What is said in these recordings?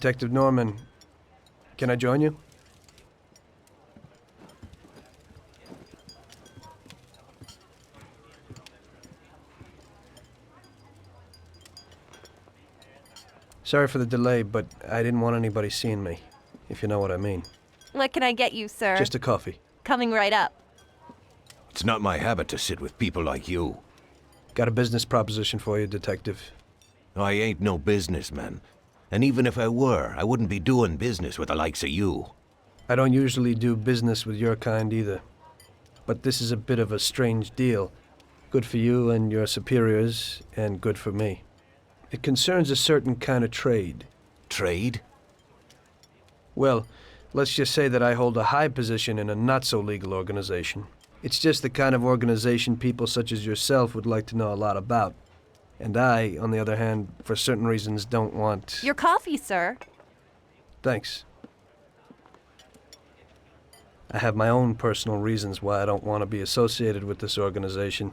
Detective Norman, can I join you? Sorry for the delay, but I didn't want anybody seeing me, if you know what I mean. What can I get you, sir? Just a coffee. Coming right up. It's not my habit to sit with people like you. Got a business proposition for you, Detective. I ain't no businessman. And even if I were, I wouldn't be doing business with the likes of you. I don't usually do business with your kind either. But this is a bit of a strange deal. Good for you and your superiors, and good for me. It concerns a certain kind of trade. Trade? Well, let's just say that I hold a high position in a not-so-legal organization. It's just the kind of organization people such as yourself would like to know a lot about. And I, on the other hand, for certain reasons, don't want... Your coffee, sir. Thanks. I have my own personal reasons why I don't want to be associated with this organization.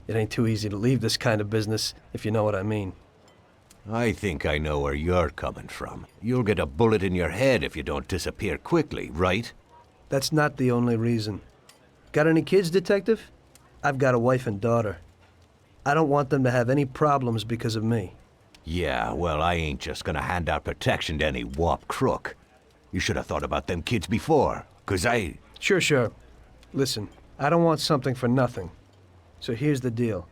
It ain't too easy to leave this kind of business, if you know what I mean. I think I know where you're coming from. You'll get a bullet in your head if you don't disappear quickly, right? That's not the only reason. Got any kids, Detective? I've got a wife and daughter. I don't want them to have any problems because of me. Yeah, well, I ain't just gonna hand out protection to any wop crook. You should have thought about them kids before, 'cause I... Sure. Listen, I don't want something for nothing. So here's the deal.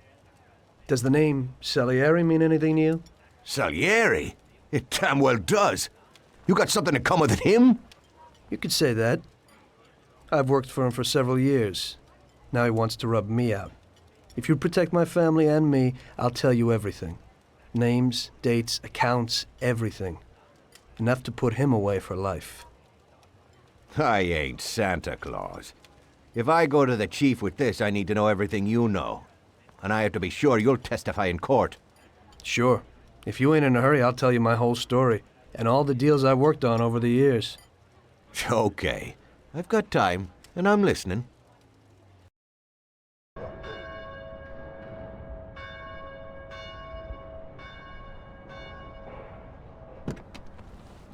Does the name Salieri mean anything to you? Salieri? It damn well does. You got something in common with him? You could say that. I've worked for him for several years. Now he wants to rub me out. If you protect my family and me, I'll tell you everything. Names, dates, accounts, everything. Enough to put him away for life. I ain't Santa Claus. If I go to the chief with this, I need to know everything you know. And I have to be sure you'll testify in court. Sure. If you ain't in a hurry, I'll tell you my whole story, and all the deals I've worked on over the years. Okay. I've got time, and I'm listening.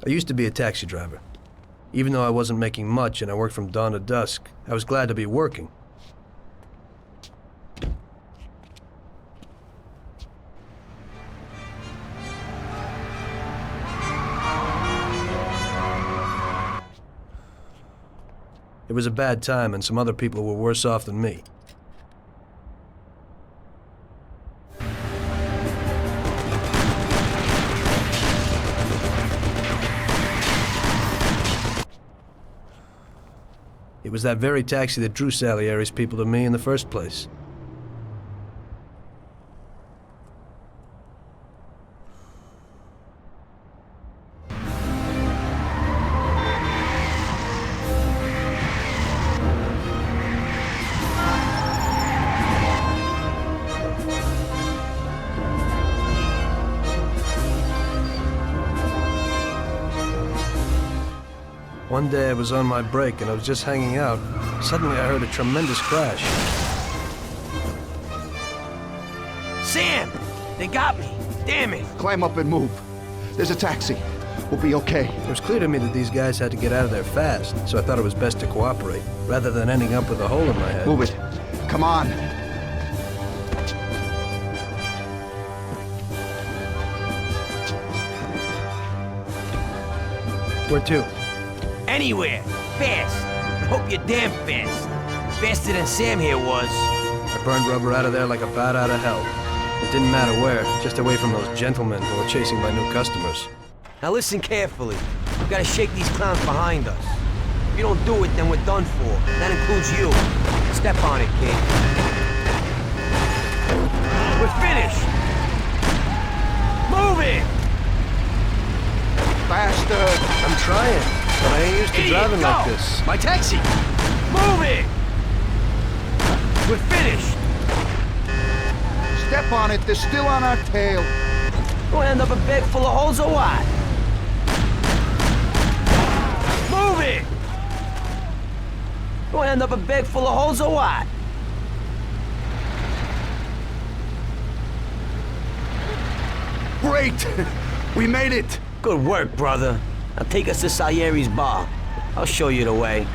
I used to be a taxi driver. Even though I wasn't making much and I worked from dawn to dusk, I was glad to be working. It was a bad time, and some other people were worse off than me. It was that very taxi that drew Salieri's people to me in the first place. One day I was on my break and I was just hanging out. Suddenly I heard a tremendous crash. Sam! They got me! Damn it! Climb up and move. There's a taxi. We'll be okay. It was clear to me that these guys had to get out of there fast, so I thought it was best to cooperate, rather than ending up with a hole in my head. Move it. Come on. Where to? Anywhere! Fast! I hope you're damn fast. Faster than Sam here was. I burned rubber out of there like a bat out of hell. It didn't matter where, just away from those gentlemen who were chasing my new customers. Now listen carefully. We gotta shake these clowns behind us. If you don't do it, then we're done for. That includes you. Step on it, kid. We're finished! Move it! Faster! I'm trying, but I ain't used to driving like this. My taxi! Move it! We're finished! Step on it. They're still on our tail. We'll end up a bag full of holes or what? Move it! We'll end up a bag full of holes or what? Great! We made it! Good work, brother. Now take us to Salieri's bar. I'll show you the way.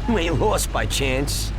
You ain't lost by chance.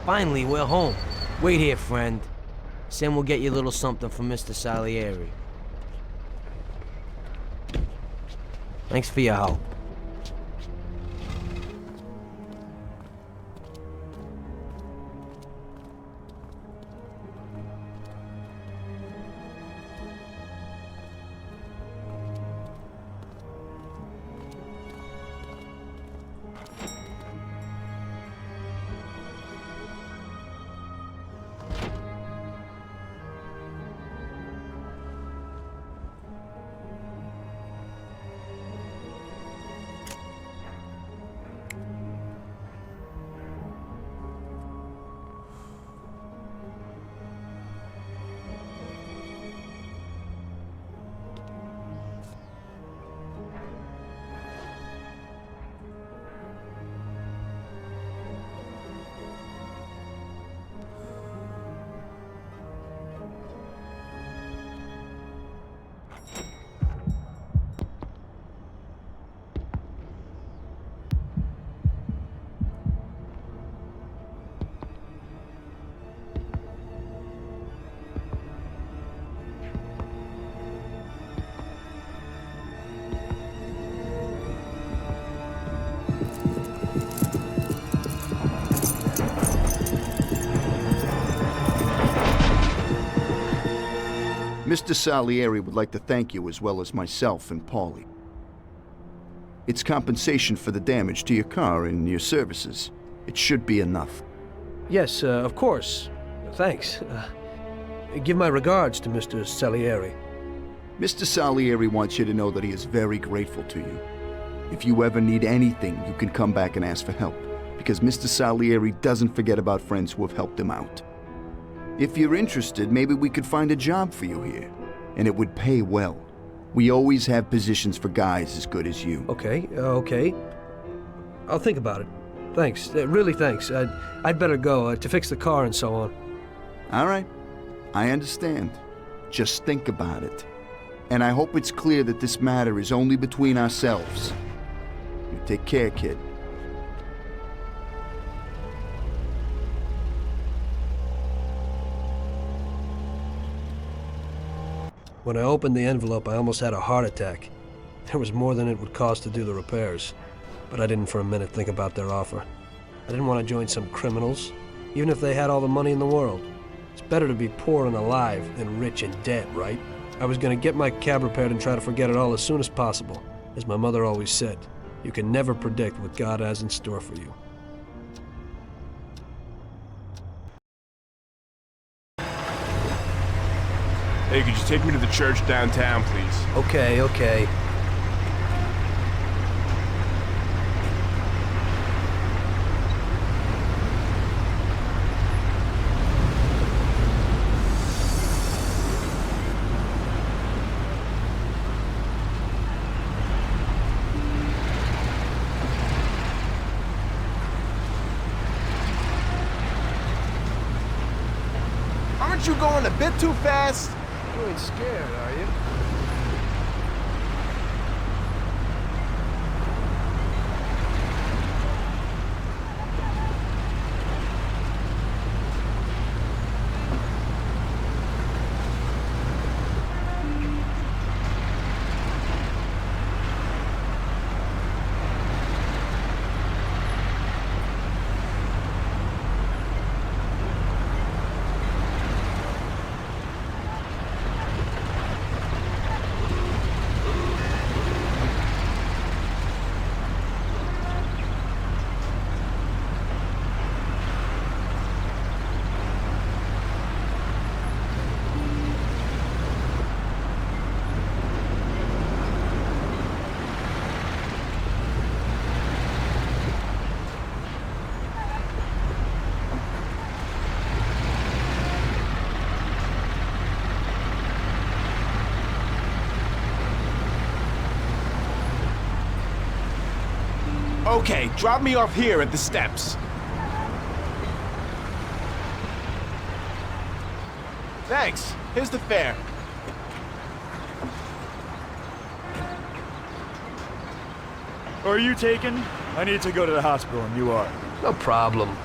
Finally, we're home. Wait here, friend. Sam will get you a little something from Mr. Salieri. Thanks for your help. Mr. Salieri would like to thank you as well as myself and Paulie. It's compensation for the damage to your car and your services. It should be enough. Yes, of course. Thanks. Give my regards to Mr. Salieri. Mr. Salieri wants you to know that he is very grateful to you. If you ever need anything, you can come back and ask for help, because Mr. Salieri doesn't forget about friends who have helped him out. If you're interested, maybe we could find a job for you here, and it would pay well. We always have positions for guys as good as you. Okay. I'll think about it. Thanks. Really thanks. I'd better go to fix the car and so on. All right. I understand. Just think about it. And I hope it's clear that this matter is only between ourselves. You take care, kid. When I opened the envelope, I almost had a heart attack. There was more than it would cost to do the repairs. But I didn't for a minute think about their offer. I didn't want to join some criminals, even if they had all the money in the world. It's better to be poor and alive than rich and dead, right? I was going to get my cab repaired and try to forget it all as soon as possible. As my mother always said, you can never predict what God has in store for you. Hey, could you take me to the church downtown, please? Okay. Aren't you going a bit too fast? You ain't scared, are you? Okay, drop me off here at the steps. Thanks. Here's the fare. Are you taken? I need to go to the hospital and you are. No problem.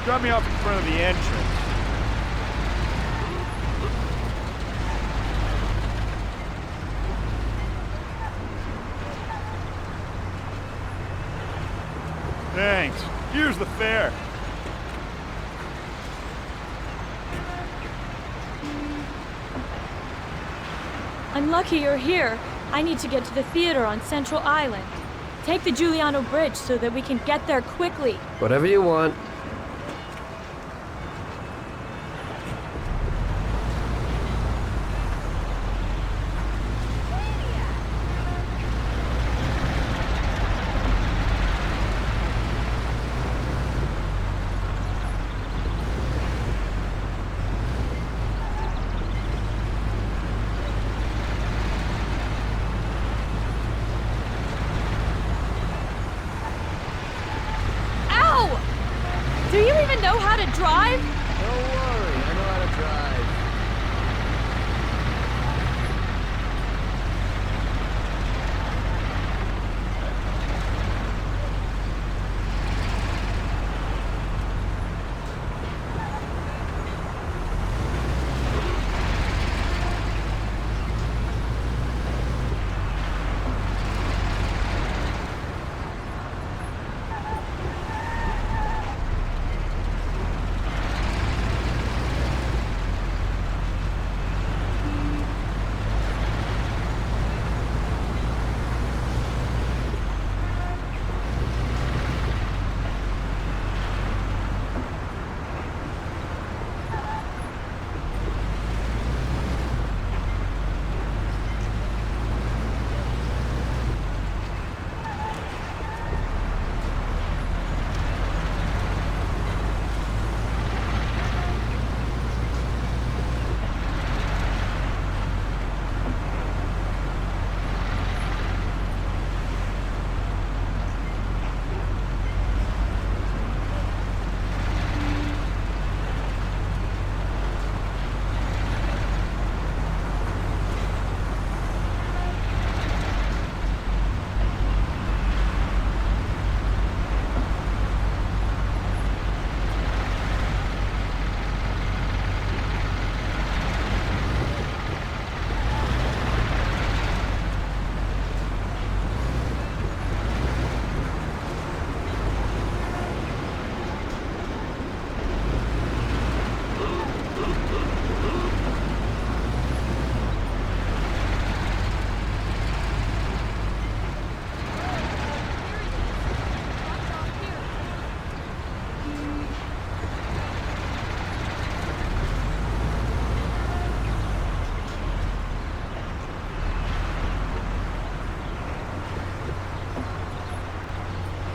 Drop me off in front of the entrance. Thanks. Here's the fare. I'm lucky you're here. I need to get to the theater on Central Island. Take the Giuliano Bridge so that we can get there quickly. Whatever you want. Do you even know how to drive? Don't worry, I know how to drive.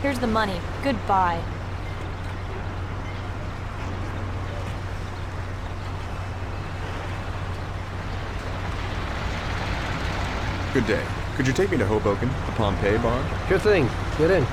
Here's the money. Goodbye. Good day. Could you take me to Hoboken, the Pompeii bar? Sure thing. Get in.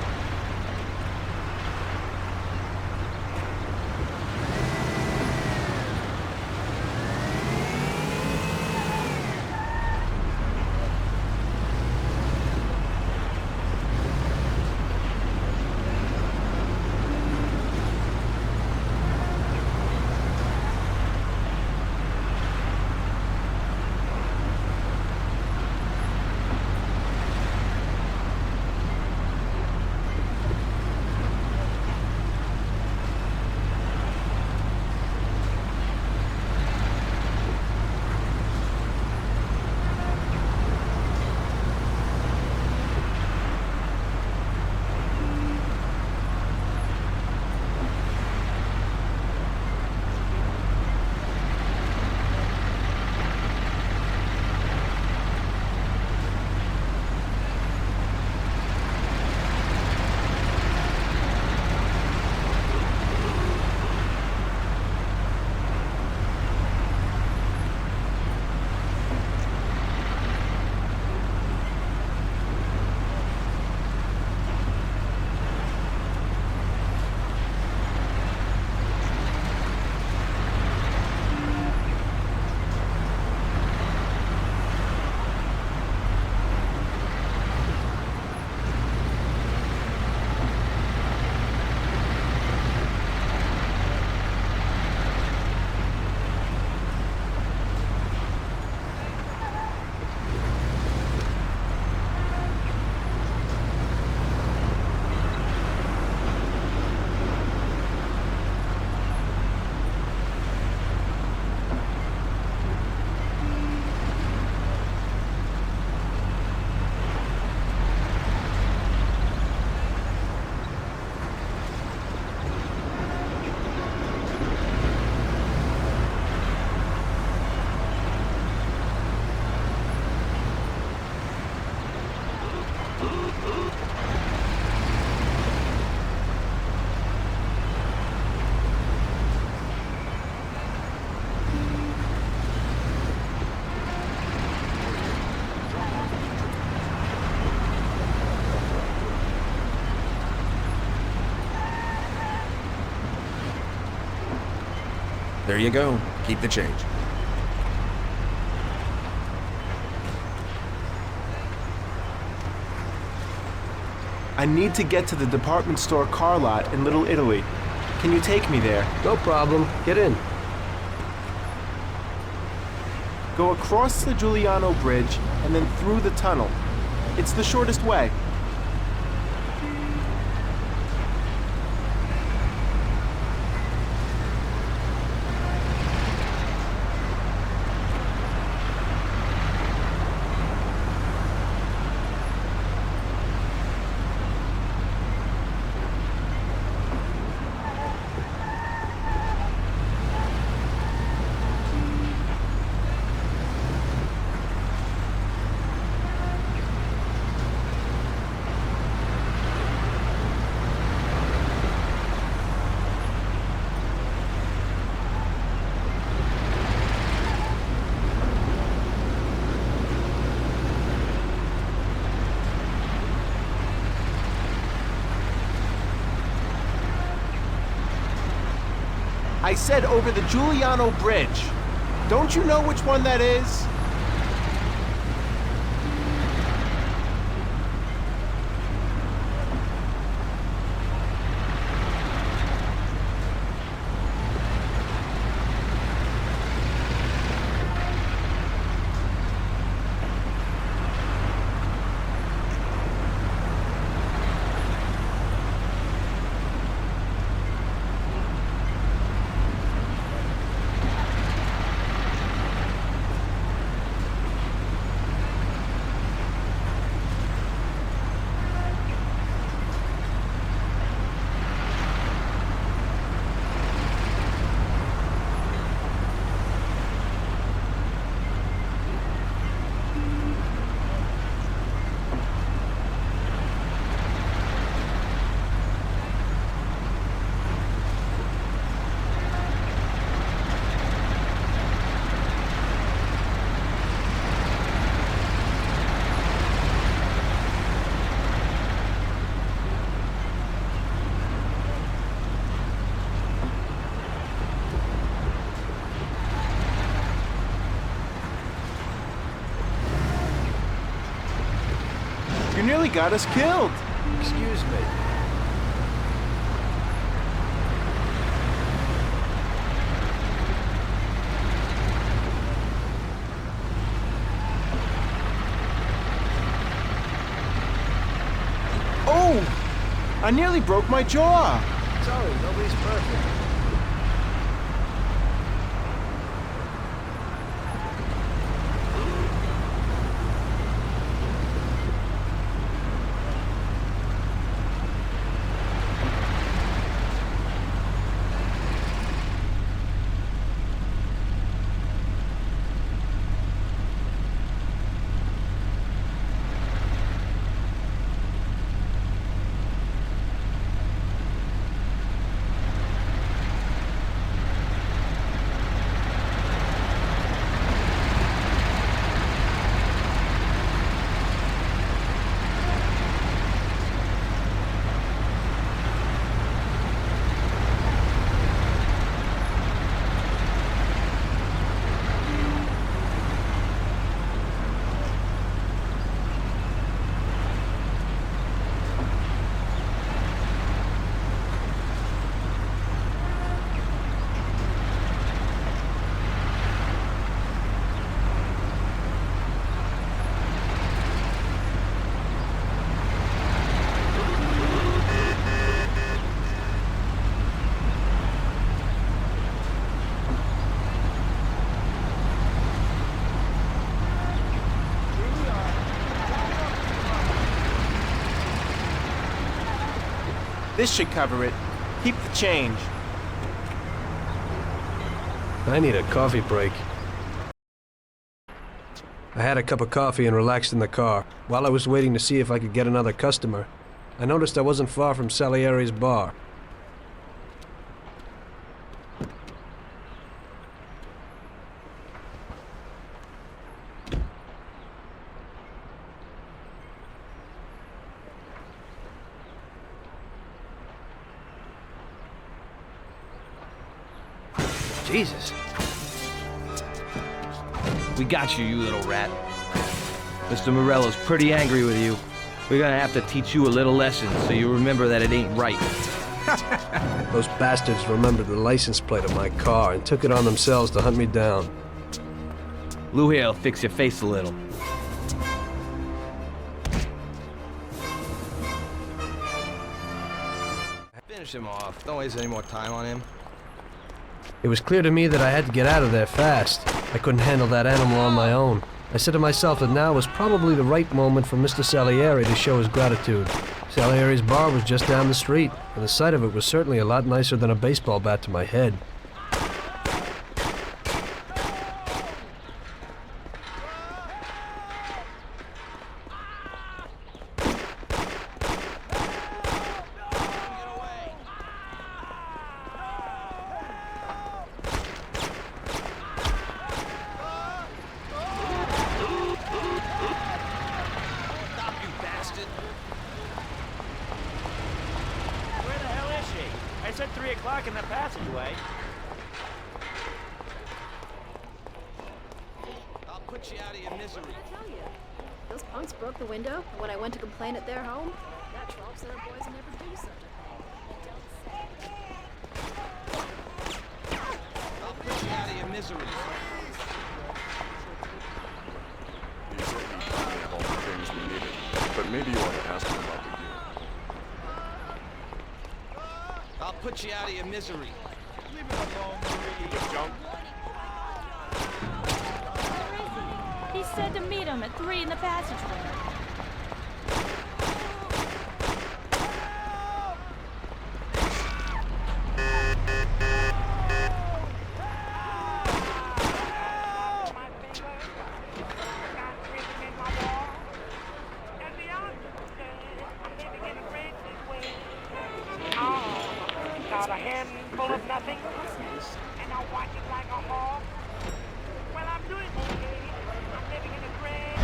There you go. Keep the change. I need to get to the department store car lot in Little Italy. Can you take me there? No problem. Get in. Go across the Giuliano Bridge and then through the tunnel. It's the shortest way. I said over the Giuliano Bridge. Don't you know which one that is? You nearly got us killed. Excuse me. Oh! I nearly broke my jaw. Sorry, nobody's perfect. This should cover it. Keep the change. I need a coffee break. I had a cup of coffee and relaxed in the car. While I was waiting to see if I could get another customer, I noticed I wasn't far from Salieri's bar. Jesus. We got you, you little rat. Mr. Morello's pretty angry with you. We're gonna have to teach you a little lesson so you remember that it ain't right. Those bastards remembered the license plate of my car and took it on themselves to hunt me down. Lou here'll fix your face a little. Finish him off. Don't waste any more time on him. It was clear to me that I had to get out of there fast. I couldn't handle that animal on my own. I said to myself that now was probably the right moment for Mr. Salieri to show his gratitude. Salieri's bar was just down the street, and the sight of it was certainly a lot nicer than a baseball bat to my head. Where the hell is she? I said 3 o'clock in the passageway. I'll put you out of your misery. What did I tell you? Those punks broke the window, and when I went to complain at their home, that 12-center boys never do such a thing. I'll put you out of your misery. He said he'd finally have all the things we needed, but maybe you ought to ask him about the gear. I'll put you out of your misery. Leave it alone, Marie. The junk? He said to meet him at 3 in the passageway. Got a handful of nothing, and I watch it like a hawk. Well, I'm doing okay. I'm living in a great.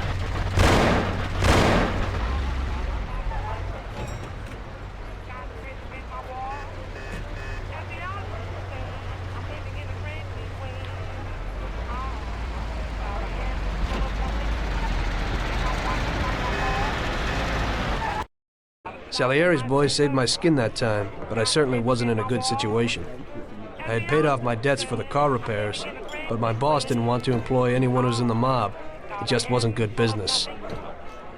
Got rhythm in my wall. And the other thing, I'm living in a great big way. Got a handful of nothing, and I watch it like a hawk. Salieri's boys saved my skin that time, but I certainly wasn't in a good situation. I had paid off my debts for the car repairs, but my boss didn't want to employ anyone who was in the mob. It just wasn't good business.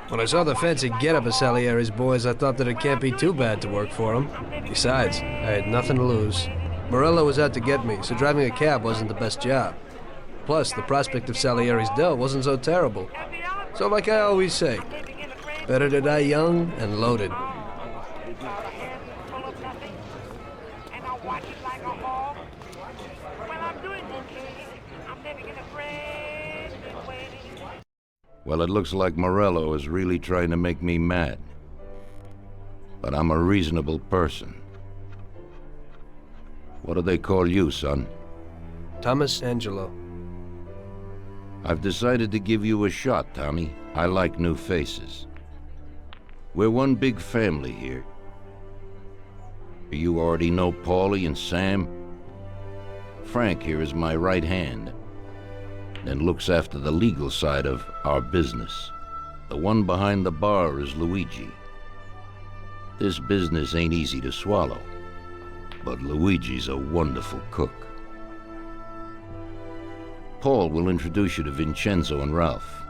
When I saw the fancy getup of Salieri's boys, I thought that it can't be too bad to work for them. Besides, I had nothing to lose. Morello was out to get me, so driving a cab wasn't the best job. Plus, the prospect of Salieri's dough wasn't so terrible. So like I always say, better to die young and loaded. Well, it looks like Morello is really trying to make me mad. But I'm a reasonable person. What do they call you, son? Thomas Angelo. I've decided to give you a shot, Tommy. I like new faces. We're one big family here. You already know Paulie and Sam. Frank here is my right hand, and looks after the legal side of our business. The one behind the bar is Luigi. This business ain't easy to swallow, but Luigi's a wonderful cook. Paul will introduce you to Vincenzo and Ralph.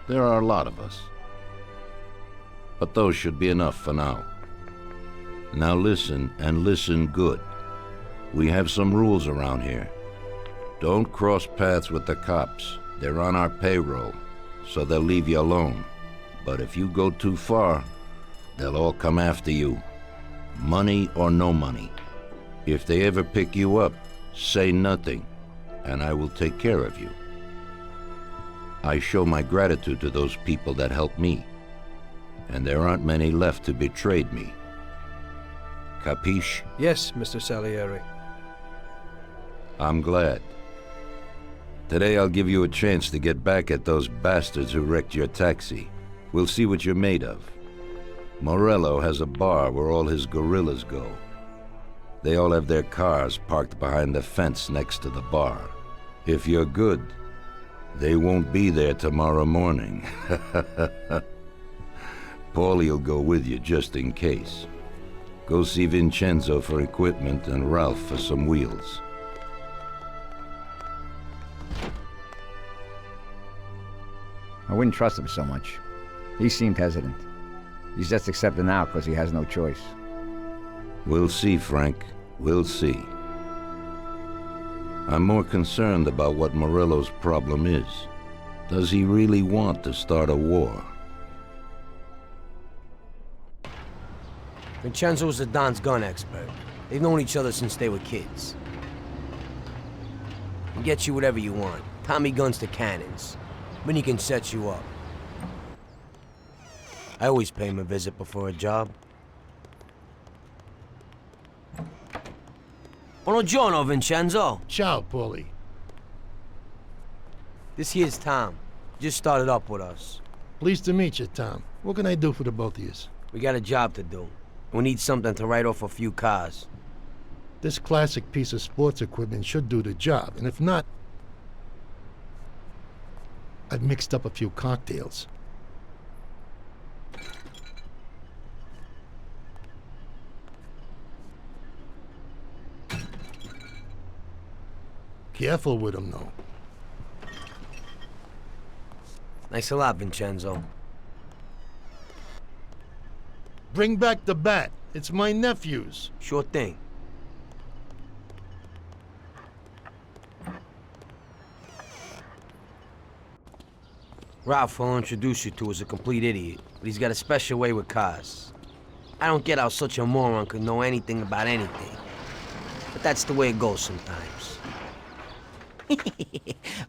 There are a lot of us, but those should be enough for now. Now listen, and listen good. We have some rules around here. Don't cross paths with the cops. They're on our payroll, so they'll leave you alone. But if you go too far, they'll all come after you. Money or no money. If they ever pick you up, say nothing, and I will take care of you. I show my gratitude to those people that helped me, and there aren't many left who betrayed me. Capiche? Yes, Mr. Salieri. I'm glad. Today I'll give you a chance to get back at those bastards who wrecked your taxi. We'll see what you're made of. Morello has a bar where all his gorillas go. They all have their cars parked behind the fence next to the bar. If you're good, they won't be there tomorrow morning. Paulie'll go with you just in case. Go see Vincenzo for equipment and Ralph for some wheels. I wouldn't trust him so much. He seemed hesitant. He's just accepting now because he has no choice. We'll see, Frank. We'll see. I'm more concerned about what Morello's problem is. Does he really want to start a war? Vincenzo's the Don's gun expert. They've known each other since they were kids. He gets you whatever you want. Tommy guns to cannons. Then he can set you up. I always pay him a visit before a job. Buongiorno, Vincenzo. Ciao, Paulie. This here's Tom. Just started up with us. Pleased to meet you, Tom. What can I do for the both of you? We got a job to do. We need something to write off a few cars. This classic piece of sports equipment should do the job, and if not, I've mixed up a few cocktails. Careful with them, though. Thanks a lot, Vincenzo. Bring back the bat. It's my nephew's. Sure thing. Ralph, I'll introduce you to, is a complete idiot, but he's got a special way with cars. I don't get how such a moron could know anything about anything. But that's the way it goes sometimes.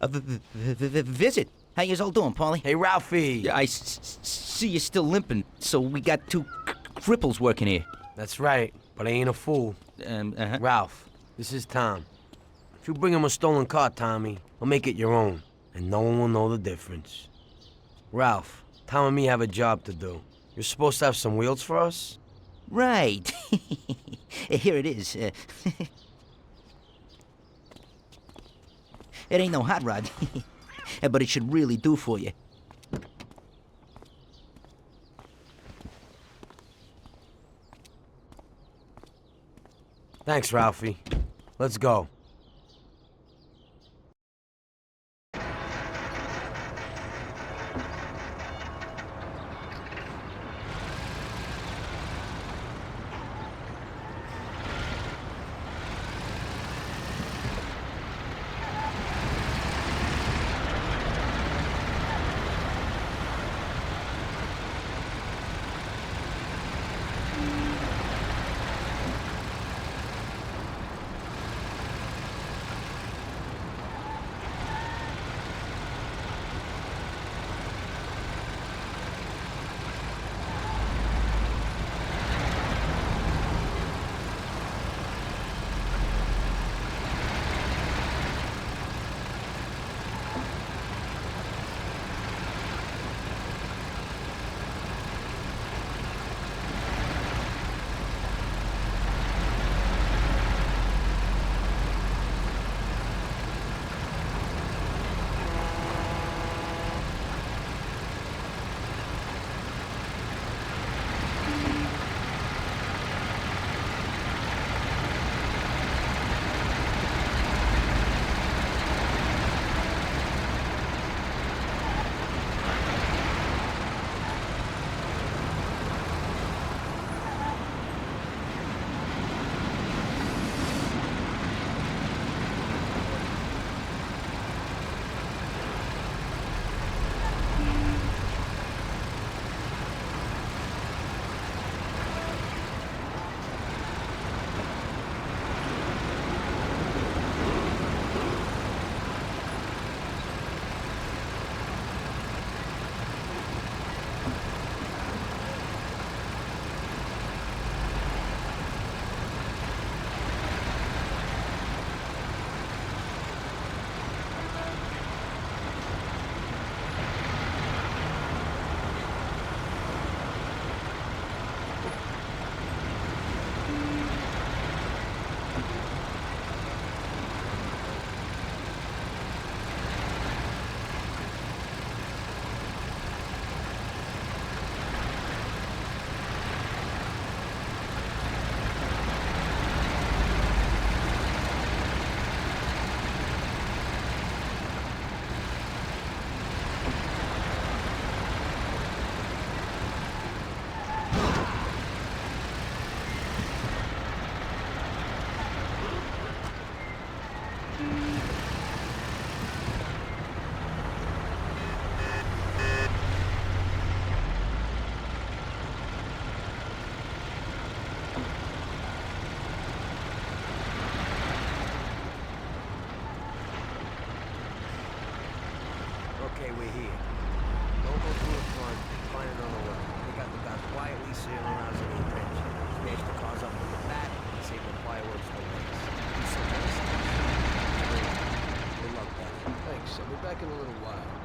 Visit. How you all doing, Paulie? Hey, Ralphie. Yeah, I see you're still limping, so we got two cripples working here. That's right, but I ain't a fool. Ralph, this is Tom. If you bring him a stolen car, Tommy, I'll make it your own, and no one will know the difference. Ralph, Tom and me have a job to do. You're supposed to have some wheels for us? Right. Here it is. It ain't no hot rod, but it should really do for you. Thanks, Ralphie. Let's go. Okay, we're here. Don't go through the front. Find another way. We got the guys quietly sailing around to the bridge. Smash the cars up in the back and save the fireworks for later. Do some nice stuff. Good luck, buddy. Thanks. I'll be back in a little while.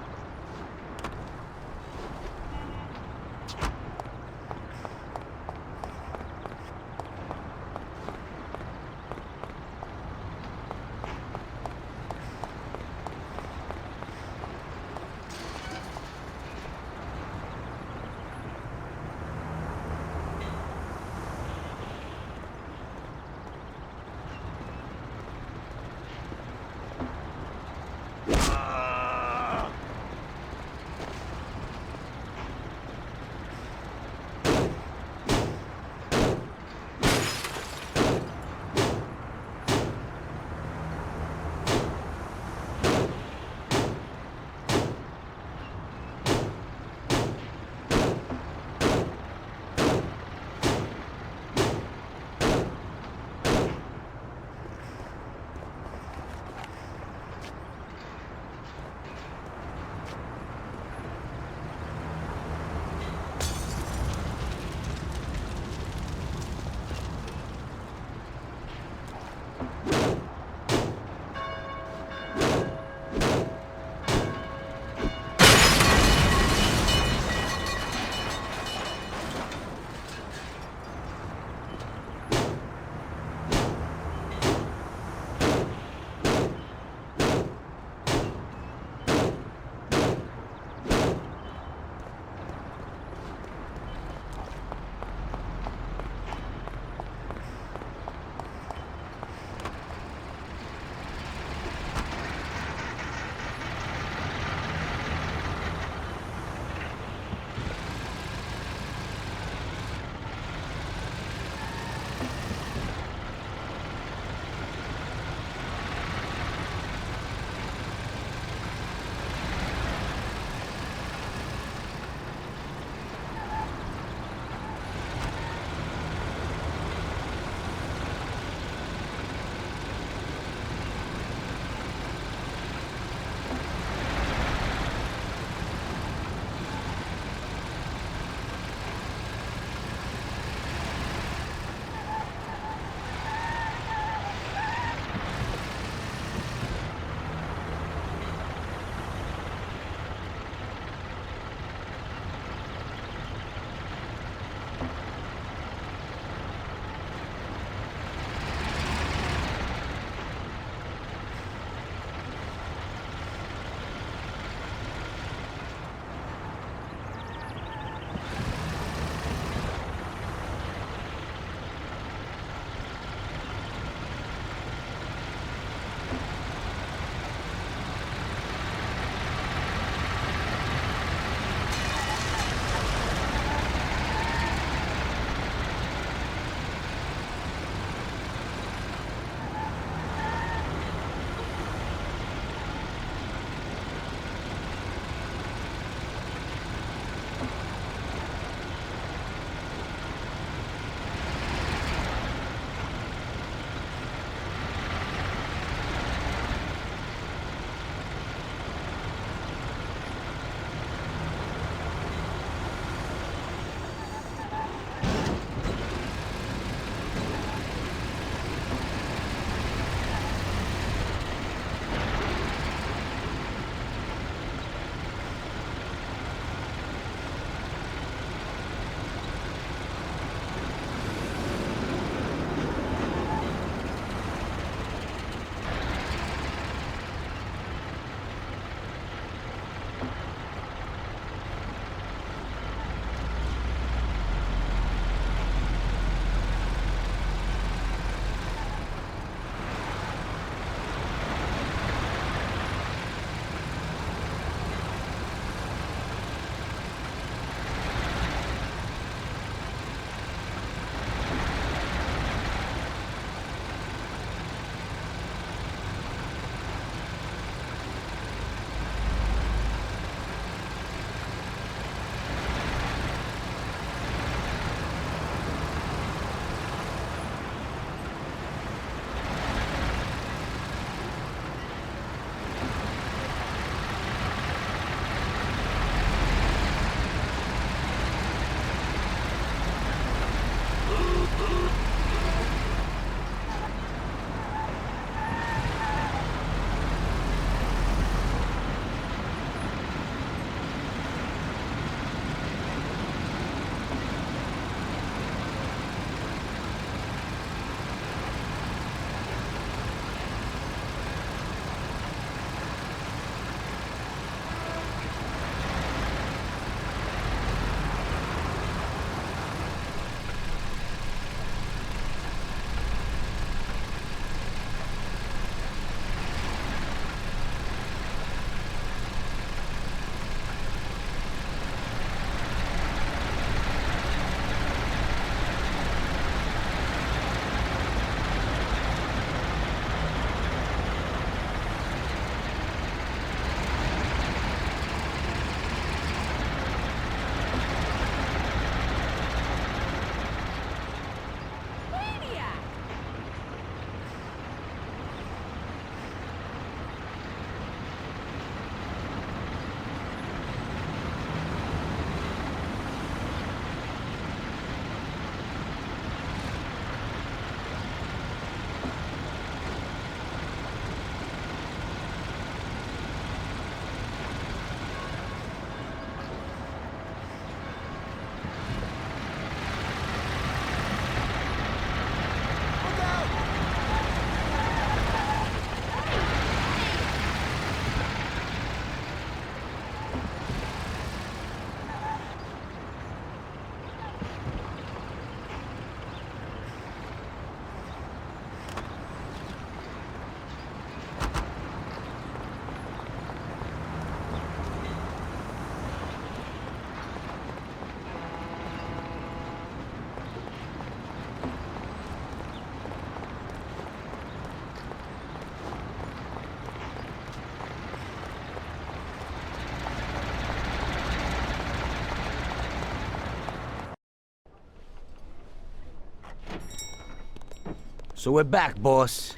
So we're back, boss.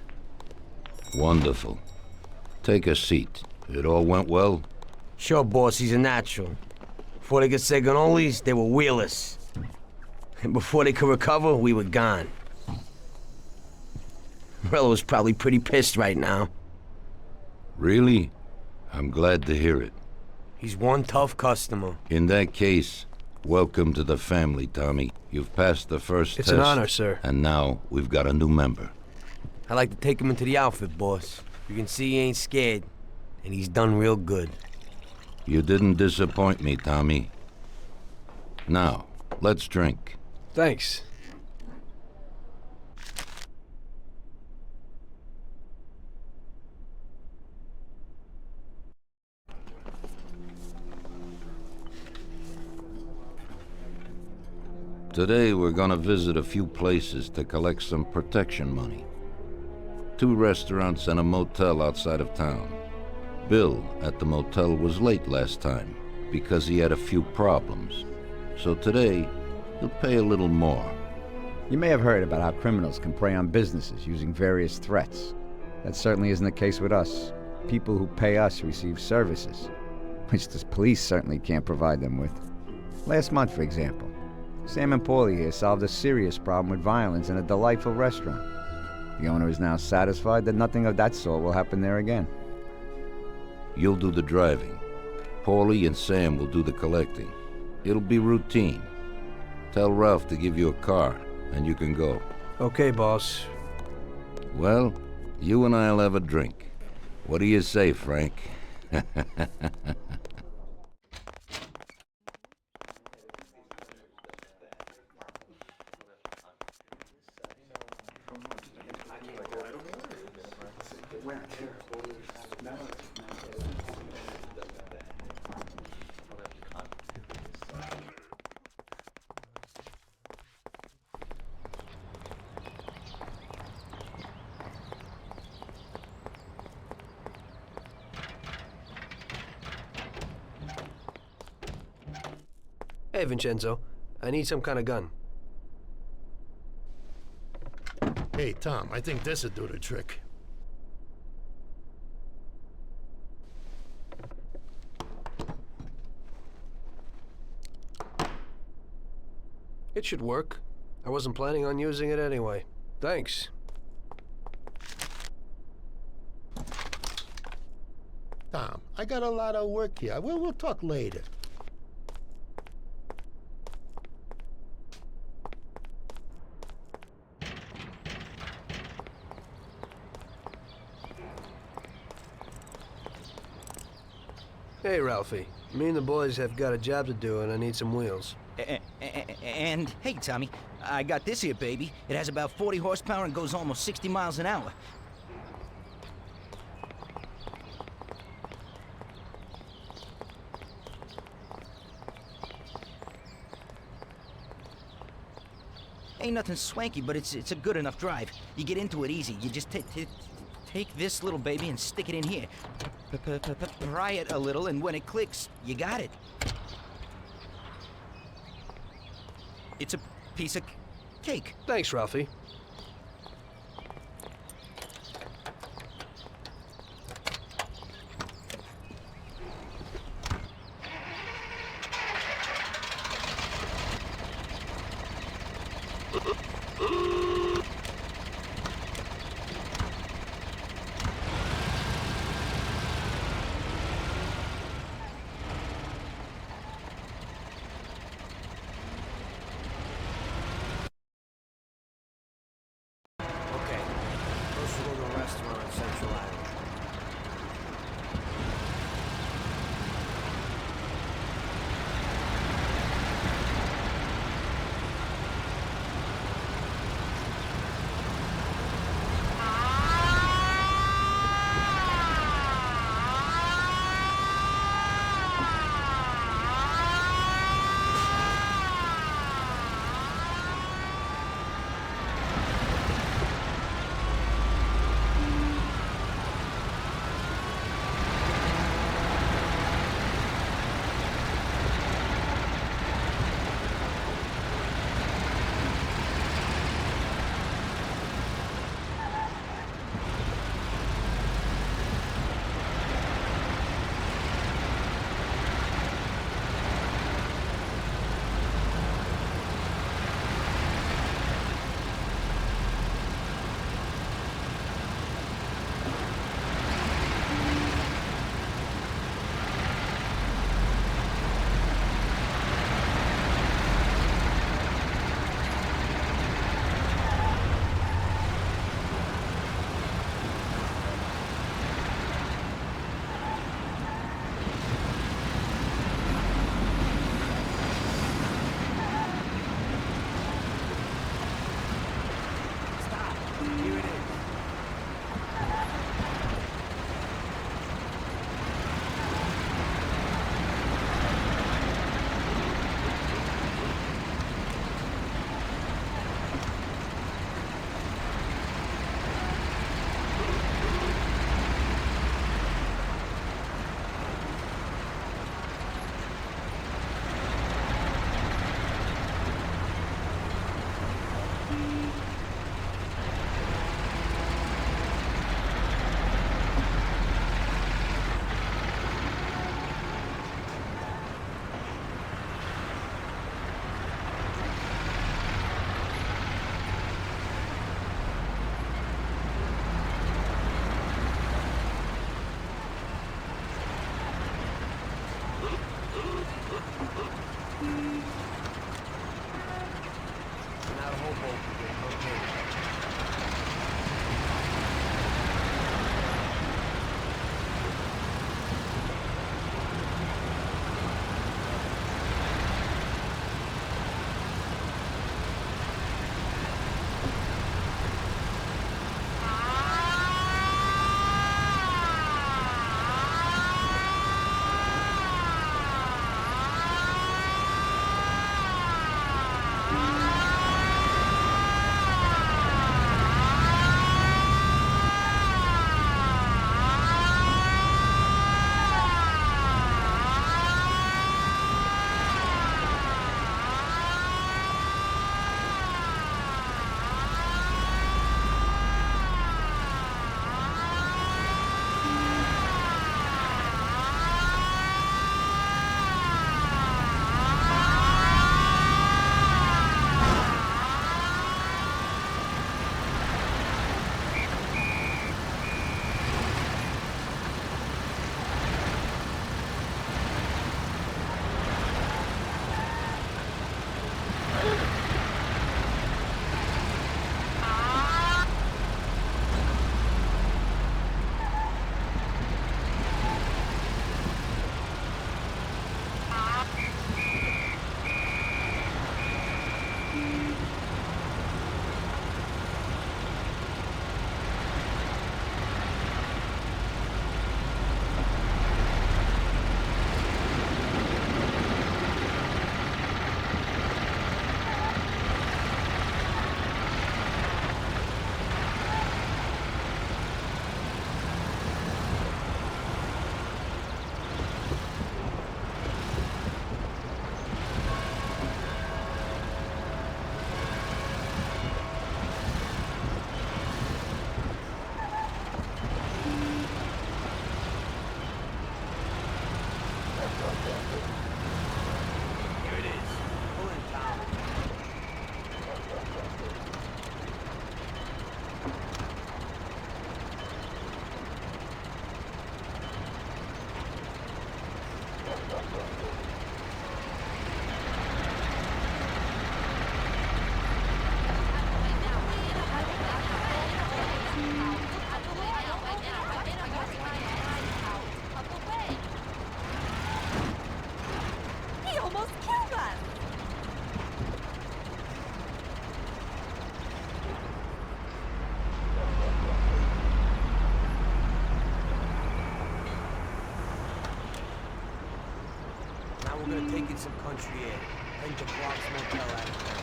Wonderful. Take a seat. It all went well? Sure, boss, he's a natural. Before they could say cannolis, they were wheelers. And before they could recover, we were gone. Morello's probably pretty pissed right now. Really? I'm glad to hear it. He's one tough customer. In that case, welcome to the family, Tommy. You've passed the first test. It's an honor, sir. And now we've got a new member. I'd like to take him into the outfit, boss. You can see he ain't scared, and he's done real good. You didn't disappoint me, Tommy. Now, let's drink. Thanks. Today we're gonna visit a few places to collect some protection money. 2 restaurants and a motel outside of town. Bill at the motel was late last time because he had a few problems. So today, he'll pay a little more. You may have heard about how criminals can prey on businesses using various threats. That certainly isn't the case with us. People who pay us receive services, which the police certainly can't provide them with. Last month, for example, Sam and Paulie here solved a serious problem with violence in a delightful restaurant. The owner is now satisfied that nothing of that sort will happen there again. You'll do the driving. Paulie and Sam will do the collecting. It'll be routine. Tell Ralph to give you a car, and you can go. Okay, boss. Well, you and I'll have a drink. What do you say, Frank? Hey, Vincenzo. I need some kind of gun. Hey, Tom, I think this'd do the trick. It should work. I wasn't planning on using it anyway. Thanks. Tom, I got a lot of work here. We'll talk later. Hey, Ralphie. Me and the boys have got a job to do, and I need some wheels. And, hey, Tommy, I got this here, baby. It has about 40 horsepower and goes almost 60 miles an hour. Ain't nothing swanky, but it's a good enough drive. You get into it easy. You just take this little baby and stick it in here. Pry it a little, and when it clicks, you got it. It's a piece of cake. Thanks, Ralphie. we're gonna take in some country air. Rent the Bronx motel out of there.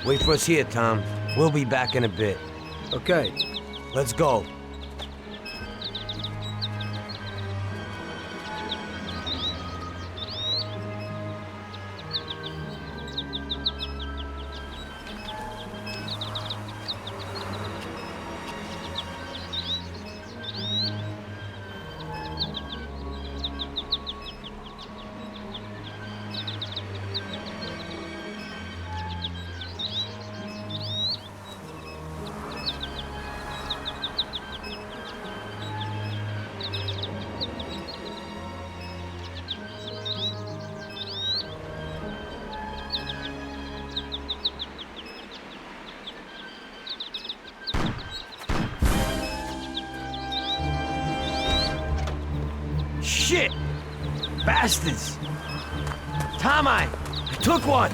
Wait for us here, Tom. We'll be back in a bit. Okay. Let's go. Shit! Bastards! Tom, I took one!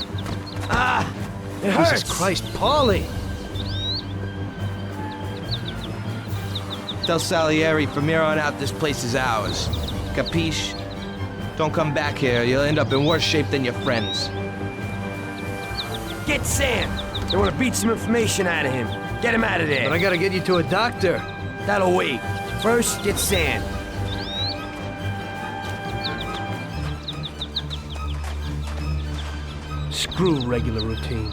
Ah! It hurts! Jesus Christ, Paulie! Tell Salieri from here on out this place is ours. Capiche? Don't come back here. You'll end up in worse shape than your friends. Get Sam! They want to beat some information out of him. Get him out of there. But I gotta get you to a doctor. That'll wait. First, get Sam. Screw regular routine.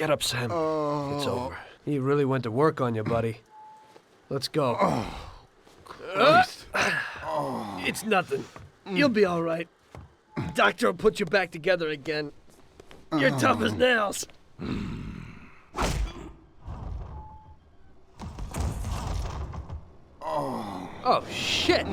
Get up, Sam. It's over. He really went to work on you, buddy. Let's go. Christ. It's nothing. You'll be all right. Doctor will put you back together again. You're tough as nails. Oh, shit!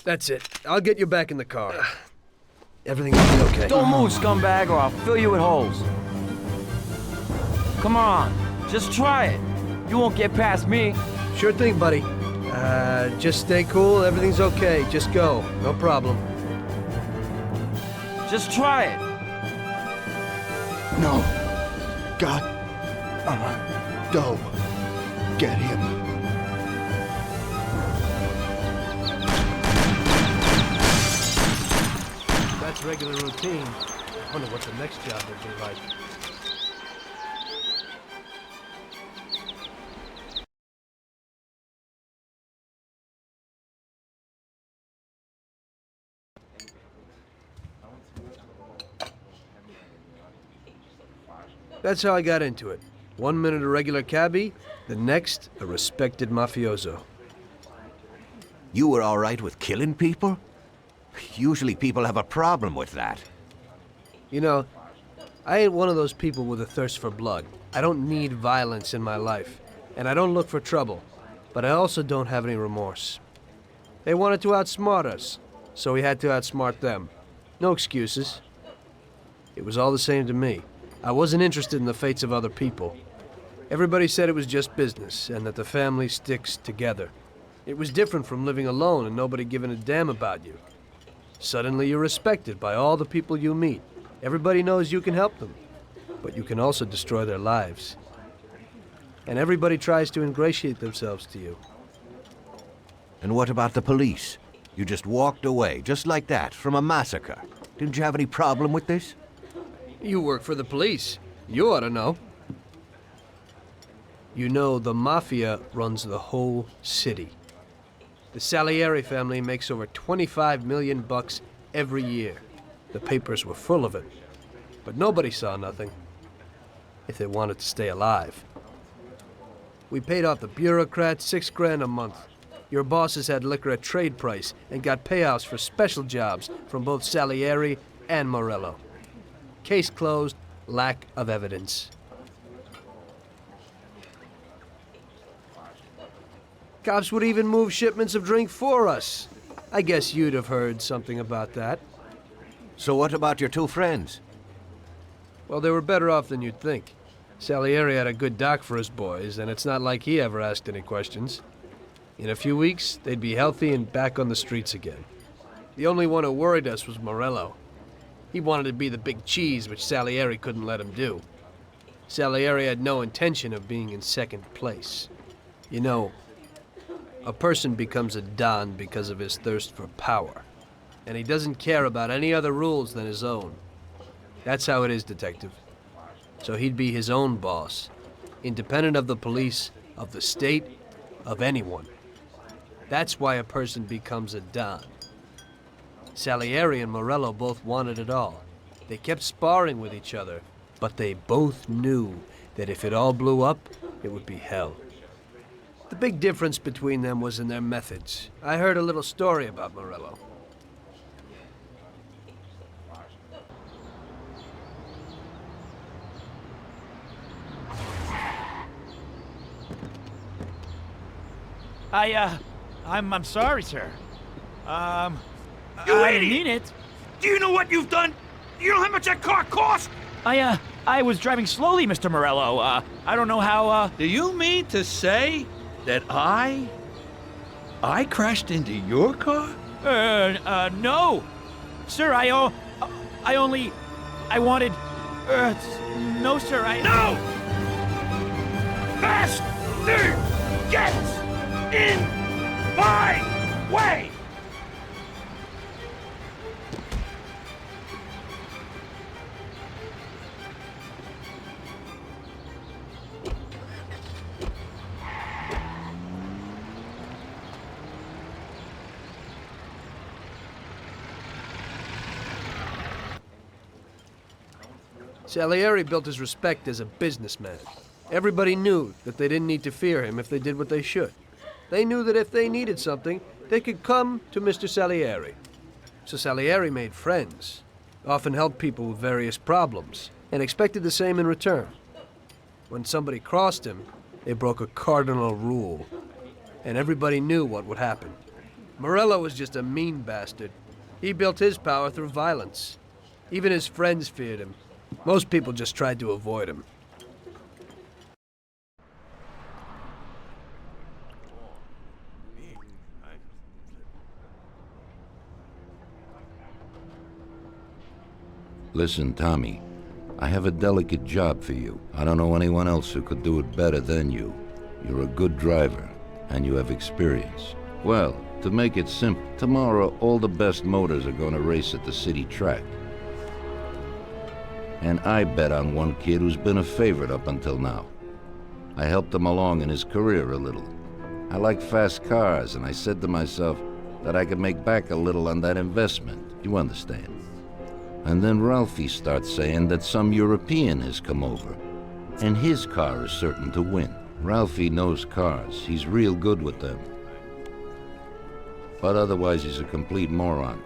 That's it. I'll get you back in the car. Everything will be okay. Don't move, scumbag, or I'll fill you with holes. Come on, just try it. You won't get past me. Sure thing, buddy. Just stay cool. Everything's okay. Just go. No problem. Just try it. No. God. Go. Get him. That's regular routine. I wonder what the next job will be like. That's how I got into it. 1 minute a regular cabbie, the next a respected mafioso. You were all right with killing people? Usually people have a problem with that. You know, I ain't one of those people with a thirst for blood. I don't need violence in my life, and I don't look for trouble, but I also don't have any remorse. They wanted to outsmart us, so we had to outsmart them. No excuses. It was all the same to me. I wasn't interested in the fates of other people. Everybody said it was just business, and that the family sticks together. It was different from living alone and nobody giving a damn about you. Suddenly you're respected by all the people you meet. Everybody knows you can help them, but you can also destroy their lives. And everybody tries to ingratiate themselves to you. And what about the police? You just walked away, just like that, from a massacre. Didn't you have any problem with this? You work for the police. You ought to know. You know, the Mafia runs the whole city. The Salieri family makes over 25 million bucks every year. The papers were full of it. But nobody saw nothing. If they wanted to stay alive. We paid off the bureaucrats $6 grand a month. Your bosses had liquor at trade price and got payouts for special jobs from both Salieri and Morello. Case closed, lack of evidence. Cops would even move shipments of drink for us. I guess you'd have heard something about that. So what about your two friends? Well, they were better off than you'd think. Salieri had a good doc for his boys, and it's not like he ever asked any questions. In a few weeks, they'd be healthy and back on the streets again. The only one who worried us was Morello. He wanted to be the big cheese, which Salieri couldn't let him do. Salieri had no intention of being in second place. You know, a person becomes a Don because of his thirst for power. And he doesn't care about any other rules than his own. That's how it is, Detective. So he'd be his own boss, independent of the police, of the state, of anyone. That's why a person becomes a Don. Salieri and Morello both wanted it all. They kept sparring with each other, but they both knew that if it all blew up, it would be hell. The big difference between them was in their methods. I heard a little story about Morello. I'm sorry, sir. You I idiot! mean it. Do you know what you've done? You know how much that car cost? I was driving slowly, Mr. Morello. I don't know how, Do you mean to say that I crashed into your car? No. Sir, I wanted, no, sir, No! Faster! Get in my way! Salieri built his respect as a businessman. Everybody knew that they didn't need to fear him if they did what they should. They knew that if they needed something, they could come to Mr. Salieri. So Salieri made friends, often helped people with various problems, and expected the same in return. When somebody crossed him, they broke a cardinal rule, and everybody knew what would happen. Morello was just a mean bastard. He built his power through violence. Even his friends feared him. Most people just tried to avoid him. Listen, Tommy, I have a delicate job for you. I don't know anyone else who could do it better than you. You're a good driver, and you have experience. Well, to make it simple, tomorrow all the best motors are going to race at the city track. And I bet on one kid who's been a favorite up until now. I helped him along in his career a little. I like fast cars, and I said to myself that I could make back a little on that investment. You understand? And then Ralphie starts saying that some European has come over, and his car is certain to win. Ralphie knows cars. He's real good with them. But otherwise, he's a complete moron.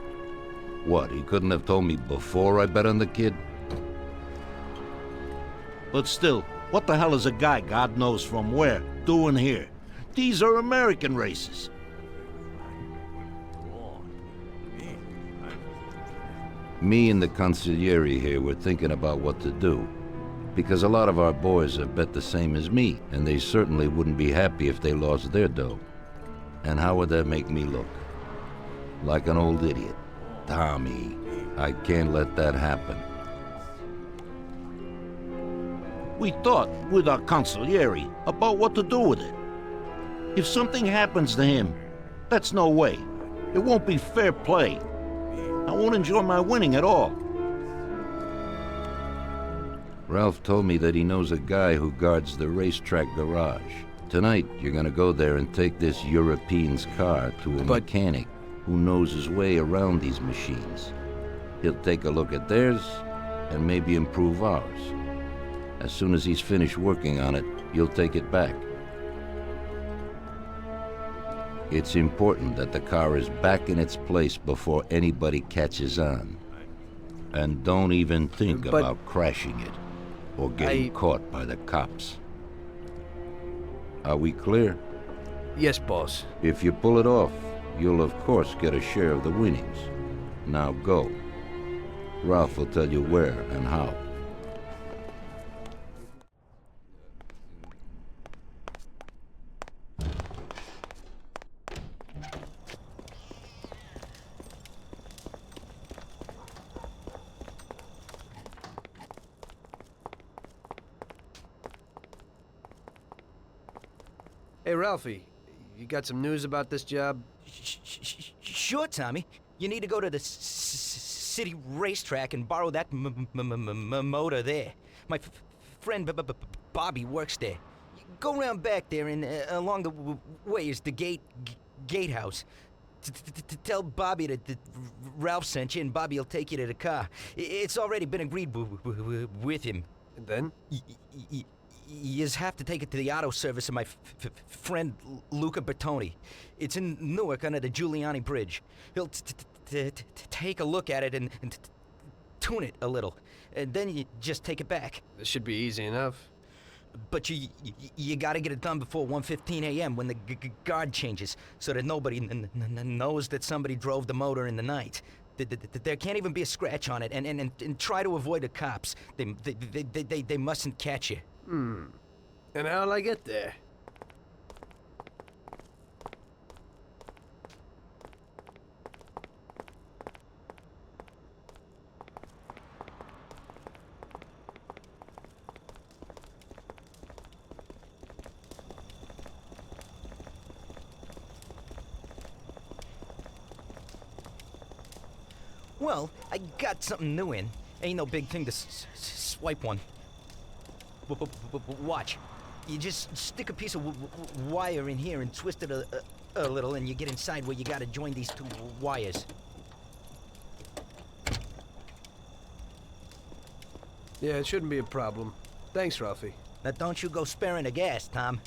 What, he couldn't have told me before I bet on the kid? But still, what the hell is a guy, God knows from where, doing here? These are American races. Me and the consigliere here were thinking about what to do, because a lot of our boys have bet the same as me, and they certainly wouldn't be happy if they lost their dough. And how would that make me look? Like an old idiot. Tommy, I can't let that happen. We thought with our consigliere about what to do with it. If something happens to him, that's no way. It won't be fair play. I won't enjoy my winning at all. Ralph told me that he knows a guy who guards the racetrack garage. Tonight, you're gonna go there and take this European's car to a mechanic who knows his way around these machines. He'll take a look at theirs and maybe improve ours. As soon as he's finished working on it, you'll take it back. It's important that the car is back in its place before anybody catches on. And don't even think about crashing it or getting caught by the cops. Are we clear? Yes, boss. If you pull it off, you'll of course get a share of the winnings. Now go. Ralph will tell you where and how. Hey, Ralphie, you got some news about this job? Sure, Tommy. You need to go to the city racetrack and borrow that motor there. My friend Bobby works there. Go around back there, and along the way is the gatehouse. Tell Bobby that Ralph sent you, and Bobby will take you to the car. It's already been agreed with him. And then? You just have to take it to the auto service of my friend Luca Bertoni. It's in Newark under the Giuliani Bridge. He'll take a look at it and tune it a little. And then you just take it back. This should be easy enough. But you gotta get it done before 1:15 a.m. when the guard changes, so that nobody knows that somebody drove the motor in the night. There can't even be a scratch on it, and try to avoid the cops. They mustn't catch you. And how'll I get there? Well, I got something new in. Ain't no big thing to swipe one. Watch. You just stick a piece of wire in here and twist it a little, and you get inside where you gotta join these two wires. Yeah, it shouldn't be a problem. Thanks, Ralphie. Now don't you go sparing the gas, Tom.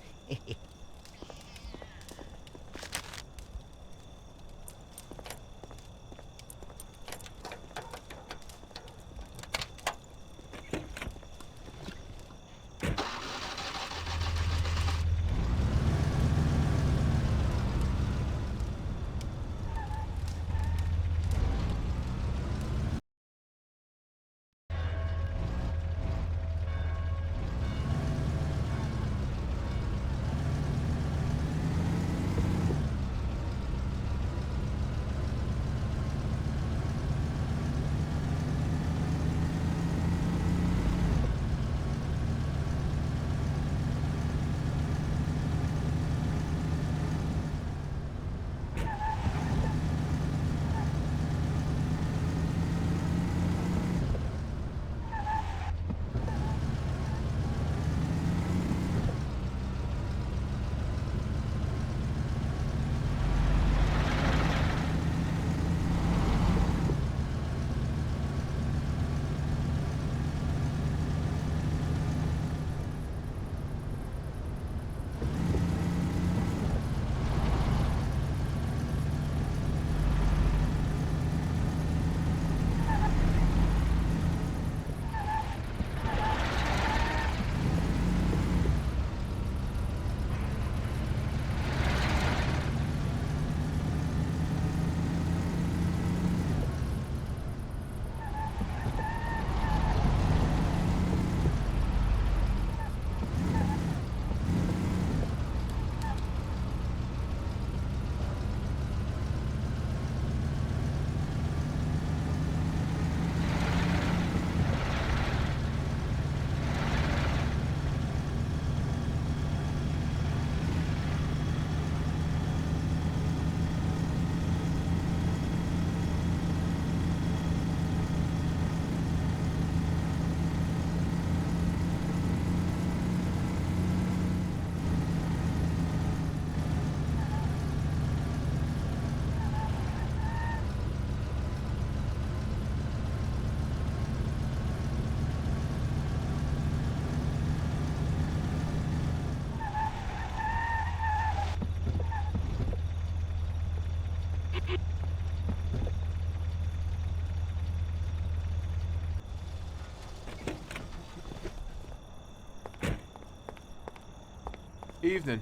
Evening.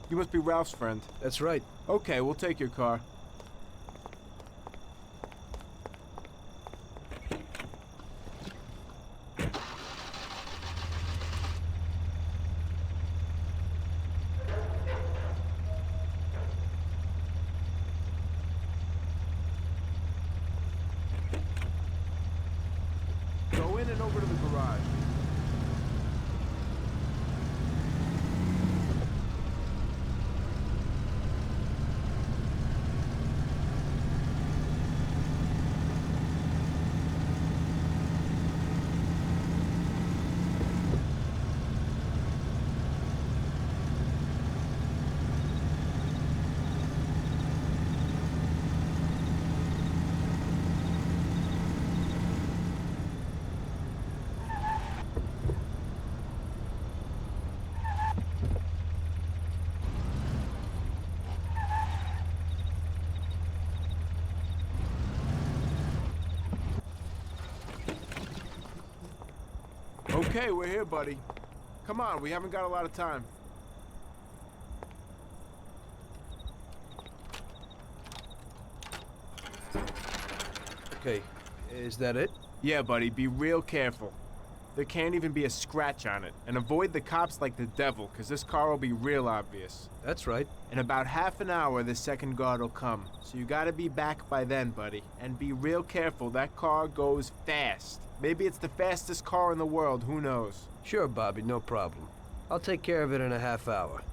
You must be Ralph's friend. That's right. Okay, we'll take your car. Go in and over to the garage. Okay, we're here, buddy. Come on, we haven't got a lot of time. Okay, is that it? Yeah, buddy, be real careful. There can't even be a scratch on it. And avoid the cops like the devil, because this car will be real obvious. That's right. In about half an hour, the second guard will come. So you gotta be back by then, buddy. And be real careful, that car goes fast. Maybe it's the fastest car in the world, who knows? Sure, Bobby, no problem. I'll take care of it in a half hour.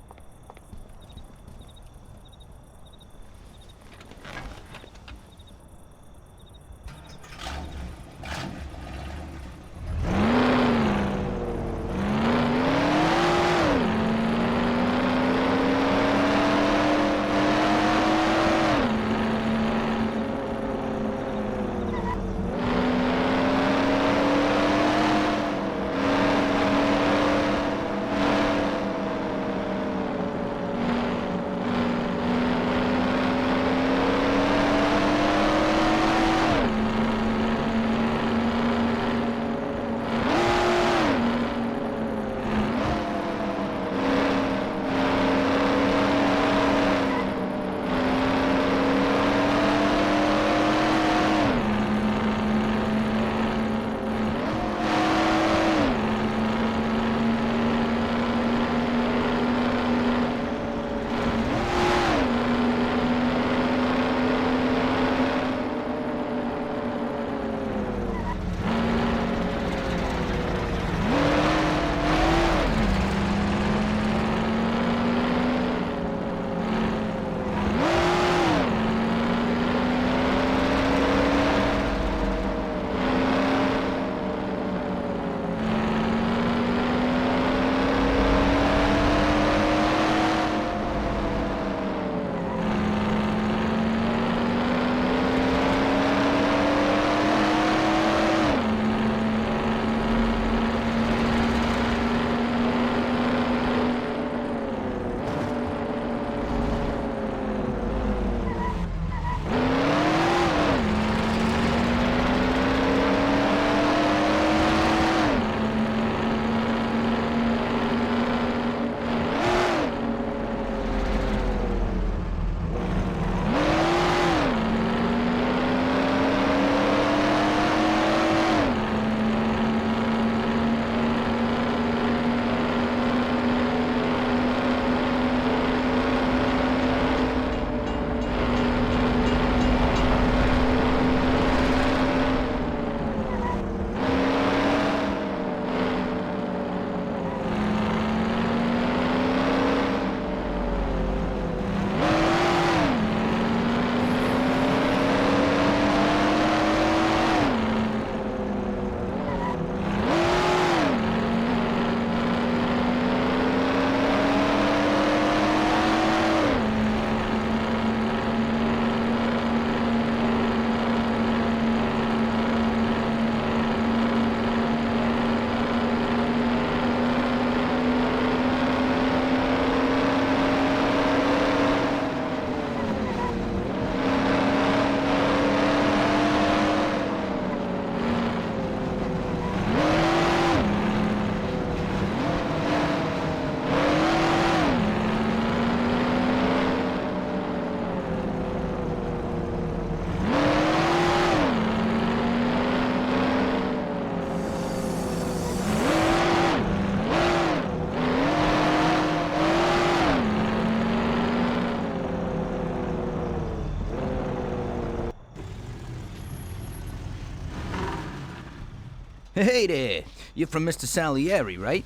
Hey there. You're from Mr. Salieri, right?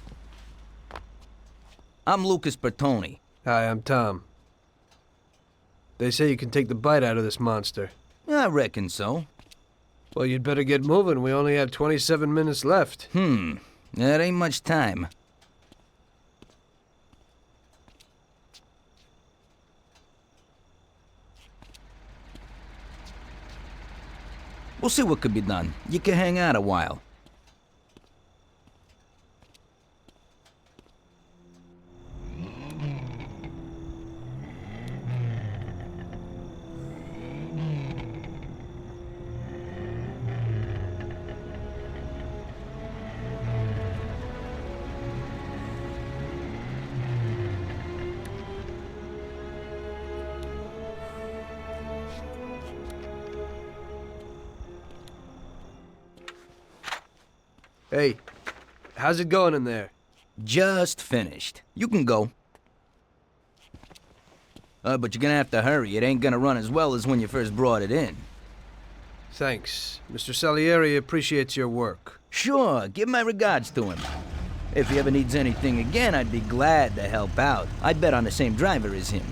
I'm Lucas Bertoni. Hi, I'm Tom. They say you can take the bite out of this monster. I reckon so. Well, you'd better get moving. We only have 27 minutes left. That ain't much time. We'll see what could be done. You can hang out a while. Hey, how's it going in there? Just finished. You can go. But you're gonna have to hurry. It ain't gonna run as well as when you first brought it in. Thanks. Mr. Salieri appreciates your work. Sure, give my regards to him. If he ever needs anything again, I'd be glad to help out. I bet on the same driver as him.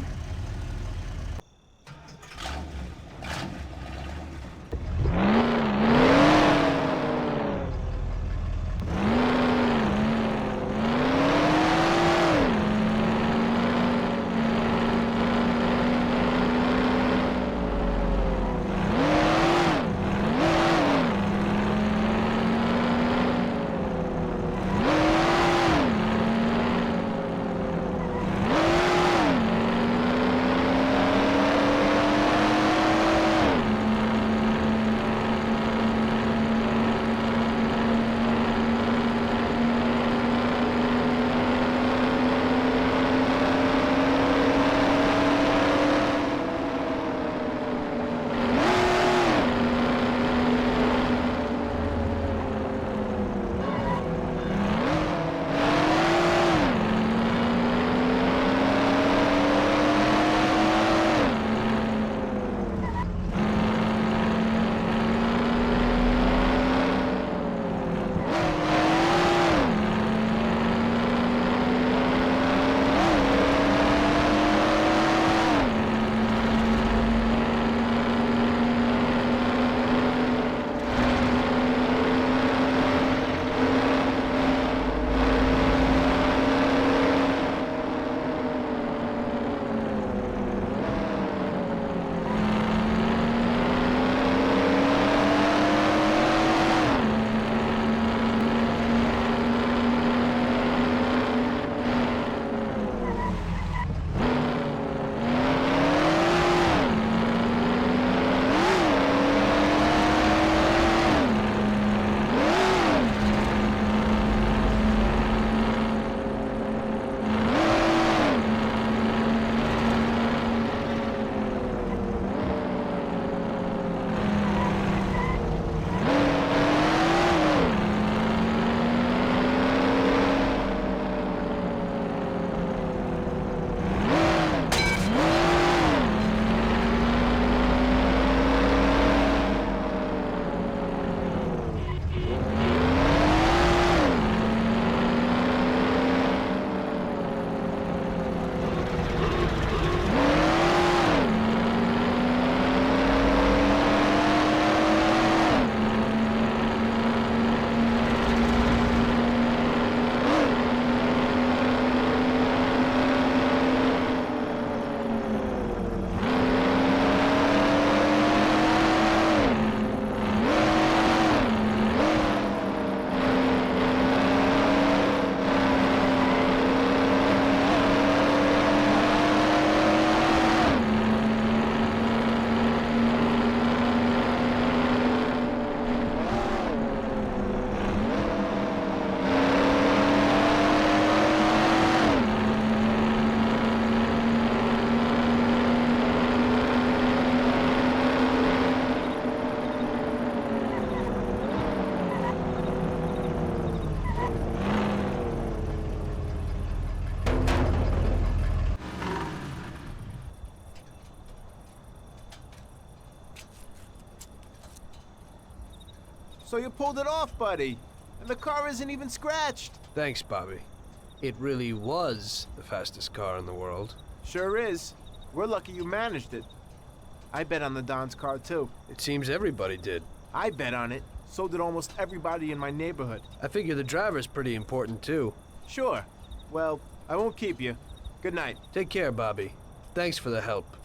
So you pulled it off, buddy. And the car isn't even scratched. Thanks, Bobby. It really was the fastest car in the world. Sure is. We're lucky you managed it. I bet on the Don's car, too. It seems everybody did. I bet on it. So did almost everybody in my neighborhood. I figure the driver's pretty important, too. Sure. Well, I won't keep you. Good night. Take care, Bobby. Thanks for the help.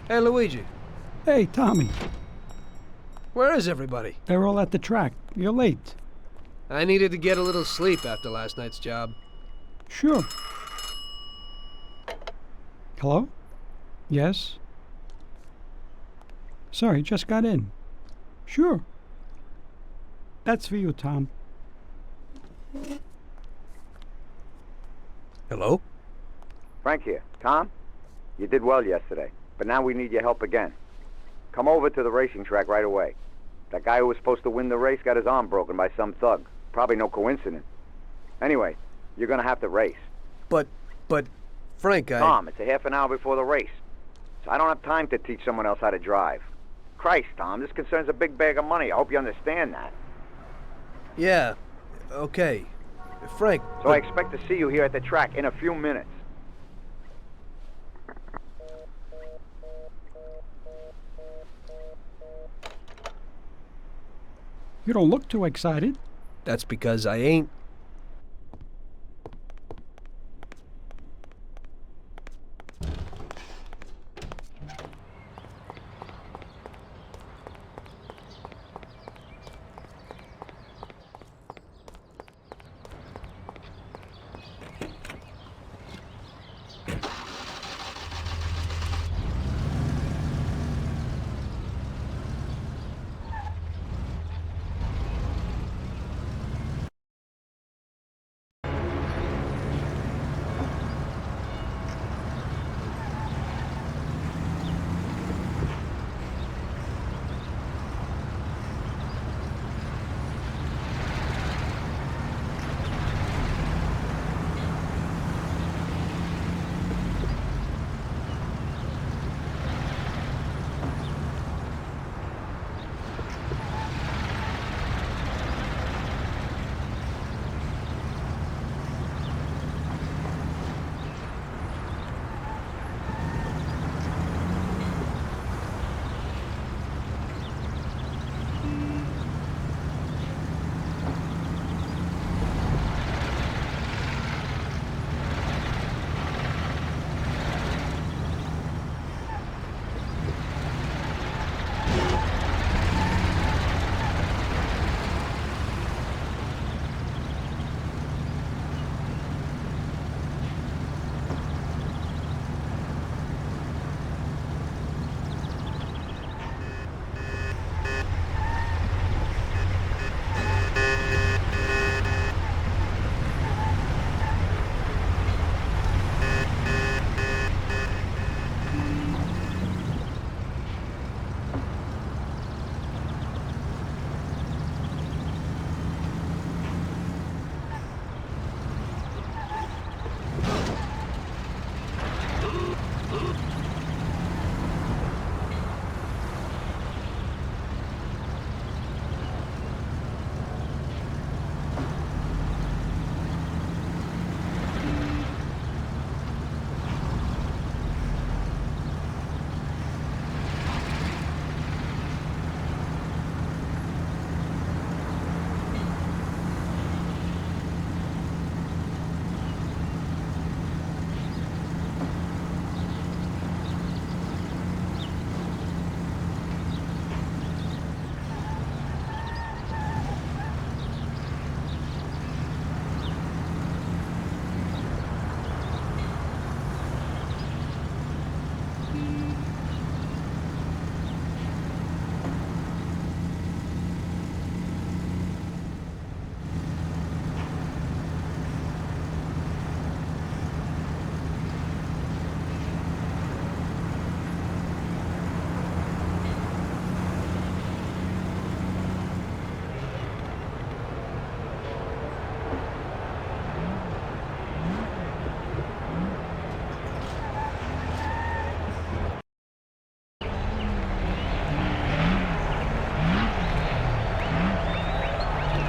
Hey, Luigi. Hey, Tommy. Where is everybody? They're all at the track. You're late. I needed to get a little sleep after last night's job. Sure. Hello? Yes? Sorry, just got in. Sure. That's for you, Tom. Hello? Frank here. Tom? You did well yesterday, but now we need your help again. Come over to the racing track right away. That guy who was supposed to win the race got his arm broken by some thug. Probably no coincidence. Anyway, you're gonna have to race. But, Frank, Tom, it's a half an hour before the race. So I don't have time to teach someone else how to drive. Christ, Tom, this concerns a big bag of money. I hope you understand that. Yeah, okay. Frank... So I expect to see you here at the track in a few minutes. You don't look too excited. That's because I ain't.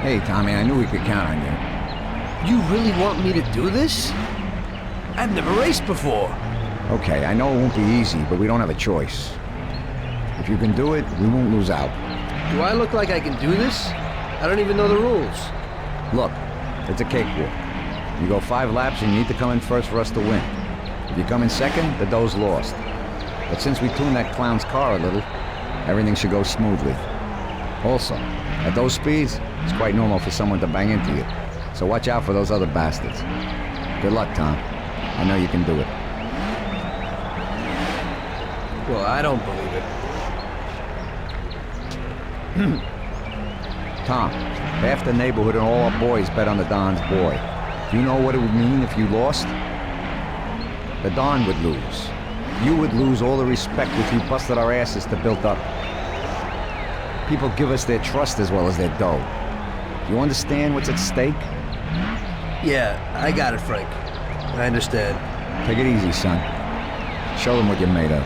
Hey, Tommy, I knew we could count on you. You really want me to do this? I've never raced before. Okay, I know it won't be easy, but we don't have a choice. If you can do it, we won't lose out. Do I look like I can do this? I don't even know the rules. Look, it's a cakewalk. You go 5 laps and you need to come in first for us to win. If you come in second, the dough's lost. But since we tuned that clown's car a little, everything should go smoothly. Also, at those speeds, it's quite normal for someone to bang into you. So watch out for those other bastards. Good luck, Tom. I know you can do it. Well, I don't believe it. Tom, half the neighborhood and all our boys bet on the Don's boy. Do you know what it would mean if you lost? The Don would lose. You would lose all the respect which we busted our asses to build up. People give us their trust as well as their dough. Do you understand what's at stake? Yeah, I got it, Frank. I understand. Take it easy, son. Show them what you're made of.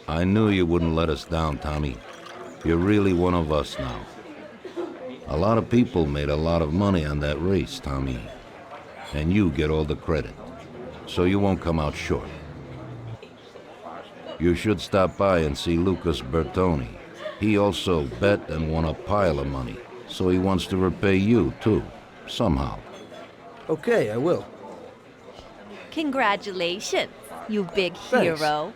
I knew you wouldn't let us down, Tommy. You're really one of us now. A lot of people made a lot of money on that race, Tommy. And you get all the credit. So you won't come out short. You should stop by and see Lucas Bertoni. He also bet and won a pile of money. So he wants to repay you, too. Somehow. Okay, I will. Congratulations, you big Thanks. hero.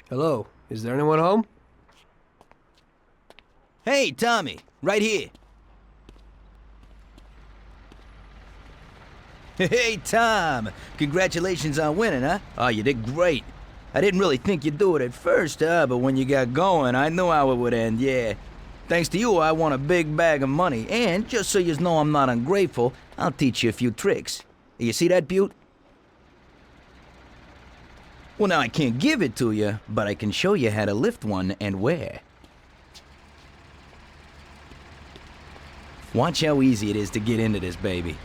Hello, is there anyone home? Hey, Tommy, right here. Hey, Tom, congratulations on winning, huh? Oh, you did great. I didn't really think you'd do it at first, but when you got going, I knew how it would end, yeah. Thanks to you, I won a big bag of money, and just so you know I'm not ungrateful, I'll teach you a few tricks. You see that butte? Well, now I can't give it to you, but I can show you how to lift one and where. Watch how easy it is to get into this baby.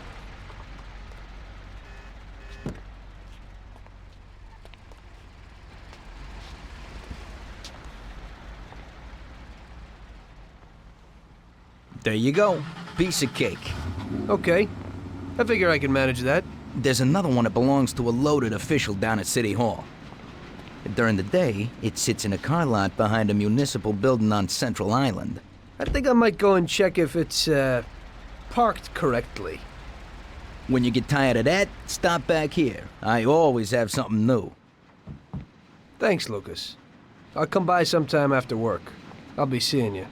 There you go. Piece of cake. Okay. I figure I can manage that. There's another one that belongs to a loaded official down at City Hall. During the day, it sits in a car lot behind a municipal building on Central Island. I think I might go and check if it's, parked correctly. When you get tired of that, stop back here. I always have something new. Thanks, Lucas. I'll come by sometime after work. I'll be seeing you.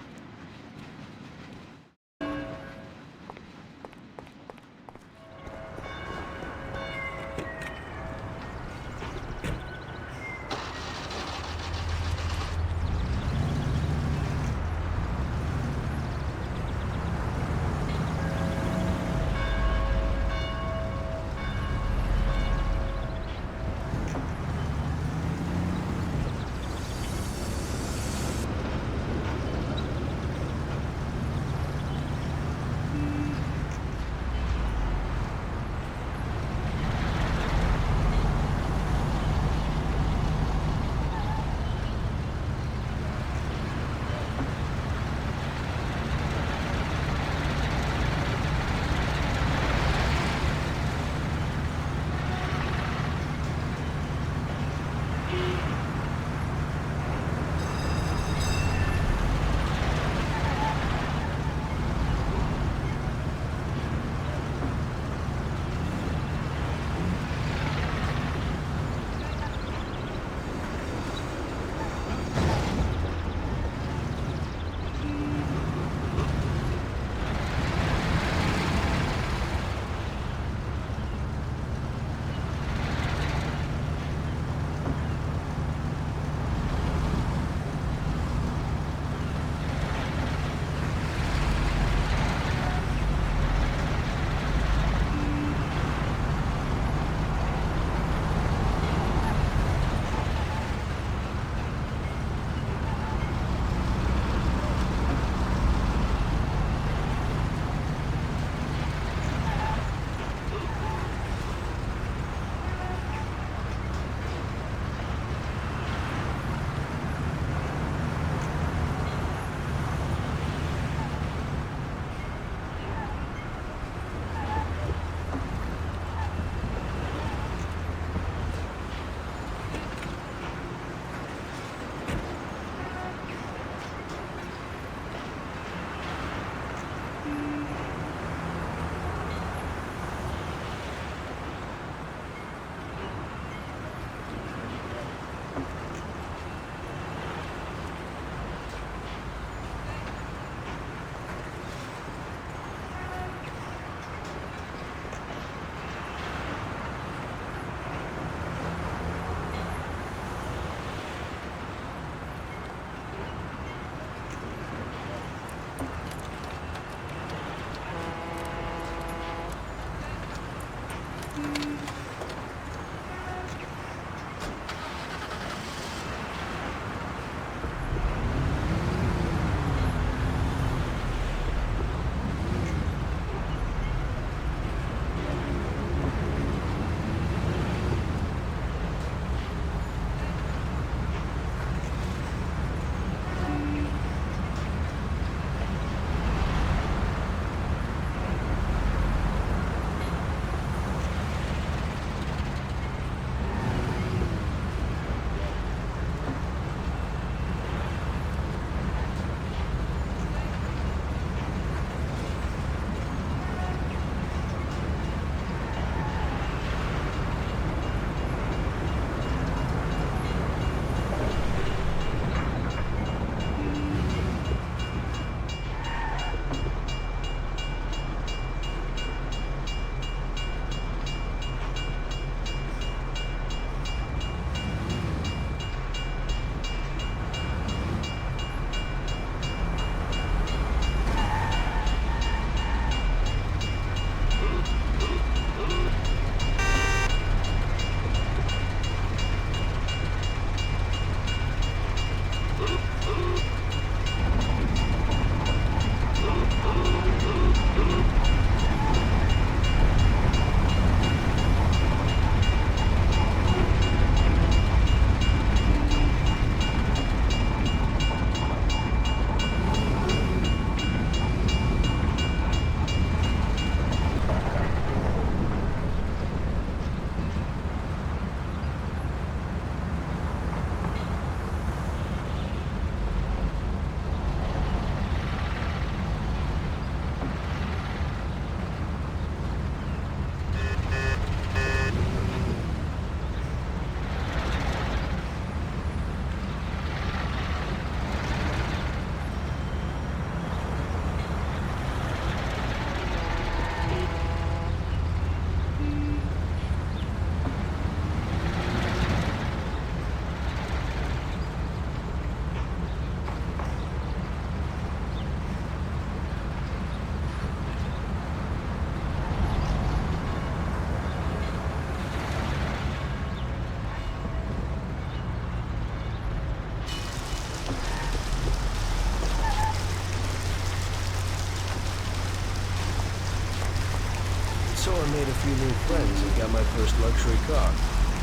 So I made a few new friends and got my first luxury car.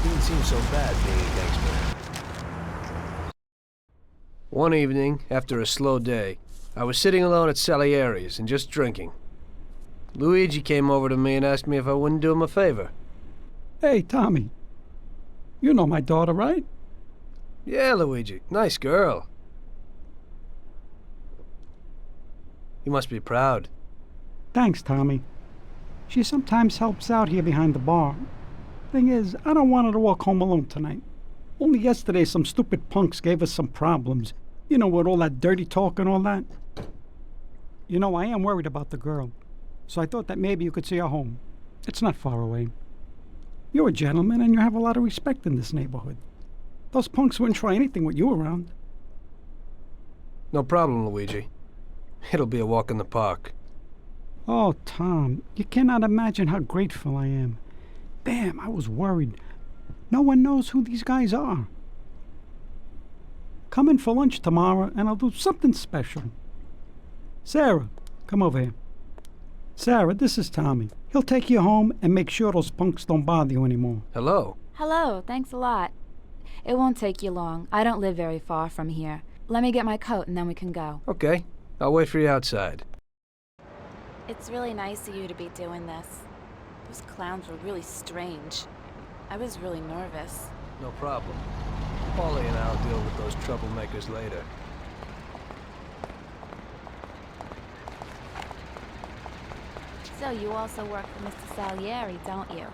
Didn't seem so bad being a gangster. One evening, after a slow day, I was sitting alone at Salieri's and just drinking. Luigi came over to me and asked me if I wouldn't do him a favor. Hey, Tommy. You know my daughter, right? Yeah, Luigi. Nice girl. You must be proud. Thanks, Tommy. She sometimes helps out here behind the bar. Thing is, I don't want her to walk home alone tonight. Only yesterday some stupid punks gave us some problems. You know, with all that dirty talk and all that. You know, I am worried about the girl. So I thought that maybe you could see her home. It's not far away. You're a gentleman and you have a lot of respect in this neighborhood. Those punks wouldn't try anything with you around. No problem, Luigi. It'll be a walk in the park. Oh, Tom, you cannot imagine how grateful I am. Damn, I was worried. No one knows who these guys are. Come in for lunch tomorrow and I'll do something special. Sarah, come over here. Sarah, this is Tommy. He'll take you home and make sure those punks don't bother you anymore. Hello. Hello, thanks a lot. It won't take you long. I don't live very far from here. Let me get my coat and then we can go. Okay. I'll wait for you outside. It's really nice of you to be doing this. Those clowns were really strange. I was really nervous. No problem. Paulie and I'll deal with those troublemakers later. So you also work for Mr. Salieri, don't you?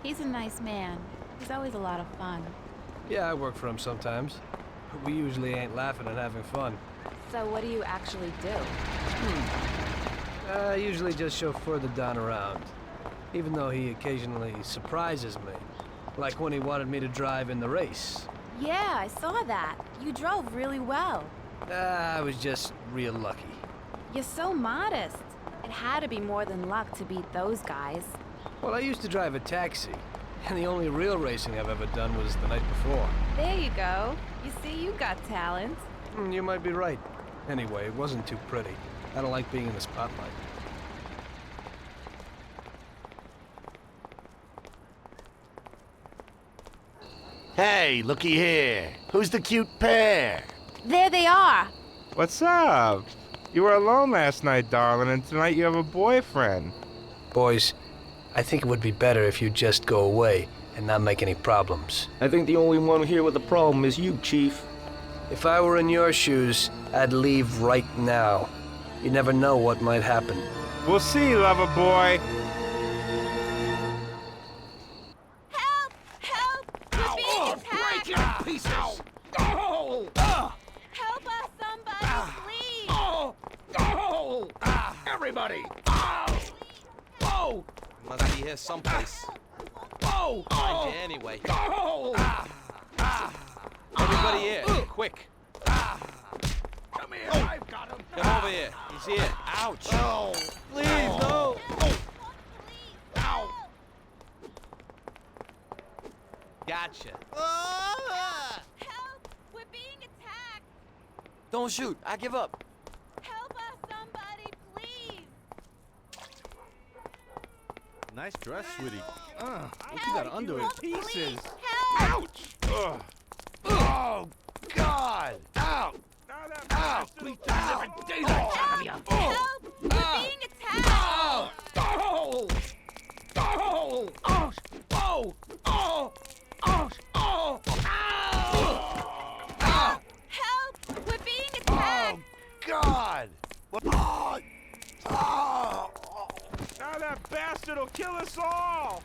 He's a nice man. He's always a lot of fun. Yeah, I work for him sometimes. But we usually ain't laughing and having fun. So what do you actually do? I usually just chauffeur the Don around. Even though he occasionally surprises me. Like when he wanted me to drive in the race. Yeah, I saw that. You drove really well. I was just real lucky. You're so modest. It had to be more than luck to beat those guys. Well, I used to drive a taxi. And the only real racing I've ever done was the night before. There you go. You see, you got talent. You might be right. Anyway, it wasn't too pretty. I don't like being in the spotlight. Hey, looky here. Who's the cute pair? There they are. What's up? You were alone last night, darling, and tonight you have a boyfriend. Boys, I think it would be better if you just go away and not make any problems. I think the only one here with a problem is you, Chief. If I were in your shoes, I'd leave right now. You never know what might happen. We'll see, lover boy. Help! Help! We're being attacked! Break it in pieces! Help us, somebody, please! Everybody! Must be here someplace. Find you anyway. Everybody here, quick. Come here, I've got him! Come over here. He's here. Ouch. No! Please, no. Ow! Gotcha. Help! We're being attacked! Don't shoot. I give up. Help us, somebody, please! Nice dress, sweetie. What you got under it? Pieces. Help! Ouch! Oh, God! Ow! Ow! Beat the living daylights out of you. Help! We're being attacked! Oh! Oh! Oh! Oh! Oh! Oh! Oh! Ow! Help! We're being attacked! God! Oh! Oh! Now that bastard will kill us all!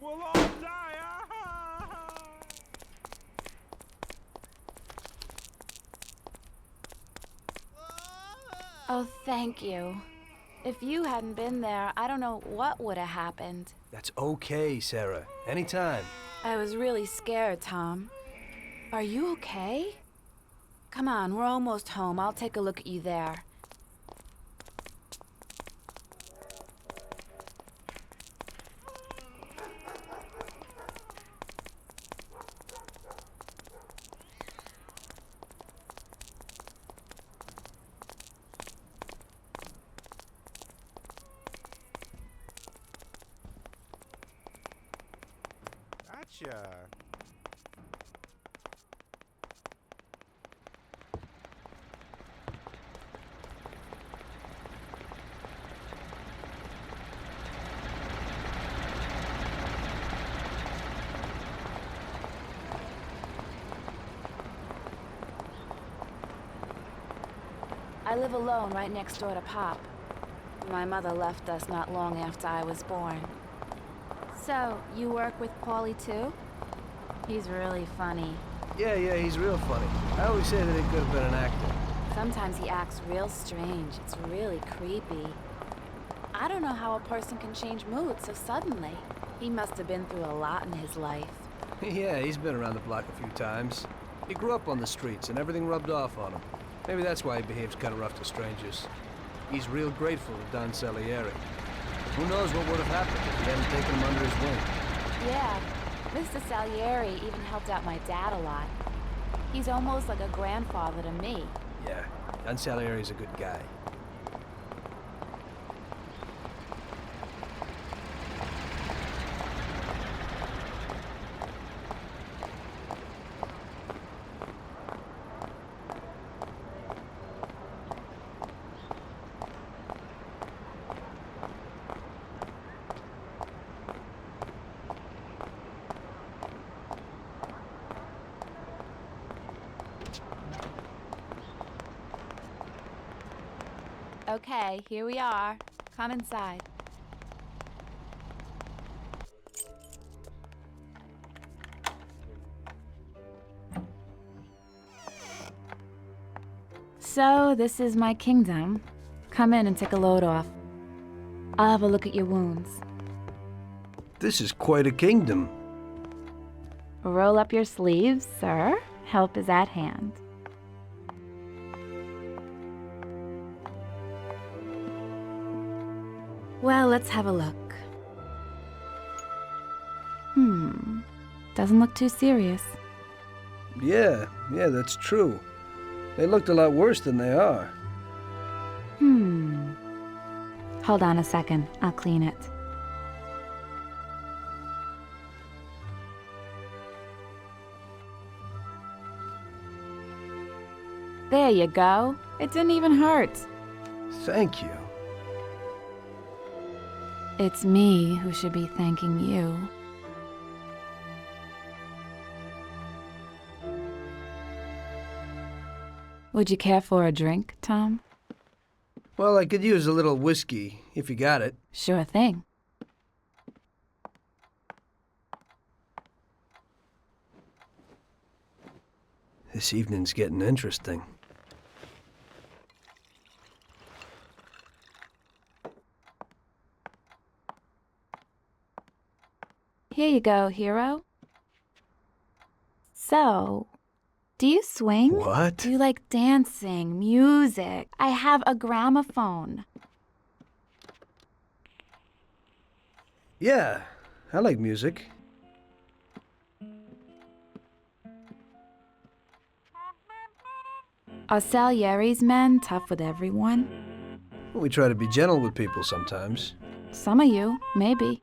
We'll all die! Oh, thank you. If you hadn't been there, I don't know what would have happened. That's okay, Sarah. Anytime. I was really scared, Tom. Are you okay? Come on, we're almost home. I'll take a look at you there. Gotcha. I live alone right next door to Pop. My mother left us not long after I was born. So, you work with Paulie too? He's really funny. Yeah, he's real funny. I always say that he could have been an actor. Sometimes he acts real strange. It's really creepy. I don't know how a person can change mood so suddenly. He must have been through a lot in his life. Yeah, he's been around the block a few times. He grew up on the streets and everything rubbed off on him. Maybe that's why he behaves kind of rough to strangers. He's real grateful to Don Salieri. Who knows what would have happened if he hadn't taken him under his wing. Yeah, Mr. Salieri even helped out my dad a lot. He's almost like a grandfather to me. Yeah, Don Salieri's a good guy. Okay, here we are. Come inside. So, this is my kingdom. Come in and take a load off. I'll have a look at your wounds. This is quite a kingdom. Roll up your sleeves, sir. Help is at hand. Well, let's have a look. Doesn't look too serious. Yeah, that's true. They looked a lot worse than they are. Hold on a second. I'll clean it. There you go. It didn't even hurt. Thank you. It's me who should be thanking you. Would you care for a drink, Tom? Well, I could use a little whiskey, if you got it. Sure thing. This evening's getting interesting. Here you go, hero. So, do you swing? What? Do you like dancing, music? I have a gramophone. Yeah, I like music. Are Salieri's men tough with everyone? We try to be gentle with people sometimes. Some of you, maybe.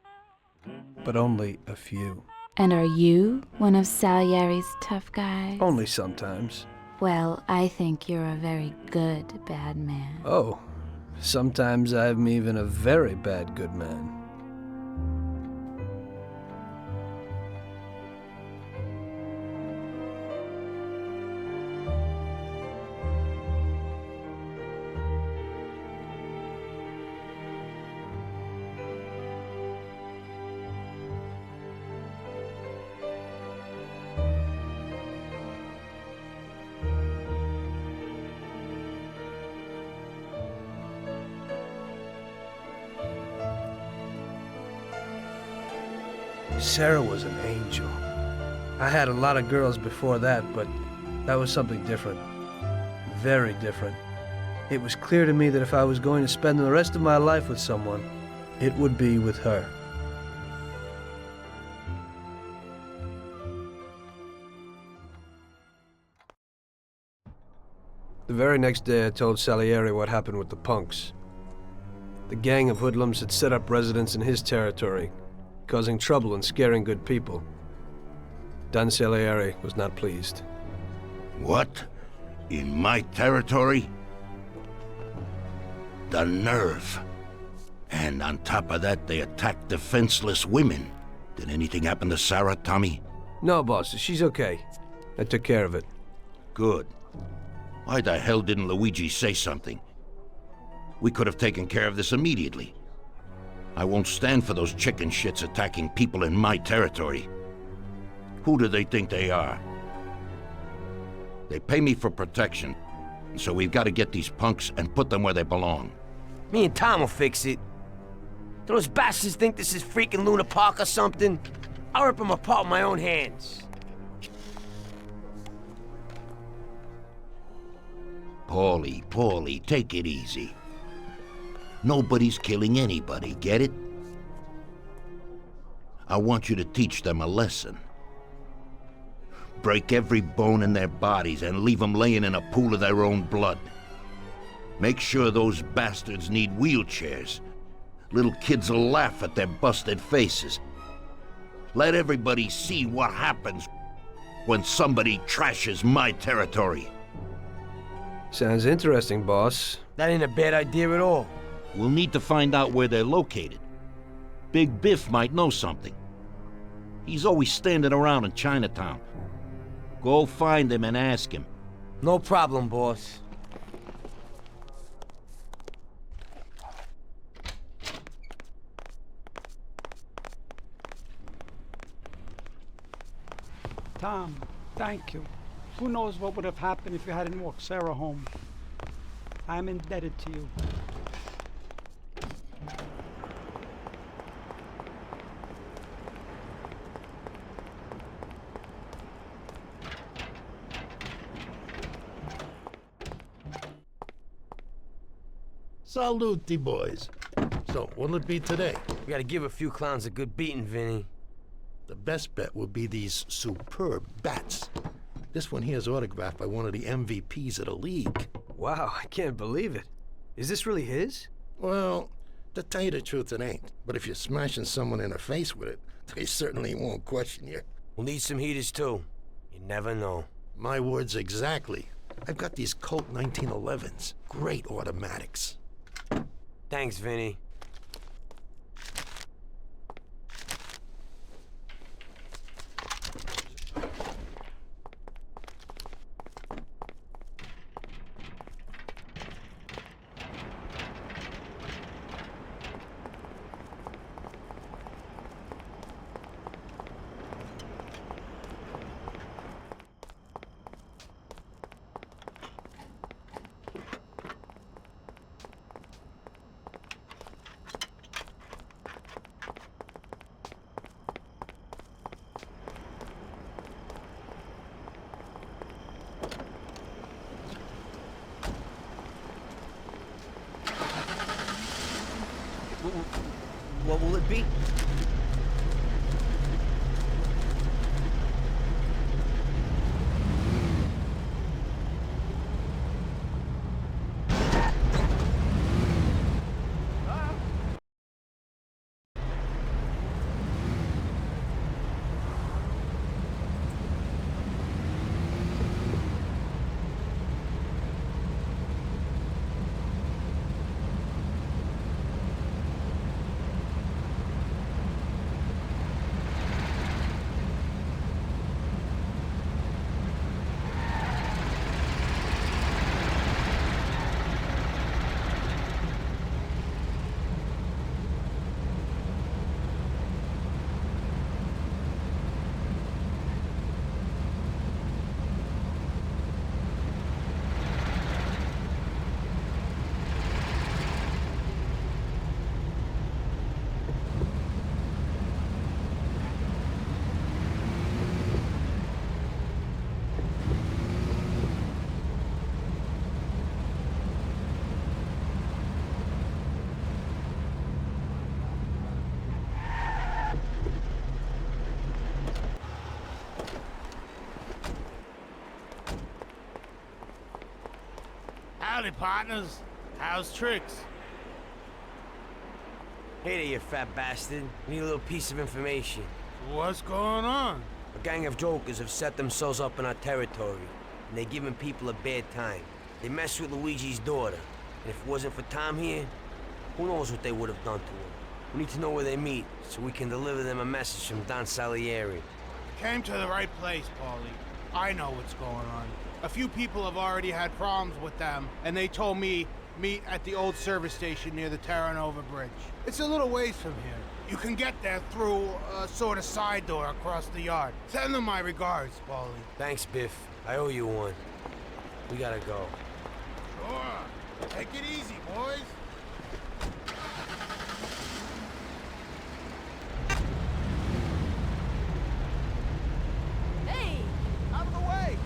But only a few. And are you one of Salieri's tough guys? Only sometimes. Well, I think you're a very good bad man. Oh, sometimes I'm even a very bad good man. Sarah was an angel. I had a lot of girls before that, but that was something different. Very different. It was clear to me that if I was going to spend the rest of my life with someone, it would be with her. The very next day, I told Salieri what happened with the punks. The gang of hoodlums had set up residence in his territory, causing trouble and scaring good people. Don Salieri was not pleased. What? In my territory? The nerve. And on top of that, they attacked defenseless women. Did anything happen to Sarah, Tommy? No, boss. She's okay. I took care of it. Good. Why the hell didn't Luigi say something? We could have taken care of this immediately. I won't stand for those chicken shits attacking people in my territory. Who do they think they are? They pay me for protection, so we've got to get these punks and put them where they belong. Me and Tom will fix it. Do those bastards think this is freaking Luna Park or something? I'll rip them apart with my own hands. Paulie, take it easy. Nobody's killing anybody, get it? I want you to teach them a lesson. Break every bone in their bodies and leave them laying in a pool of their own blood. Make sure those bastards need wheelchairs. Little kids will laugh at their busted faces. Let everybody see what happens when somebody trashes my territory. Sounds interesting, boss. That ain't a bad idea at all. We'll need to find out where they're located. Big Biff might know something. He's always standing around in Chinatown. Go find him and ask him. No problem, boss. Tom, thank you. Who knows what would have happened if you hadn't walked Sarah home. I'm indebted to you. Salute, boys. So, what'll it be today? We gotta give a few clowns a good beating, Vinny. The best bet will be these superb bats. This one here is autographed by one of the MVPs of the league. Wow, I can't believe it. Is this really his? Well, to tell you the truth, it ain't. But if you're smashing someone in the face with it, they certainly won't question you. We'll need some heaters, too. You never know. My words exactly. I've got these Colt 1911s. Great automatics. Thanks, Vinny. What will it be? Howdy, partners. How's tricks? Hey there, you fat bastard. Need a little piece of information. What's going on? A gang of jokers have set themselves up in our territory, and they're giving people a bad time. They messed with Luigi's daughter, and if it wasn't for Tom here, who knows what they would have done to her. We need to know where they meet, so we can deliver them a message from Don Salieri. Came to the right place, Paulie. I know what's going on. A few people have already had problems with them, and they told me meet at the old service station near the Terranova Bridge. It's a little ways from here. You can get there through a sort of side door across the yard. Send them my regards, Paulie. Thanks, Biff. I owe you one. We gotta go. Sure. Take it easy, boys. Hey! Out of the way!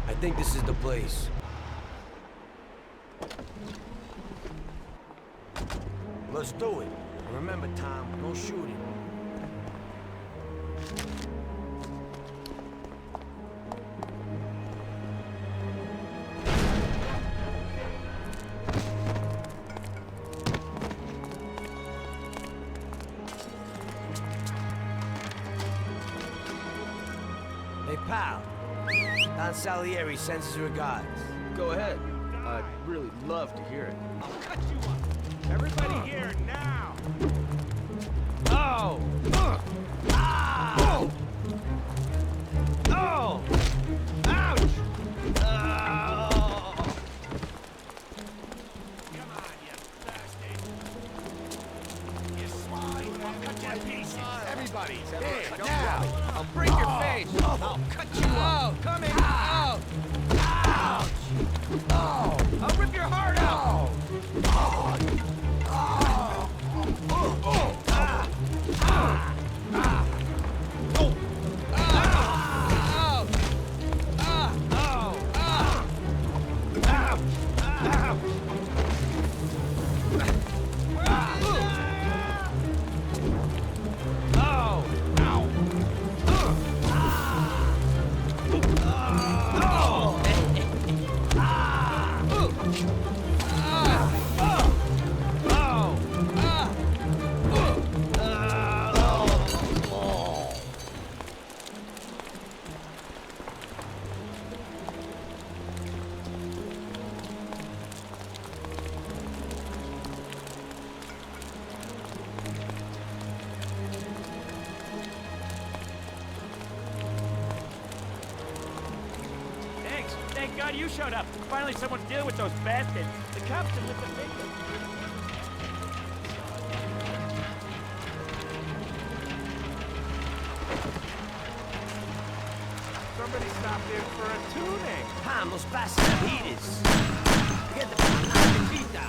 I think this is the place. Let's do it. And remember, Tom, no shooting. Hey, pal. Don Salieri sends his regards. Go ahead. I'd really love to hear it. I'll cut you up. Everybody here now. Oh! Ah! Oh! Ouch! Oh! Come on, you thirsty. You swine. I'll cut you to pieces. Everybody, here, now. I'll break your face! I'll cut you out! Coming out! Ouch! Oh! I'll rip your heart out! Oh! Oh! Oh! Oh! Ah! Ah! Ah! Oh! Ah! Ouch! Ah! Oh! Ah! Ouch! Ouch! Oh! Ow! Thanks. Thank God you showed up. Finally someone's dealing with those bastards. The cops can lift the finger. Somebody stopped in for a tuning. Tom, those bastards have heaters. Get the knock the teeth down.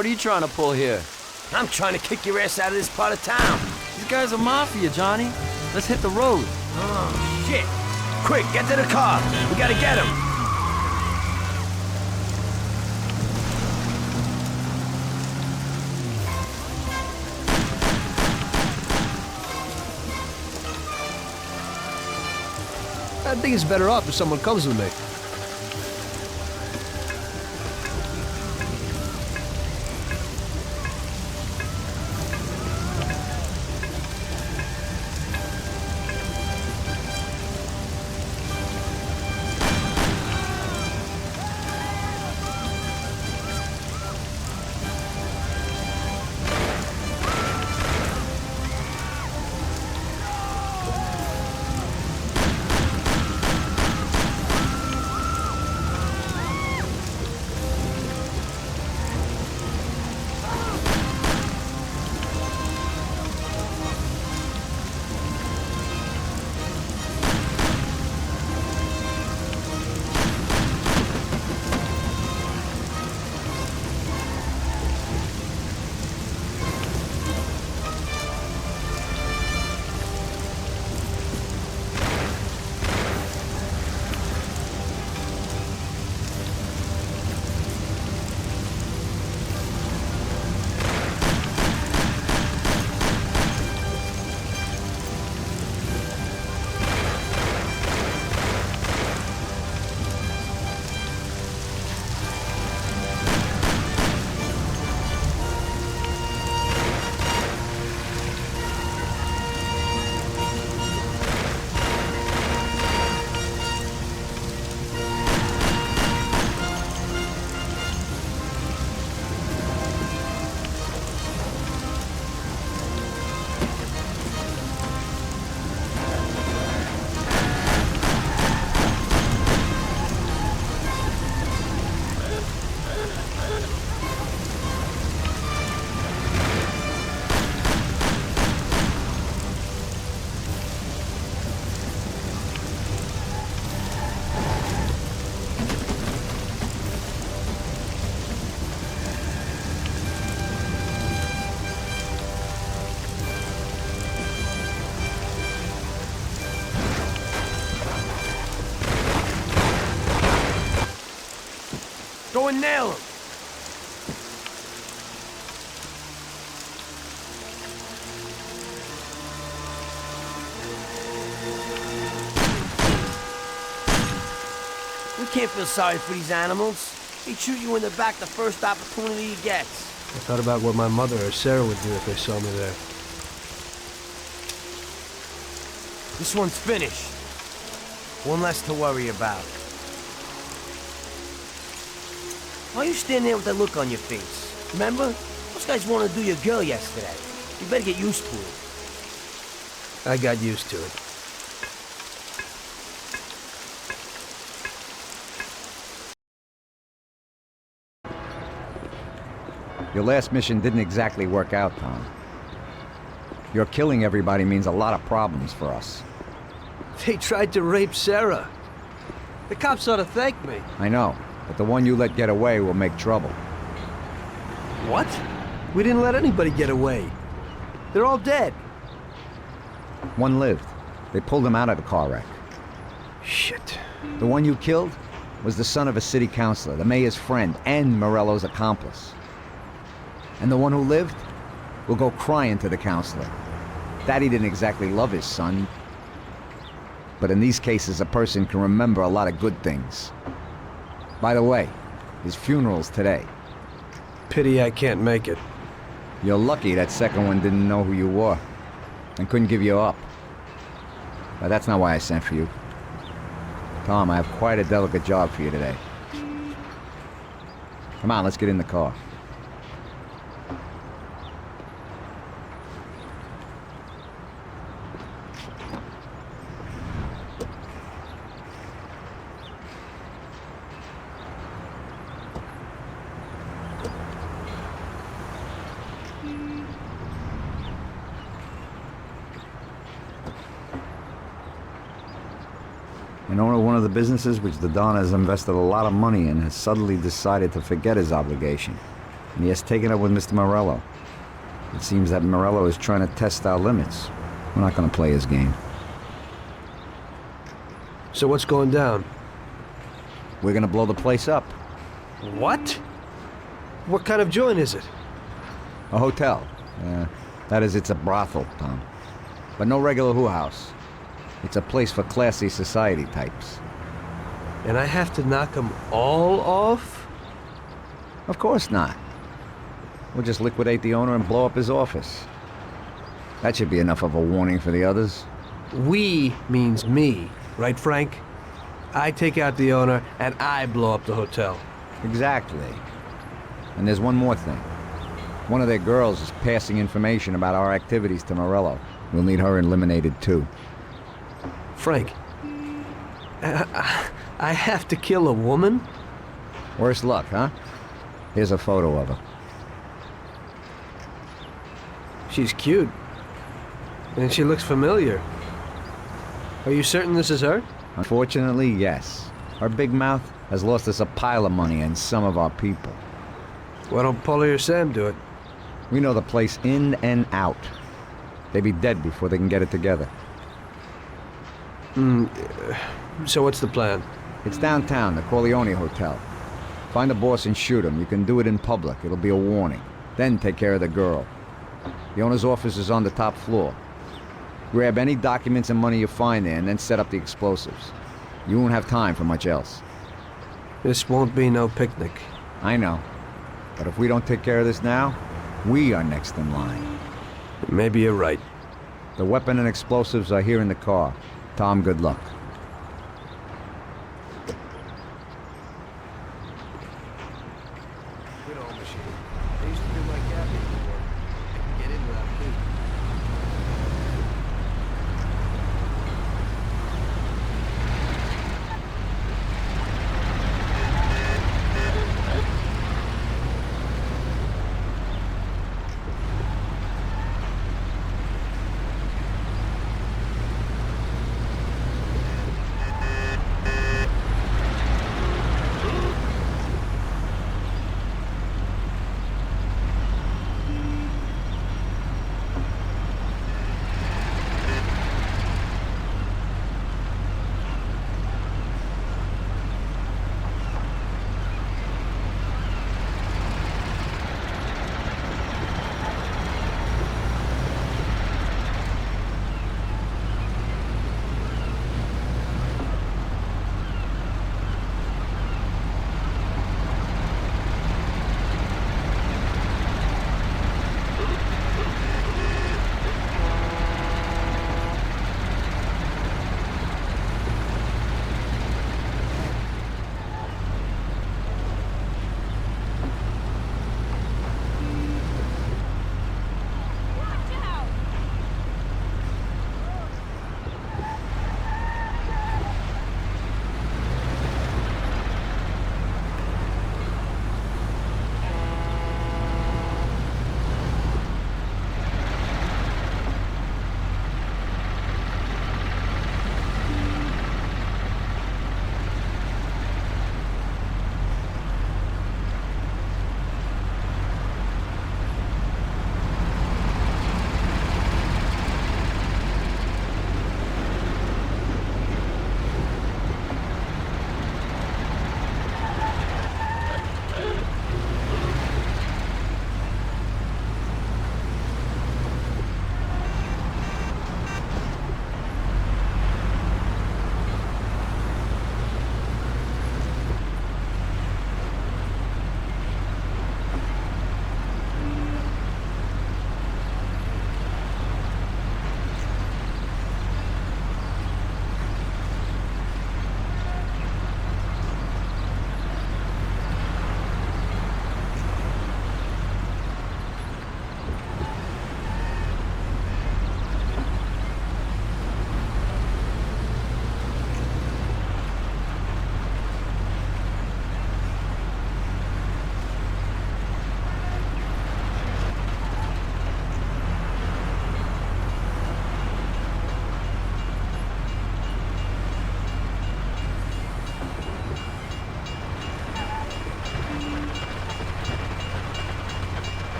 What are you trying to pull here? I'm trying to kick your ass out of this part of town. These guys are Mafia, Johnny. Let's hit the road. Oh, shit. Quick, get to the car. We gotta get him. I think it's better off if someone comes with me. Go and nail him. We can't feel sorry for these animals. He'd shoot you in the back the first opportunity he gets. I thought about what my mother or Sarah would do if they saw me there. This one's finished. One less to worry about. Why are you standing there with that look on your face? Remember? Those guys wanted to do your girl yesterday. You better get used to it. I got used to it. Your last mission didn't exactly work out, Tom. Your killing everybody means a lot of problems for us. They tried to rape Sarah. The cops ought to thank me. I know, but the one you let get away will make trouble. What? We didn't let anybody get away. They're all dead. One lived. They pulled him out of the car wreck. Shit. The one you killed was the son of a city councilor, the mayor's friend, and Morello's accomplice. And the one who lived will go crying to the councilor. Daddy didn't exactly love his son. But in these cases, a person can remember a lot of good things. By the way, his funeral's today. Pity I can't make it. You're lucky that second one didn't know who you were and couldn't give you up. But that's not why I sent for you. Tom, I have quite a delicate job for you today. Come on, let's get in the car. An owner of one of the businesses which the Don has invested a lot of money in has suddenly decided to forget his obligation and he has taken up with Mr. Morello. It seems that Morello is trying to test our limits. We're not going to play his game. So what's going down? We're going to blow the place up. What? What kind of joint is it? A hotel. That is, it's a brothel, Tom. But no regular house. It's a place for classy society types. And I have to knock them all off? Of course not. We'll just liquidate the owner and blow up his office. That should be enough of a warning for the others. We means me, right, Frank? I take out the owner and I blow up the hotel. Exactly. And there's one more thing. One of their girls is passing information about our activities to Morello. We'll need her eliminated too. Frank, I have to kill a woman? Worse luck, huh? Here's a photo of her. She's cute. And she looks familiar. Are you certain this is her? Unfortunately, yes. Her big mouth has lost us a pile of money and some of our people. Why don't Paulie or Sam do it? We know the place in and out. They'd be dead before they can get it together. So what's the plan? It's downtown, the Corleone Hotel. Find the boss and shoot him. You can do it in public. It'll be a warning. Then take care of the girl. The owner's office is on the top floor. Grab any documents and money you find there and then set up the explosives. You won't have time for much else. This won't be no picnic. I know. But if we don't take care of this now, we are next in line. Maybe you're right. The weapon and explosives are here in the car. Tom, good luck. Good old machine. I used to do my cabbing before. I can get in without a key.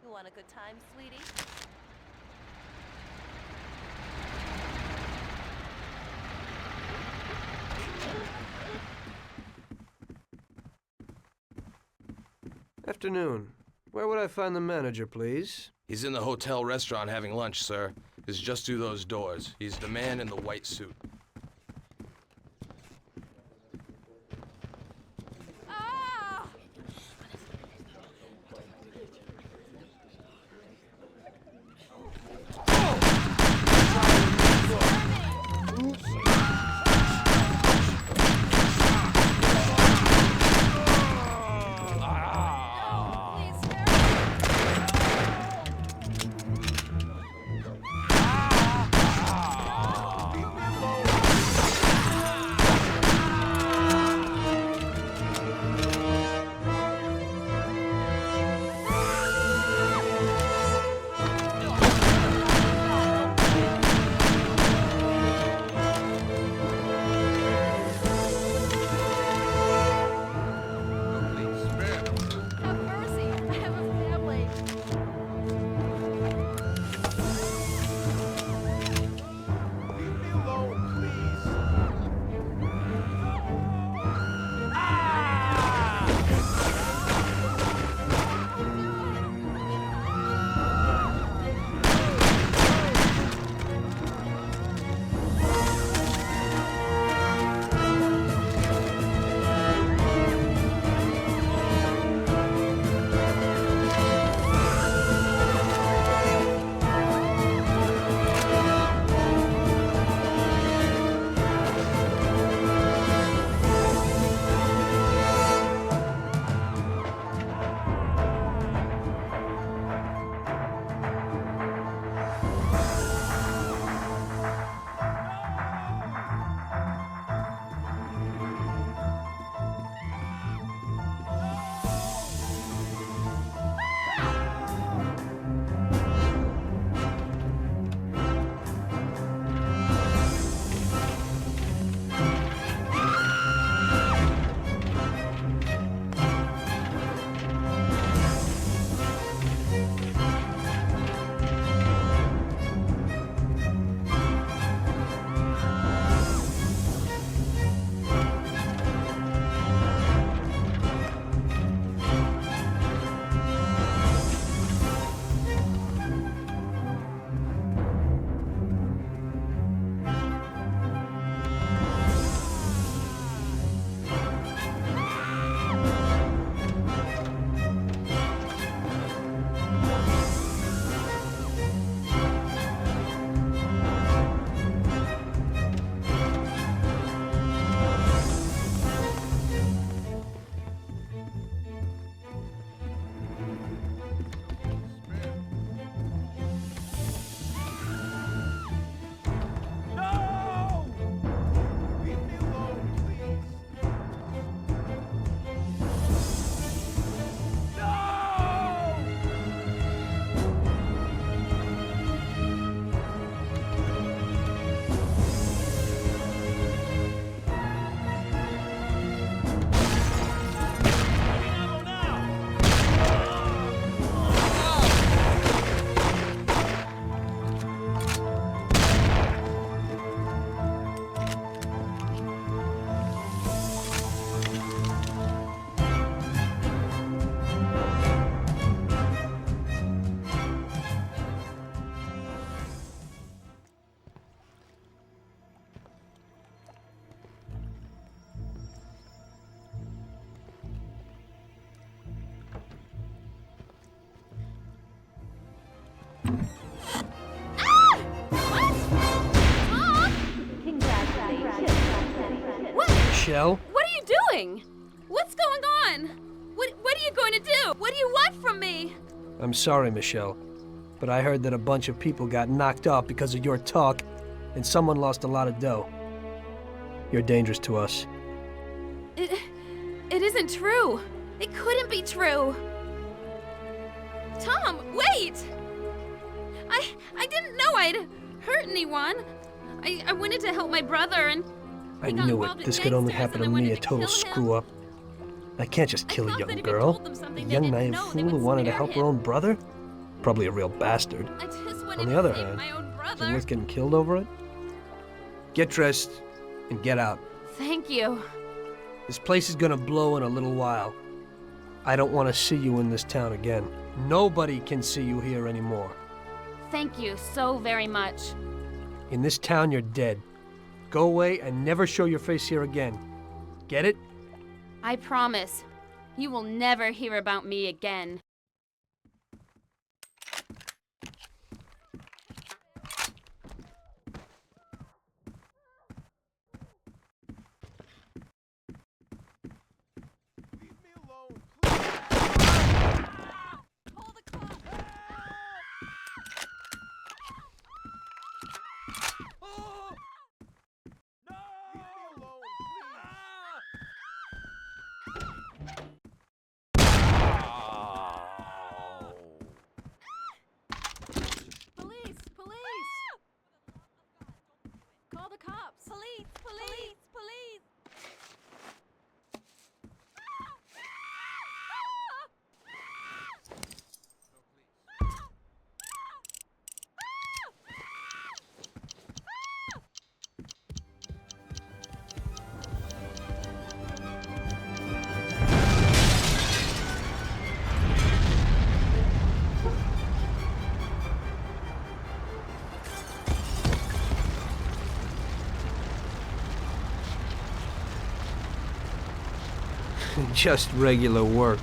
You want a good time, sweetie? Afternoon. Where would I find the manager, please? He's in the hotel restaurant having lunch, sir. It's just through those doors. He's the man in the white suit. Michelle? What are you doing? What's going on? What are you going to do? What do you want from me? I'm sorry, Michelle, but I heard that a bunch of people got knocked off because of your talk, and someone lost a lot of dough. You're dangerous to us. It isn't true. It couldn't be true. Tom, wait! I didn't know I'd hurt anyone. I wanted to help my brother and... I knew it. This could only happen to me, a total screw-up. I can't just kill a young girl. A young, naive fool who wanted to help her own brother? Probably a real bastard. I just wanted On the to other save hand, my own is brother. it worth getting killed over it? Get dressed and get out. Thank you. This place is gonna blow in a little while. I don't want to see you in this town again. Nobody can see you here anymore. Thank you so very much. In this town, you're dead. Go away and never show your face here again. Get it? I promise. You will never hear about me again. Police! Police! Call the cops! Police! Police! Police! Just regular work.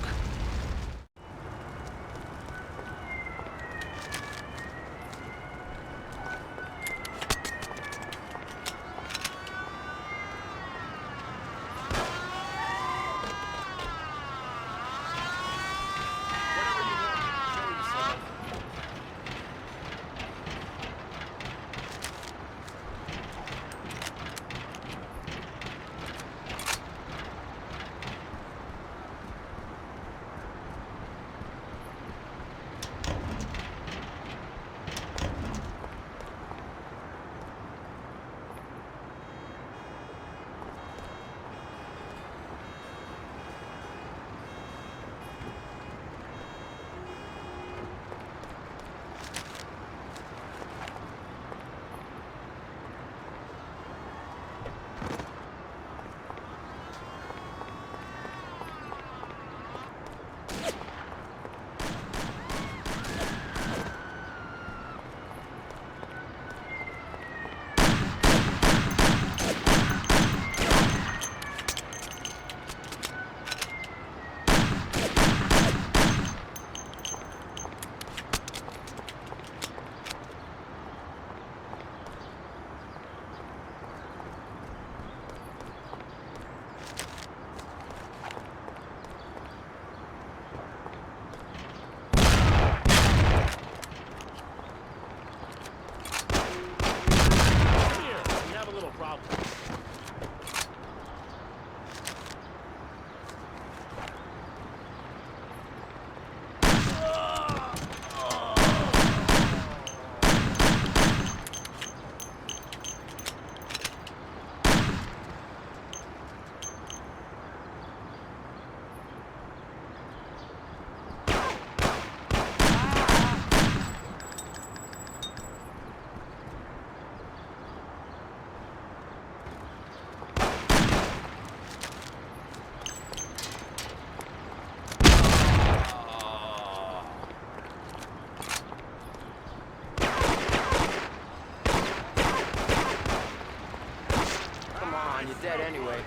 You're dead anyway.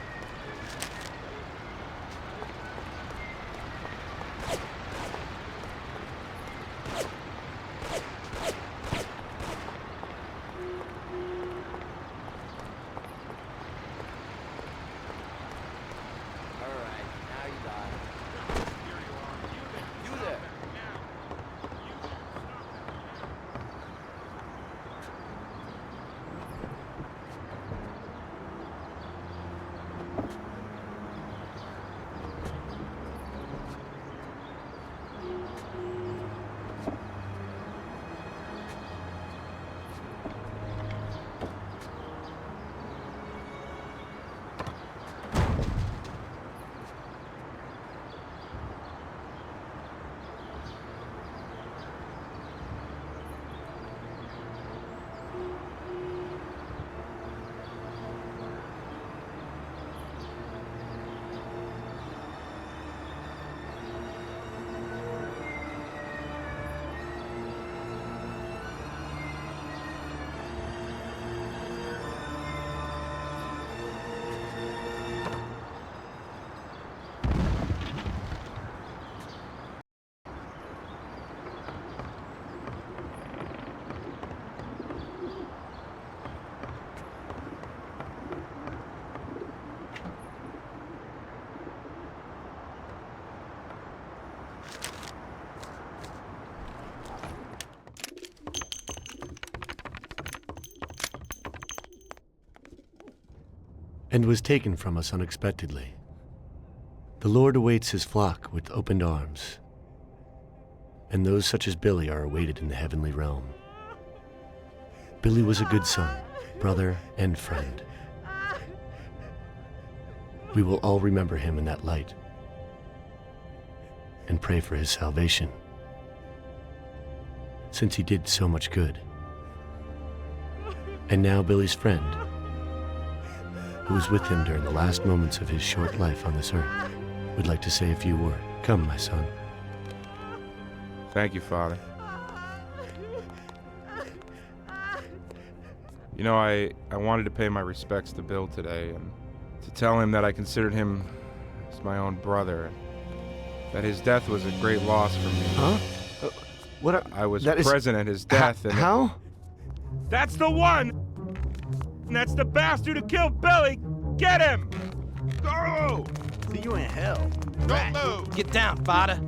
and was taken from us unexpectedly. The Lord awaits his flock with opened arms, and those such as Billy are awaited in the heavenly realm. Billy was a good son, brother, and friend. We will all remember him in that light and pray for his salvation, since he did so much good. And now Billy's friend, who was with him during the last moments of his short life on this earth, would like to say a few words. Come, my son. Thank you, Father. You know, I wanted to pay my respects to Bill today and to tell him that I considered him as my own brother, and that his death was a great loss for me. Huh? I was present at his death, and... How? That's the one! That's the bastard who killed Billy! Get him! Go! See you in hell. Don't move! Get down, father.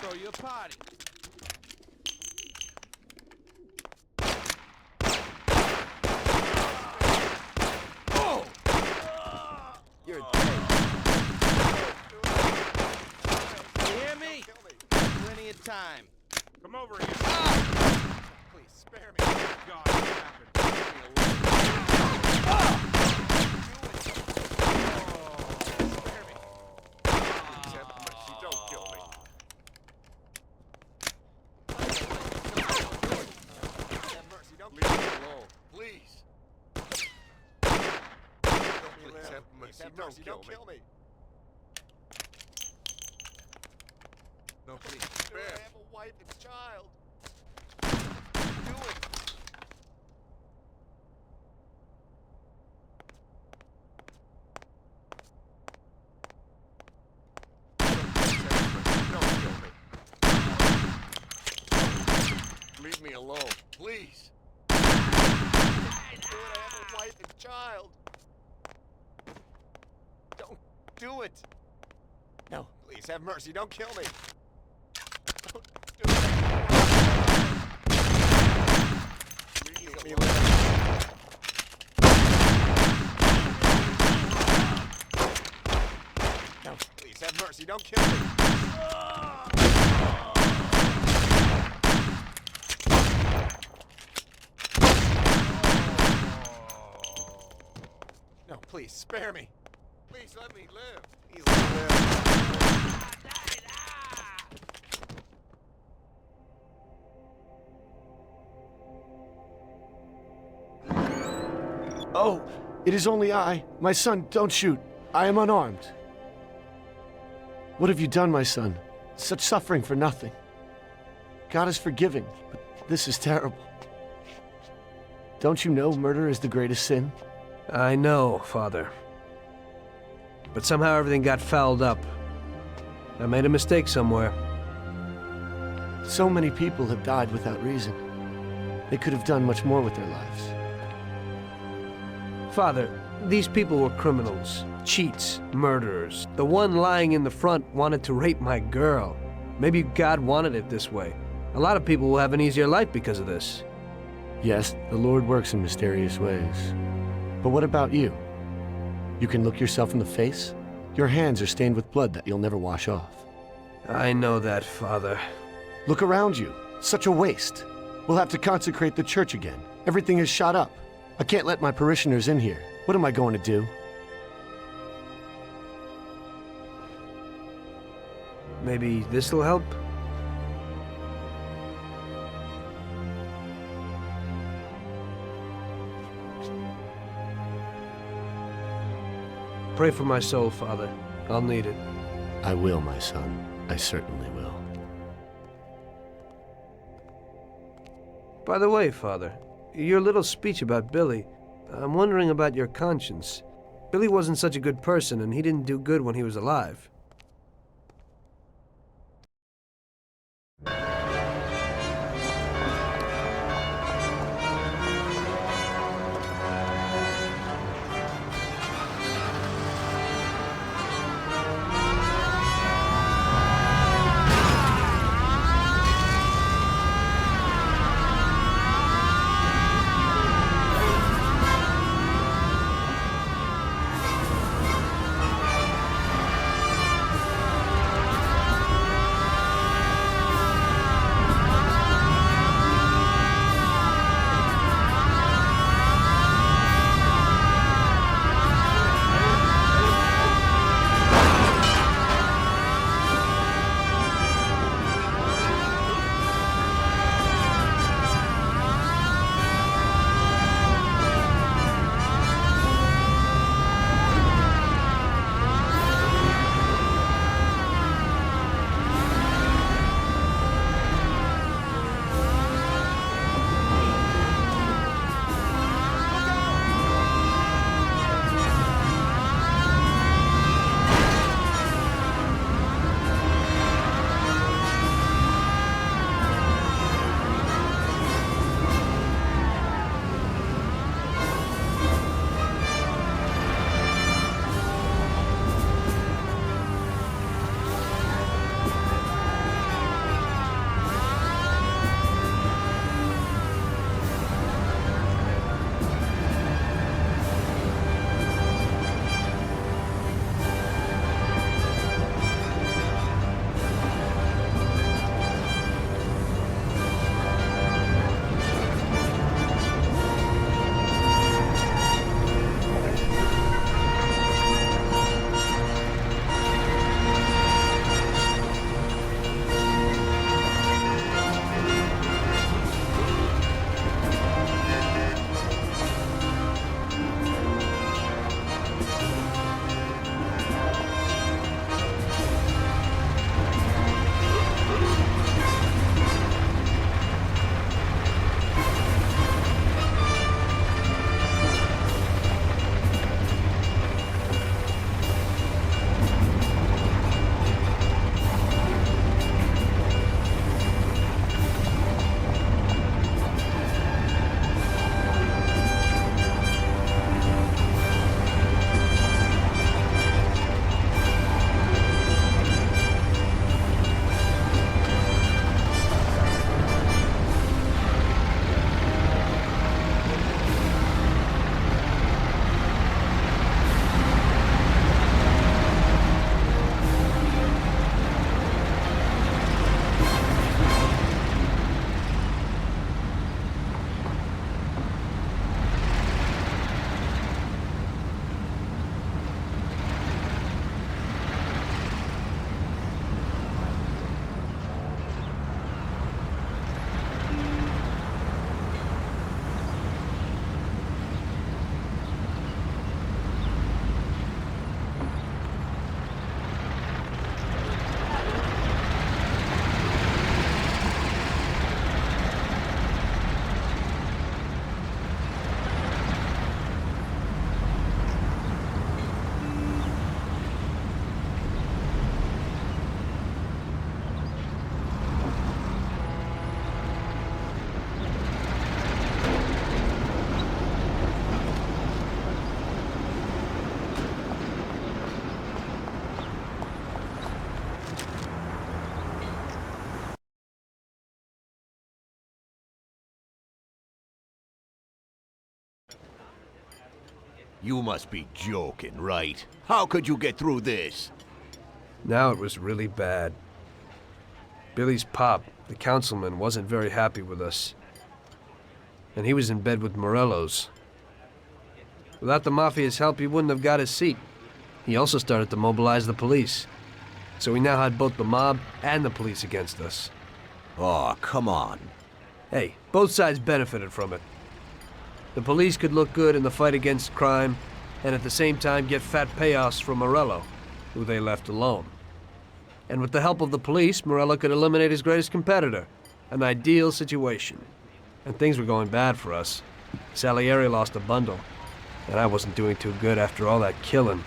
Throw you a party. Oh! You're dead. You hear me? Plenty of time. Come over here. Please spare me. God, what happened? Don't kill me. Have mercy, don't leave me alone. Please. Please have mercy, don't kill me. No, please. Spare. I have a wife and child. Do it. Leave me alone, please. Do it, I have a wife and child. Don't do it. No, please have mercy. Don't kill me. Don't do it. Leave me alone. No, please have mercy. Don't kill me. No, please, spare me. Please let me live. Please let me live. Oh, it is only I. My son, don't shoot. I am unarmed. What have you done, my son? Such suffering for nothing. God is forgiving, but this is terrible. Don't you know murder is the greatest sin? I know, Father. But somehow everything got fouled up. I made a mistake somewhere. So many people have died without reason. They could have done much more with their lives. Father, these people were criminals, cheats, murderers. The one lying in the front wanted to rape my girl. Maybe God wanted it this way. A lot of people will have an easier life because of this. Yes, the Lord works in mysterious ways. But what about you? You can look yourself in the face? Your hands are stained with blood that you'll never wash off. I know that, Father. Look around you. Such a waste. We'll have to consecrate the church again. Everything is shot up. I can't let my parishioners in here. What am I going to do? Maybe this'll help? Pray for my soul, Father. I'll need it. I will, my son. I certainly will. By the way, Father, your little speech about Billy, I'm wondering about your conscience. Billy wasn't such a good person, and he didn't do good when he was alive. You must be joking, right? How could you get through this? Now it was really bad. Billy's pop, the councilman, wasn't very happy with us. And he was in bed with Morello's. Without the Mafia's help, he wouldn't have got his seat. He also started to mobilize the police. So we now had both the mob and the police against us. Oh, come on. Hey, both sides benefited from it. The police could look good in the fight against crime, and at the same time get fat payoffs from Morello, who they left alone. And with the help of the police, Morello could eliminate his greatest competitor. An ideal situation. And things were going bad for us. Salieri lost a bundle, and I wasn't doing too good after all that killing.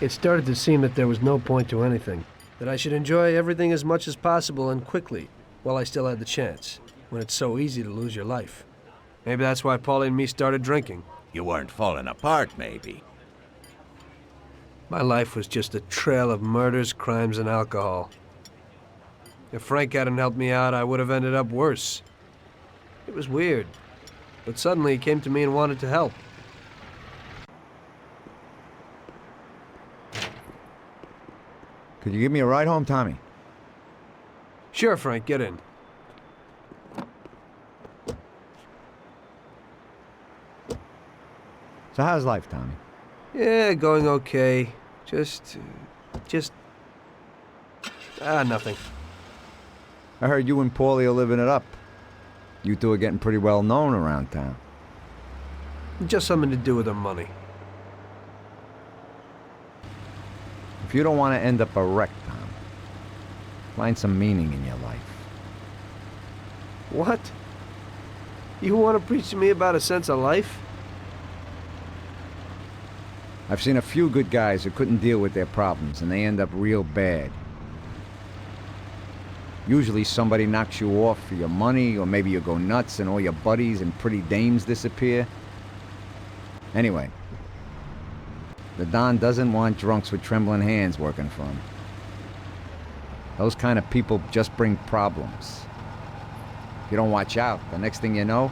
It started to seem that there was no point to anything, that I should enjoy everything as much as possible and quickly, while I still had the chance, when it's so easy to lose your life. Maybe that's why Paulie and me started drinking. You weren't falling apart, maybe. My life was just a trail of murders, crimes, and alcohol. If Frank hadn't helped me out, I would have ended up worse. It was weird, but suddenly he came to me and wanted to help. Could you give me a ride home, Tommy? Sure, Frank, get in. So how's life, Tommy? Yeah, going okay. Nothing. I heard you and Paulie are living it up. You two are getting pretty well known around town. Just something to do with the money. If you don't want to end up a wreck, Tom, find some meaning in your life. What? You want to preach to me about a sense of life? I've seen a few good guys who couldn't deal with their problems, and they end up real bad. Usually somebody knocks you off for your money, or maybe you go nuts and all your buddies and pretty dames disappear. Anyway, the Don doesn't want drunks with trembling hands working for him. Those kind of people just bring problems. If you don't watch out, the next thing you know,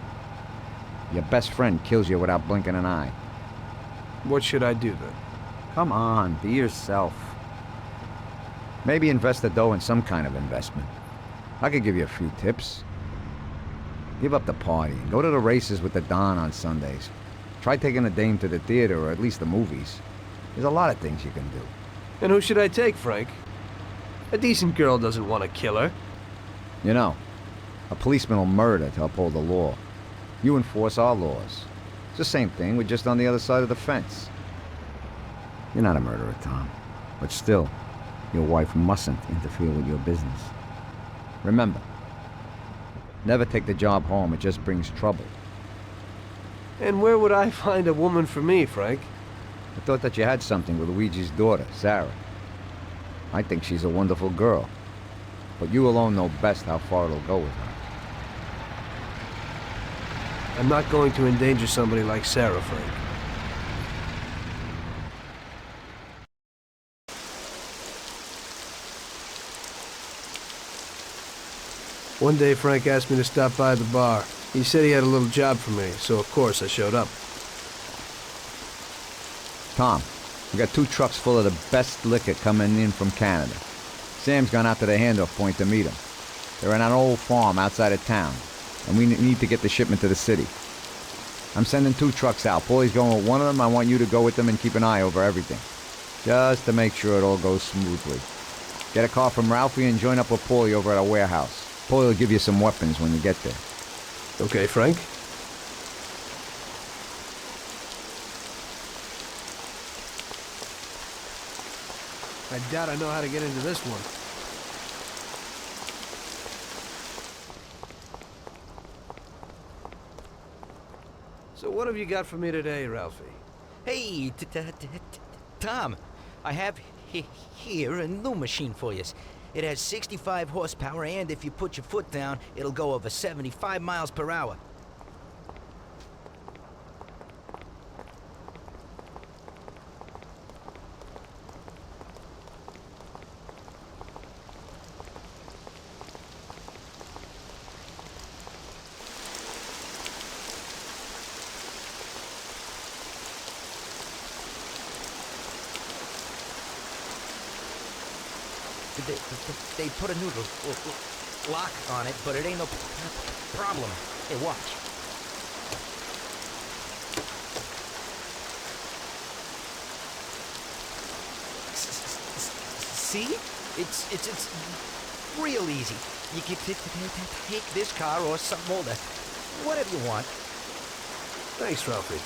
your best friend kills you without blinking an eye. What should I do then? Come on, be yourself. Maybe invest the dough in some kind of investment. I could give you a few tips. Give up the party and go to the races with the Don on Sundays. Try taking a dame to the theater or at least the movies. There's a lot of things you can do. And who should I take, Frank? A decent girl doesn't want to kill her. You know, a policeman will murder to uphold the law. You enforce our laws. It's the same thing, we're just on the other side of the fence. You're not a murderer, Tom. But still, your wife mustn't interfere with your business. Remember, never take the job home, it just brings trouble. And where would I find a woman for me, Frank? I thought that you had something with Luigi's daughter, Sarah. I think she's a wonderful girl. But you alone know best how far it'll go with her. I'm not going to endanger somebody like Sarah, Frank. One day, Frank asked me to stop by the bar. He said he had a little job for me, so of course I showed up. Tom, we got 2 trucks full of the best liquor coming in from Canada. Sam's gone out to the handoff point to meet them. They're in an old farm outside of town, and we need to get the shipment to the city. I'm sending 2 trucks out. Paulie's going with one of them. I want you to go with them and keep an eye over everything, just to make sure it all goes smoothly. Get a car from Ralphie and join up with Paulie over at our warehouse. Paulie will give you some weapons when you get there. Okay, Frank. I doubt I know how to get into this one. So what have you got for me today, Ralphie? Hey, Tom, I have here a new machine for you. It has 65 horsepower, and if you put your foot down, it'll go over 75 miles per hour. They put a new lock on it, but it ain't no problem. Hey, watch. See? It's real easy. You can take this car or something older. Whatever you want. Thanks, Ralphie.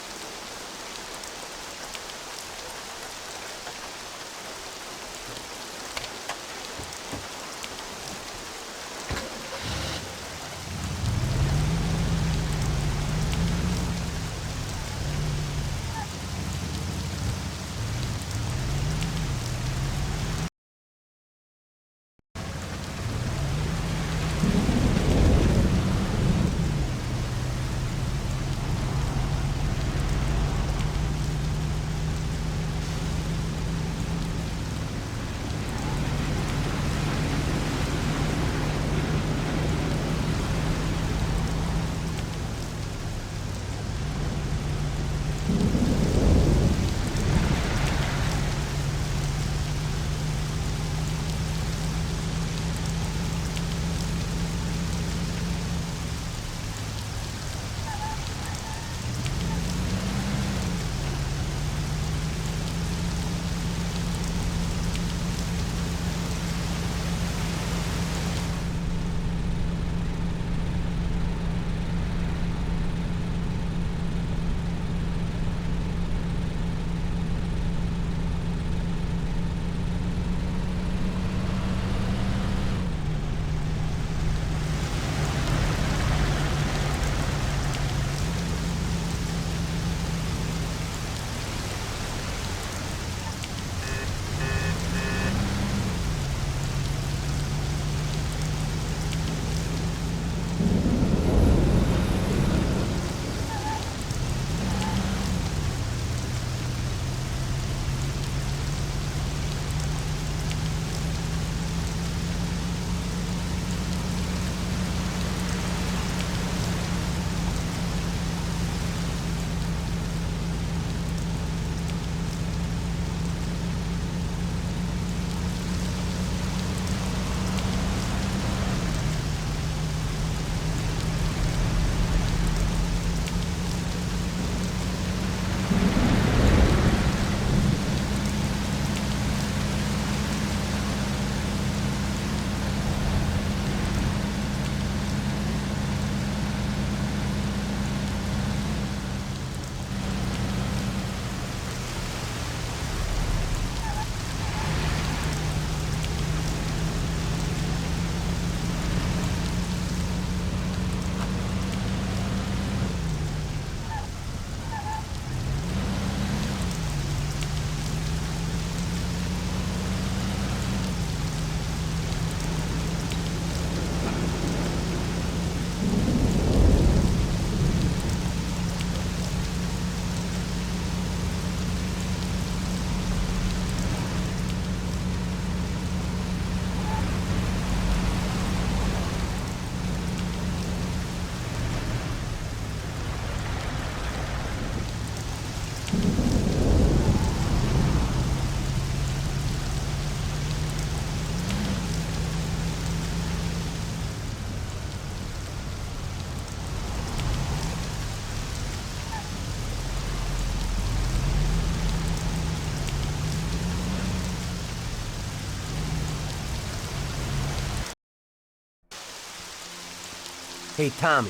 Hey, Tommy.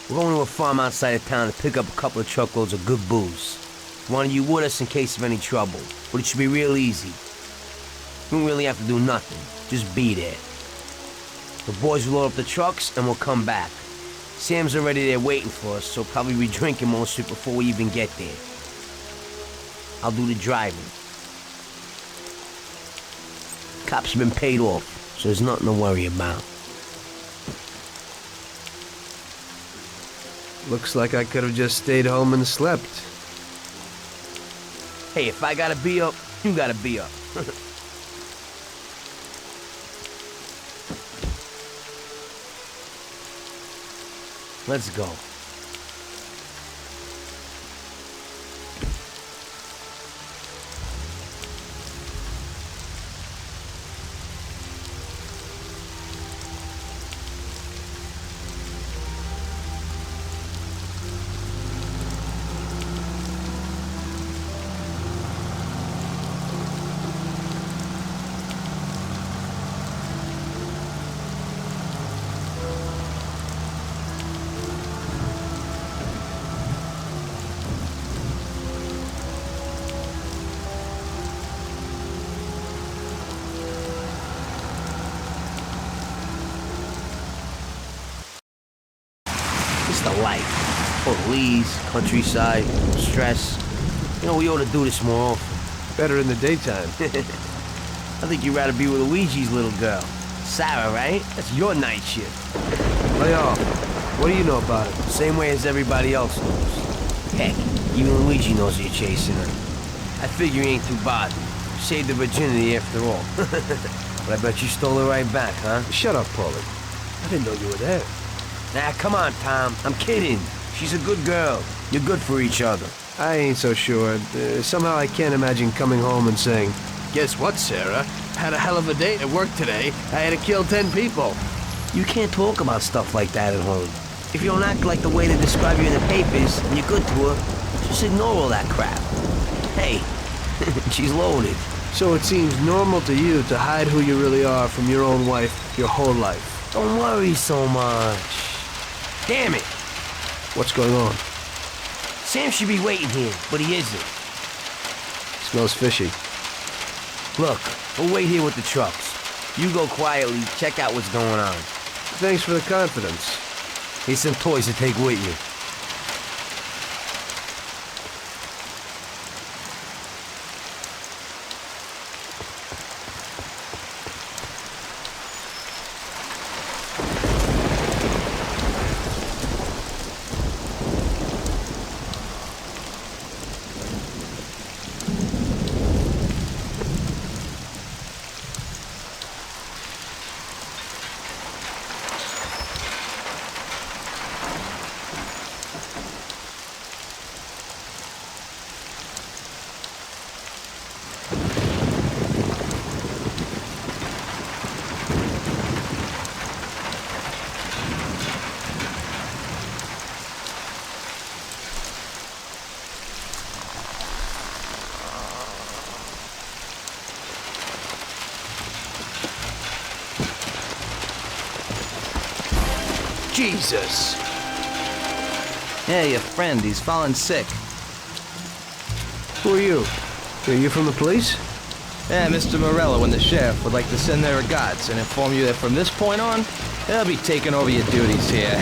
We're going to a farm outside of town to pick up a couple of truckloads of good booze. Wanted you with us in case of any trouble, but it should be real easy. You don't really have to do nothing. Just be there. The boys will load up the trucks and we'll come back. Sam's already there waiting for us, so probably be drinking most of it before we even get there. I'll do the driving. Cops have been paid off, so there's nothing to worry about. Looks like I could have just stayed home and slept. Hey, if I gotta be up, you gotta be up. Let's go. the life. Police, countryside, stress. You know, we ought to do this more often. Better in the daytime. I think you'd rather be with Luigi's little girl. Sarah, right? That's your night shift. Lay off. What do you know about it? Same way as everybody else knows. Heck, even Luigi knows you're chasing her. I figure he ain't too bothered. Saved the virginity after all. But I bet you stole her right back, huh? Shut up, Paulie. I didn't know you were there. Nah, come on, Tom. I'm kidding. She's a good girl. You're good for each other. I ain't so sure. Somehow I can't imagine coming home and saying, "Guess what, Sarah? Had a hell of a day at work today. I had to kill 10 people." You can't talk about stuff like that at home. If you don't act like the way they describe you in the papers and you're good to her, just ignore all that crap. Hey, she's loaded. So it seems normal to you to hide who you really are from your own wife your whole life. Don't worry so much. Damn it! What's going on? Sam should be waiting here, but he isn't. Smells fishy. Look, we'll wait here with the trucks. You go quietly, check out what's going on. Thanks for the confidence. Here's some toys to take with you. Jesus! Yeah, your friend, he's fallen sick. Who are you? Are you from the police? Yeah, Mr. Morello and the sheriff would like to send their regards and inform you that from this point on, they'll be taking over your duties here.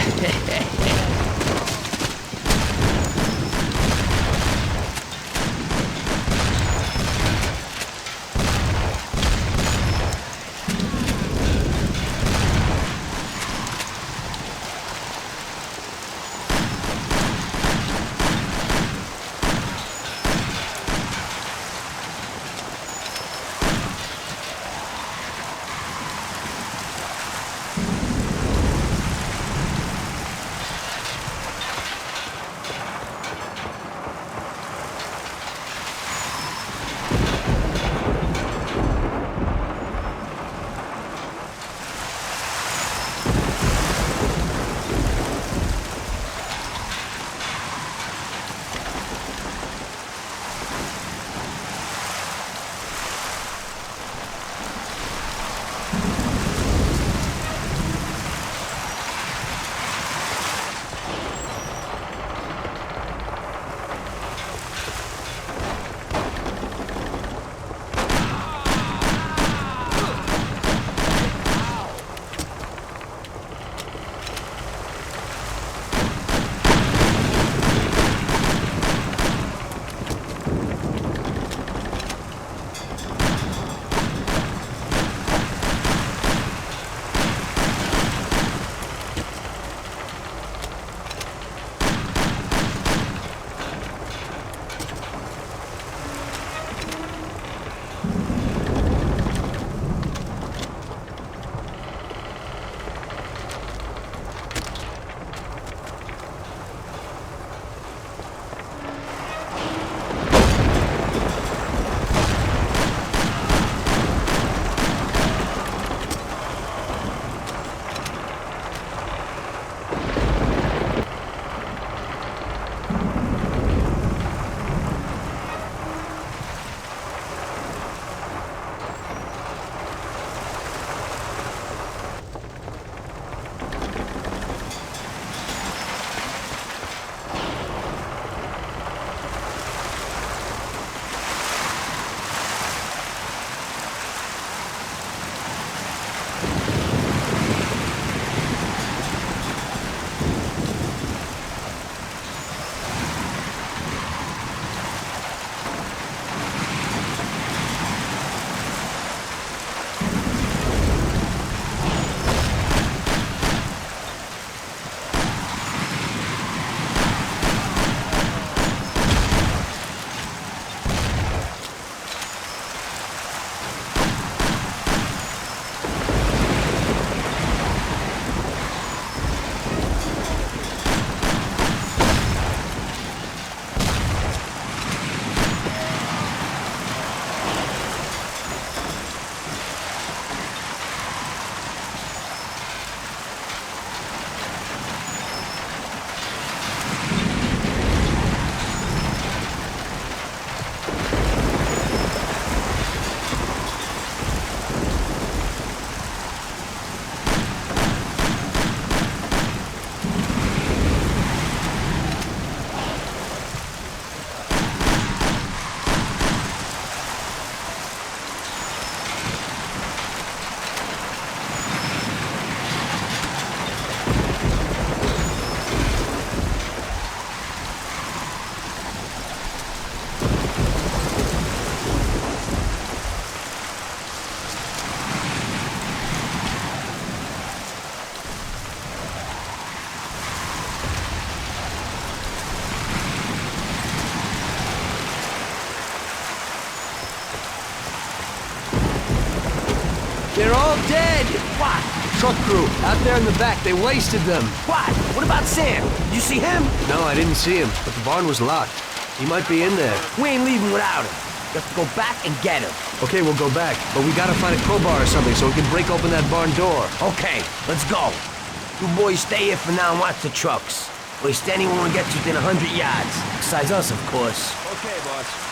dead! What? Truck crew, out there in the back, they wasted them. What? What about Sam? Did you see him? No, I didn't see him, but the barn was locked. He might be in there. We ain't leaving without him. You have to go back and get him. Okay, we'll go back, but we gotta find a crowbar or something so we can break open that barn door. Okay, let's go. You boys stay here for now and watch the trucks. Waste anyone who gets within 100 yards. Besides us, of course. Okay, boss.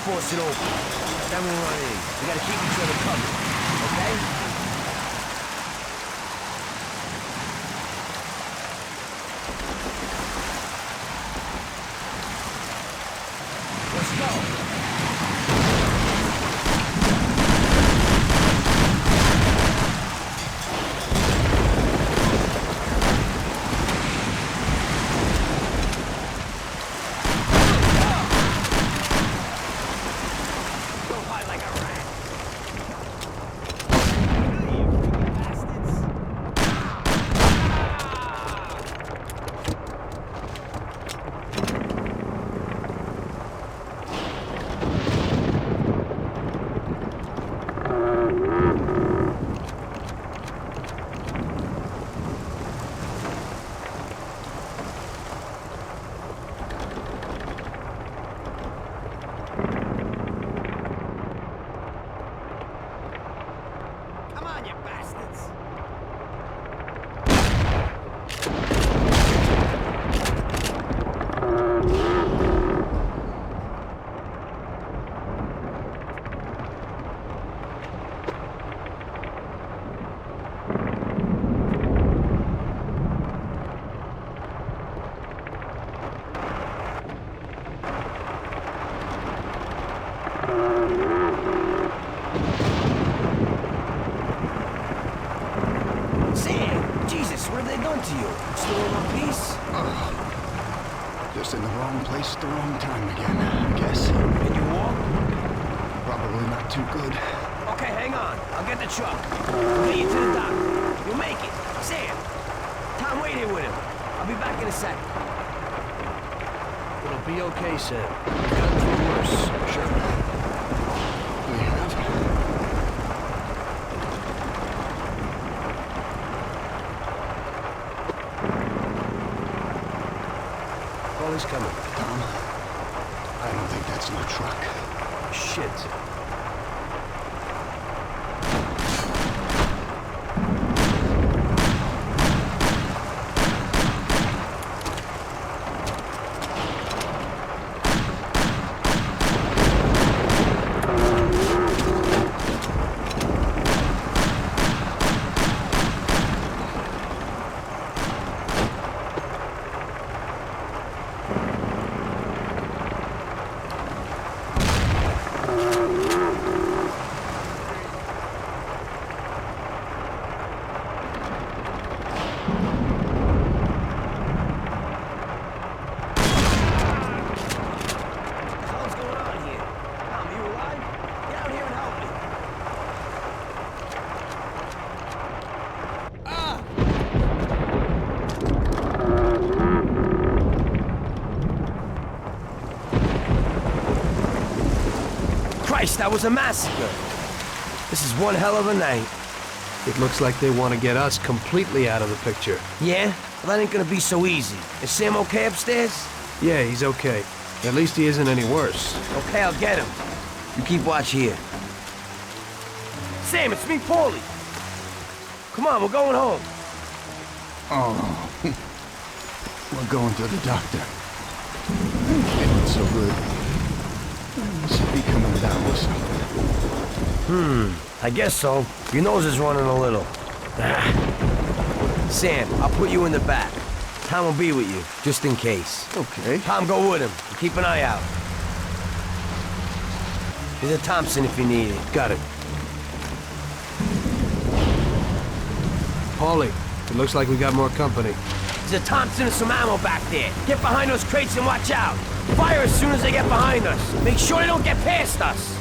Force it open. Then we run in. We gotta keep each other covered, okay? Let's go. What have they done to you? Still in one piece? Just in the wrong place at the wrong time again, I guess. Can you walk? Probably not too good. Okay, hang on. I'll get the truck. We'll get you to the dock. You'll make it. Sam! Tom, wait here with him. I'll be back in a second. It'll be okay, Sam. We've gotten through worse. Sure. We have. Paulie's coming. Tom, I don't think that's no truck. Shit. That was a massacre. This is one hell of a night. It looks like they want to get us completely out of the picture. Yeah? Well, that ain't gonna be so easy. Is Sam okay upstairs? Yeah, he's okay. At least he isn't any worse. Okay, I'll get him. You keep watch here. Sam, it's me, Paulie. Come on, we're going home. Oh, we're going to the doctor. I can't look so good. Should be coming down or something. I guess so. Your nose is running a little. Sam, I'll put you in the back. Tom will be with you, just in case. Okay. Tom, go with him. Keep an eye out. There's a Thompson if you need it. Got it. Paulie, it looks like we got more company. There's a Thompson and some ammo back there. Get behind those crates and watch out. Fire as soon as they get behind us. Make sure they don't get past us.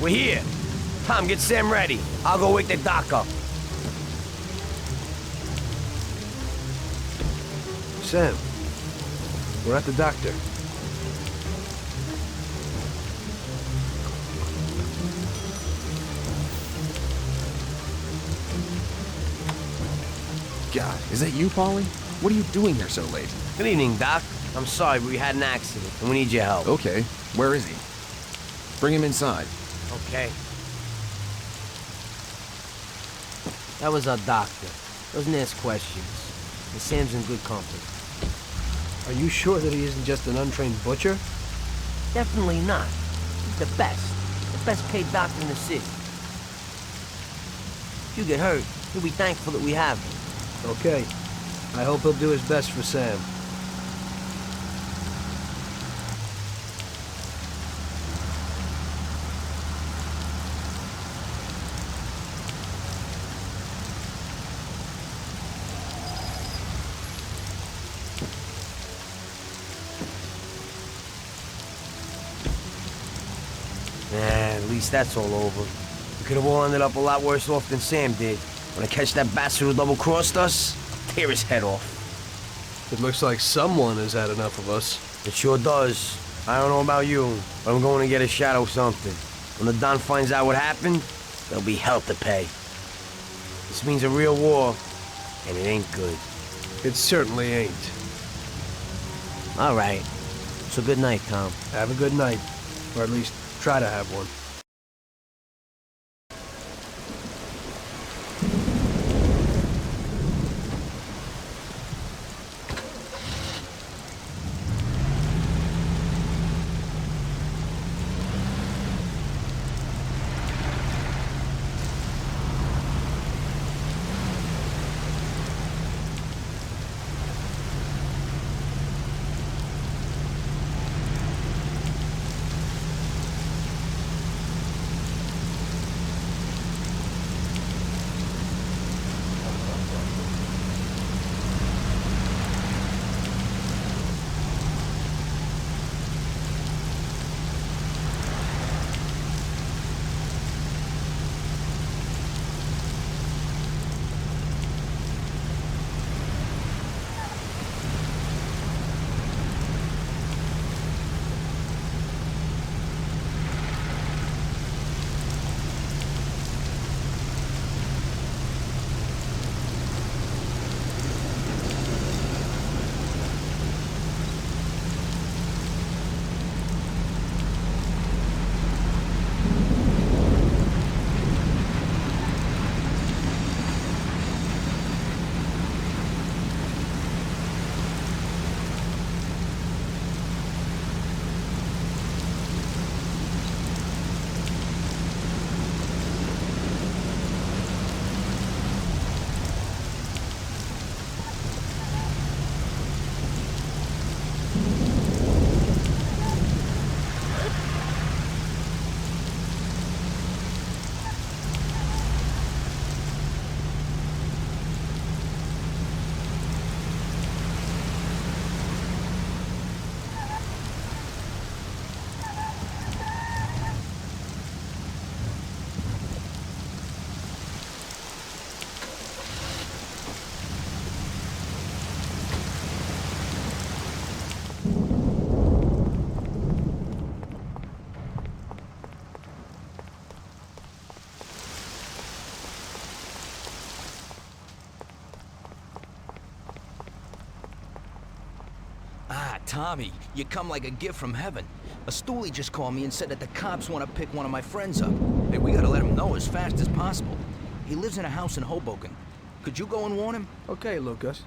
We're here. Tom, get Sam ready. I'll go wake the doc up. Sam, we're at the doctor. God, is that you, Paulie? What are you doing here so late? Good evening, Doc. I'm sorry, but we had an accident, and we need your help. Okay, where is he? Bring him inside. Okay. That was our doctor. Doesn't ask questions. And Sam's in good company. Are you sure that he isn't just an untrained butcher? Definitely not. He's the best. The best paid doctor in the city. If you get hurt, he'll be thankful that we have him. Okay. I hope he'll do his best for Sam. At least that's all over. We could have all ended up a lot worse off than Sam did. When I catch that bastard who double-crossed us, I'll tear his head off. It looks like someone has had enough of us. It sure does. I don't know about you, but I'm going to get a shot of something. When the Don finds out what happened, there'll be hell to pay. This means a real war, and it ain't good. It certainly ain't. All right. So good night, Tom. Have a good night. Or at least try to have one. Tommy, you come like a gift from heaven. A stoolie just called me and said that the cops want to pick one of my friends up. Hey, we gotta let him know as fast as possible. He lives in a house in Hoboken. Could you go and warn him? Okay, Lucas.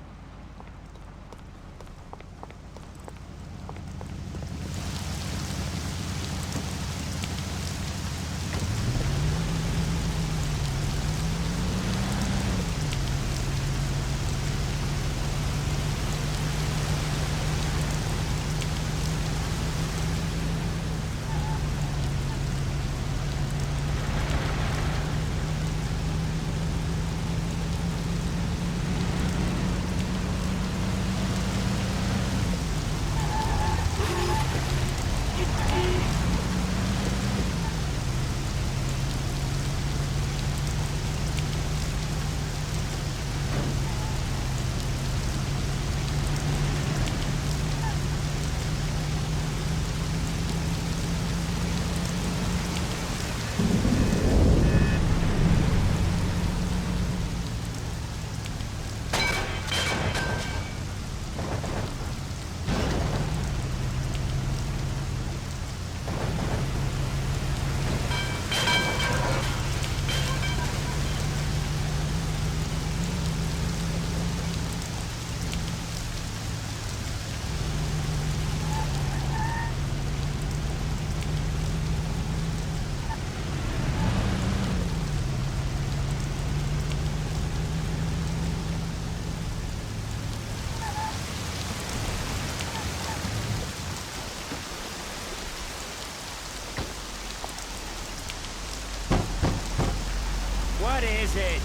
What is it?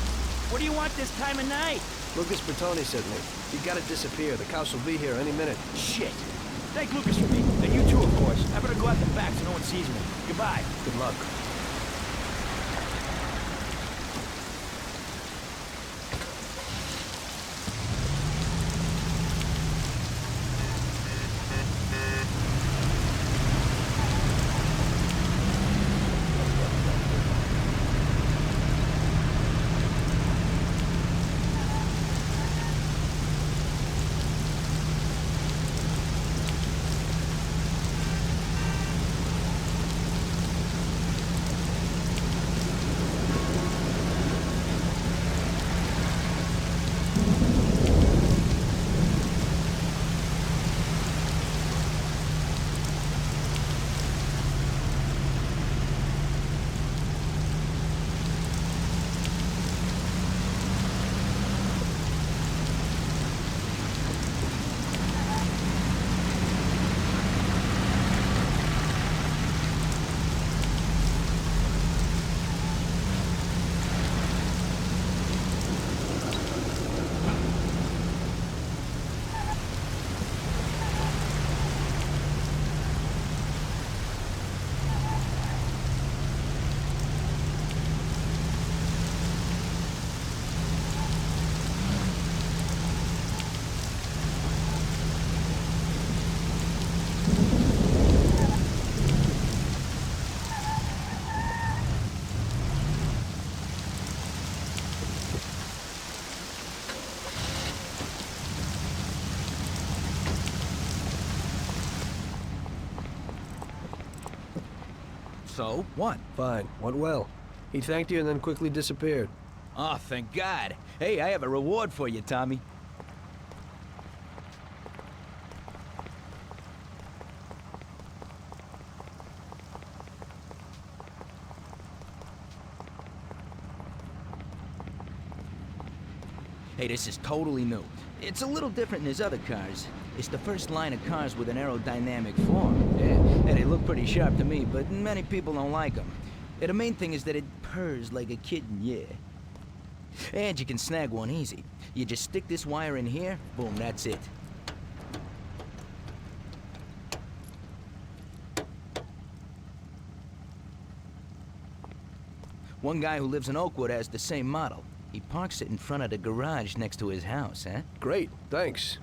What do you want this time of night? Lucas Bertoni sent me. You gotta disappear. The cops will be here any minute. Shit. Thank Lucas for me. And you too, of course. I better go out the back so no one sees me. Goodbye. Good luck. So, what? Fine. Went well. He thanked you and then quickly disappeared. Oh, thank God. Hey, I have a reward for you, Tommy. Hey, this is totally new. It's a little different than his other cars. It's the first line of cars with an aerodynamic form. Yeah, they look pretty sharp to me, but many people don't like them. Yeah, the main thing is that it purrs like a kitten, yeah. And you can snag one easy. You just stick this wire in here, boom, that's it. One guy who lives in Oakwood has the same model. He parks it in front of the garage next to his house, huh? Great, thanks.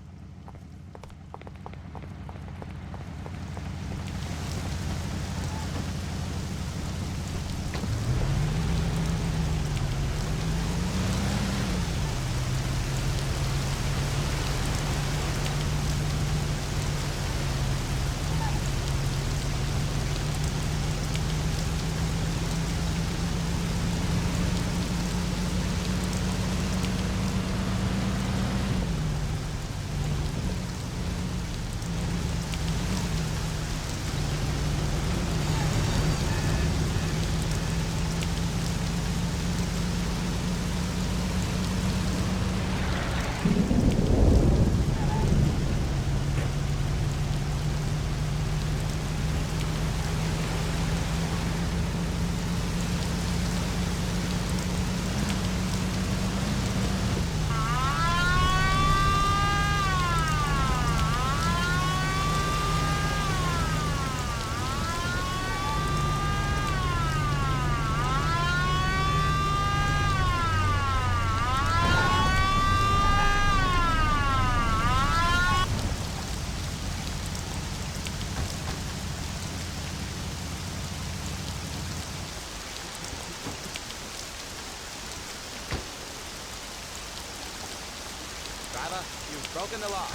Driver, you've broken the law.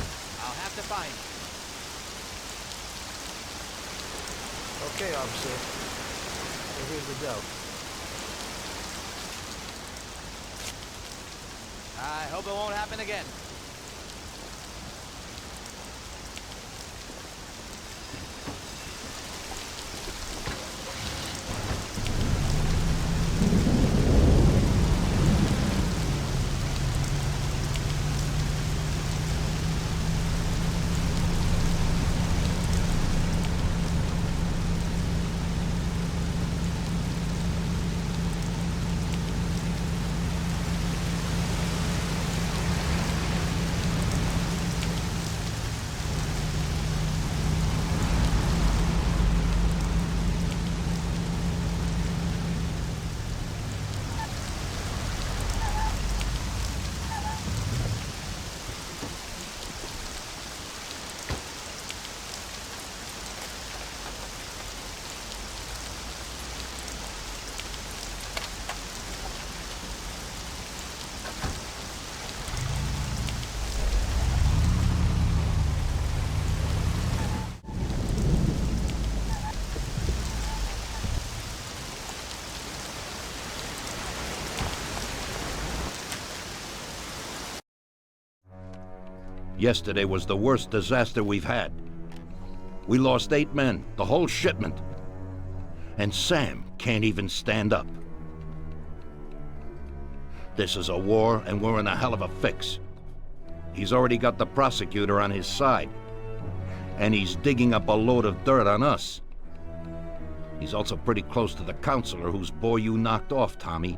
I'll have to fine you. Okay, officer. So here's the dough. I hope it won't happen again. Yesterday was the worst disaster we've had. We lost 8 men, the whole shipment. And Sam can't even stand up. This is a war, and we're in a hell of a fix. He's already got the prosecutor on his side. And he's digging up a load of dirt on us. He's also pretty close to the counselor whose boy you knocked off, Tommy.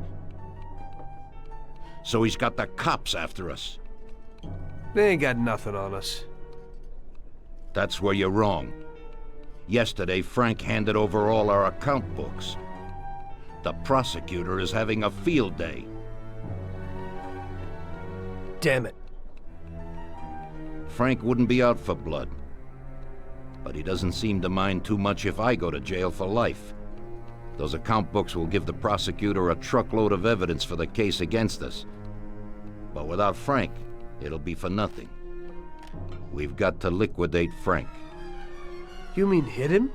So he's got the cops after us. They ain't got nothing on us. That's where you're wrong. Yesterday, Frank handed over all our account books. The prosecutor is having a field day. Damn it. Frank wouldn't be out for blood. But he doesn't seem to mind too much if I go to jail for life. Those account books will give the prosecutor a truckload of evidence for the case against us. But without Frank, it'll be for nothing. We've got to liquidate Frank. You mean hit him?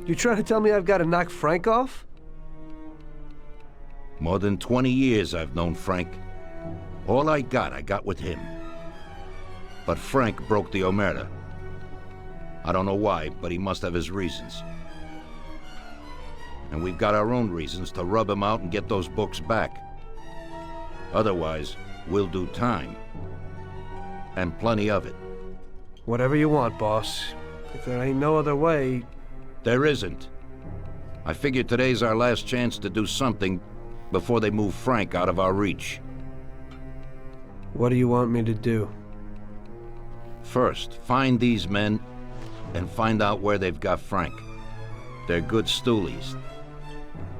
You trying to tell me I've got to knock Frank off? More than 20 years I've known Frank. All I got with him. But Frank broke the omerta. I don't know why, but he must have his reasons. And we've got our own reasons to rub him out and get those books back. Otherwise, we'll do time. And plenty of it. Whatever you want, boss. If there ain't no other way... There isn't. I figured today's our last chance to do something before they move Frank out of our reach. What do you want me to do? First, find these men and find out where they've got Frank. They're good stoolies.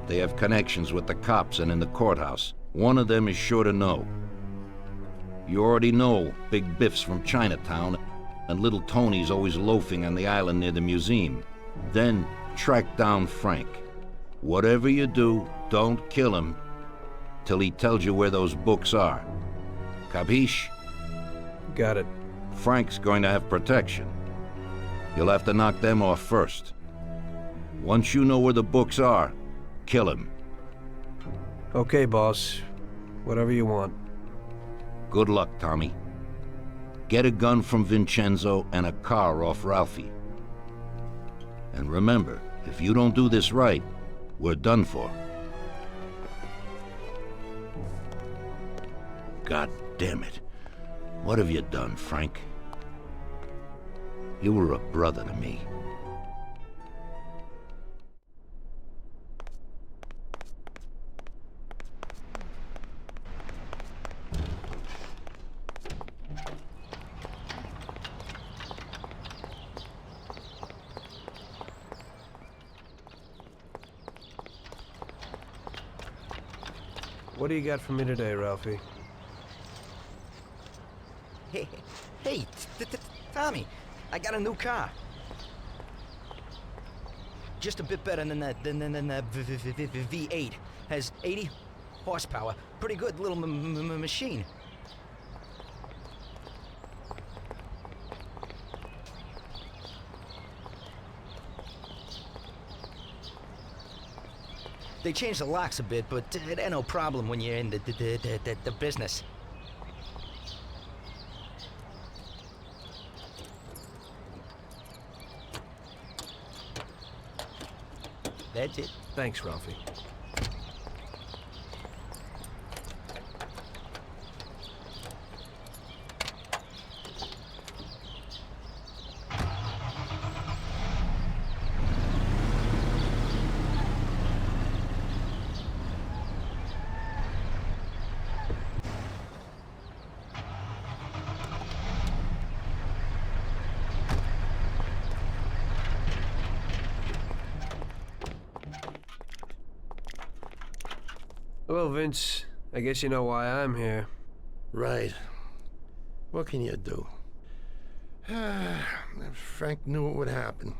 They have connections with the cops and in the courthouse. One of them is sure to know. You already know Big Biff's from Chinatown, and Little Tony's always loafing on the island near the museum. Then track down Frank. Whatever you do, don't kill him till he tells you where those books are. Capiche? Got it. Frank's going to have protection. You'll have to knock them off first. Once you know where the books are, kill him. Okay, boss. Whatever you want. Good luck, Tommy. Get a gun from Vincenzo and a car off Ralphie. And remember, if you don't do this right, we're done for. God damn it. What have you done, Frank? You were a brother to me. What do you got for me today, Ralphie? Hey, Tommy, I got a new car. Just a bit better than the V8. Has 80 horsepower. Pretty good little machine. They changed the locks a bit, but it ain't no problem when you're in the business. That's it. Thanks, Ralphie. Hello, Vince. I guess you know why I'm here. Right. What can you do? If Frank knew it would happen.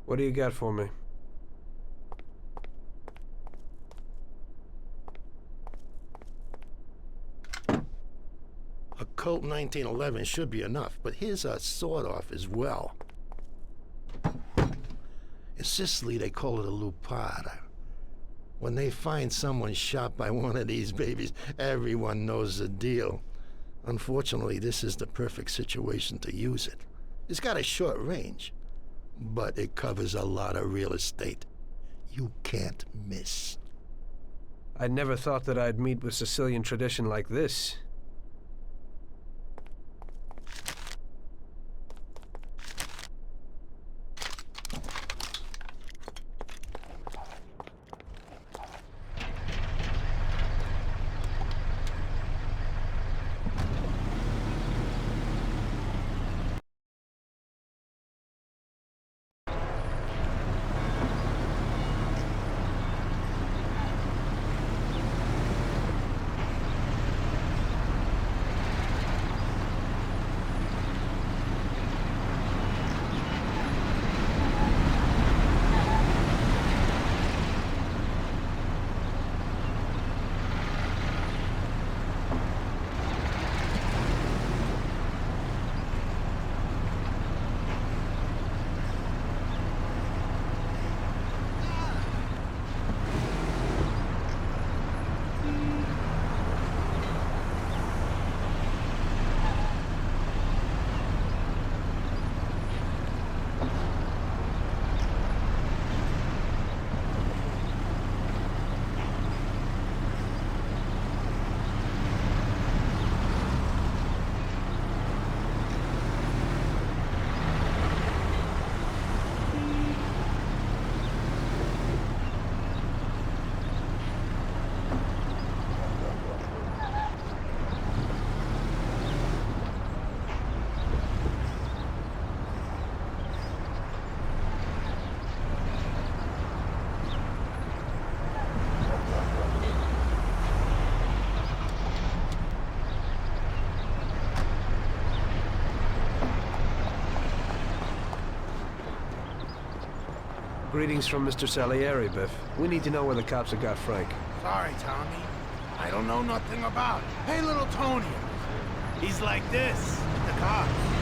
What do you got for me? A Colt 1911 should be enough, but here's a sawed-off as well. In Sicily, they call it a lupata. When they find someone shot by one of these babies, everyone knows the deal. Unfortunately, this is the perfect situation to use it. It's got a short range, but it covers a lot of real estate. You can't miss. I never thought that I'd meet with Sicilian tradition like this. Greetings from Mr. Salieri, Biff. We need to know where the cops have got Frank. Sorry, Tommy. I don't know nothing about it. Hey, little Tony. He's like this, the cops.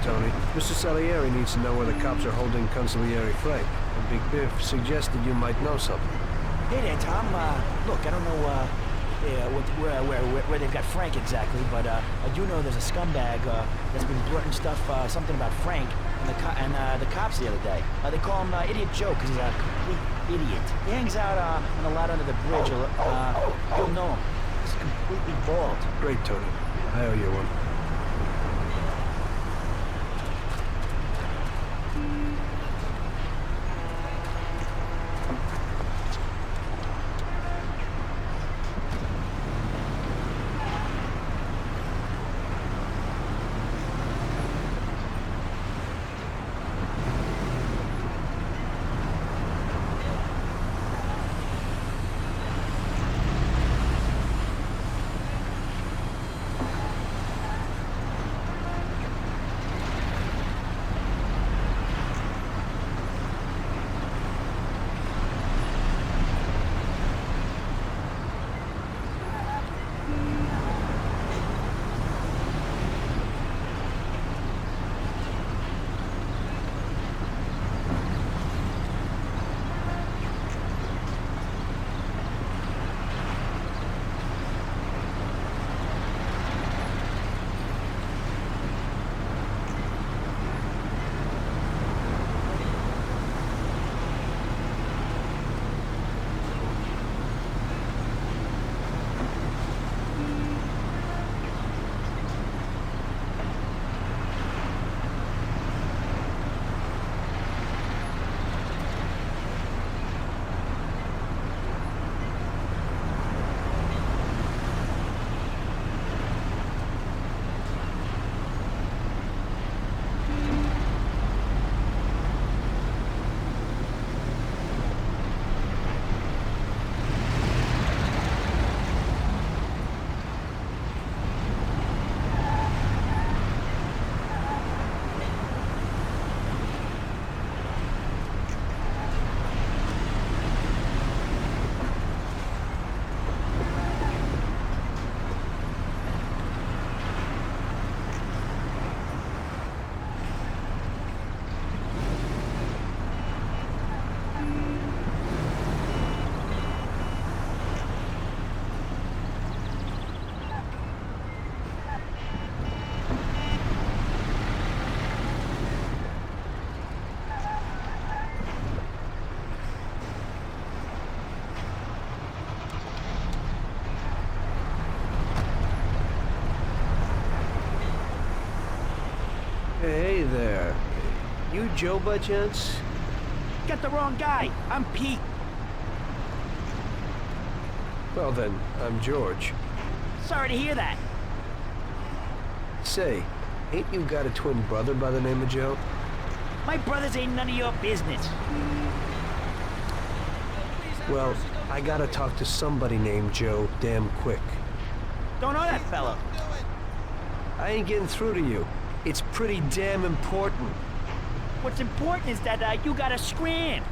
Tony. Mr. Salieri needs to know where the cops are holding consigliere Frank. And Big Biff suggested you might know something. Hey there, Tom. Look, I don't know where they've got Frank exactly, but I do know there's a scumbag that's been blurting stuff, something about Frank and the cops the other day. They call him Idiot Joe because he's a complete idiot. He hangs out on the lot under the bridge. You'll know him. He's completely bald. Great, Tony. I owe you one. Hey there. You Joe by chance? Got the wrong guy. I'm Pete. Well then, I'm George. Sorry to hear that. Say, ain't you got a twin brother by the name of Joe? My brothers ain't none of your business. Well, I gotta talk to somebody named Joe damn quick. Don't know that fellow. I ain't getting through to you. It's pretty damn important. What's important is that you gotta scram.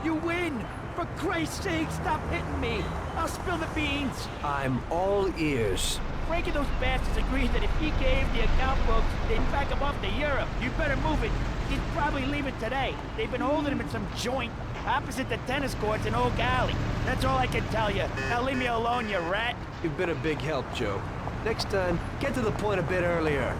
You win! For Christ's sake, stop hitting me! I'll spill the beans! I'm all ears. Frank and those bastards agreed that if he gave the account books, they'd back him off to Europe. You better move it. He'd probably leave it today. They've been holding him in some joint opposite the tennis courts in Oak Alley. That's all I can tell you. Now leave me alone, you rat. You've been a big help, Joe. Next time, get to the point a bit earlier.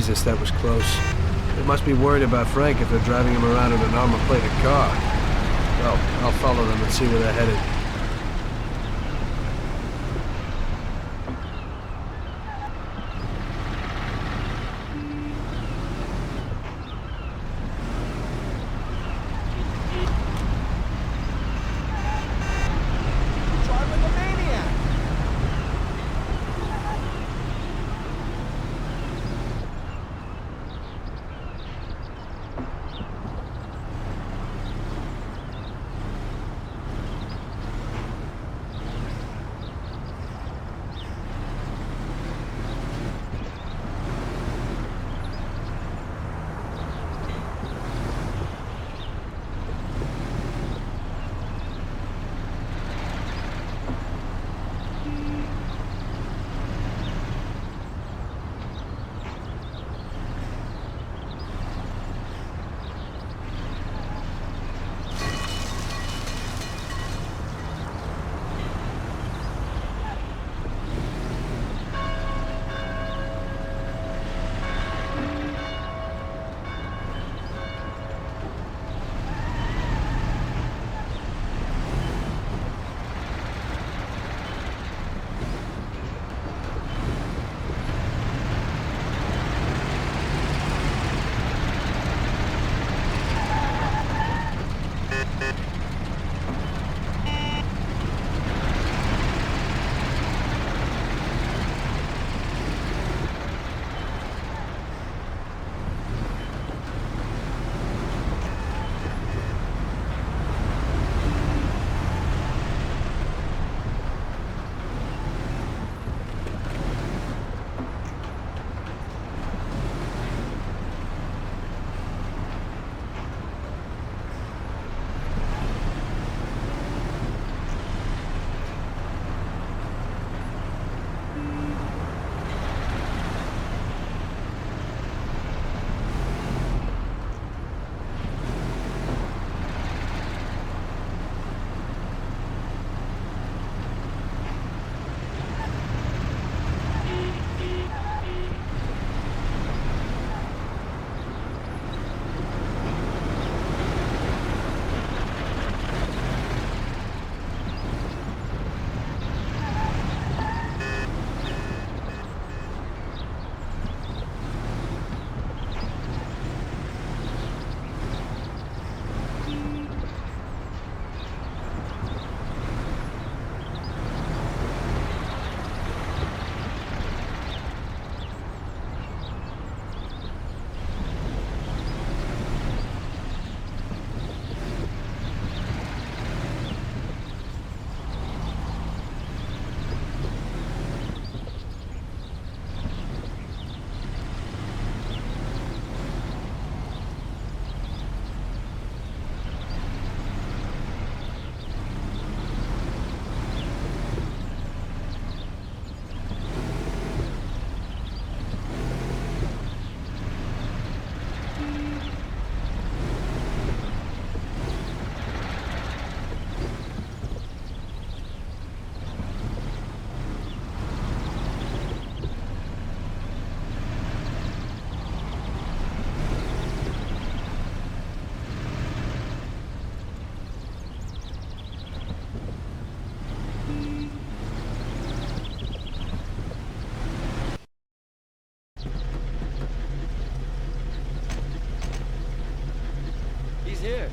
Jesus, that was close. They must be worried about Frank if they're driving him around in an armor-plated car. Well, I'll follow them and see where they're headed. here.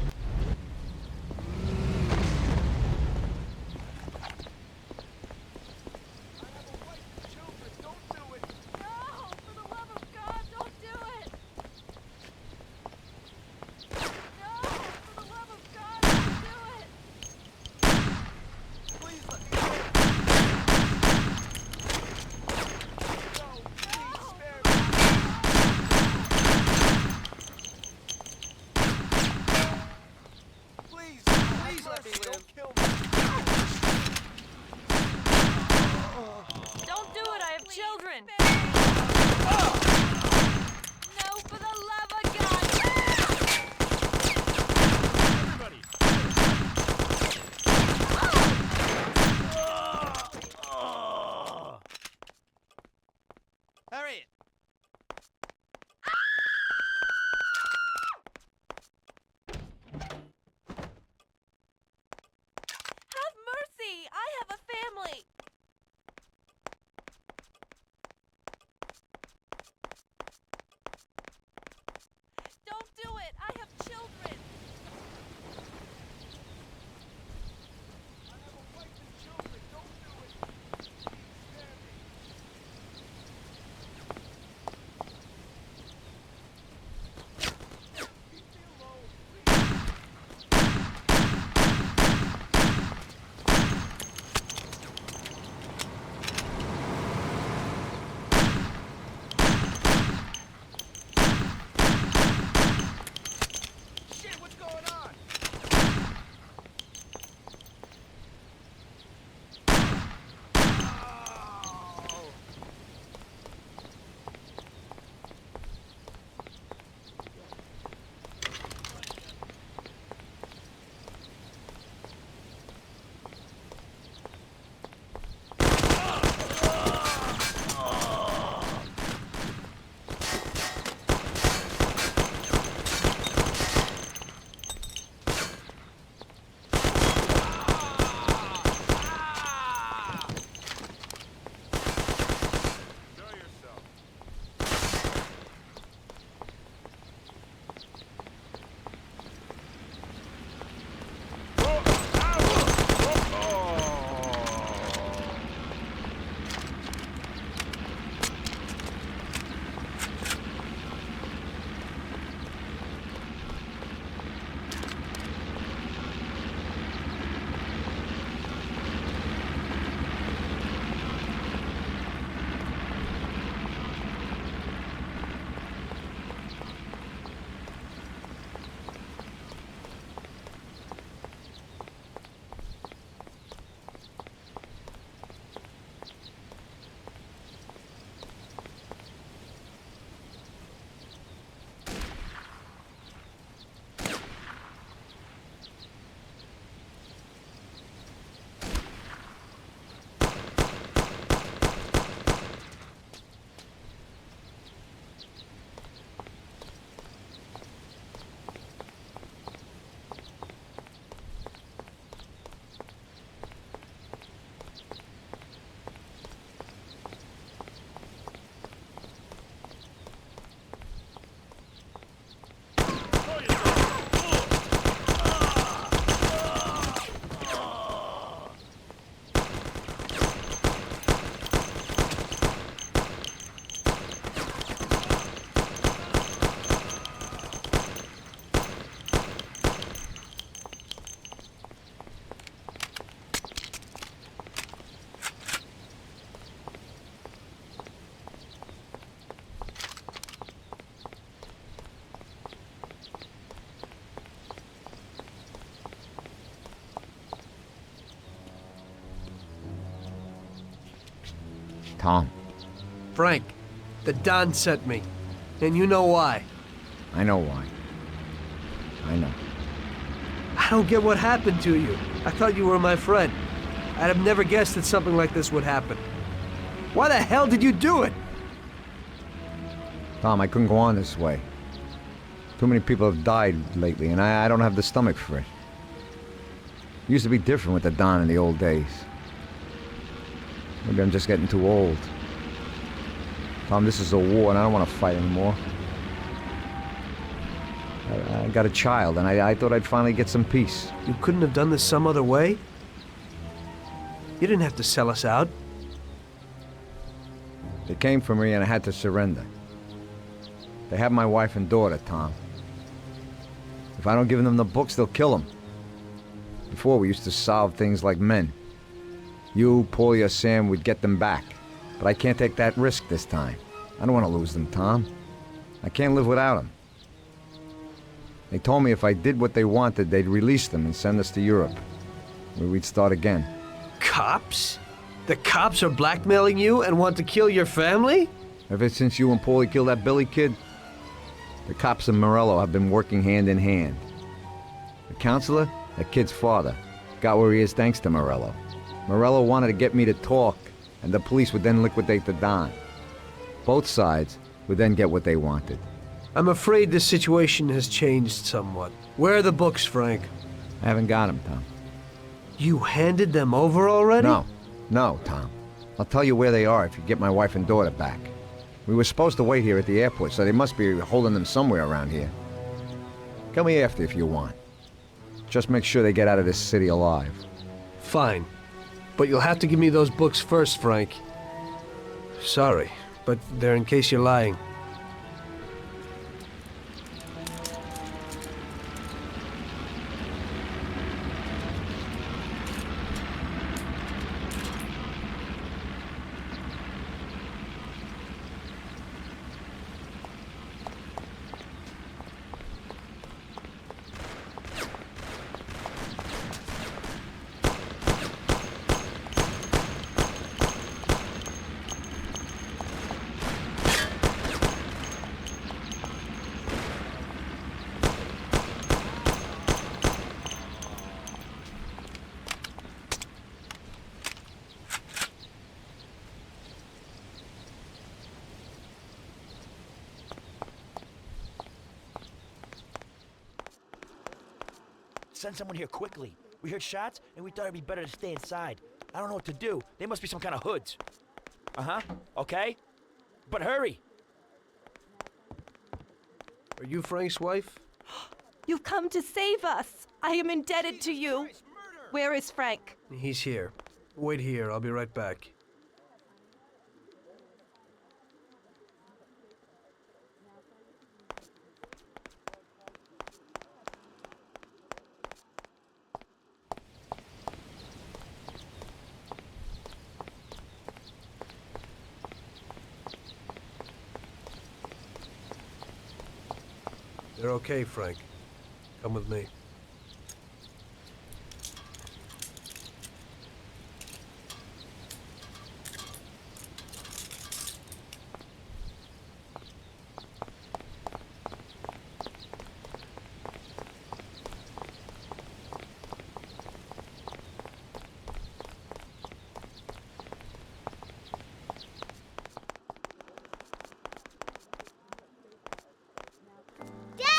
Don't do it, I have children! No, for the love of God! Harriet! Have mercy! I have a family! Don't do it! I have children! Tom. Frank, the Don sent me. And you know why. I know why. I know. I don't get what happened to you. I thought you were my friend. I'd have never guessed that something like this would happen. Why the hell did you do it? Tom, I couldn't go on this way. Too many people have died lately, and I don't have the stomach for it. It used to be different with the Don in the old days. Maybe I'm just getting too old. Tom, this is a war, and I don't want to fight anymore. I got a child, and I thought I'd finally get some peace. You couldn't have done this some other way? You didn't have to sell us out. They came for me, and I had to surrender. They have my wife and daughter, Tom. If I don't give them the books, they'll kill them. Before, we used to solve things like men. You, Paulie, or Sam would get them back. But I can't take that risk this time. I don't want to lose them, Tom. I can't live without them. They told me if I did what they wanted, they'd release them and send us to Europe, where we'd start again. Cops? The cops are blackmailing you and want to kill your family? Ever since you and Paulie killed that Billy kid, the cops and Morello have been working hand in hand. The counselor, that kid's father, got where he is thanks to Morello. Morello wanted to get me to talk, and the police would then liquidate the Don. Both sides would then get what they wanted. I'm afraid the situation has changed somewhat. Where are the books, Frank? I haven't got them, Tom. You handed them over already? No, Tom. I'll tell you where they are if you get my wife and daughter back. We were supposed to wait here at the airport, so they must be holding them somewhere around here. Come me after if you want. Just make sure they get out of this city alive. Fine. But you'll have to give me those books first, Frank. Sorry, but they're in case you're lying. Send someone here quickly. We heard shots, and we thought it'd be better to stay inside. I don't know what to do. They must be some kind of hoods. Uh-huh. Okay. But hurry. Are you Frank's wife? You've come to save us. I am indebted to you. Where is Frank? He's here. Wait here. I'll be right back. They're okay, Frank. Come with me.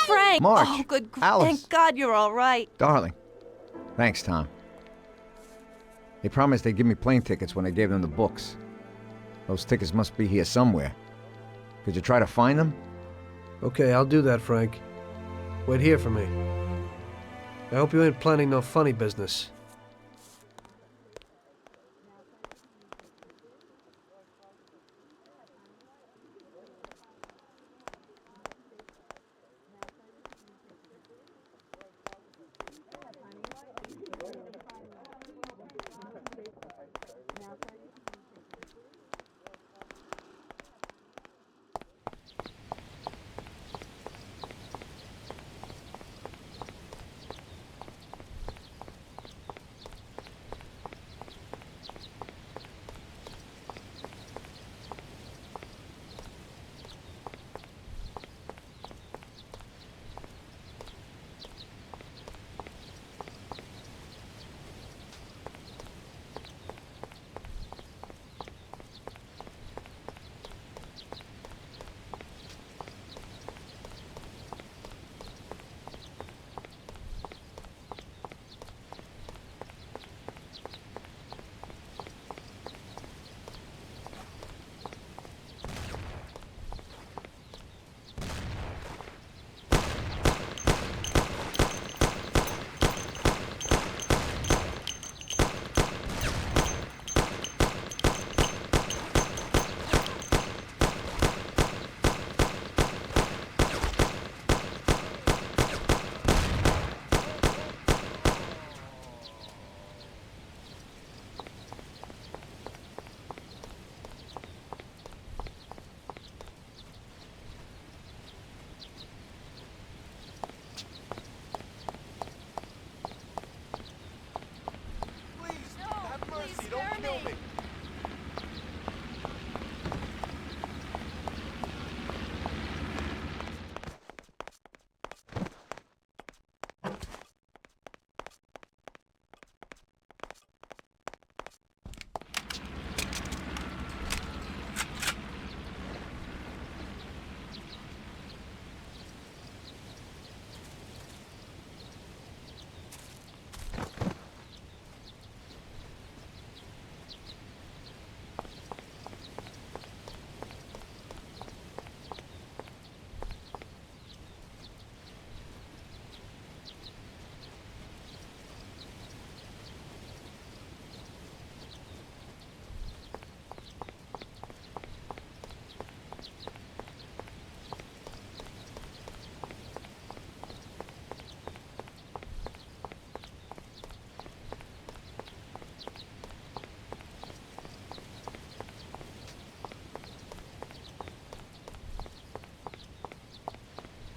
Frank! March, Oh, good. Alice. Thank God you're all right. Darling. Thanks, Tom. They promised they'd give me plane tickets when I gave them the books. Those tickets must be here somewhere. Could you try to find them? Okay, I'll do that, Frank. Wait here for me. I hope you ain't planning no funny business.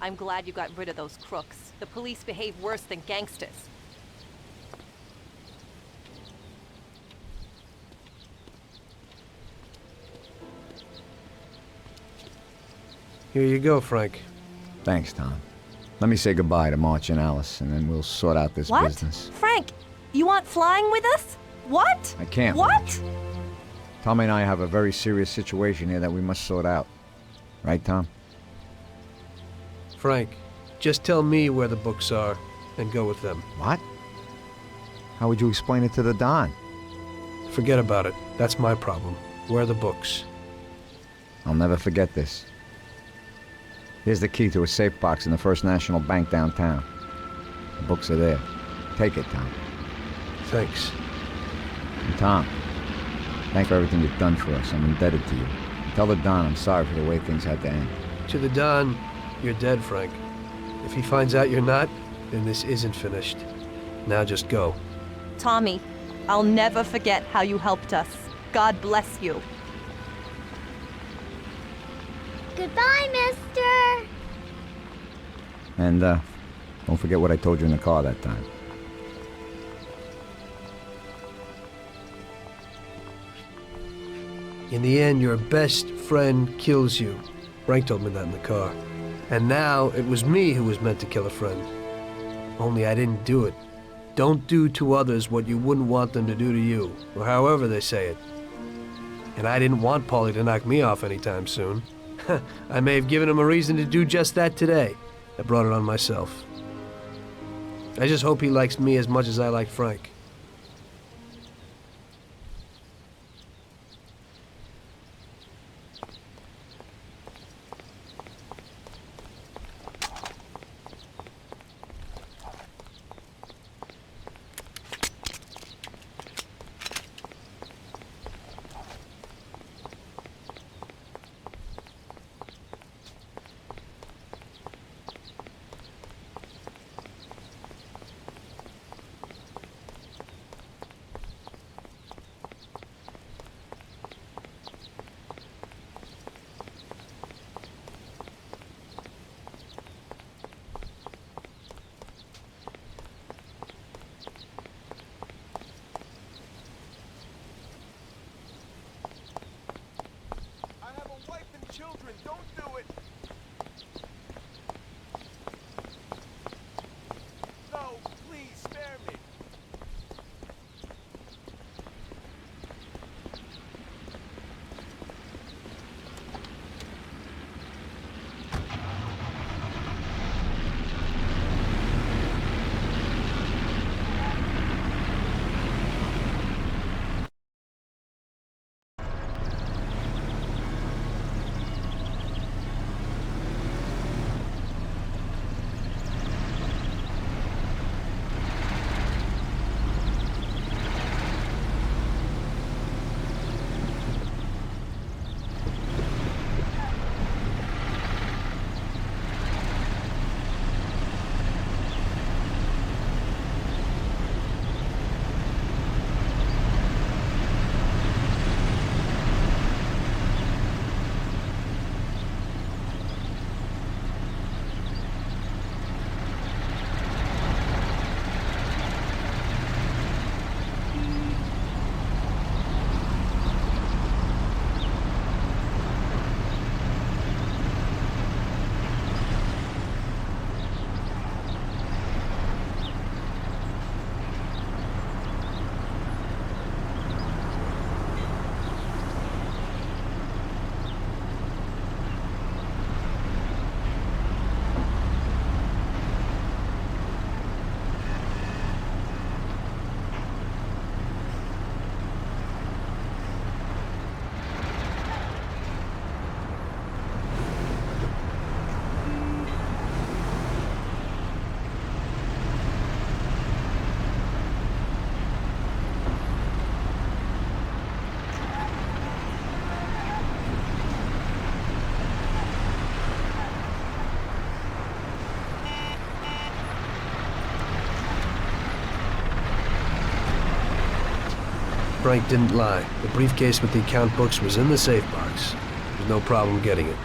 I'm glad you got rid of those crooks. The police behave worse than gangsters. Here you go, Frank. Thanks, Tom. Let me say goodbye to March and Alice, and then we'll sort out this What? business. Frank, you want flying with us? What? I can't. What? Tommy and I have a very serious situation here that we must sort out. Right, Tom? Frank, just tell me where the books are and go with them. What? How would you explain it to the Don? Forget about it. That's my problem. Where are the books? I'll never forget this. Here's the key to a safe box in the First National Bank downtown. The books are there. Take it, Tom. Thanks. And Tom, thank for everything you've done for us. I'm indebted to you. Tell the Don I'm sorry for the way things had to end. To the Don, you're dead, Frank. If he finds out you're not, then this isn't finished. Now just go. Tommy, I'll never forget how you helped us. God bless you. Goodbye, mister! And, don't forget what I told you in the car that time. In the end, your best friend kills you. Frank told me that in the car. And now, it was me who was meant to kill a friend. Only I didn't do it. Don't do to others what you wouldn't want them to do to you, or however they say it. And I didn't want Paulie to knock me off anytime soon. I may have given him a reason to do just that today. I brought it on myself. I just hope he likes me as much as I like Frank. Children, don't do it! No, please, spare me! Frank didn't lie. The briefcase with the account books was in the safe box. There's no problem getting it.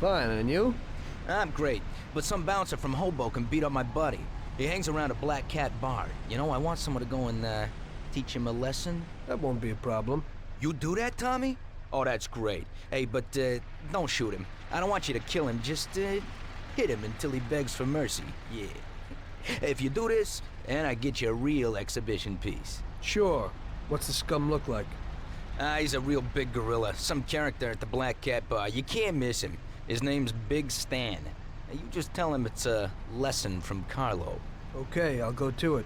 Fine, and you? I'm great, but some bouncer from Hoboken beat up my buddy. He hangs around a Black Cat bar. You know, I want someone to go and, teach him a lesson. That won't be a problem. You do that, Tommy? Oh, that's great. Hey, but, don't shoot him. I don't want you to kill him. Just, hit him until he begs for mercy. Yeah. If you do this, and I get you a real exhibition piece. Sure. What's the scum look like? He's a real big gorilla. Some character at the Black Cat bar. You can't miss him. His name's Big Stan. You just tell him it's a lesson from Carlo. Okay, I'll go to it.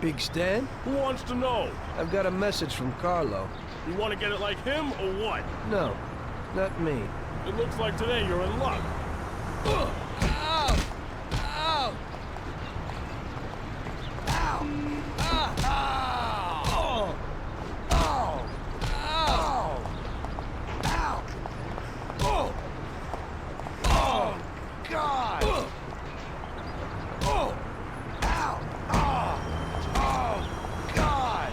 Big Stan? Who wants to know? I've got a message from Carlo. You want to get it like him, or what? No, not me. It looks like today you're in luck. Ow! Ow! Ow! Ow! Ow! Ow! Ow! Ow! Oh! Oh! God! Oh! Ow! Oh! Oh! God!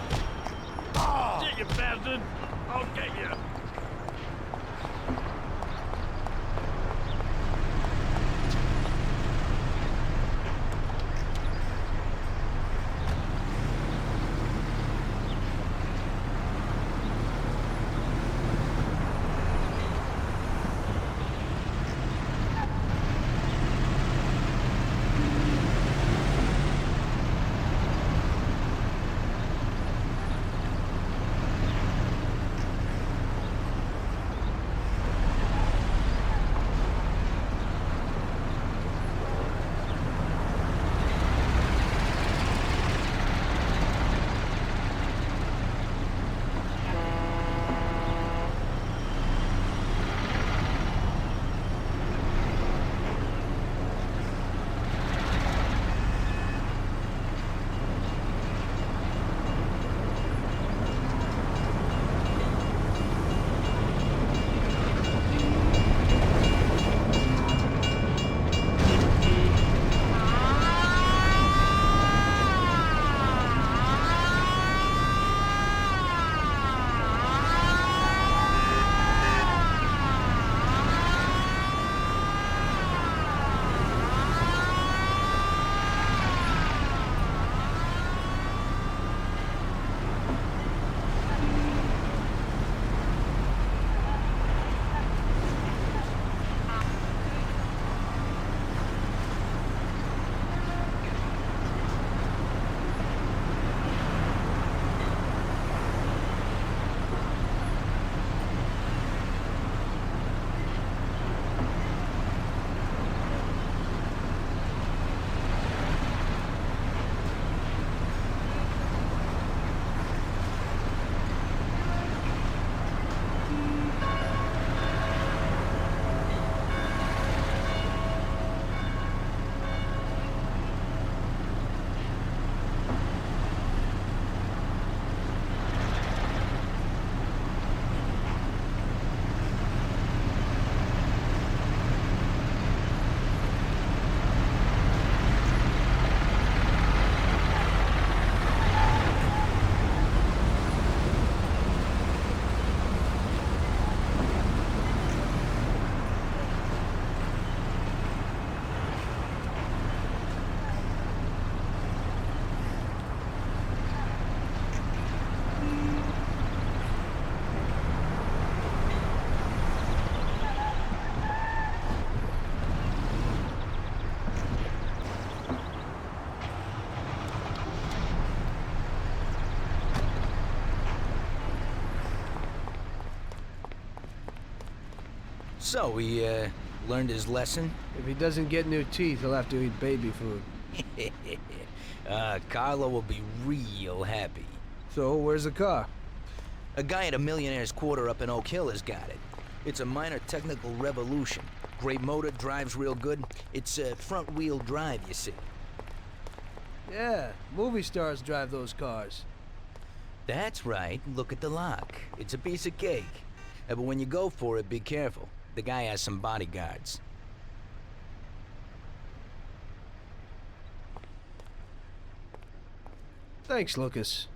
Oh! Get you bastard! I'll get you! So, he, learned his lesson? If he doesn't get new teeth, he'll have to eat baby food. Carlo will be real happy. So, where's the car? A guy at a millionaire's quarter up in Oak Hill has got it. It's a minor technical revolution. Great motor, drives real good. It's front-wheel drive, you see. Yeah, movie stars drive those cars. That's right. Look at the lock. It's a piece of cake. But when you go for it, be careful. The guy has some bodyguards. Thanks, Lucas.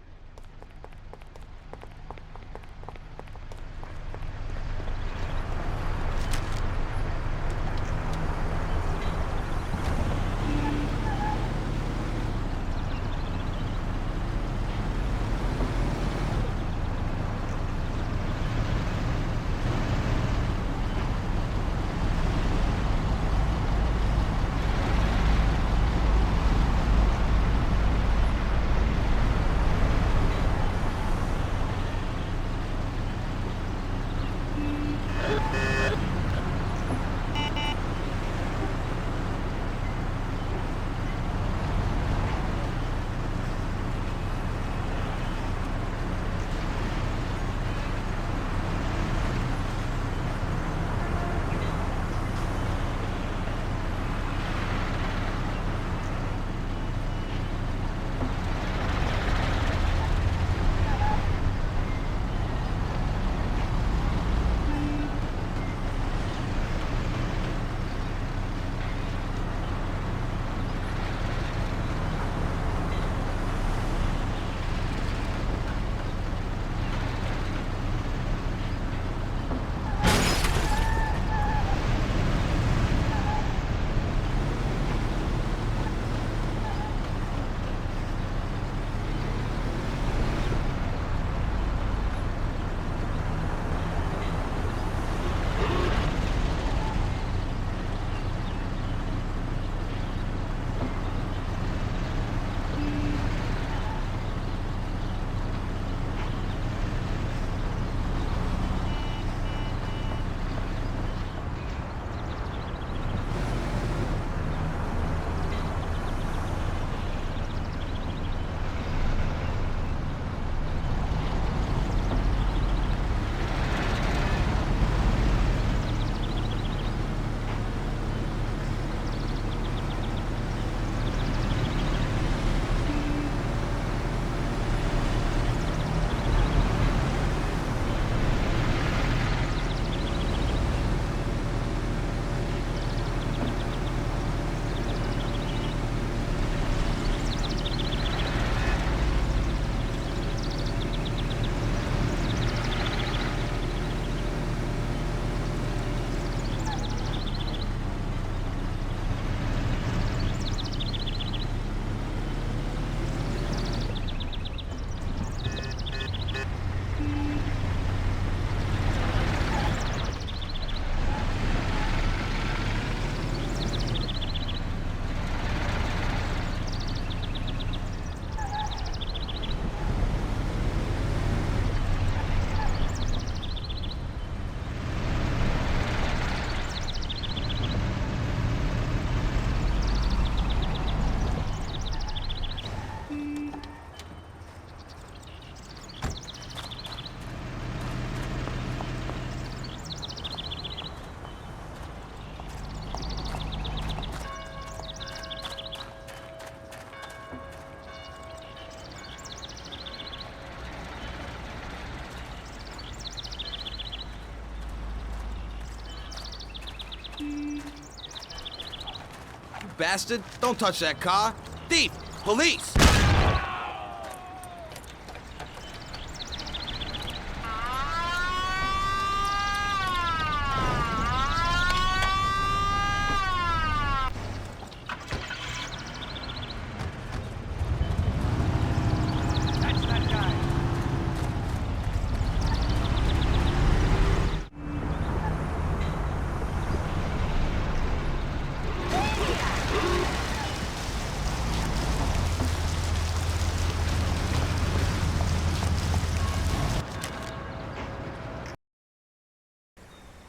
Bastard! Don't touch that car! Thief! Police!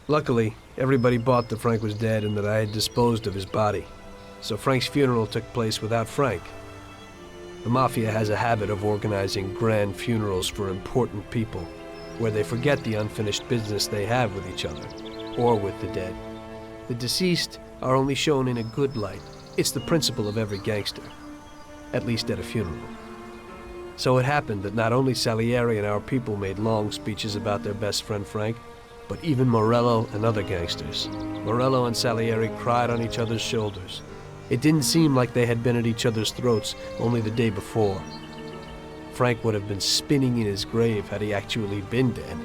Luckily, everybody bought that Frank was dead and that I had disposed of his body. So Frank's funeral took place without Frank. The Mafia has a habit of organizing grand funerals for important people, where they forget the unfinished business they have with each other, or with the dead. The deceased are only shown in a good light. It's the principle of every gangster, at least at a funeral. So it happened that not only Salieri and our people made long speeches about their best friend Frank, but even Morello and other gangsters. Morello and Salieri cried on each other's shoulders. It didn't seem like they had been at each other's throats only the day before. Frank would have been spinning in his grave had he actually been dead.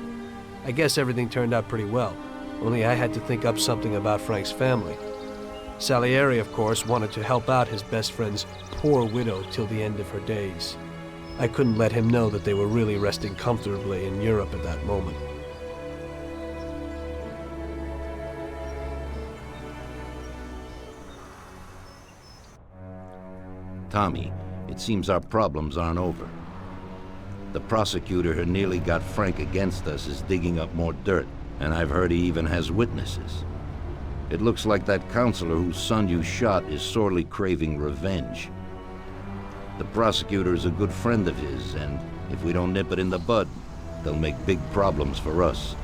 I guess everything turned out pretty well, only I had to think up something about Frank's family. Salieri, of course, wanted to help out his best friend's poor widow till the end of her days. I couldn't let him know that they were really resting comfortably in Europe at that moment. Tommy, it seems our problems aren't over. The prosecutor who nearly got Frank against us is digging up more dirt, and I've heard he even has witnesses. It looks like that counselor whose son you shot is sorely craving revenge. The prosecutor is a good friend of his, and if we don't nip it in the bud, they'll make big problems for us.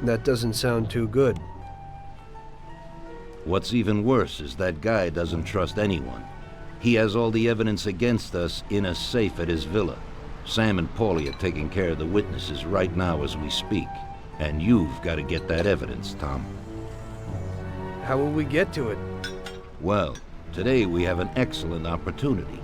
That doesn't sound too good. What's even worse is that guy doesn't trust anyone. He has all the evidence against us in a safe at his villa. Sam and Paulie are taking care of the witnesses right now as we speak. And you've got to get that evidence, Tom. How will we get to it? Well, today we have an excellent opportunity.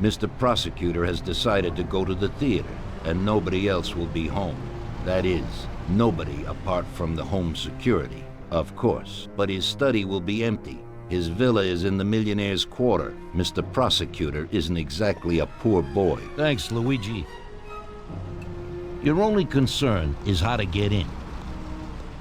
Mr. Prosecutor has decided to go to the theater, and nobody else will be home. That is, nobody apart from the home security, of course. But his study will be empty. His villa is in the millionaire's quarter. Mr. Prosecutor isn't exactly a poor boy. Thanks, Luigi. Your only concern is how to get in.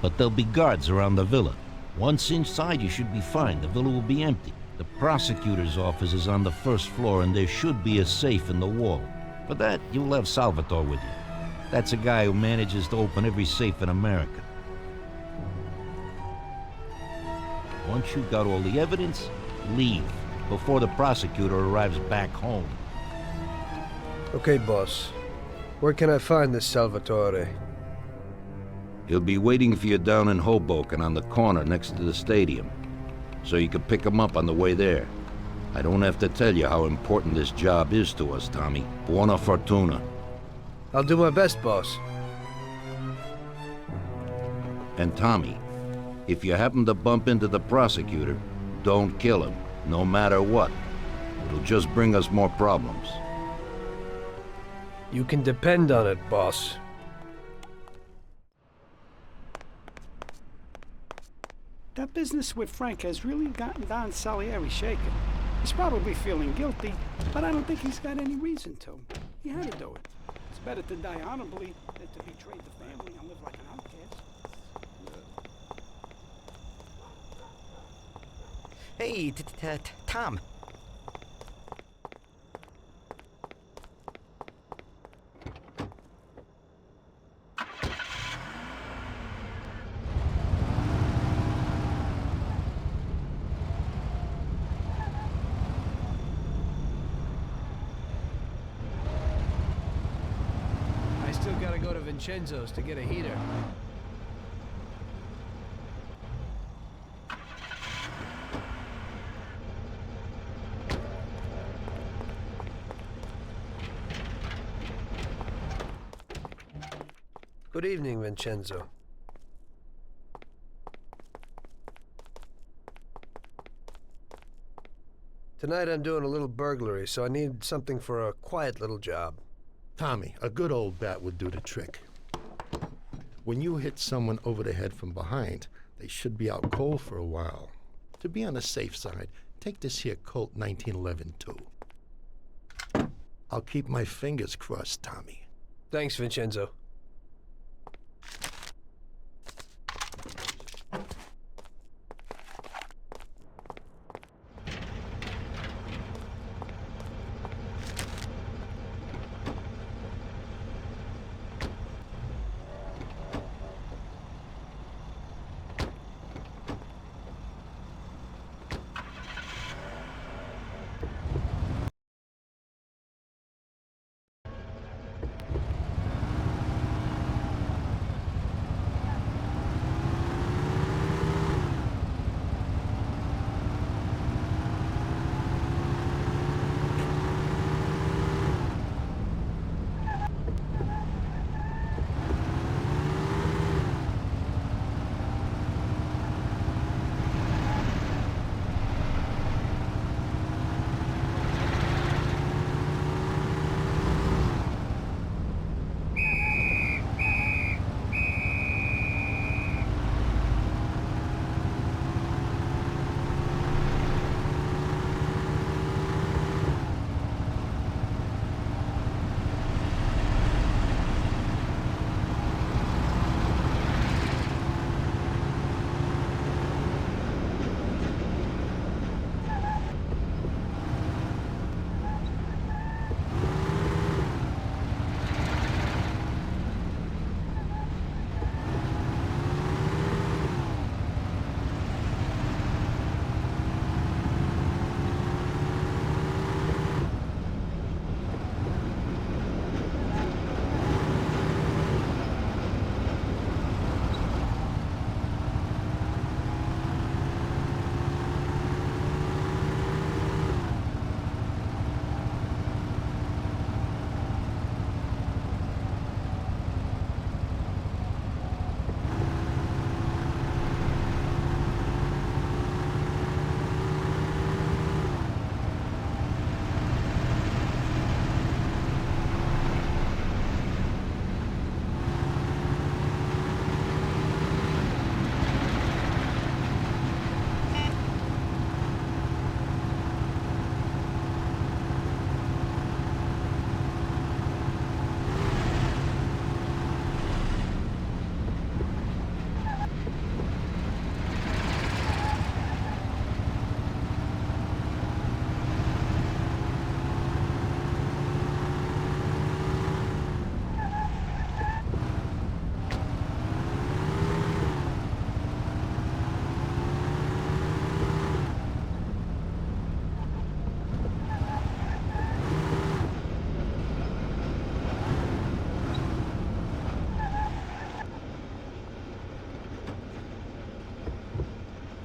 But there'll be guards around the villa. Once inside, you should be fine. The villa will be empty. The prosecutor's office is on the first floor, and there should be a safe in the wall. For that, you'll have Salvatore with you. That's a guy who manages to open every safe in America. Once you've got all the evidence, leave before the prosecutor arrives back home. Okay, boss. Where can I find this Salvatore? He'll be waiting for you down in Hoboken on the corner next to the stadium, so you can pick him up on the way there. I don't have to tell you how important this job is to us, Tommy. Buona fortuna. I'll do my best, boss. And Tommy, if you happen to bump into the prosecutor, don't kill him, no matter what. It'll just bring us more problems. You can depend on it, boss. That business with Frank has really gotten Don Salieri shaken. He's probably feeling guilty, but I don't think he's got any reason to. He had to do it. It's better to die honorably than to betray the family and live like an outcast. Hey, Tom. I still gotta go to Vincenzo's to get a heater. Good evening, Vincenzo. Tonight I'm doing a little burglary, so I need something for a quiet little job. Tommy, a good old bat would do the trick. When you hit someone over the head from behind, they should be out cold for a while. To be on the safe side, take this here Colt 1911 too. I'll keep my fingers crossed, Tommy. Thanks, Vincenzo.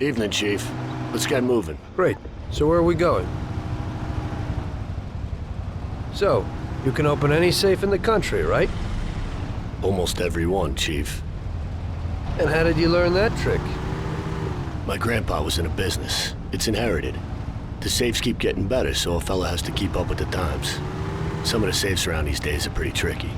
Evening, Chief. Let's get moving. Great. So where are we going? So, you can open any safe in the country, right? Almost every one, Chief. And how did you learn that trick? My grandpa was in a business. It's inherited. The safes keep getting better, so a fella has to keep up with the times. Some of the safes around these days are pretty tricky.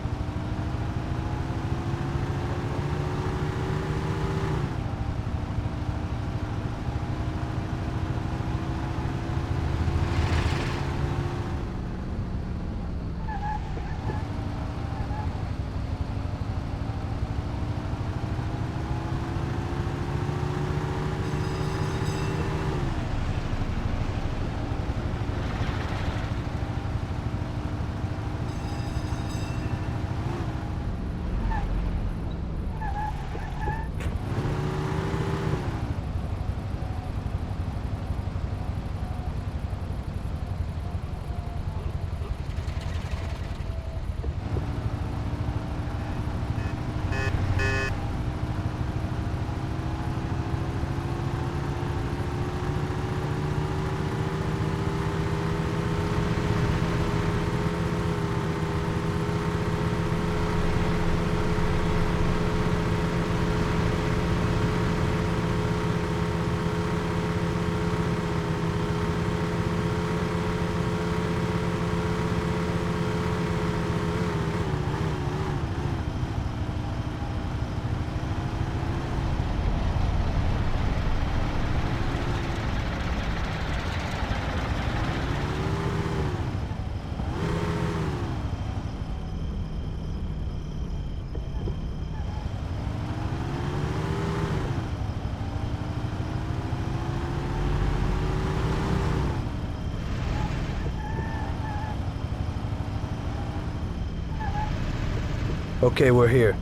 Okay, we're here.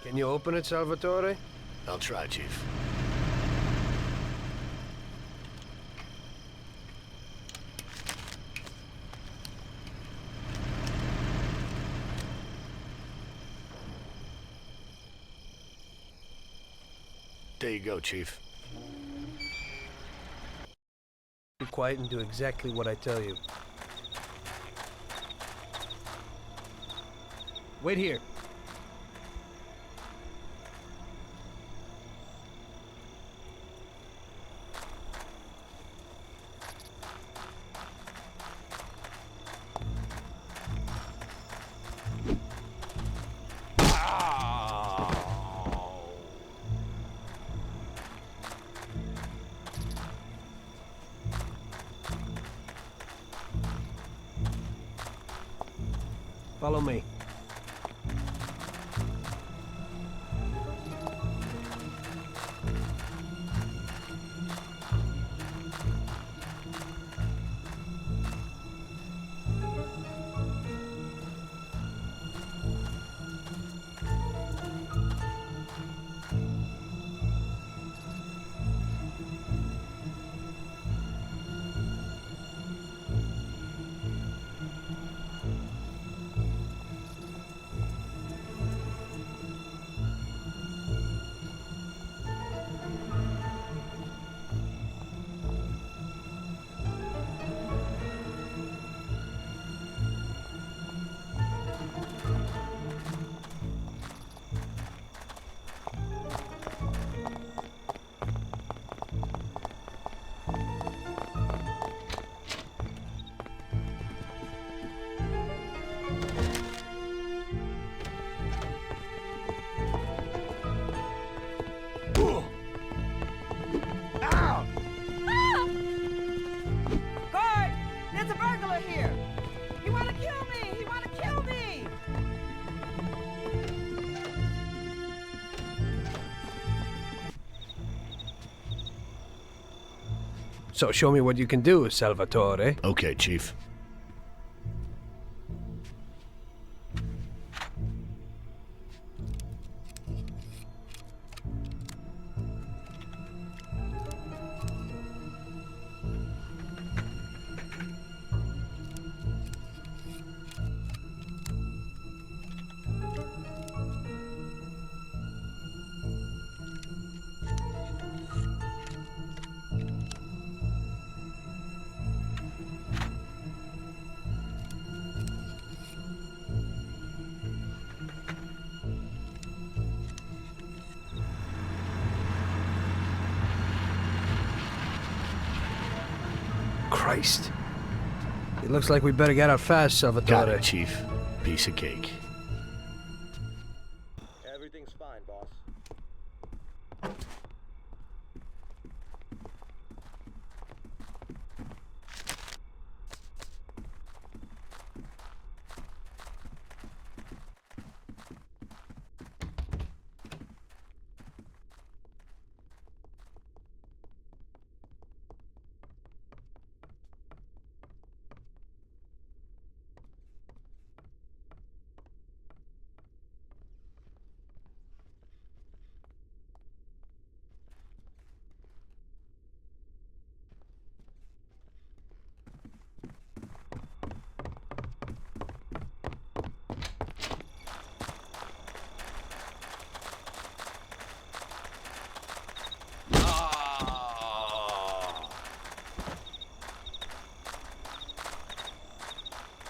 Can you open it, Salvatore? I'll try, Chief. There you go, Chief. Be quiet and do exactly what I tell you. Wait here. Follow me. So show me what you can do, Salvatore. Okay, Chief. Christ. It looks like we better get out fast, Salvatore. Got it, Chief. Piece of cake. Everything's fine, boss.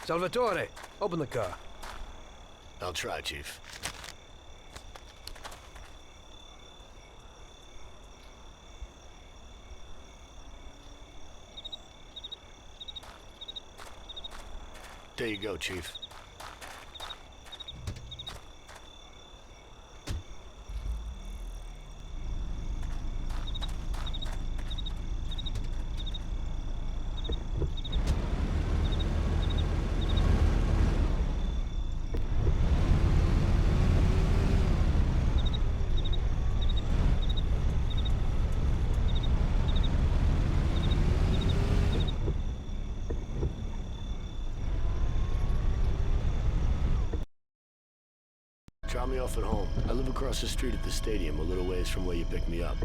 Salvatore, open the car. I'll try, Chief. There you go, Chief. Drop me off at home. I live across the street at the stadium, a little ways from where you picked me up.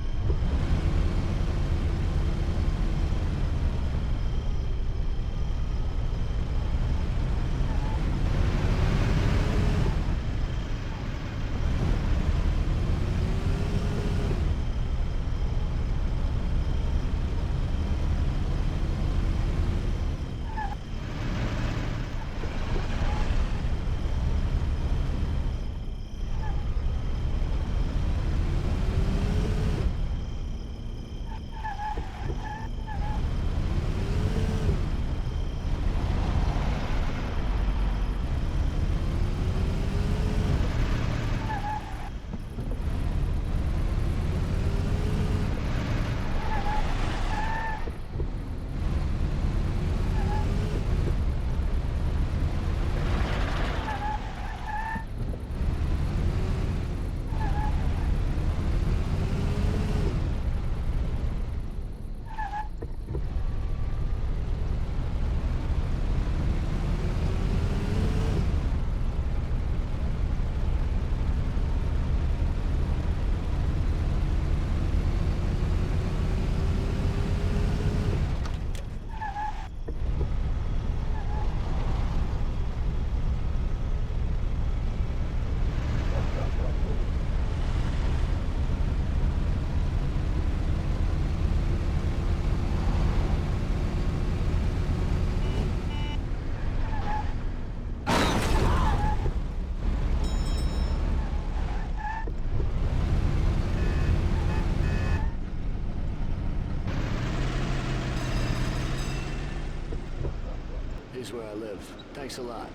Here's where I live. Thanks a lot.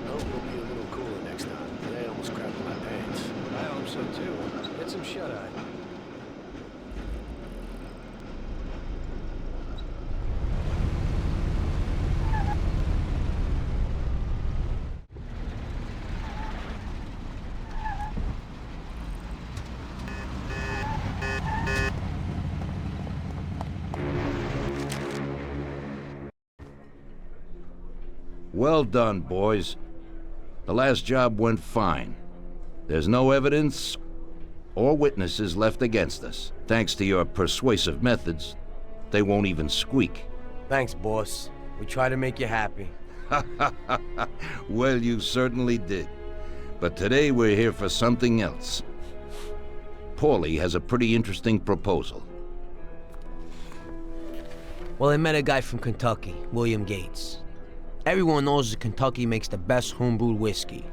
Hope it'll be a little cooler next time. Today I almost crapped my pants. I hope so too. Get some shut-eye. Well done, boys. The last job went fine. There's no evidence or witnesses left against us. Thanks to your persuasive methods, they won't even squeak. Thanks, boss. We try to make you happy. Well, you certainly did. But today we're here for something else. Paulie has a pretty interesting proposal. Well, I met a guy from Kentucky, William Gates. Everyone knows that Kentucky makes the best homebrewed whiskey.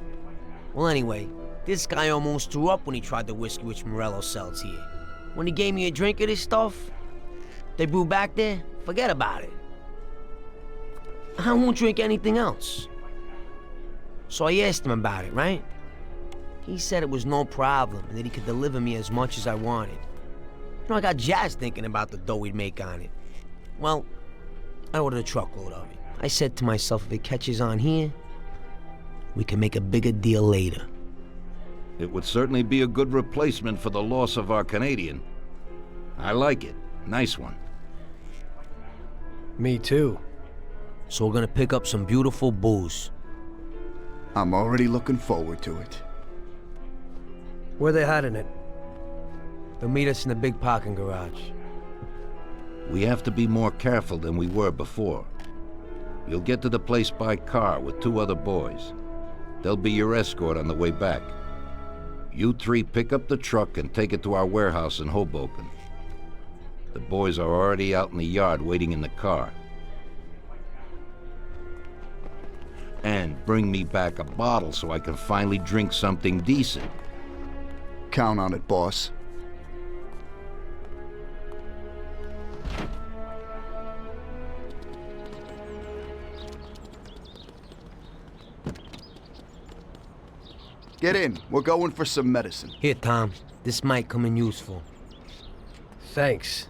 Well, anyway, this guy almost threw up when he tried the whiskey which Morello sells here. When he gave me a drink of this stuff, they brew back there, forget about it. I won't drink anything else. So I asked him about it, right? He said it was no problem and that he could deliver me as much as I wanted. You know, I got jazzed thinking about the dough we'd make on it. Well, I ordered a truckload of it. I said to myself, if it catches on here, we can make a bigger deal later. It would certainly be a good replacement for the loss of our Canadian. I like it. Nice one. Me too. So we're gonna pick up some beautiful booze. I'm already looking forward to it. Where they hiding it? They'll meet us in the big parking garage. We have to be more careful than we were before. You'll get to the place by car with 2 other boys. They'll be your escort on the way back. You 3 pick up the truck and take it to our warehouse in Hoboken. The boys are already out in the yard waiting in the car. And bring me back a bottle so I can finally drink something decent. Count on it, boss. Get in. We're going for some medicine. Here, Tom. This might come in useful. Thanks.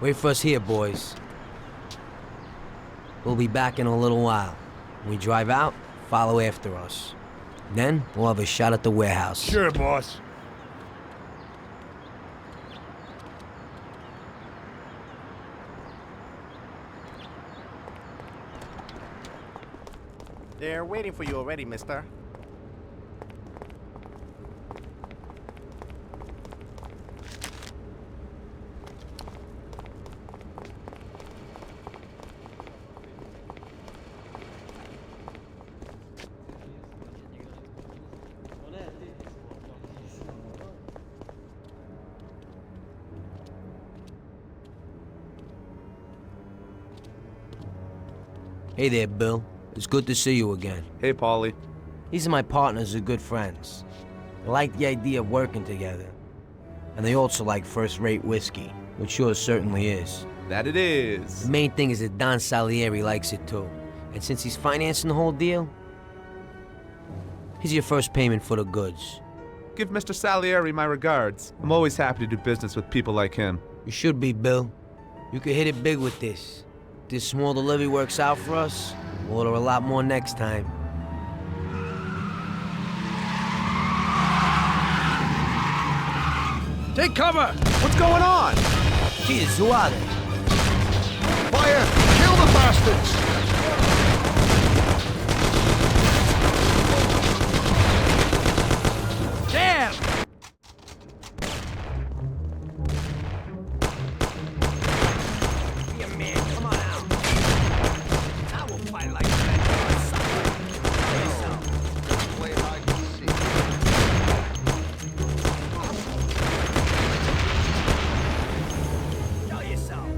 Wait for us here, boys. We'll be back in a little while. When we drive out, follow after us. Then, we'll have a shot at the warehouse. Sure, boss. They're waiting for you already, mister. Hey there, Bill. It's good to see you again. Hey, Paulie. These are my partners who are good friends. They like the idea of working together. And they also like first-rate whiskey, which yours certainly is. That it is. The main thing is that Don Salieri likes it too. And since he's financing the whole deal, here's your first payment for the goods. Give Mr. Salieri my regards. I'm always happy to do business with people like him. You should be, Bill. You could hit it big with this. If this small delivery works out for us, we'll order a lot more next time. Take cover! What's going on? Jesus, who are they? Fire! Kill the bastards! Damn! Be a man, come on out. I will fight like that. Play hide and seek. Show yourself.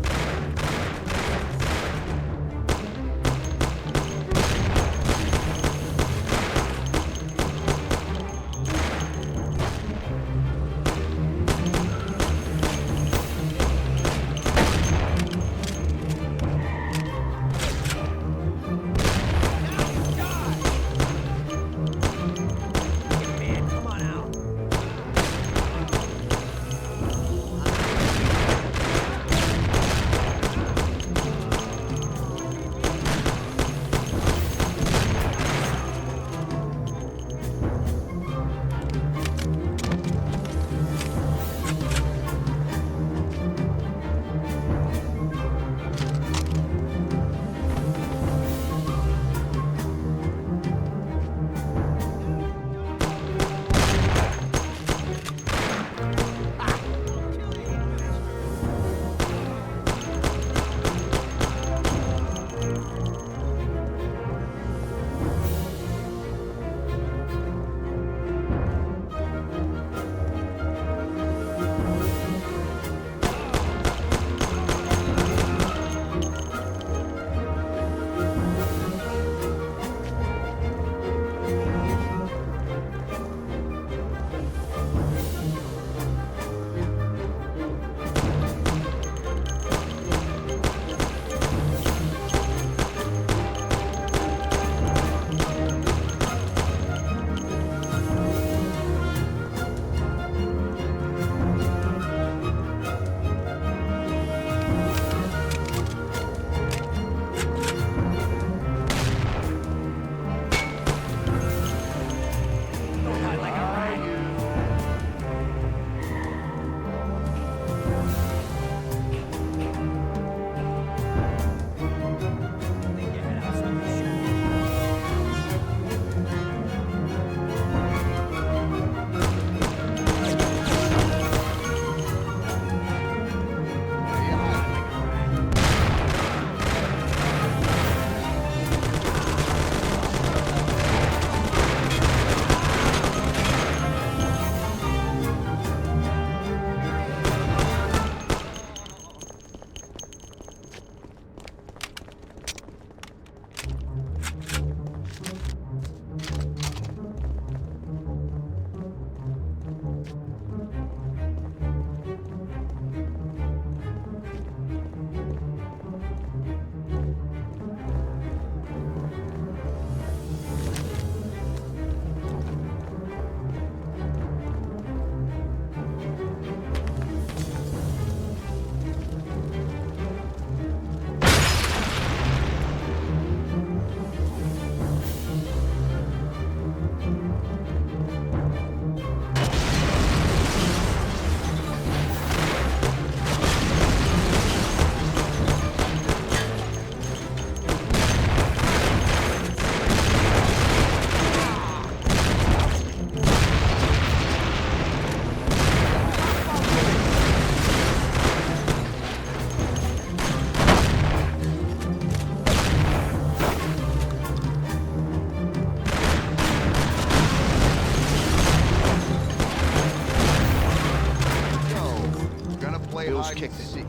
Kicked it.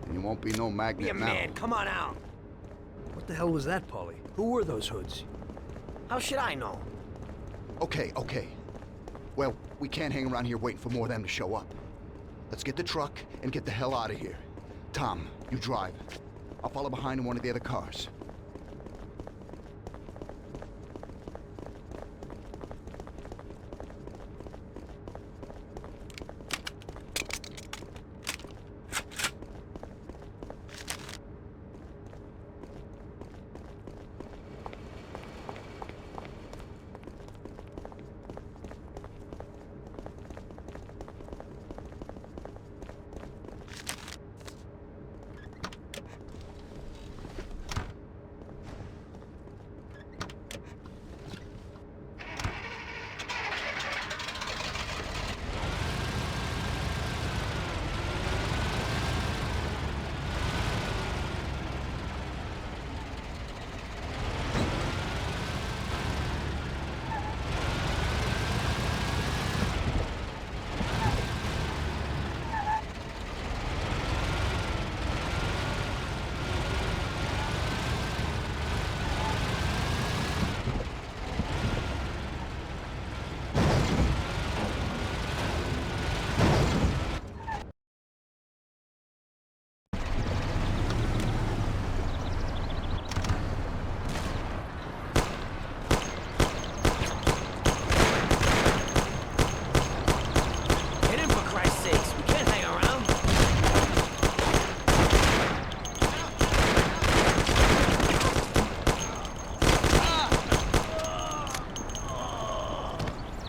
And you won't be no magnet Be a now. man, come on out. What the hell was that, Paulie? Who were those hoods? How should I know? Okay. Well, we can't hang around here waiting for more of them to show up. Let's get the truck and get the hell out of here. Tom, you drive. I'll follow behind in one of the other cars.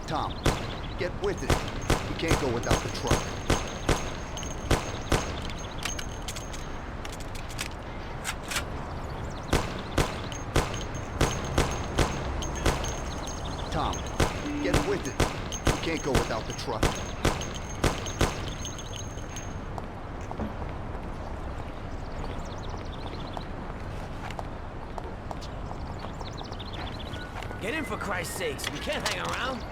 Tom, get with it. We can't go without the truck. Tom, get with it. We can't go without the truck. Get in for Christ's sakes. We can't hang around.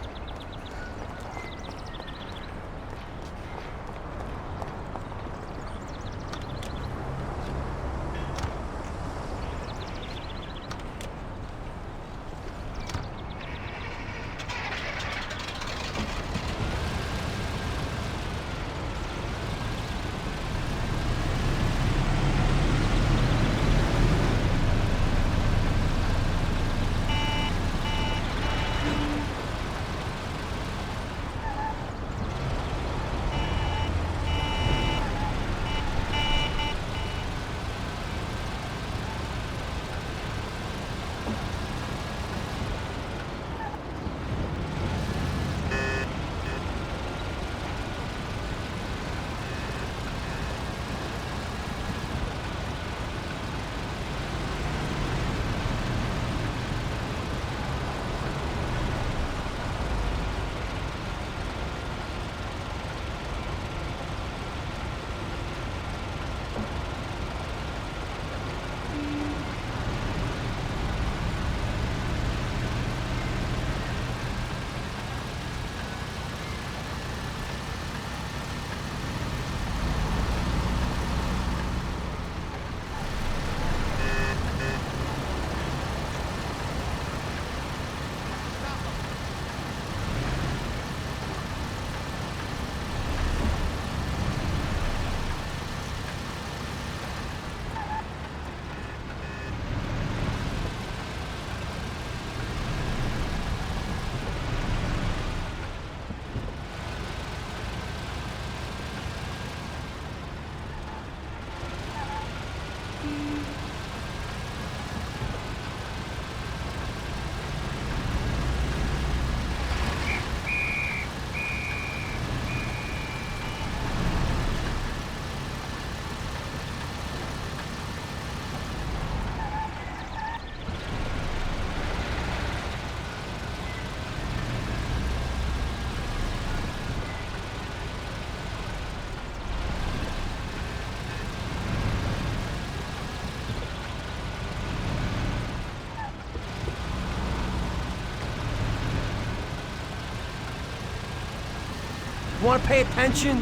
You wanna pay attention?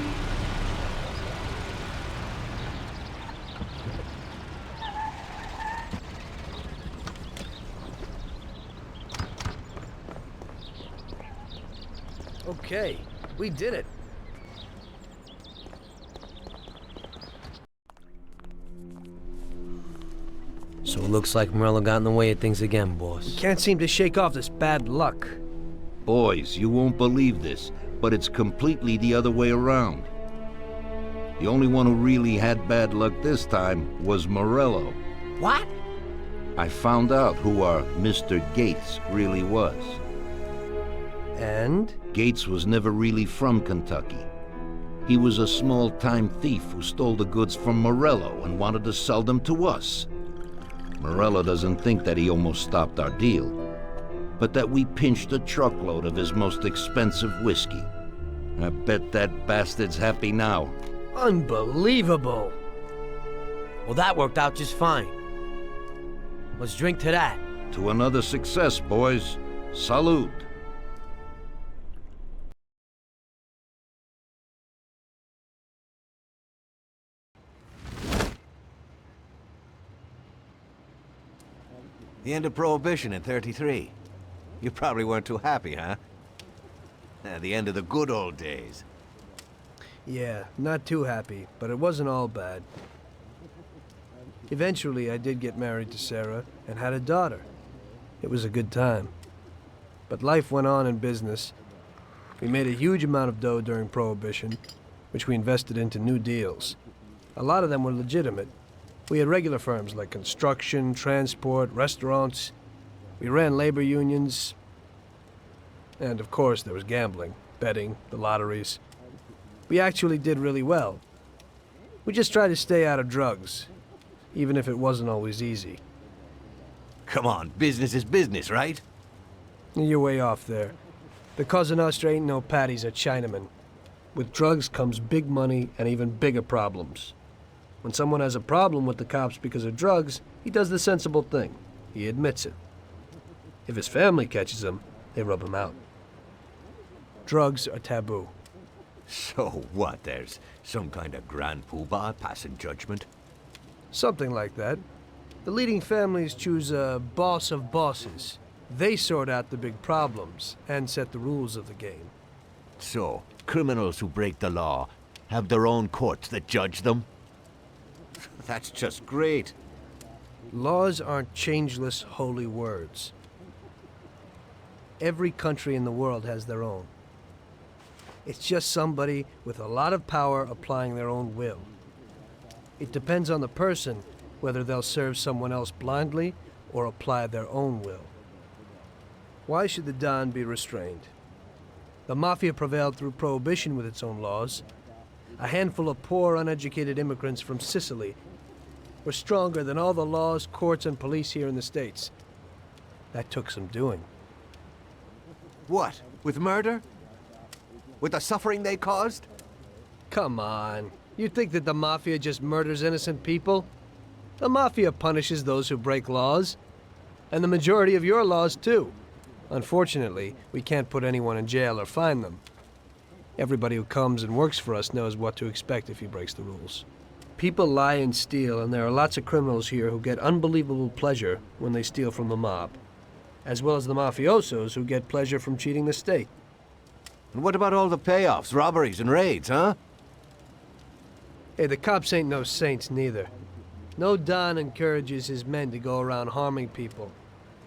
Okay, we did it. So it looks like Morello got in the way of things again, boss. Can't seem to shake off this bad luck. Boys, you won't believe this, but it's completely the other way around. The only one who really had bad luck this time was Morello. What? I found out who our Mr. Gates really was. And? Gates was never really from Kentucky. He was a small-time thief who stole the goods from Morello and wanted to sell them to us. Morello doesn't think that he almost stopped our deal, but that we pinched a truckload of his most expensive whiskey. I bet that bastard's happy now. Unbelievable! Well, that worked out just fine. Let's drink to that. To another success, boys. Salute. The end of Prohibition in '33. You probably weren't too happy, huh? The end of the good old days. Yeah, not too happy, but it wasn't all bad. Eventually, I did get married to Sarah and had a daughter. It was a good time. But life went on in business. We made a huge amount of dough during Prohibition, which we invested into new deals. A lot of them were legitimate. We had regular firms like construction, transport, restaurants. We ran labor unions. And of course, there was gambling, betting, the lotteries. We actually did really well. We just tried to stay out of drugs, even if it wasn't always easy. Come on, business is business, right? You're way off there. The Cosa Nostra ain't no patties or Chinamen. With drugs comes big money and even bigger problems. When someone has a problem with the cops because of drugs, he does the sensible thing. He admits it. If his family catches him, they rub him out. Drugs are taboo. So what, there's some kind of grand poobah passing judgment? Something like that. The leading families choose a boss of bosses. They sort out the big problems and set the rules of the game. So, criminals who break the law have their own courts that judge them? That's just great. Laws aren't changeless holy words. Every country in the world has their own. It's just somebody with a lot of power applying their own will. It depends on the person whether they'll serve someone else blindly or apply their own will. Why should the Don be restrained? The Mafia prevailed through Prohibition with its own laws. A handful of poor, uneducated immigrants from Sicily were stronger than all the laws, courts, and police here in the States. That took some doing. What? With murder? With the suffering they caused? Come on. You think that the Mafia just murders innocent people? The Mafia punishes those who break laws. And the majority of your laws, too. Unfortunately, we can't put anyone in jail or fine them. Everybody who comes and works for us knows what to expect if he breaks the rules. People lie and steal, and there are lots of criminals here who get unbelievable pleasure when they steal from the mob, as well as the mafiosos who get pleasure from cheating the state. And what about all the payoffs, robberies, and raids, huh? Hey, the cops ain't no saints neither. No Don encourages his men to go around harming people.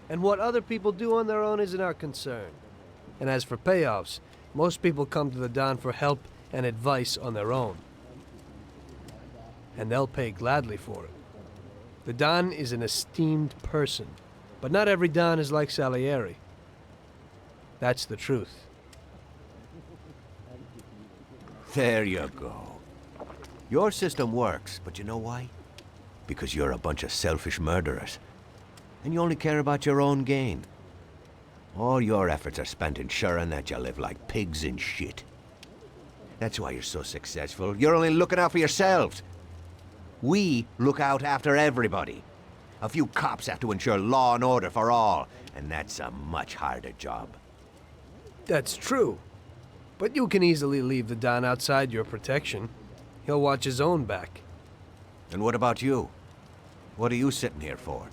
And what other people do on their own isn't our concern. And as for payoffs, most people come to the Don for help and advice on their own. And they'll pay gladly for it. The Don is an esteemed person, but not every Don is like Salieri. That's the truth. There you go. Your system works, but you know why? Because you're a bunch of selfish murderers. And you only care about your own gain. All your efforts are spent ensuring that you live like pigs in shit. That's why you're so successful. You're only looking out for yourselves. We look out after everybody. A few cops have to ensure law and order for all, and that's a much harder job. That's true. But you can easily leave the Don outside your protection. He'll watch his own back. And what about you? What are you sitting here for?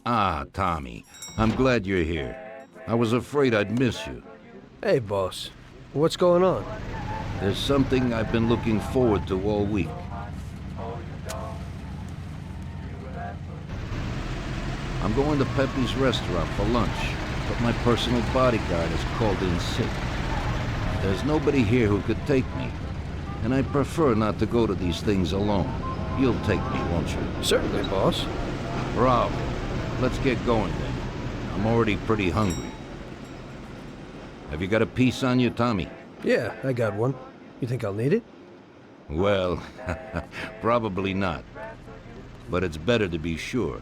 Ah, Tommy. I'm glad you're here. I was afraid I'd miss you. Hey, boss. What's going on? There's something I've been looking forward to all week. I'm going to Pepe's restaurant for lunch, but my personal bodyguard is called in sick. There's nobody here who could take me, and I prefer not to go to these things alone. You'll take me, won't you? Certainly, boss. Bravo. Let's get going then. I'm already pretty hungry. Have you got a piece on you, Tommy? Yeah, I got one. You think I'll need it? Well, probably not. But it's better to be sure.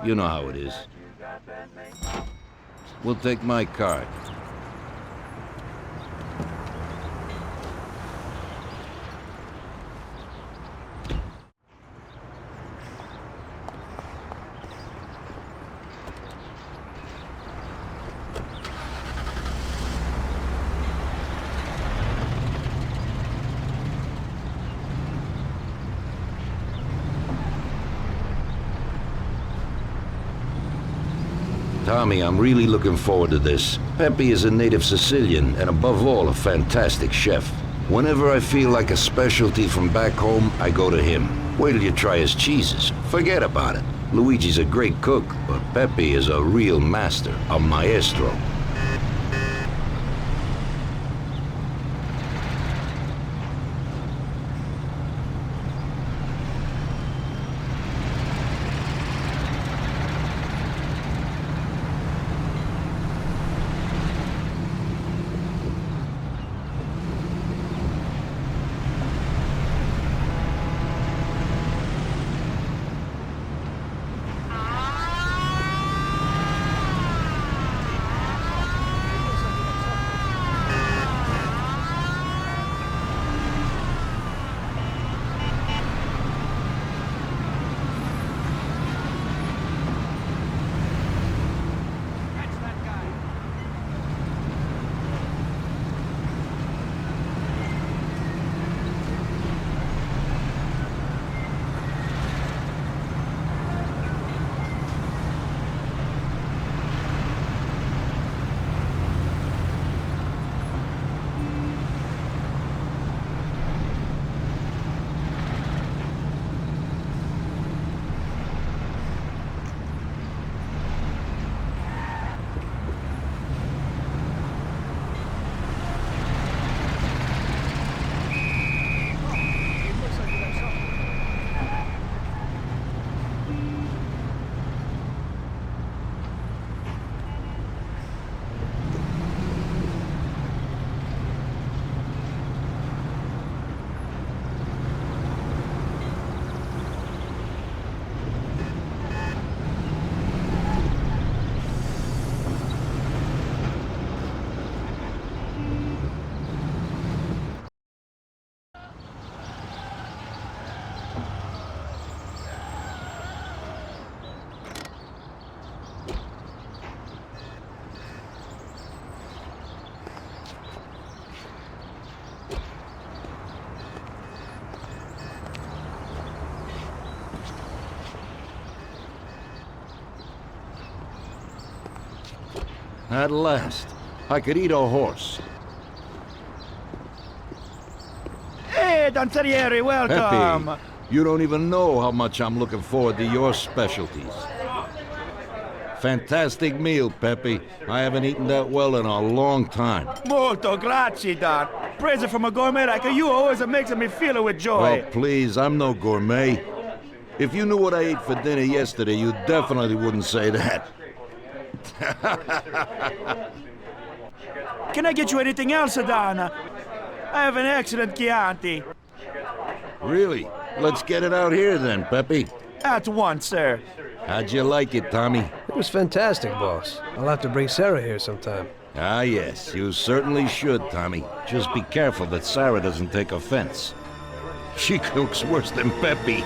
You know how it is. We'll take my card. Tommy, I'm really looking forward to this. Pepe is a native Sicilian, and above all, a fantastic chef. Whenever I feel like a specialty from back home, I go to him. Wait till you try his cheeses. Forget about it. Luigi's a great cook, but Pepe is a real master, a maestro. At last, I could eat a horse. Hey, Don Salieri, welcome! Pepe, you don't even know how much I'm looking forward to your specialties. Fantastic meal, Pepe. I haven't eaten that well in a long time. Molto grazie, Don. Praise from a gourmet like you always makes me feel with joy. Oh, please, I'm no gourmet. If you knew what I ate for dinner yesterday, you definitely wouldn't say that. Can I get you anything else, Don? I have an excellent Chianti. Really? Let's get it out here then, Pepe. At once, sir. How'd you like it, Tommy? It was fantastic, boss. I'll have to bring Sarah here sometime. Ah, yes, you certainly should, Tommy. Just be careful that Sarah doesn't take offense. She cooks worse than Pepe.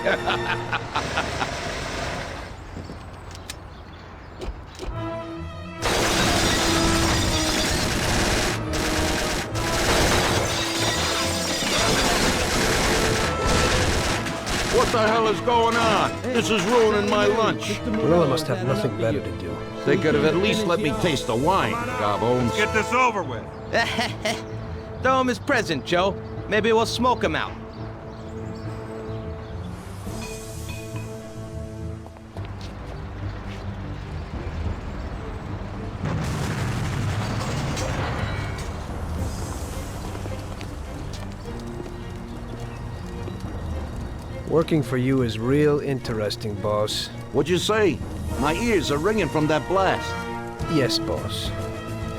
What the hell is going on? This is ruining my lunch. Morello must have nothing better to do. They could have at least let me taste the wine, Gobbones. Get this over with. Throw him his present, Joe. Maybe we'll smoke him out. Working for you is real interesting, boss. What'd you say? My ears are ringing from that blast. Yes, boss.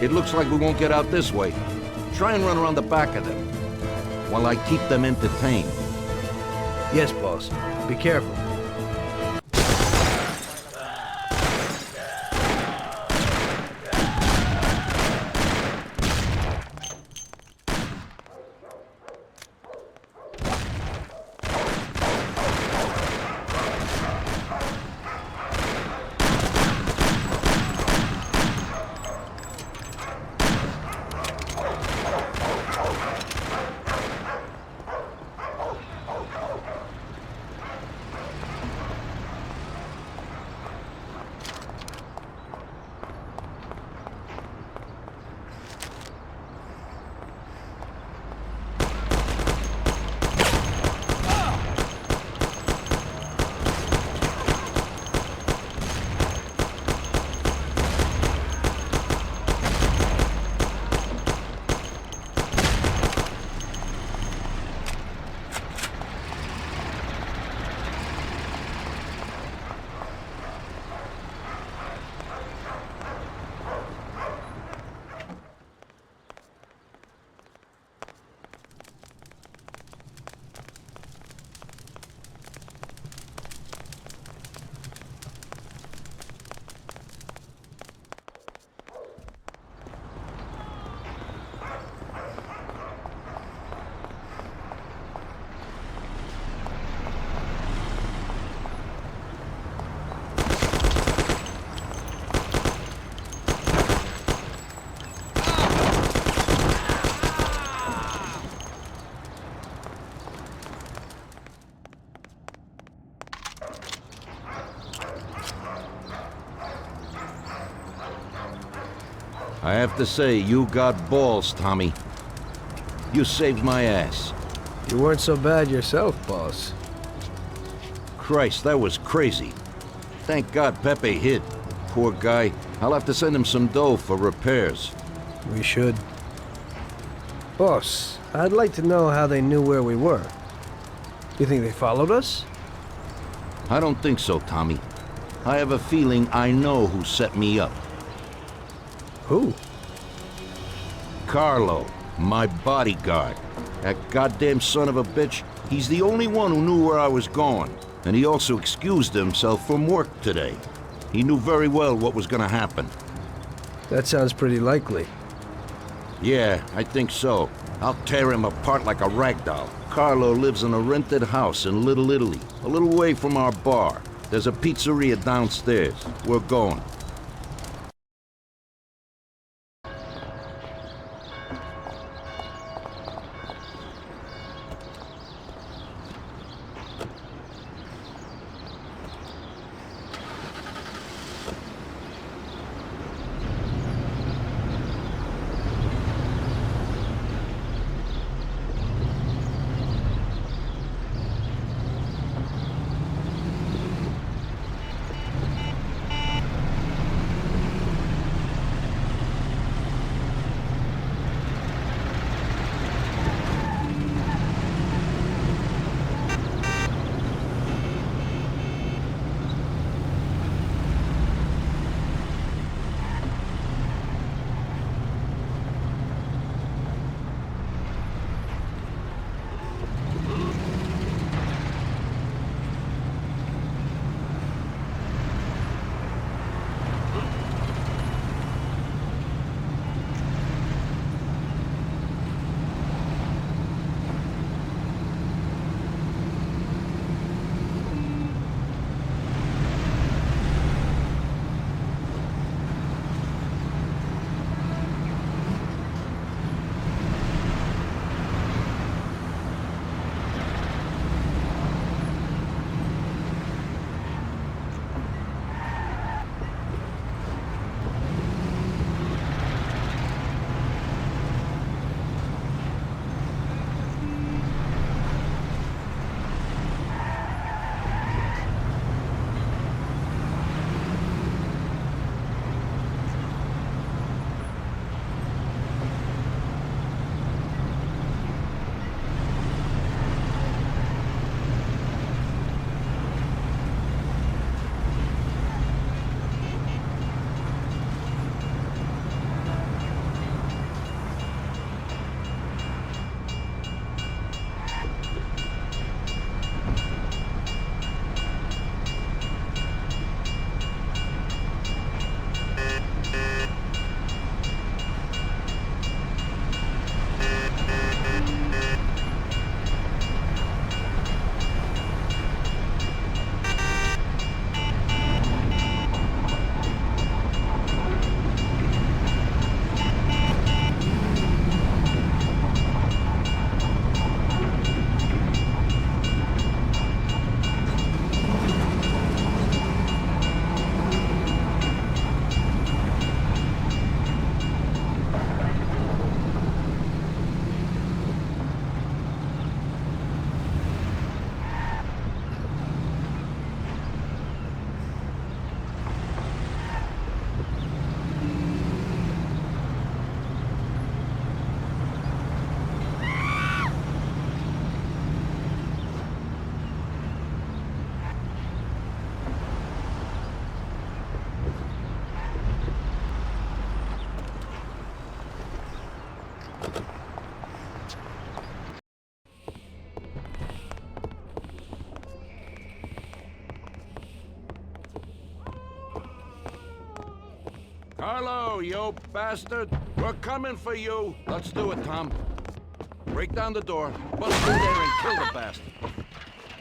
It looks like we won't get out this way. Try and run around the back of them while I keep them entertained. Yes, boss. Be careful. I have to say, you got balls, Tommy. You saved my ass. You weren't so bad yourself, boss. Christ, that was crazy. Thank God Pepe hid. Poor guy. I'll have to send him some dough for repairs. We should. Boss, I'd like to know how they knew where we were. You think they followed us? I don't think so, Tommy. I have a feeling I know who set me up. Who? Carlo, my bodyguard. That goddamn son of a bitch, he's the only one who knew where I was going. And he also excused himself from work today. He knew very well what was gonna happen. That sounds pretty likely. Yeah, I think so. I'll tear him apart like a ragdoll. Carlo lives in a rented house in Little Italy, a little way from our bar. There's a pizzeria downstairs. We're going. Carlo, you bastard! We're coming for you! Let's do it, Tom. Break down the door, bust through there and kill the bastard.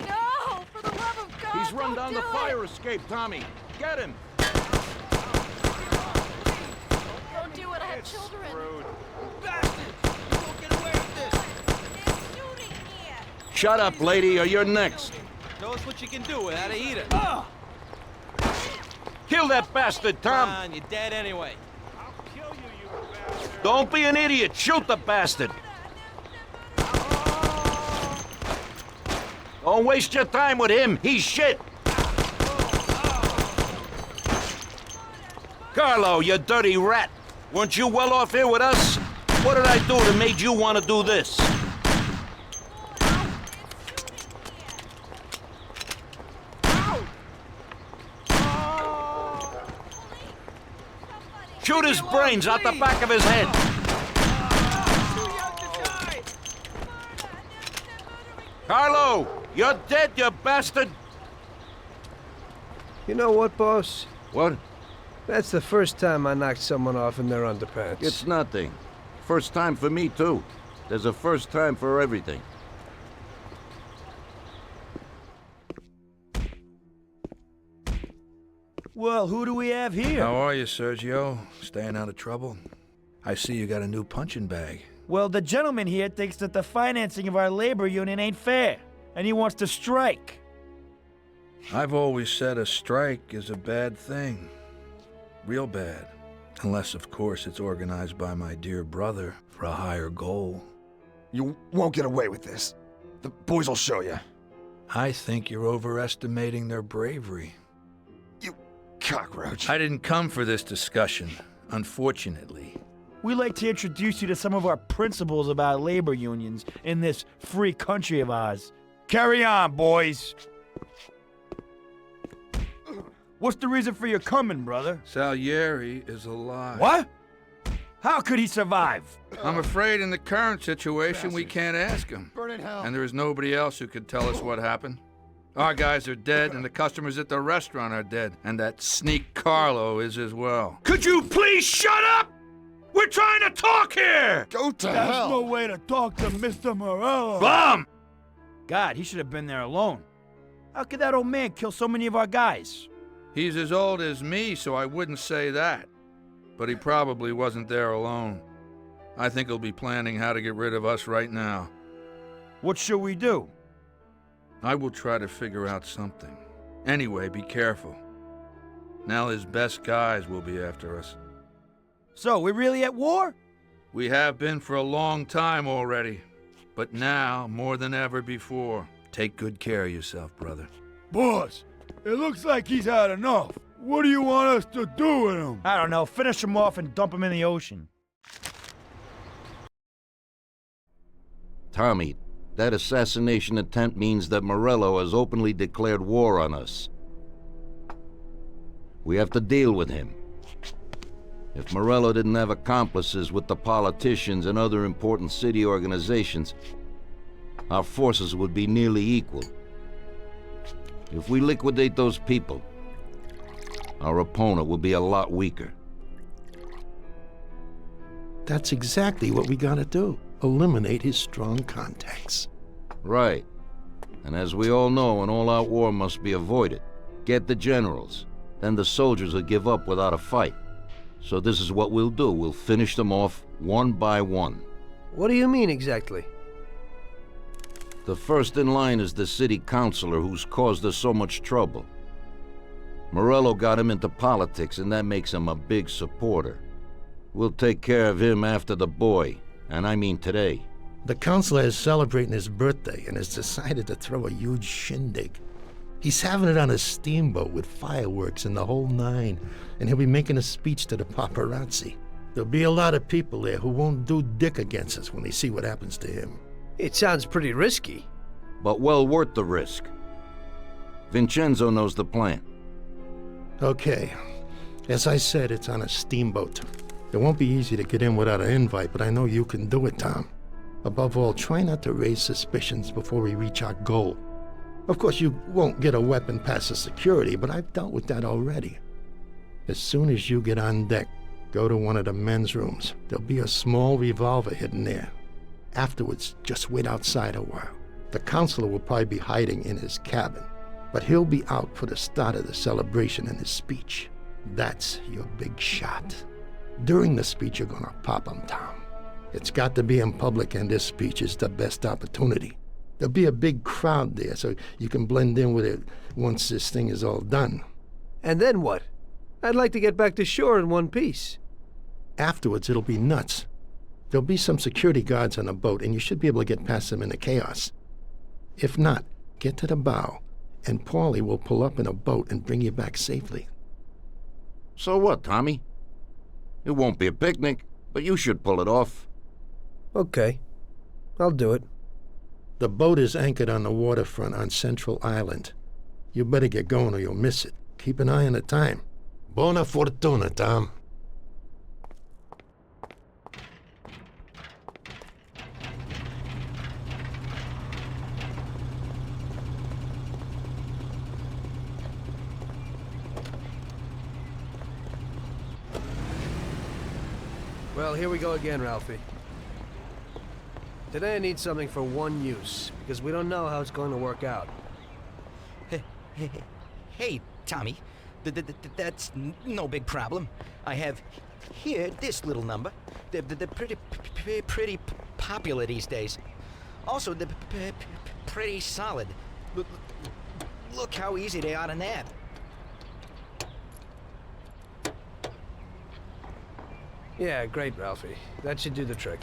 No! For the love of God! He's run down the fire escape, Tommy. Get him! Don't do it, I have children. Bastards! You won't get away with this! Shut up, lady, or you're next. Show us what you can do without a heater. Kill that bastard, Tom! Come on, you're dead anyway. Don't be an idiot! Shoot the bastard! Don't waste your time with him! He's shit! Carlo, you dirty rat! Weren't you well off here with us? What did I do that made you want to do this? Shoot his brains out the back of his head! Carlo! You're dead, you bastard! You know what, boss? What? That's the first time I knocked someone off in their underpants. It's nothing. First time for me, too. There's a first time for everything. Well, who do we have here? How are you, Sergio? Staying out of trouble? I see you got a new punching bag. Well, the gentleman here thinks that the financing of our labor union ain't fair, and he wants to strike. I've always said a strike is a bad thing. Real bad. Unless, of course, it's organized by my dear brother for a higher goal. You won't get away with this. The boys will show you. I think you're overestimating their bravery. You cockroach. I didn't come for this discussion, unfortunately. We'd like to introduce you to some of our principles about labor unions in this free country of ours. Carry on, boys. What's the reason for your coming, brother? Salieri is alive. What? How could he survive? I'm afraid in the current situation we can't ask him. Burn in hell. And there is nobody else who could tell us what happened. Our guys are dead, and the customers at the restaurant are dead. And that sneak Carlo is as well. Could you please shut up? We're trying to talk here! Go to hell! That's no way to talk to Mr. Morello. Bum! God, he should have been there alone. How could that old man kill so many of our guys? He's as old as me, so I wouldn't say that. But he probably wasn't there alone. I think he'll be planning how to get rid of us right now. What should we do? I will try to figure out something. Anyway, be careful. Now his best guys will be after us. So, we're really at war? We have been for a long time already. But now, more than ever before, take good care of yourself, brother. Boss, it looks like he's had enough. What do you want us to do with him? I don't know. Finish him off and dump him in the ocean. Tommy, that assassination attempt means that Morello has openly declared war on us. We have to deal with him. If Morello didn't have accomplices with the politicians and other important city organizations, our forces would be nearly equal. If we liquidate those people, our opponent will be a lot weaker. That's exactly what we gotta do. Eliminate his strong contacts. Right. And as we all know, an all-out war must be avoided. Get the generals. Then the soldiers will give up without a fight. So this is what we'll do. We'll finish them off one by one. What do you mean exactly? The first in line is the city councilor who's caused us so much trouble. Morello got him into politics, and that makes him a big supporter. We'll take care of him after the boy, and I mean today. The councilor is celebrating his birthday and has decided to throw a huge shindig. He's having it on a steamboat with fireworks and the whole nine, and he'll be making a speech to the paparazzi. There'll be a lot of people there who won't do dick against us when they see what happens to him. It sounds pretty risky. But well worth the risk. Vincenzo knows the plan. Okay. As I said, it's on a steamboat. It won't be easy to get in without an invite, but I know you can do it, Tom. Above all, try not to raise suspicions before we reach our goal. Of course, you won't get a weapon past the security, but I've dealt with that already. As soon as you get on deck, Go to one of the men's rooms. There'll be a small revolver hidden there. Afterwards, just wait outside a while. The counselor will probably be hiding in his cabin, but he'll be out for the start of the celebration and his speech. That's your big shot. During the speech, you're gonna pop him, Tom. It's got to be in public, and this speech is the best opportunity. There'll be a big crowd there, so you can blend in with it once this thing is all done. And then what? I'd like to get back to shore in one piece. Afterwards, it'll be nuts. There'll be some security guards on the boat, and you should be able to get past them in the chaos. If not, get to the bow, and Paulie will pull up in a boat and bring you back safely. So what, Tommy? It won't be a picnic, but you should pull it off. Okay. I'll do it. The boat is anchored on the waterfront on Central Island. You better get going or you'll miss it. Keep an eye on the time. Buona fortuna, Tom. Well, here we go again, Ralphie. Today I need something for one use, because we don't know how it's going to work out. Hey, Tommy. That's no big problem. I have here this little number. They're pretty popular these days. Also, they're pretty solid. Look how easy they are to nab. Yeah, great, Ralphie. That should do the trick.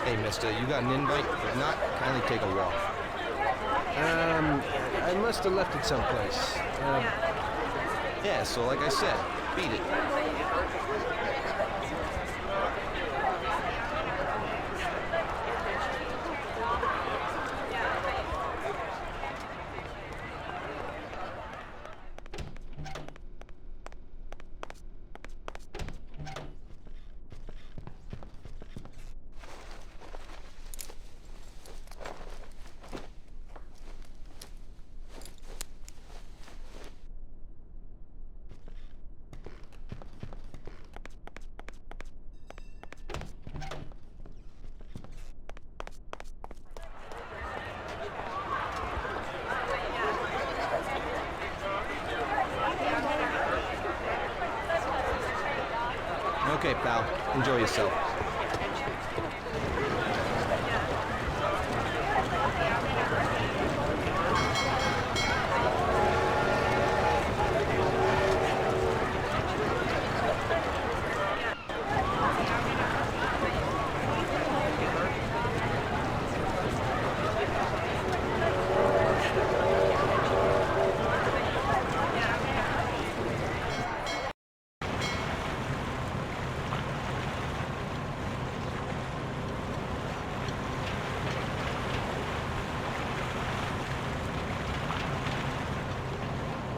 Hey, mister, you got an invite? If not, kindly take a walk. I must have left it someplace. Yeah, so like I said, beat it. pal. Enjoy yourself.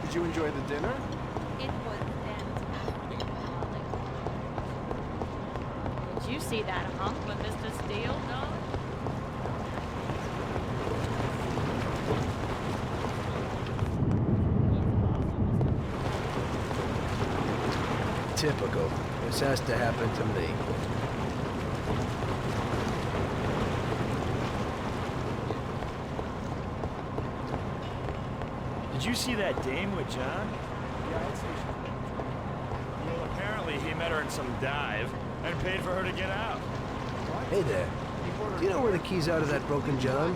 Did you enjoy the dinner? It was fantastic, darling. Did you see that hump with Mr. Steele, darling? Typical. This has to happen to me. Did you see that dame with John? Yeah, I'd say so. Well, apparently he met her in some dive and paid for her to get out. Hey there. Do you know where the keys are to that broken John?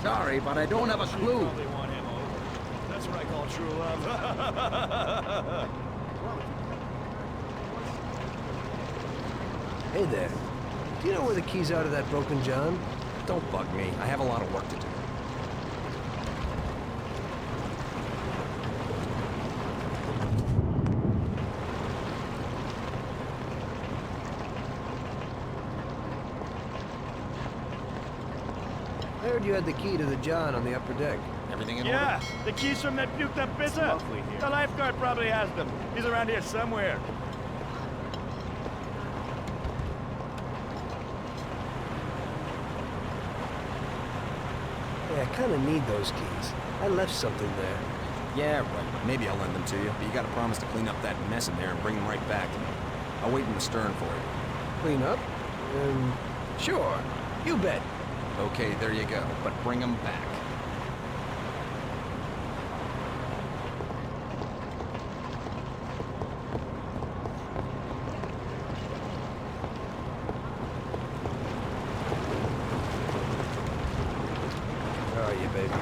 Sorry, but I don't have a clue. Probably want him over. That's what I call true love. Hey there. Do you know where the keys are to that broken John? Don't bug me. I have a lot of work to do. I heard you had the key to the John on the upper deck. Everything in Yeah, the keys from that puked up pizza. The lifeguard probably has them. He's around here somewhere. Yeah, I kind of need those keys. I left something there. Yeah, right. Maybe I'll lend them to you, but you gotta promise to clean up that mess in there and bring them right back. I'll wait in the stern for you. Clean up? Sure. You bet. Okay, there you go. But bring them back. Where are you, baby?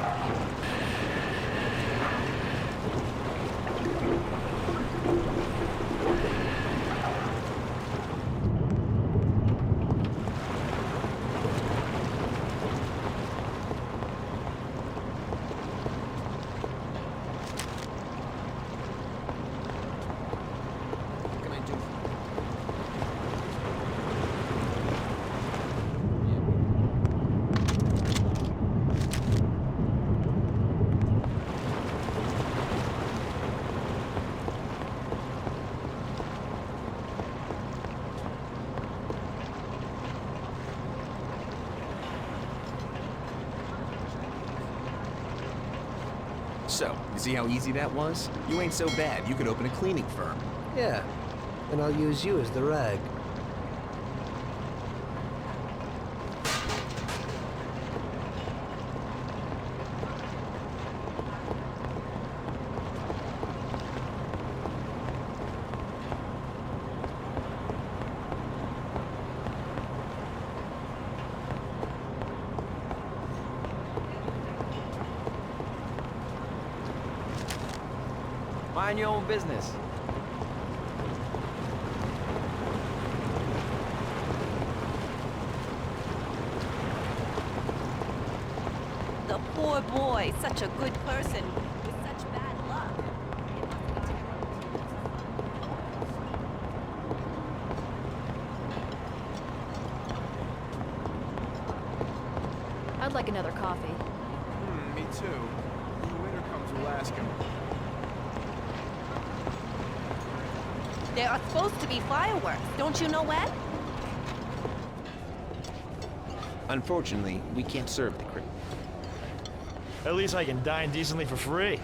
So, you see how easy that was? You ain't so bad. You could open a cleaning firm. Yeah. And I'll use you as the rag. Mind your own business. The poor boy, such a good person, with such bad luck. I'd like another coffee. Me too. When the waiter comes, we'll ask him. There are supposed to be fireworks, don't you know, Ed? Unfortunately, we can't serve the crew. At least I can dine decently for free.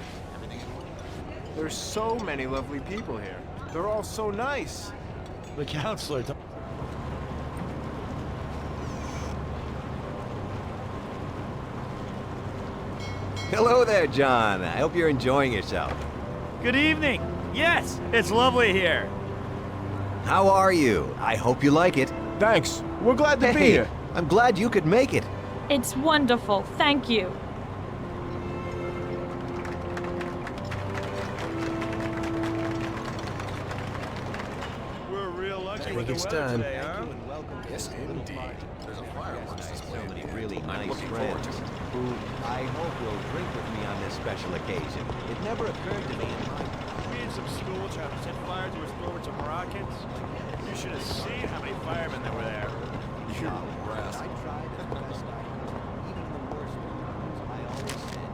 There's so many lovely people here. They're all so nice. The counselor. Hello there, John. I hope you're enjoying yourself. Good evening. Yes, it's lovely here. How are you? I hope you like it. Thanks. We're glad to be Hey, here. I'm glad you could make it. It's wonderful. Thank you. We're real lucky think with the it's weather time. today, huh? Yes, indeed. There's a fireworks display. So many really I'm nice looking forward friends to it. who I hope will drink with me on this special occasion. It never occurred to me in my... Me and some school trying to set fire to his throat with some rockets. You should have seen how many firemen there were there. I tried the best I could. Even the worst ones, I always said,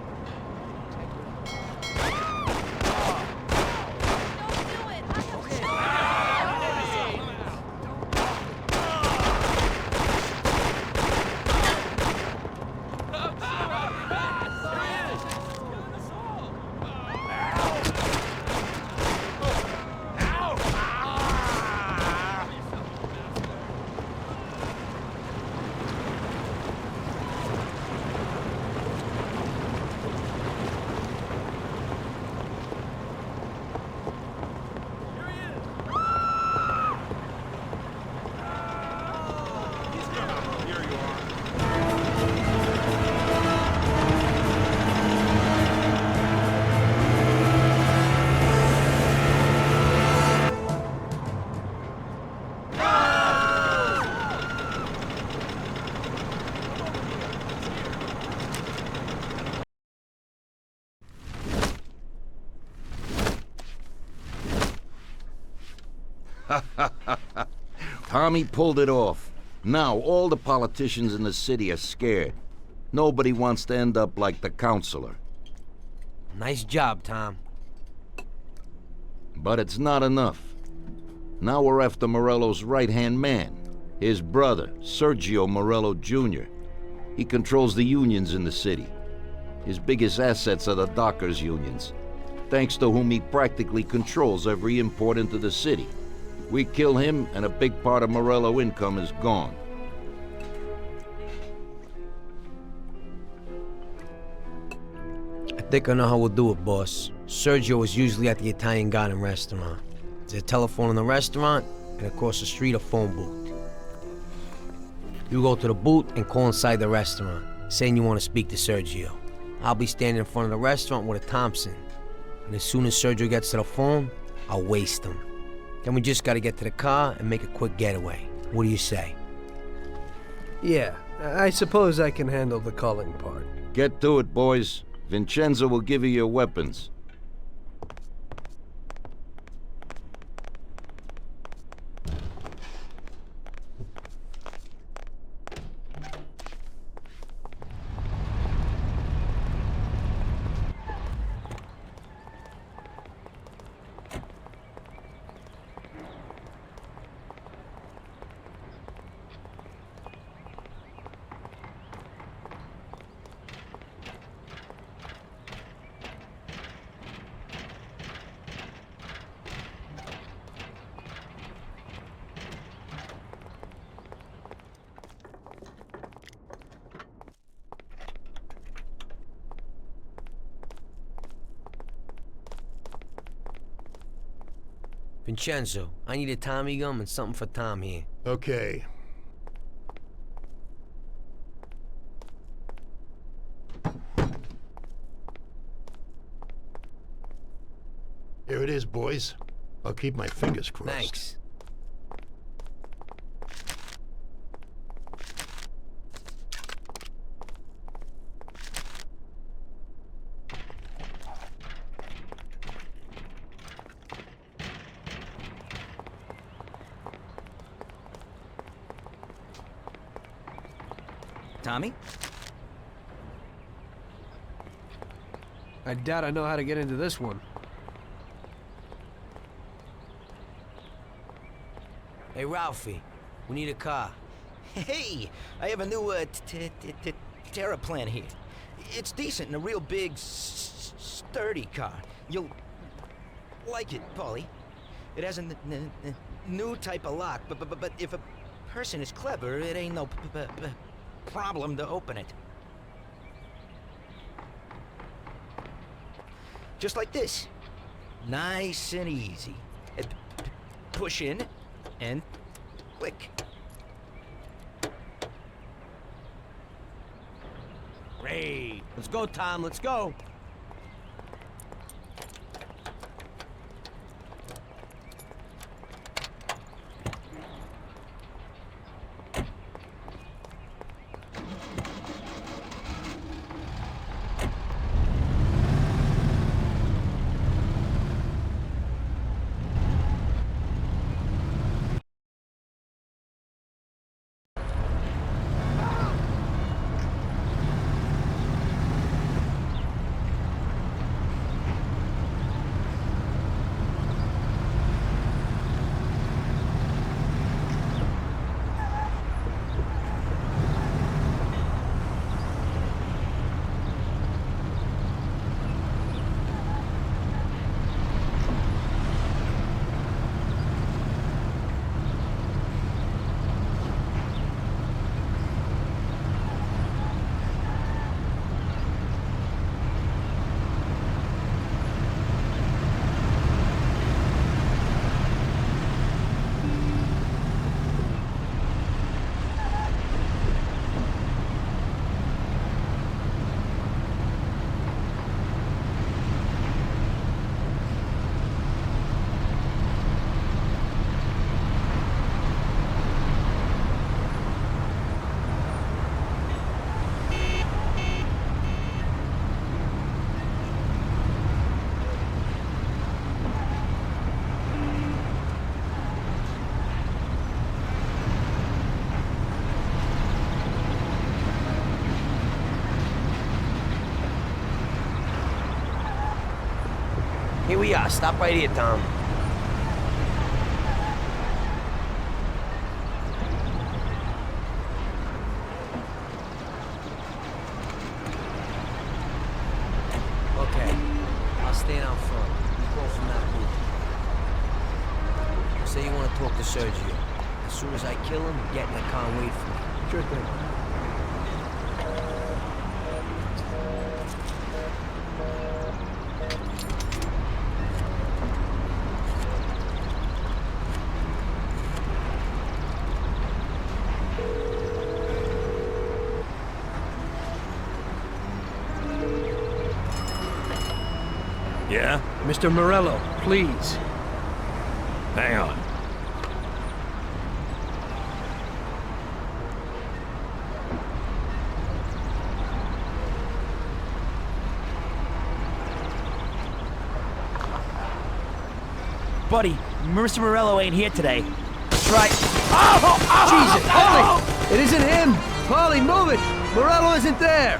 Tommy pulled it off. Now all the politicians in the city are scared. Nobody wants to end up like the counselor. Nice job, Tom. But it's not enough. Now we're after Morello's right-hand man, his brother, Sergio Morello Jr. He controls the unions in the city. His biggest assets are the dockers' unions, thanks to whom he practically controls every import into the city. We kill him, and a big part of Morello income is gone. I think I know how we'll do it, boss. Sergio is usually at the Italian Garden restaurant. There's a telephone in the restaurant, and across the street a phone booth. You go to the booth and call inside the restaurant, saying you want to speak to Sergio. I'll be standing in front of the restaurant with a Thompson, and as soon as Sergio gets to the phone, I'll waste him. Then we just gotta get to the car and make a quick getaway. What do you say? Yeah, I suppose I can handle the calling part. Get to it, boys. Vincenzo will give you your weapons. Vincenzo, I need a Tommy gum and something for Tom here. Okay. Here it is, boys. I'll keep my fingers crossed. Thanks. Tommy? I doubt I know how to get into this one. Hey, Ralphie, we need a car. Hey, I have a new Terraplan here. It's decent and a real big, sturdy car. You'll like it, Paulie. It has a new type of lock, but if a person is clever, it ain't no problem to open it. Just like this. Nice and easy. Push in, And? Click. Great. Let's go, Tom. Let's go. Here we are. Stop right here, Tom. Okay. I'll stand out front. You go from that booth. Say you want to talk to Sergio. As soon as I kill him, get in the car and wait for me. Sure thing. Yeah? Mr. Morello, please. Hang on. Buddy, Mr. Morello ain't here today. Try. Jesus, Paulie! It isn't him! Paulie, move it! Morello isn't there!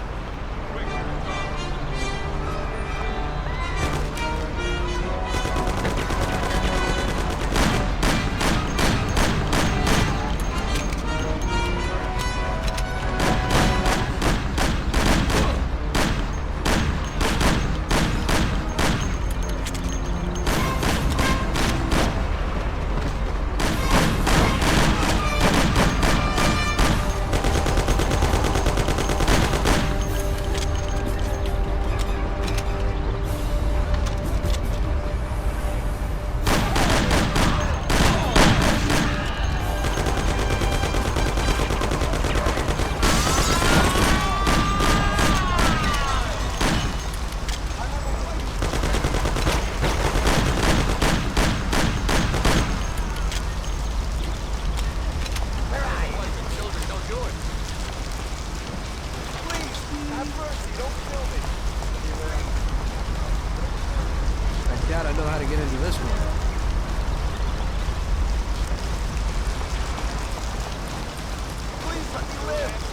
I know how to get into this one. Please let me live.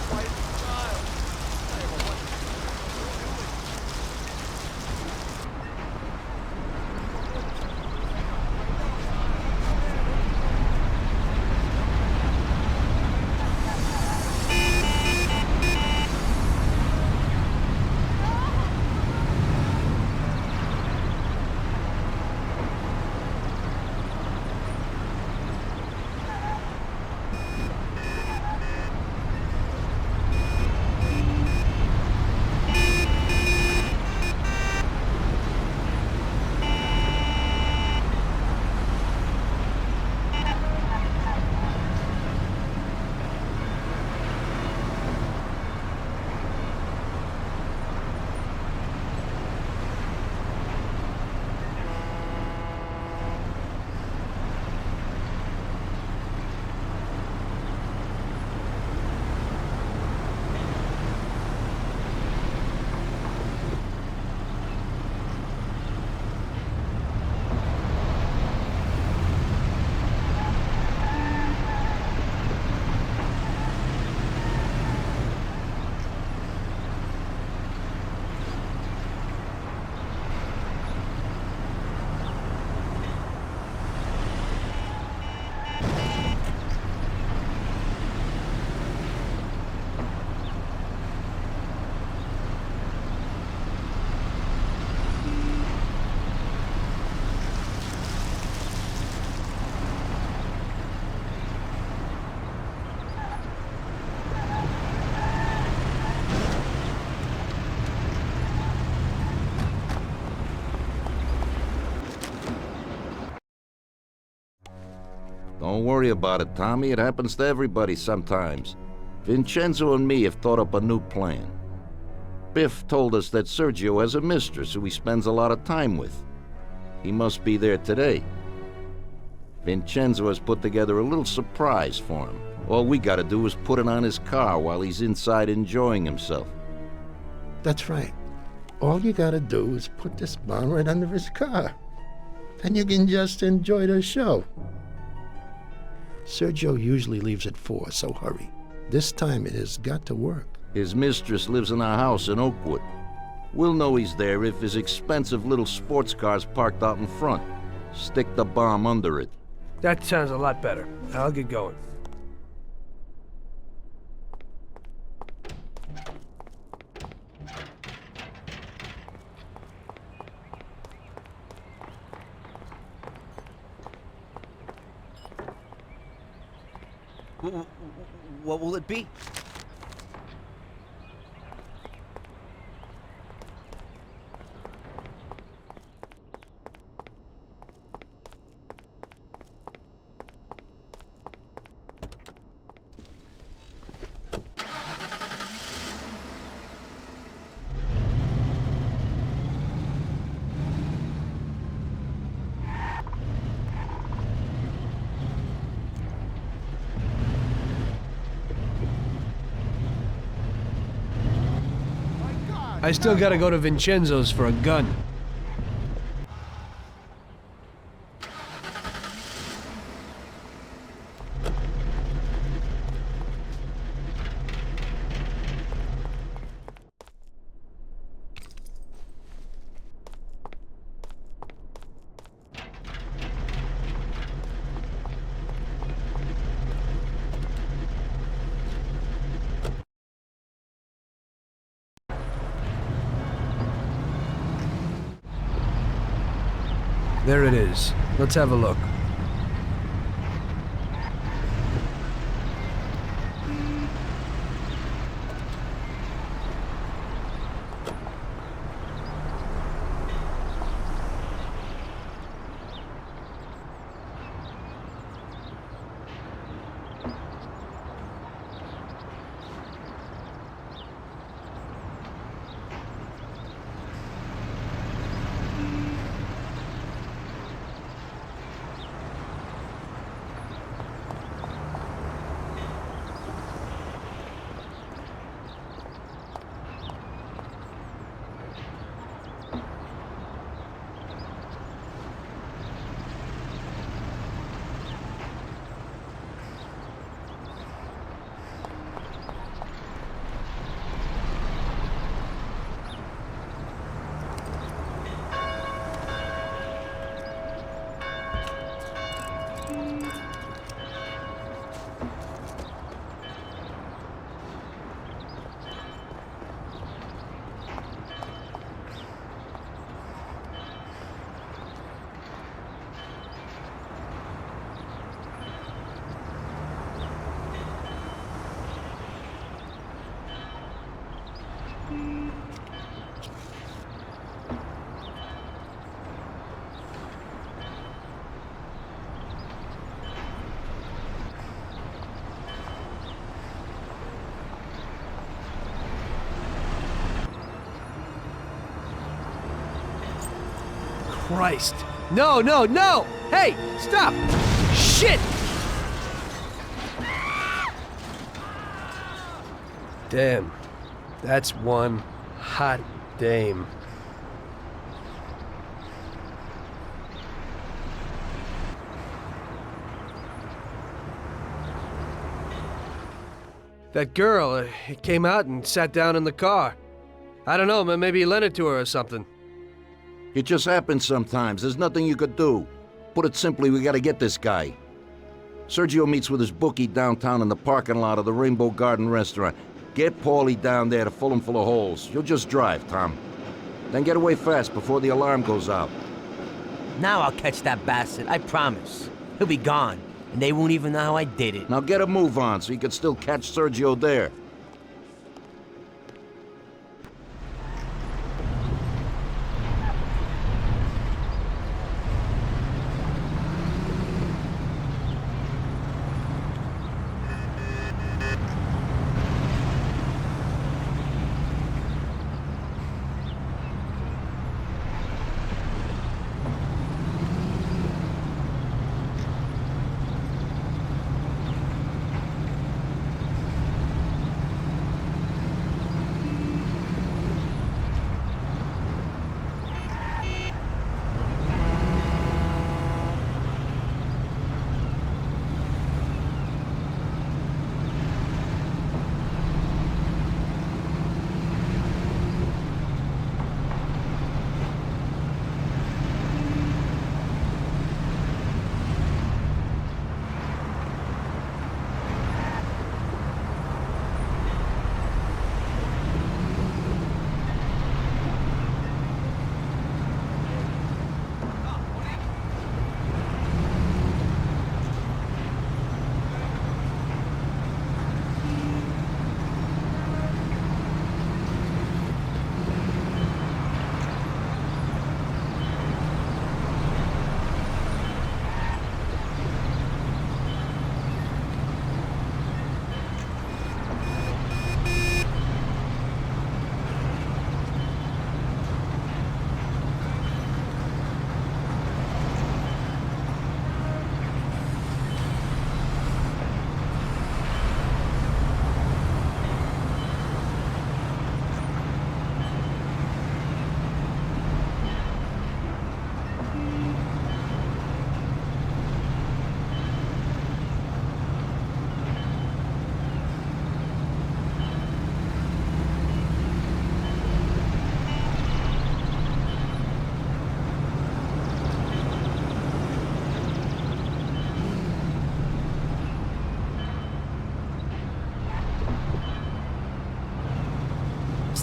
Don't worry about it, Tommy. It happens to everybody sometimes. Vincenzo and me have thought up a new plan. Biff told us that Sergio has a mistress who he spends a lot of time with. He must be there today. Vincenzo has put together a little surprise for him. All we gotta do is put it on his car while he's inside enjoying himself. That's right. All you gotta do is put this bomb right under his car. Then you can just enjoy the show. Sergio usually leaves at 4, so hurry. This time it has got to work. His mistress lives in our house in Oakwood. We'll know he's there if his expensive little sports car's parked out in front. Stick the bomb under it. That sounds a lot better. I'll get going. What will it be? I still gotta go to Vincenzo's for a gun. There it is. Let's have a look. Christ. No, no, no! Hey, stop! Shit! Damn. That's one hot dame. That girl came out and sat down in the car. I don't know, maybe he lent it to her or something. It just happens sometimes. There's nothing you could do. Put it simply, we gotta get this guy. Sergio meets with his bookie downtown in the parking lot of the Rainbow Garden restaurant. Get Paulie down there to fill him full of holes. You'll just drive, Tom. Then get away fast before the alarm goes out. Now I'll catch that bastard, I promise. He'll be gone, and they won't even know how I did it. Now get a move on so you can still catch Sergio there.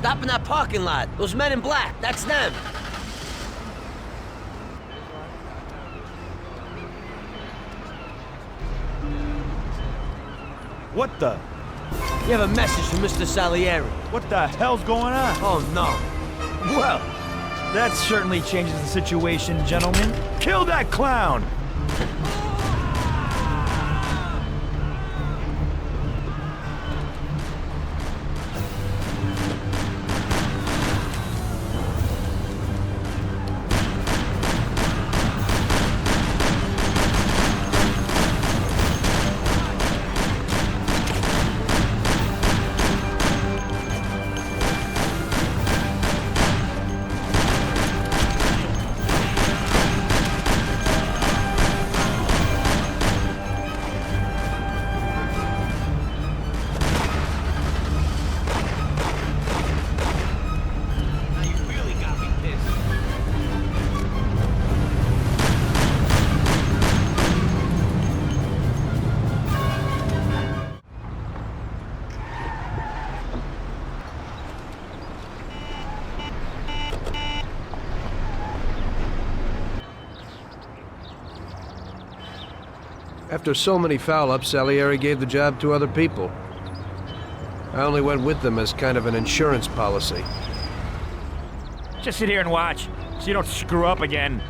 Stop in that parking lot. Those men in black, that's them. What the? You have a message from Mr. Salieri. What the hell's going on? Oh, no. Well, that certainly changes the situation, gentlemen. Kill that clown! After so many foul-ups, Salieri gave the job to other people. I only went with them as kind of an insurance policy. Just sit here and watch, so you don't screw up again.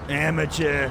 Amateur.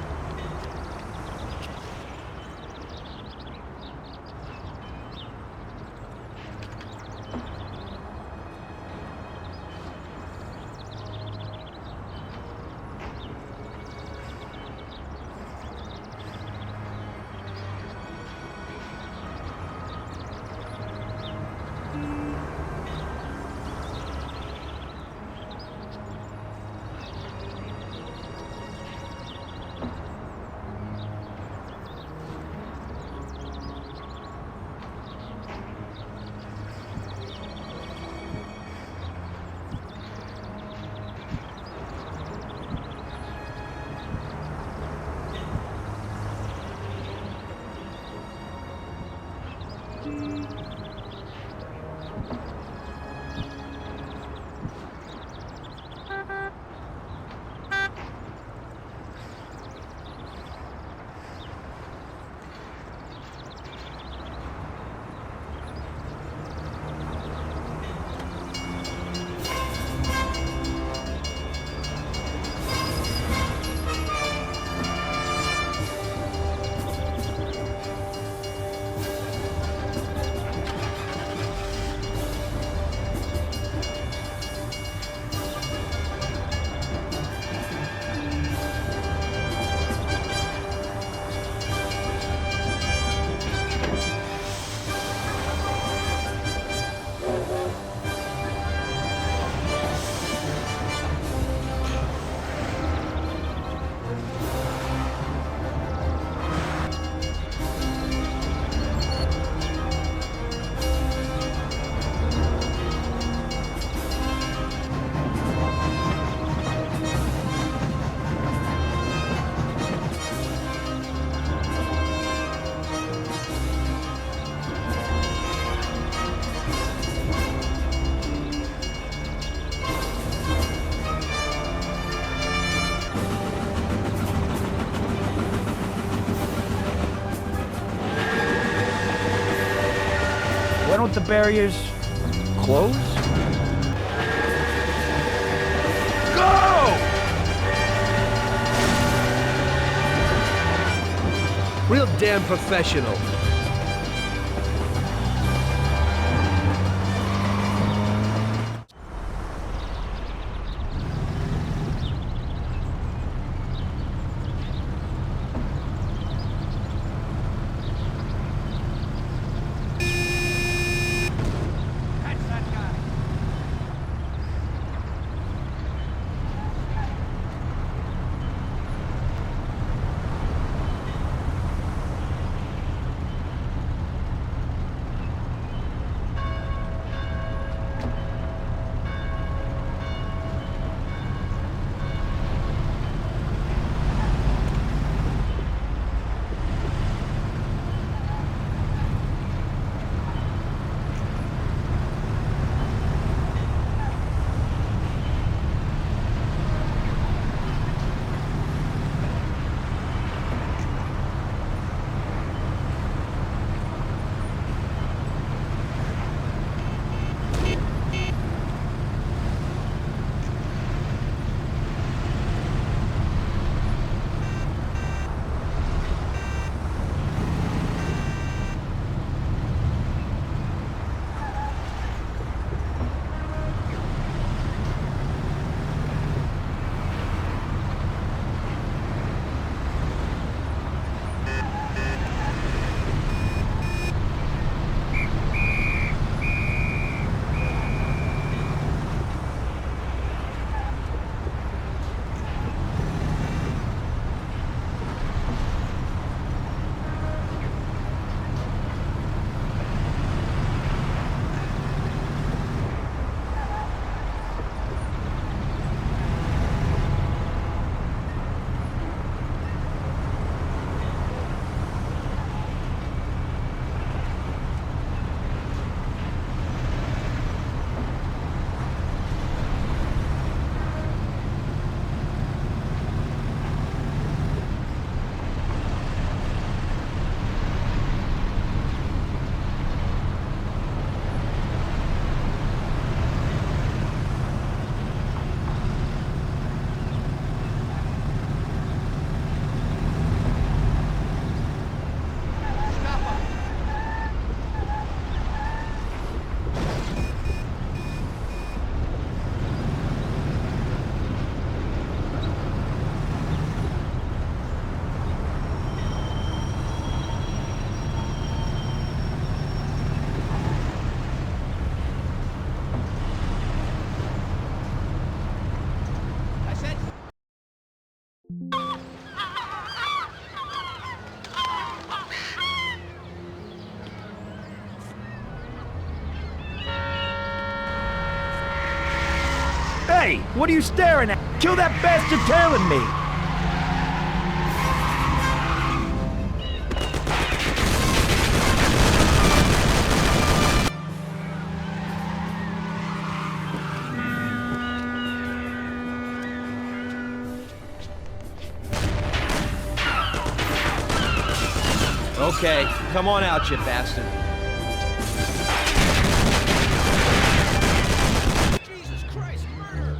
Why don't the barriers close? Go! Real damn professional. What are you staring at? Kill that bastard tailing me! Okay, come on out, you bastard. Jesus Christ, murder!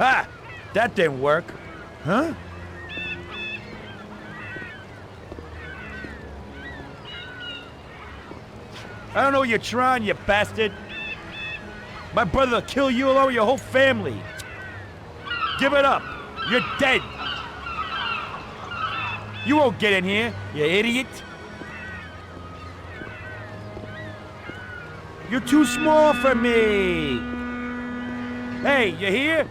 Ha! That didn't work. Huh? I don't know what you're trying, you bastard. My brother will kill you along with your whole family. Give it up. You're dead. You won't get in here, you idiot. You're too small for me. Hey, you here?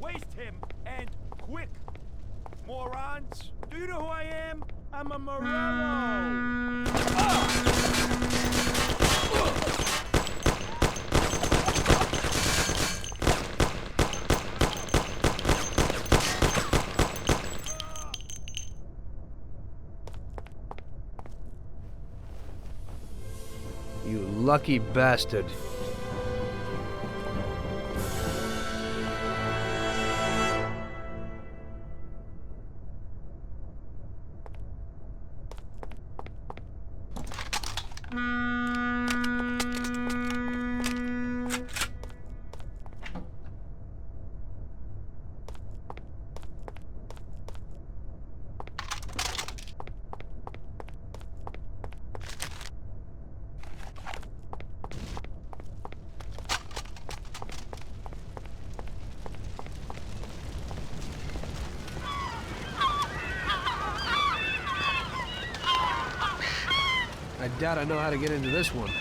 Waste him, and quick! Morons! Do you know who I am? I'm a Morello! You lucky bastard. I doubt I know how to get into this one.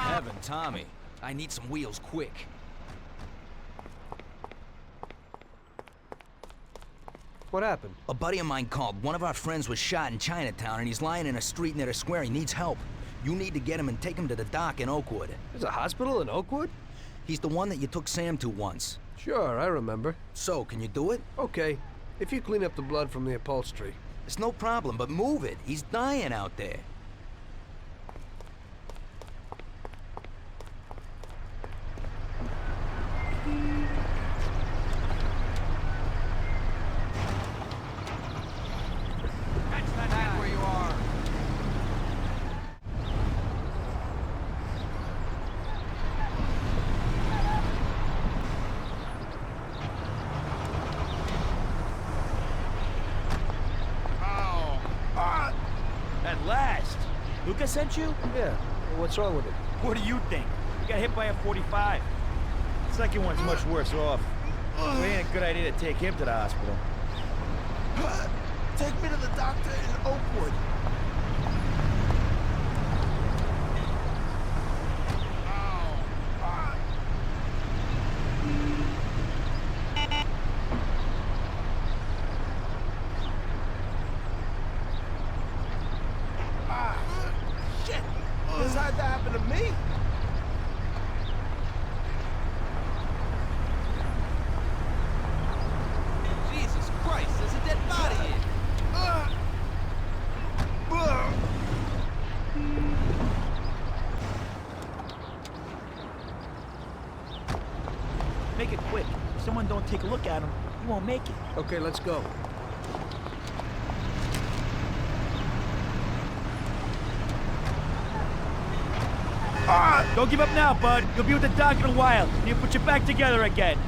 heaven, Tommy. I need some wheels quick. What happened? A buddy of mine called. One of our friends was shot in Chinatown, and he's lying in a street near the square. He needs help. You need to get him and take him to the dock in Oakwood. There's a hospital in Oakwood? He's the one that you took Sam to once. Sure, I remember. So, can you do it? Okay, if you clean up the blood from the upholstery. It's no problem, but move it. He's dying out there. Luca sent you? Yeah. What's wrong with it? What do you think? He got hit by a 45. The second one's much worse off. It ain't a good idea to take him to the hospital. Take me to the doctor in Oakwood. This had to happen to me. Jesus Christ, there's a dead body here. Make it quick. If someone don't take a look at him, he won't make it. Okay, let's go. Don't give up now, bud. You'll be with the doc in a while. He'll put you back together again.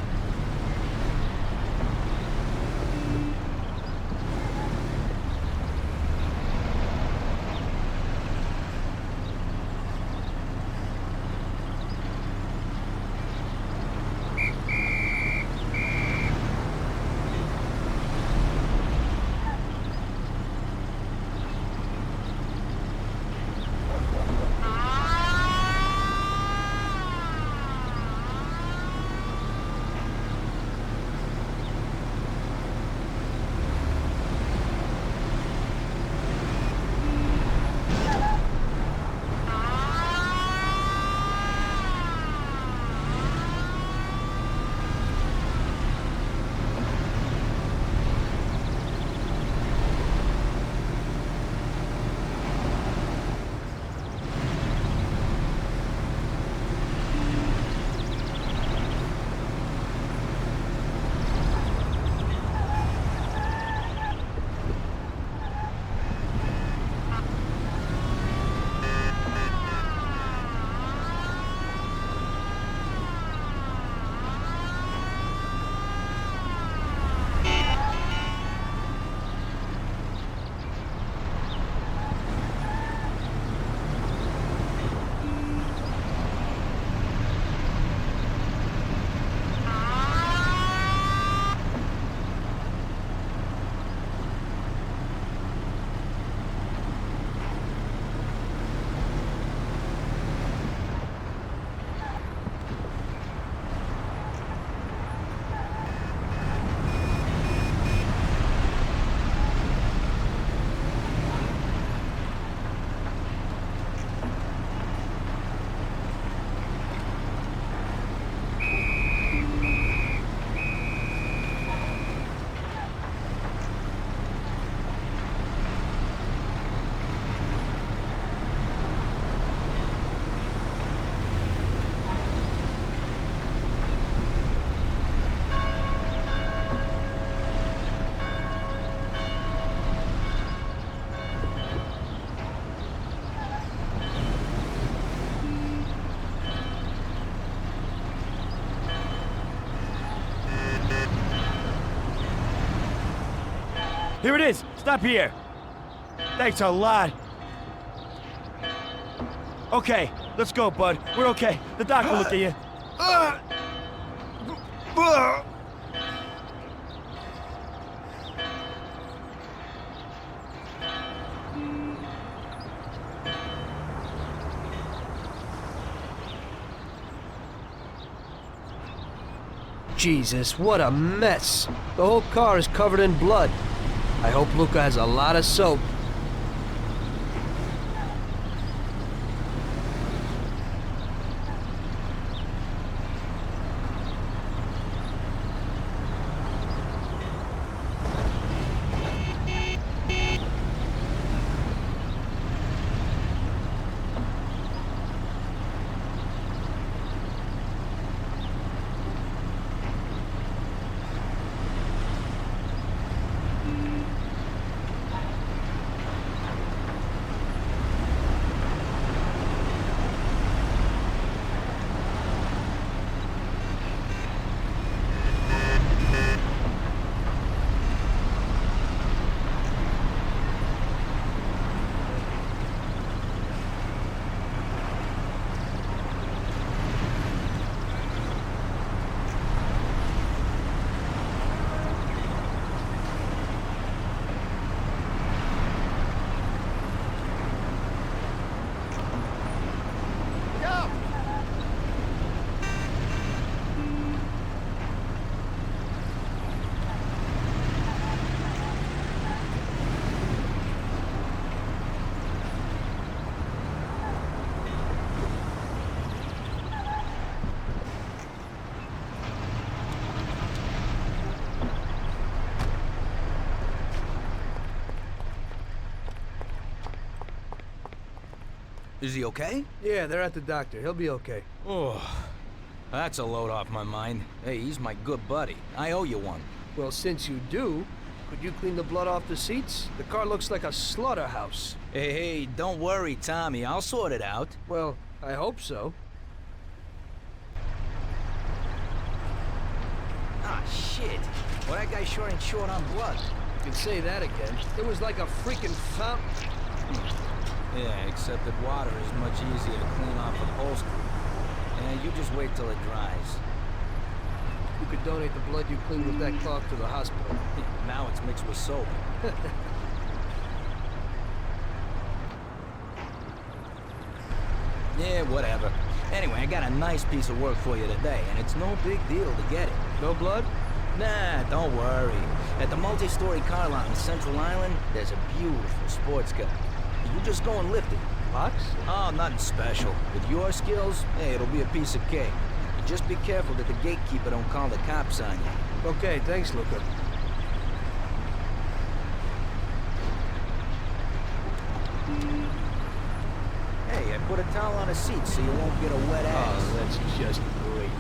Here it is. Stop here. Thanks a lot. Okay, let's go, bud. We're okay. The doc will look at you. Jesus, what a mess. The whole car is covered in blood. I hope Luca has a lot of soap. Is he okay? Yeah, they're at the doctor. He'll be okay. Oh, that's a load off my mind. Hey, he's my good buddy. I owe you one. Well, since you do, could you clean the blood off the seats? The car looks like a slaughterhouse. Hey, don't worry, Tommy. I'll sort it out. Well, I hope so. Ah, shit. Well, that guy sure ain't short on blood. You can say that again. It was like a freaking fountain. Yeah, except that water is much easier to clean off upholstery. Yeah, you just wait till it dries. You could donate the blood you cleaned with that cloth to the hospital. Now it's mixed with soap. Yeah, whatever. Anyway, I got a nice piece of work for you today, and it's no big deal to get it. No blood? Nah, don't worry. At the multi-story car lot in Central Island, there's a beautiful sports car. You just go and lift it. Box? Oh, nothing special. With your skills, hey, it'll be a piece of cake. Just be careful that the gatekeeper don't call the cops on you. Okay, thanks, Luca. Hey, I put a towel on the seat so you won't get a wet ass. Oh, that's just great.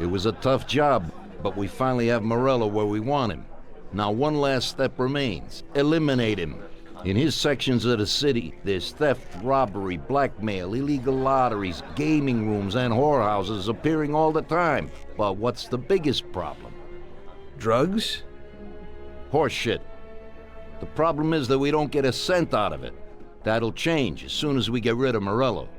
It was a tough job, but we finally have Morello where we want him. Now one last step remains. Eliminate him. In his sections of the city, there's theft, robbery, blackmail, illegal lotteries, gaming rooms, and whorehouses appearing all the time. But what's the biggest problem? Drugs? Horseshit. The problem is that we don't get a cent out of it. That'll change as soon as we get rid of Morello.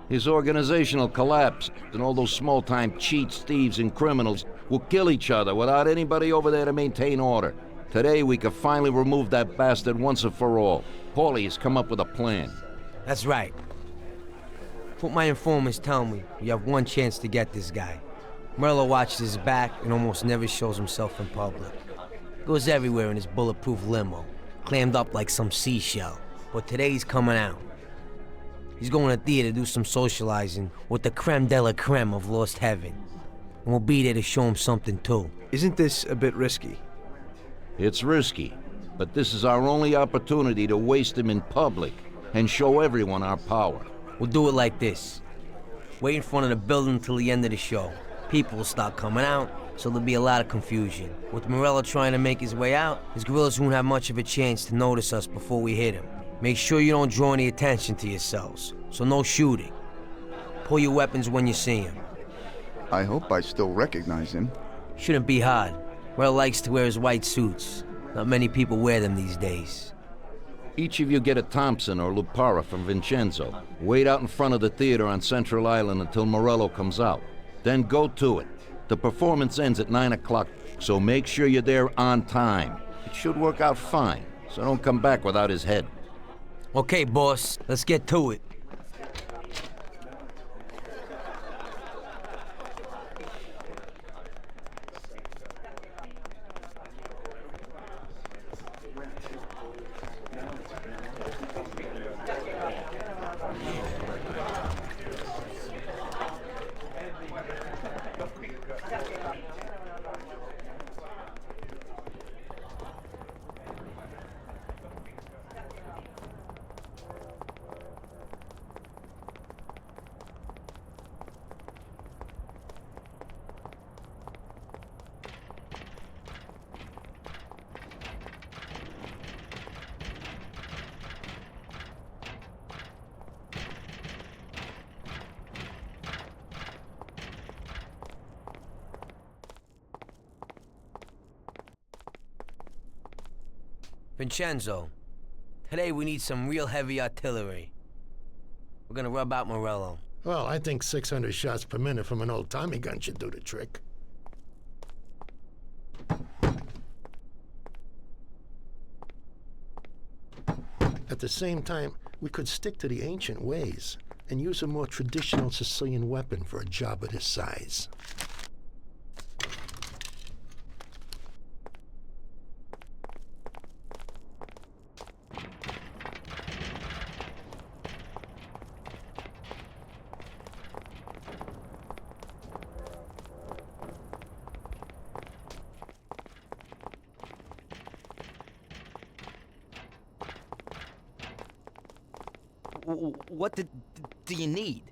His organization will collapse, and all those small-time cheats, thieves, and criminals will kill each other without anybody over there to maintain order. Today, we could finally remove that bastard once and for all. Paulie has come up with a plan. That's right. What my informants tell me, you have one chance to get this guy. Morello watches his back and almost never shows himself in public. Goes everywhere in his bulletproof limo, clammed up like some seashell. But today he's coming out. He's going to theater to do some socializing with the creme de la creme of Lost Heaven. And we'll be there to show him something too. Isn't this a bit risky? It's risky, but this is our only opportunity to waste him in public and show everyone our power. We'll do it like this. Wait in front of the building until the end of the show. People will start coming out, so there'll be a lot of confusion. With Morello trying to make his way out, his guerrillas won't have much of a chance to notice us before we hit him. Make sure you don't draw any attention to yourselves, so no shooting. Pull your weapons when you see him. I hope I still recognize him. Shouldn't be hard. Morello likes to wear his white suits. Not many people wear them these days. Each of you get a Thompson or Lupara from Vincenzo. Wait out in front of the theater on Central Island until Morello comes out. Then go to it. The performance ends at 9 o'clock, so make sure you're there on time. It should work out fine, so don't come back without his head. Okay, boss, let's get to it. Vincenzo, today we need some real heavy artillery. We're gonna rub out Morello. Well, I think 600 shots per minute from an old Tommy gun should do the trick. At the same time, we could stick to the ancient ways and use a more traditional Sicilian weapon for a job of this size. What do you need?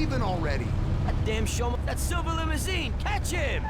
leaving already. That damn show, that silver limousine, catch him!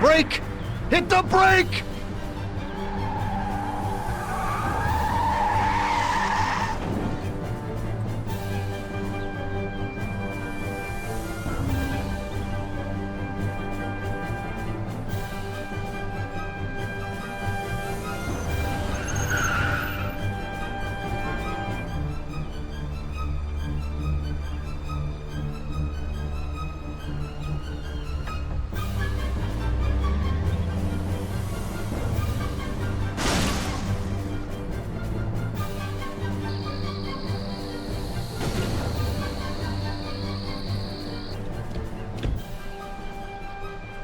Brake! Hit the brake!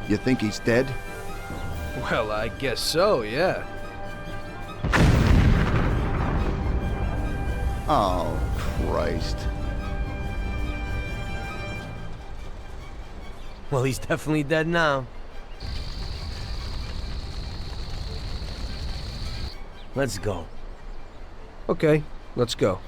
You think he's dead? Well, I guess so, yeah. Oh, Christ. Well, he's definitely dead now. Let's go. Okay, let's go.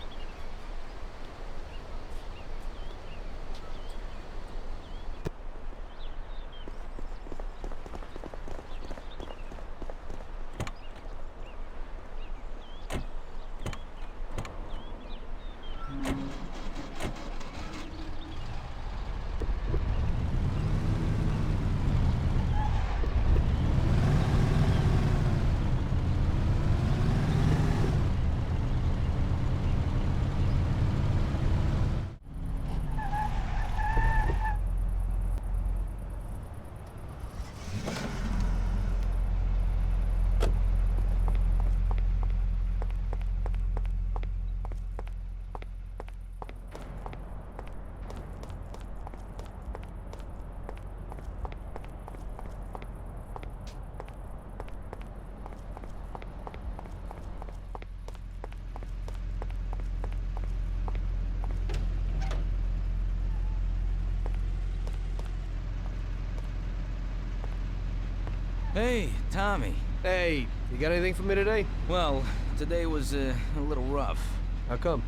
Hey, Tommy. Hey, you got anything for me today? Well, today was a little rough. How come?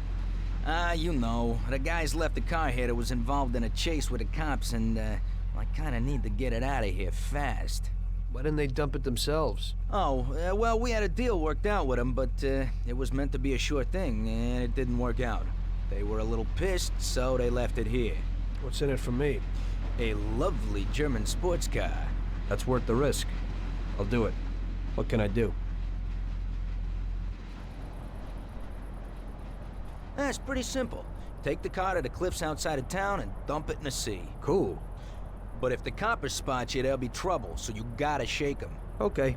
You know, the guys left the car here that was involved in a chase with the cops, and I kinda need to get it out of here fast. Why didn't they dump it themselves? Oh, well, we had a deal worked out with them, but it was meant to be a sure thing, and it didn't work out. They were a little pissed, so they left it here. What's in it for me? A lovely German sports car. That's worth the risk. I'll do it. What can I do? It's pretty simple. Take the car to the cliffs outside of town and dump it in the sea. Cool. But if the coppers spot you, there'll be trouble, so you gotta shake them. Okay.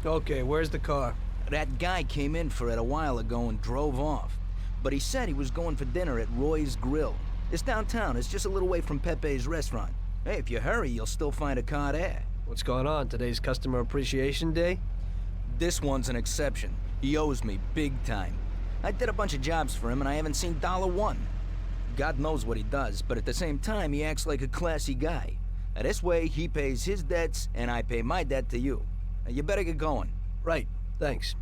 Okay, where's the car? That guy came in for it a while ago and drove off. But he said he was going for dinner at Roy's Grill. It's downtown. It's just a little way from Pepe's restaurant. Hey, if you hurry, you'll still find a car there. What's going on? Today's Customer Appreciation Day? This one's an exception. He owes me big time. I did a bunch of jobs for him and I haven't seen $1. God knows what he does, but at the same time, he acts like a classy guy. Now, this way, he pays his debts and I pay my debt to you. Now, you better get going. Right. Thanks.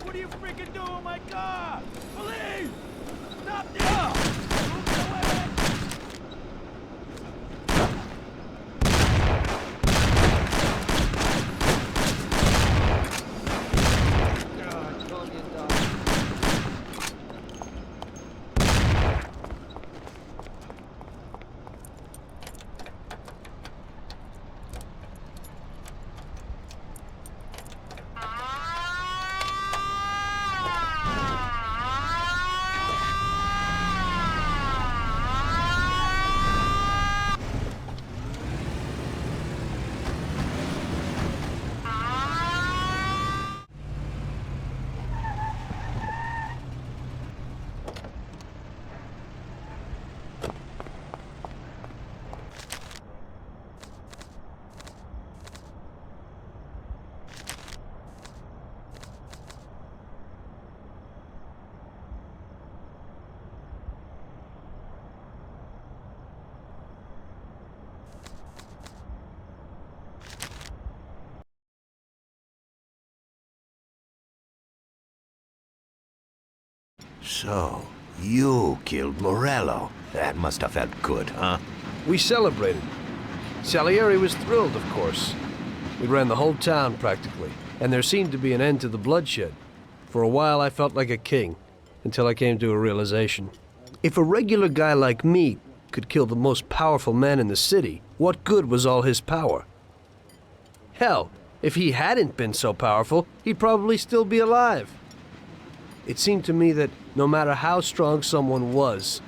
What are you freaking doing with my car? Police! Stop now! Move away! So, you killed Morello. That must have felt good, huh? We celebrated. Salieri was thrilled, of course. We ran the whole town, practically, and there seemed to be an end to the bloodshed. For a while, I felt like a king, until I came to a realization. If a regular guy like me could kill the most powerful man in the city, what good was all his power? Hell, if he hadn't been so powerful, he'd probably still be alive. It seemed to me that no matter how strong someone was,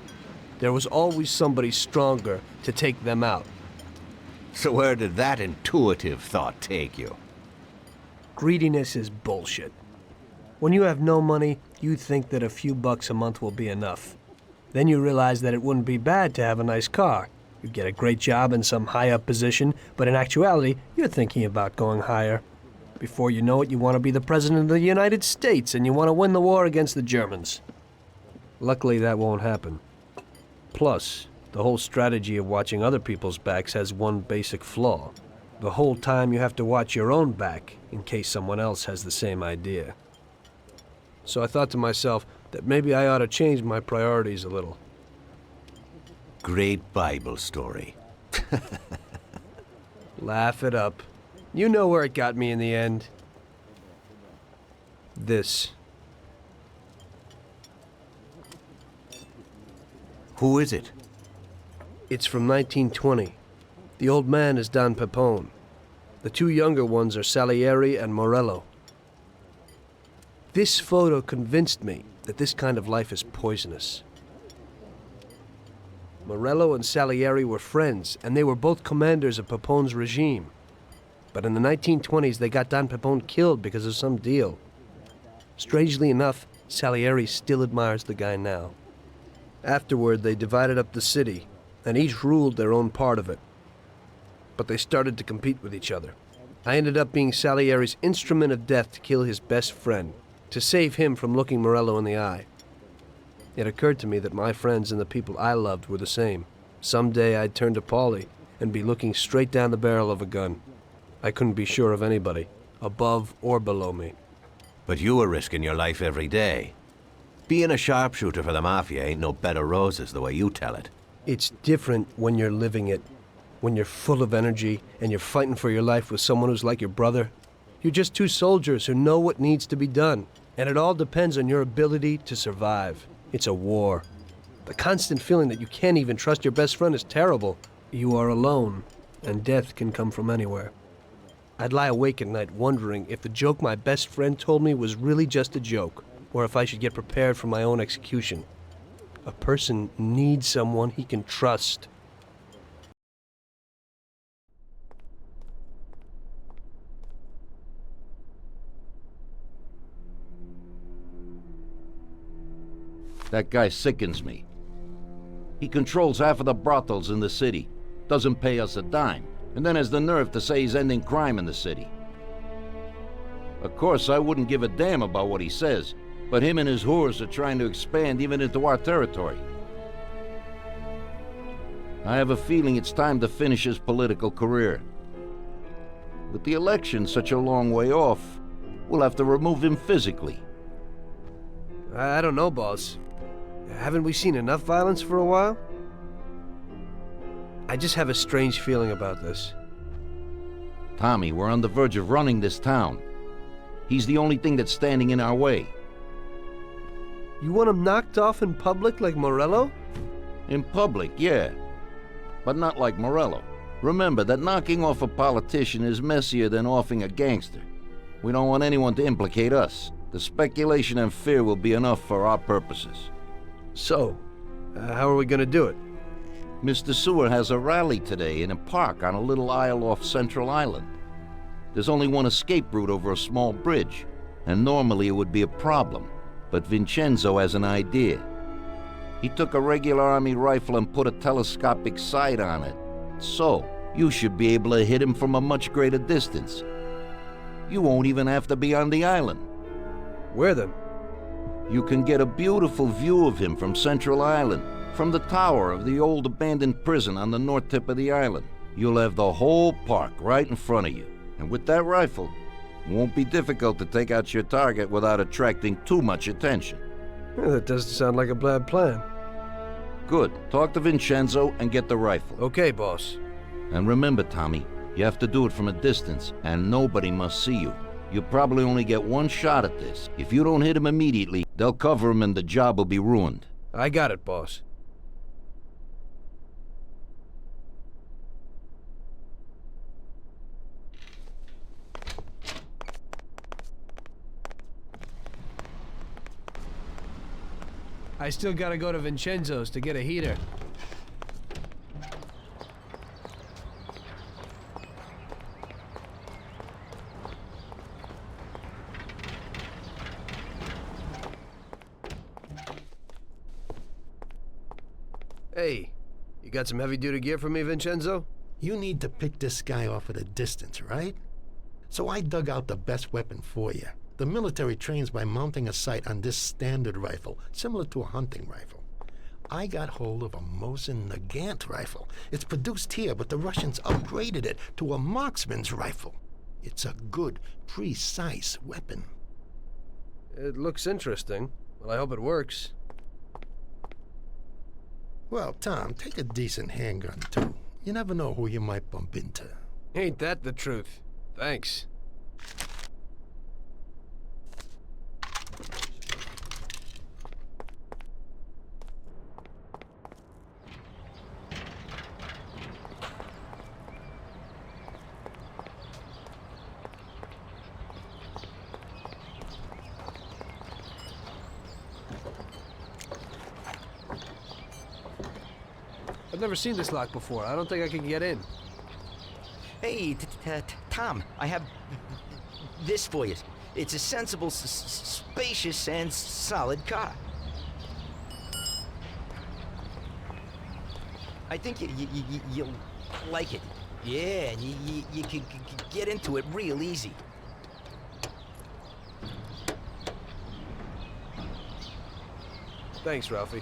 there was always somebody stronger to take them out. So where did that intuitive thought take you? Greediness is bullshit. When you have no money, you think that a few bucks a month will be enough. Then you realize that it wouldn't be bad to have a nice car. You get a great job in some high-up position, but in actuality, you're thinking about going higher. Before you know it, you want to be the President of the United States, and you want to win the war against the Germans. Luckily, that won't happen. Plus, the whole strategy of watching other people's backs has one basic flaw. The whole time you have to watch your own back, in case someone else has the same idea. So I thought to myself that maybe I ought to change my priorities a little. Great Bible story. Laugh it up. You know where it got me in the end. This. Who is it? It's from 1920. The old man is Don Pepone. The two younger ones are Salieri and Morello. This photo convinced me that this kind of life is poisonous. Morello and Salieri were friends, and they were both commanders of Pepone's regime. But in the 1920s, they got Don Pepone killed because of some deal. Strangely enough, Salieri still admires the guy now. Afterward, they divided up the city, and each ruled their own part of it. But they started to compete with each other. I ended up being Salieri's instrument of death to kill his best friend, to save him from looking Morello in the eye. It occurred to me that my friends and the people I loved were the same. Someday I'd turn to Paulie and be looking straight down the barrel of a gun. I couldn't be sure of anybody, above or below me. But you were risking your life every day. Being a sharpshooter for the Mafia ain't no bed of roses the way you tell it. It's different when you're living it. When you're full of energy and you're fighting for your life with someone who's like your brother. You're just two soldiers who know what needs to be done, and it all depends on your ability to survive. It's a war. The constant feeling that you can't even trust your best friend is terrible. You are alone, and death can come from anywhere. I'd lie awake at night wondering if the joke my best friend told me was really just a joke, or if I should get prepared for my own execution. A person needs someone he can trust. That guy sickens me. He controls half of the brothels in the city, doesn't pay us a dime, and then has the nerve to say he's ending crime in the city. Of course, I wouldn't give a damn about what he says, but him and his whores are trying to expand even into our territory. I have a feeling it's time to finish his political career. With the election such a long way off, we'll have to remove him physically. I don't know, boss. Haven't we seen enough violence for a while? I just have a strange feeling about this. Tommy, we're on the verge of running this town. He's the only thing that's standing in our way. You want him knocked off in public like Morello? In public, yeah. But not like Morello. Remember that knocking off a politician is messier than offing a gangster. We don't want anyone to implicate us. The speculation and fear will be enough for our purposes. So, how are we gonna do it? Mr. Seward has a rally today in a park on a little isle off Central Island. There's only one escape route over a small bridge, and normally it would be a problem, but Vincenzo has an idea. He took a regular army rifle and put a telescopic sight on it, so you should be able to hit him from a much greater distance. You won't even have to be on the island. Where then? You can get a beautiful view of him from Central Island, from the tower of the old abandoned prison on the north tip of the island. You'll have the whole park right in front of you. And with that rifle, it won't be difficult to take out your target without attracting too much attention. Yeah, that doesn't sound like a bad plan. Good. Talk to Vincenzo and get the rifle. Okay, boss. And remember, Tommy, you have to do it from a distance, and nobody must see you. You'll probably only get one shot at this. If you don't hit him immediately, they'll cover him and the job will be ruined. I got it, boss. I still gotta go to Vincenzo's to get a heater. Hey, you got some heavy-duty gear for me, Vincenzo? You need to pick this guy off at a distance, right? So I dug out the best weapon for you. The military trains by mounting a sight on this standard rifle, similar to a hunting rifle. I got hold of a Mosin Nagant rifle. It's produced here, but the Russians upgraded it to a marksman's rifle. It's a good, precise weapon. It looks interesting. Well, I hope it works. Well, Tom, take a decent handgun, too. You never know who you might bump into. Ain't that the truth? Thanks. I've never seen this lock before. I don't think I can get in. Hey, Tom, I have this for you. It's a sensible, spacious, and solid car. I think you'll like it. Yeah, and you can get into it real easy. Thanks, Ralphie.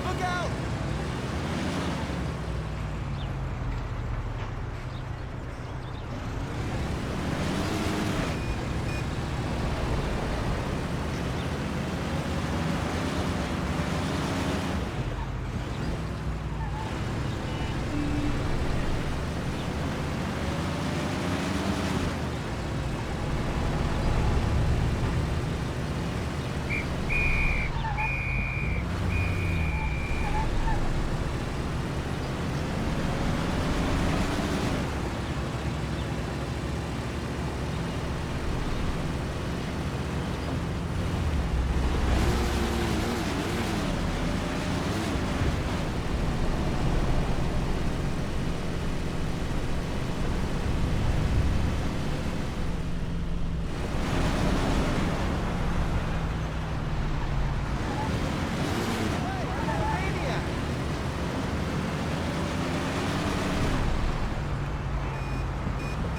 Look out!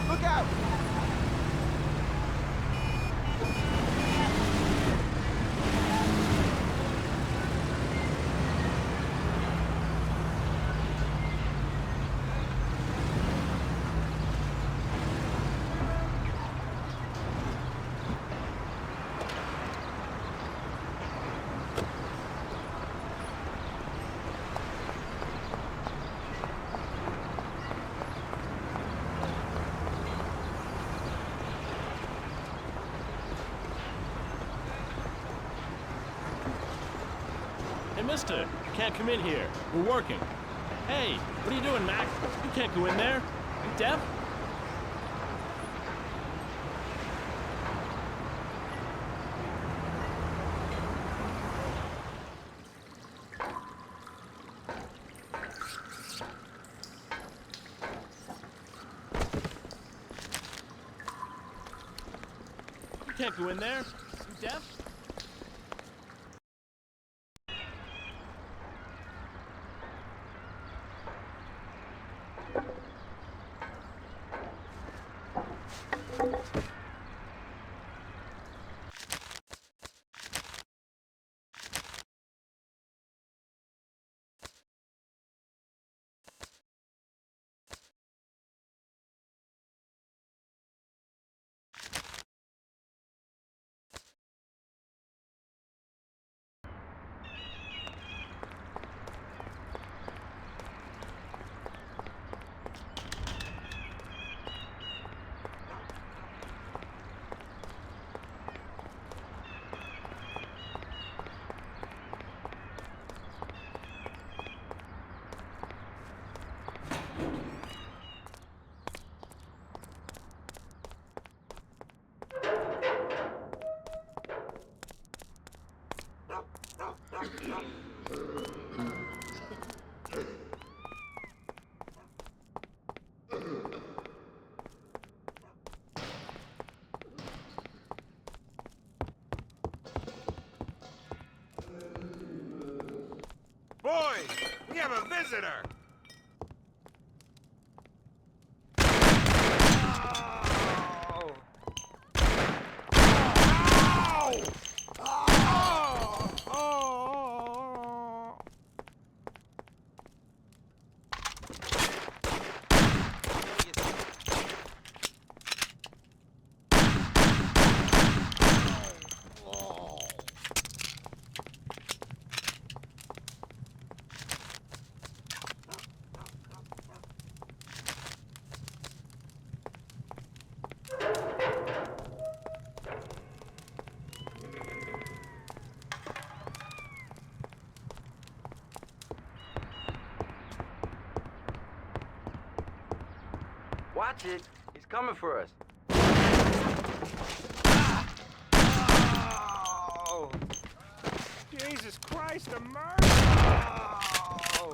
Look out! Hey, mister, you can't come in here. We're working. Hey, what are you doing, Mac? You can't go in there. You deaf? You can't go in there. You deaf? Boys, we have a visitor! Watch it. He's coming for us. Oh! Jesus Christ, a murder! Oh!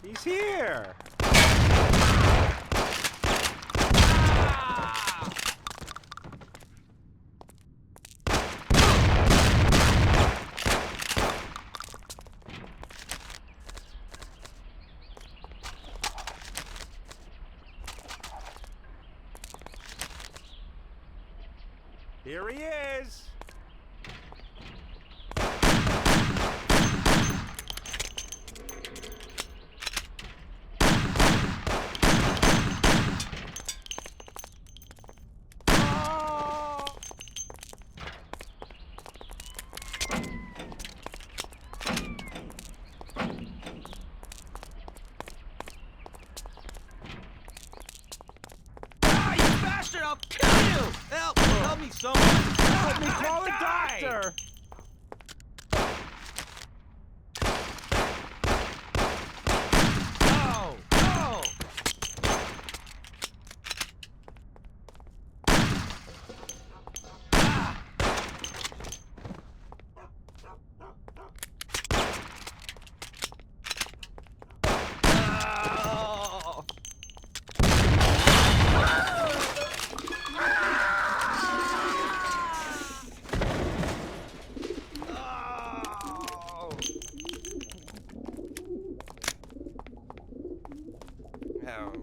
He's here! Here he is! Ah, you bastard! I'll kill you! Help me, someone! Help me, call a doctor! Oh! Oh!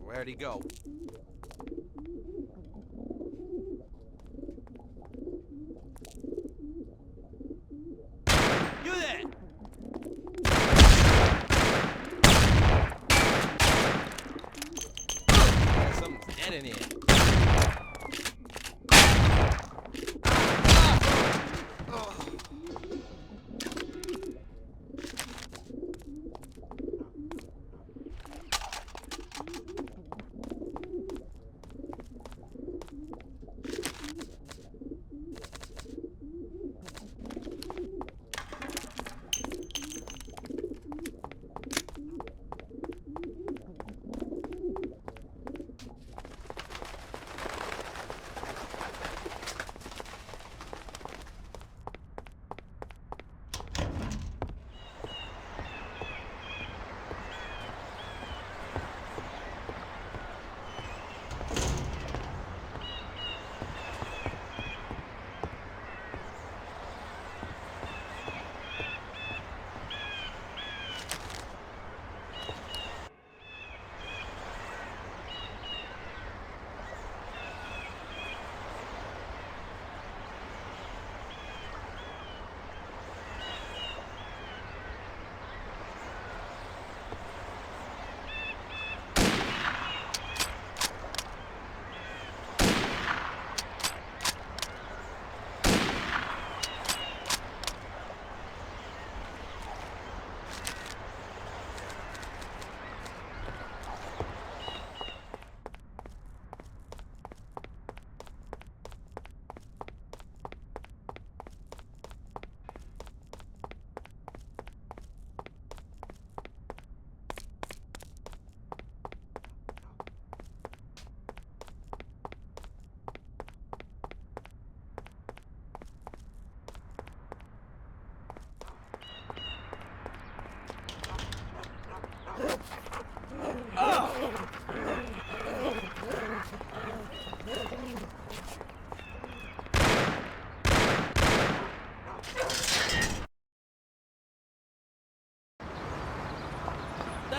Where'd he go? You there! Something's dead in here.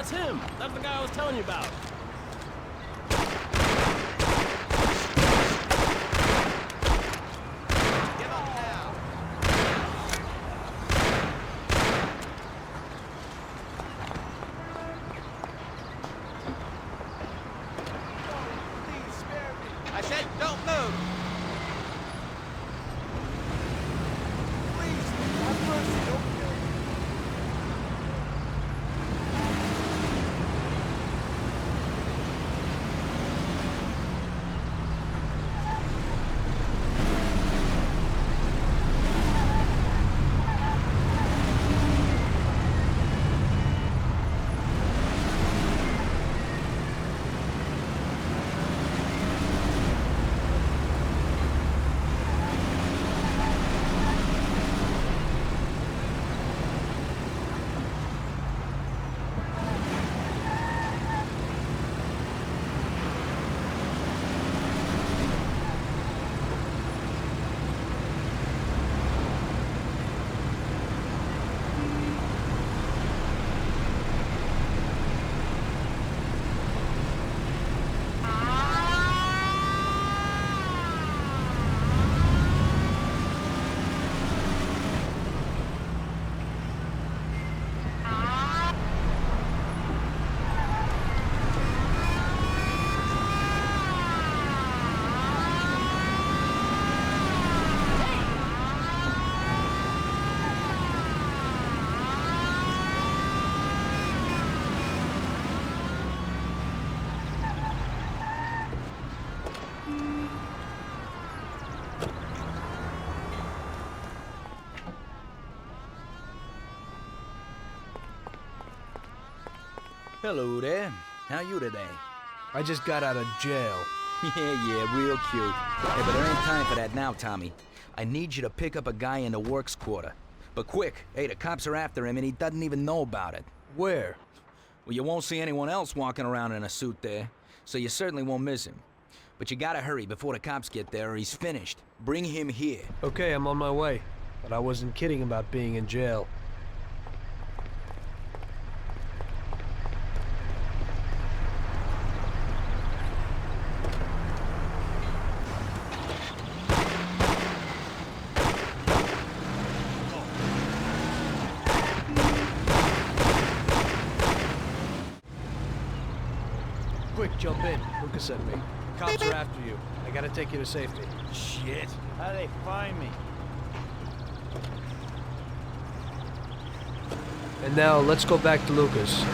That's him. That's the guy I was telling you about. I said don't move. Please, have mercy, don't kill me. Hello there. How you today? I just got out of jail. Yeah, real cute. Hey, but there ain't time for that now, Tommy. I need you to pick up a guy in the works quarter. But quick. Hey, the cops are after him and he doesn't even know about it. Where? Well, you won't see anyone else walking around in a suit there, so you certainly won't miss him. But you gotta hurry before the cops get there or he's finished. Bring him here. Okay, I'm on my way. But I wasn't kidding about being in jail. Quick, jump in. Lucas sent me. Cops are after you. I gotta take you to safety. Shit. How'd they find me? And now, let's go back to Lucas.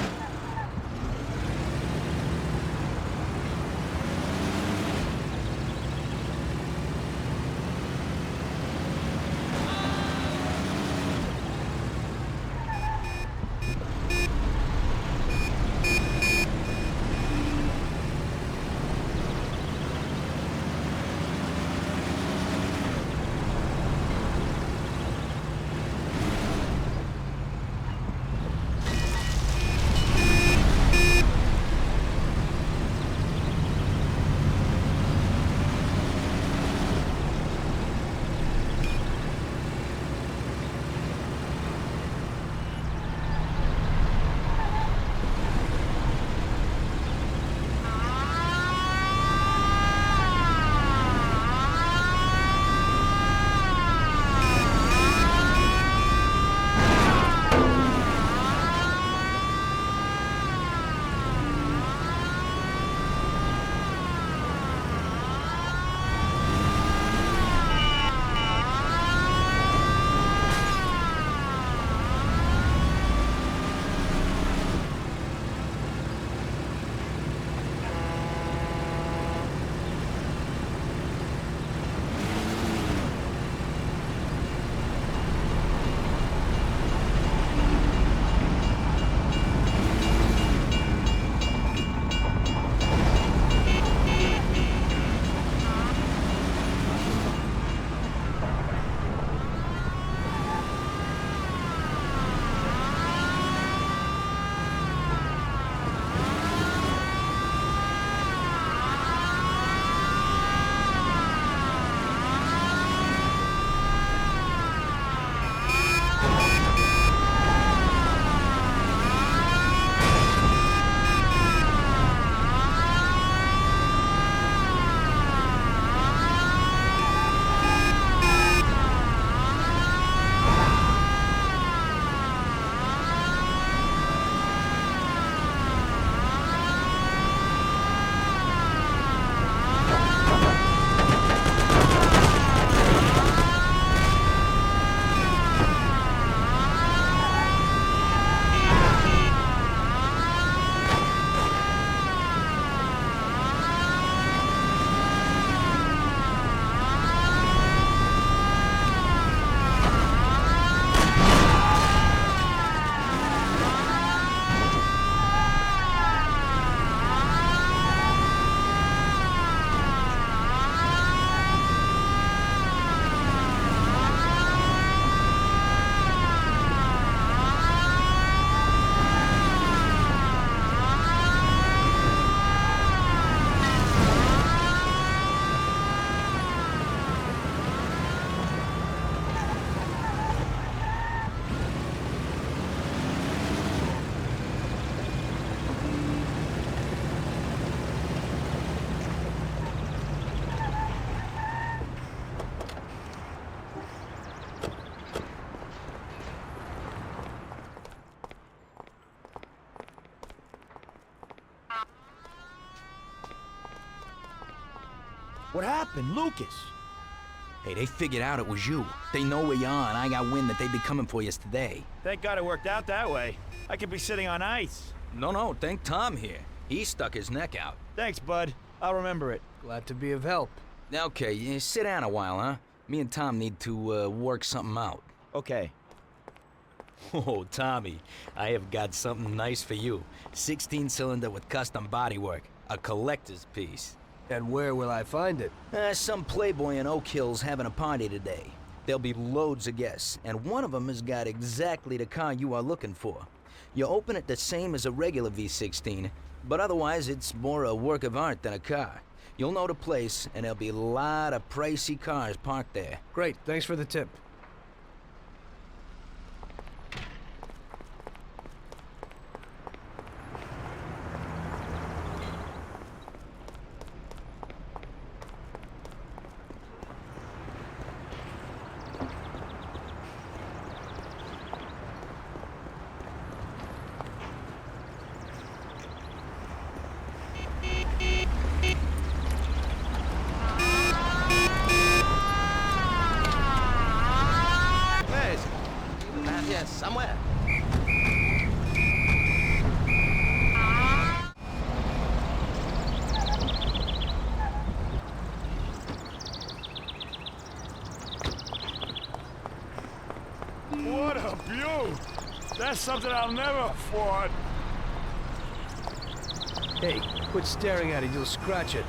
What happened? Lucas? Hey, they figured out it was you. They know where you are, and I got wind that they'd be coming for you today. Thank God it worked out that way. I could be sitting on ice. No, thank Tom here. He stuck his neck out. Thanks, bud. I'll remember it. Glad to be of help. Okay, sit down a while, huh? Me and Tom need to work something out. Okay. Oh, Tommy, I have got something nice for you. 16-cylinder with custom bodywork. A collector's piece. And where will I find it? Some playboy in Oak Hill's having a party today. There'll be loads of guests, and one of them has got exactly the car you are looking for. You open it the same as a regular V16, but otherwise it's more a work of art than a car. You'll know the place, and there'll be a lot of pricey cars parked there. Great, thanks for the tip. Mafia, somewhere. What a view! That's something I'll never afford. Hey, quit staring at it, you'll scratch it.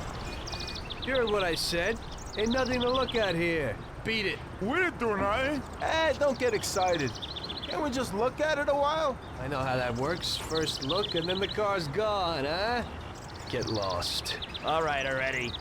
You heard what I said. Ain't nothing to look at here. Beat it. We didn't do nothing. Hey, don't get excited. Can't we just look at it a while? I know how that works. First look, and then the car's gone, huh? Get lost. All right, already.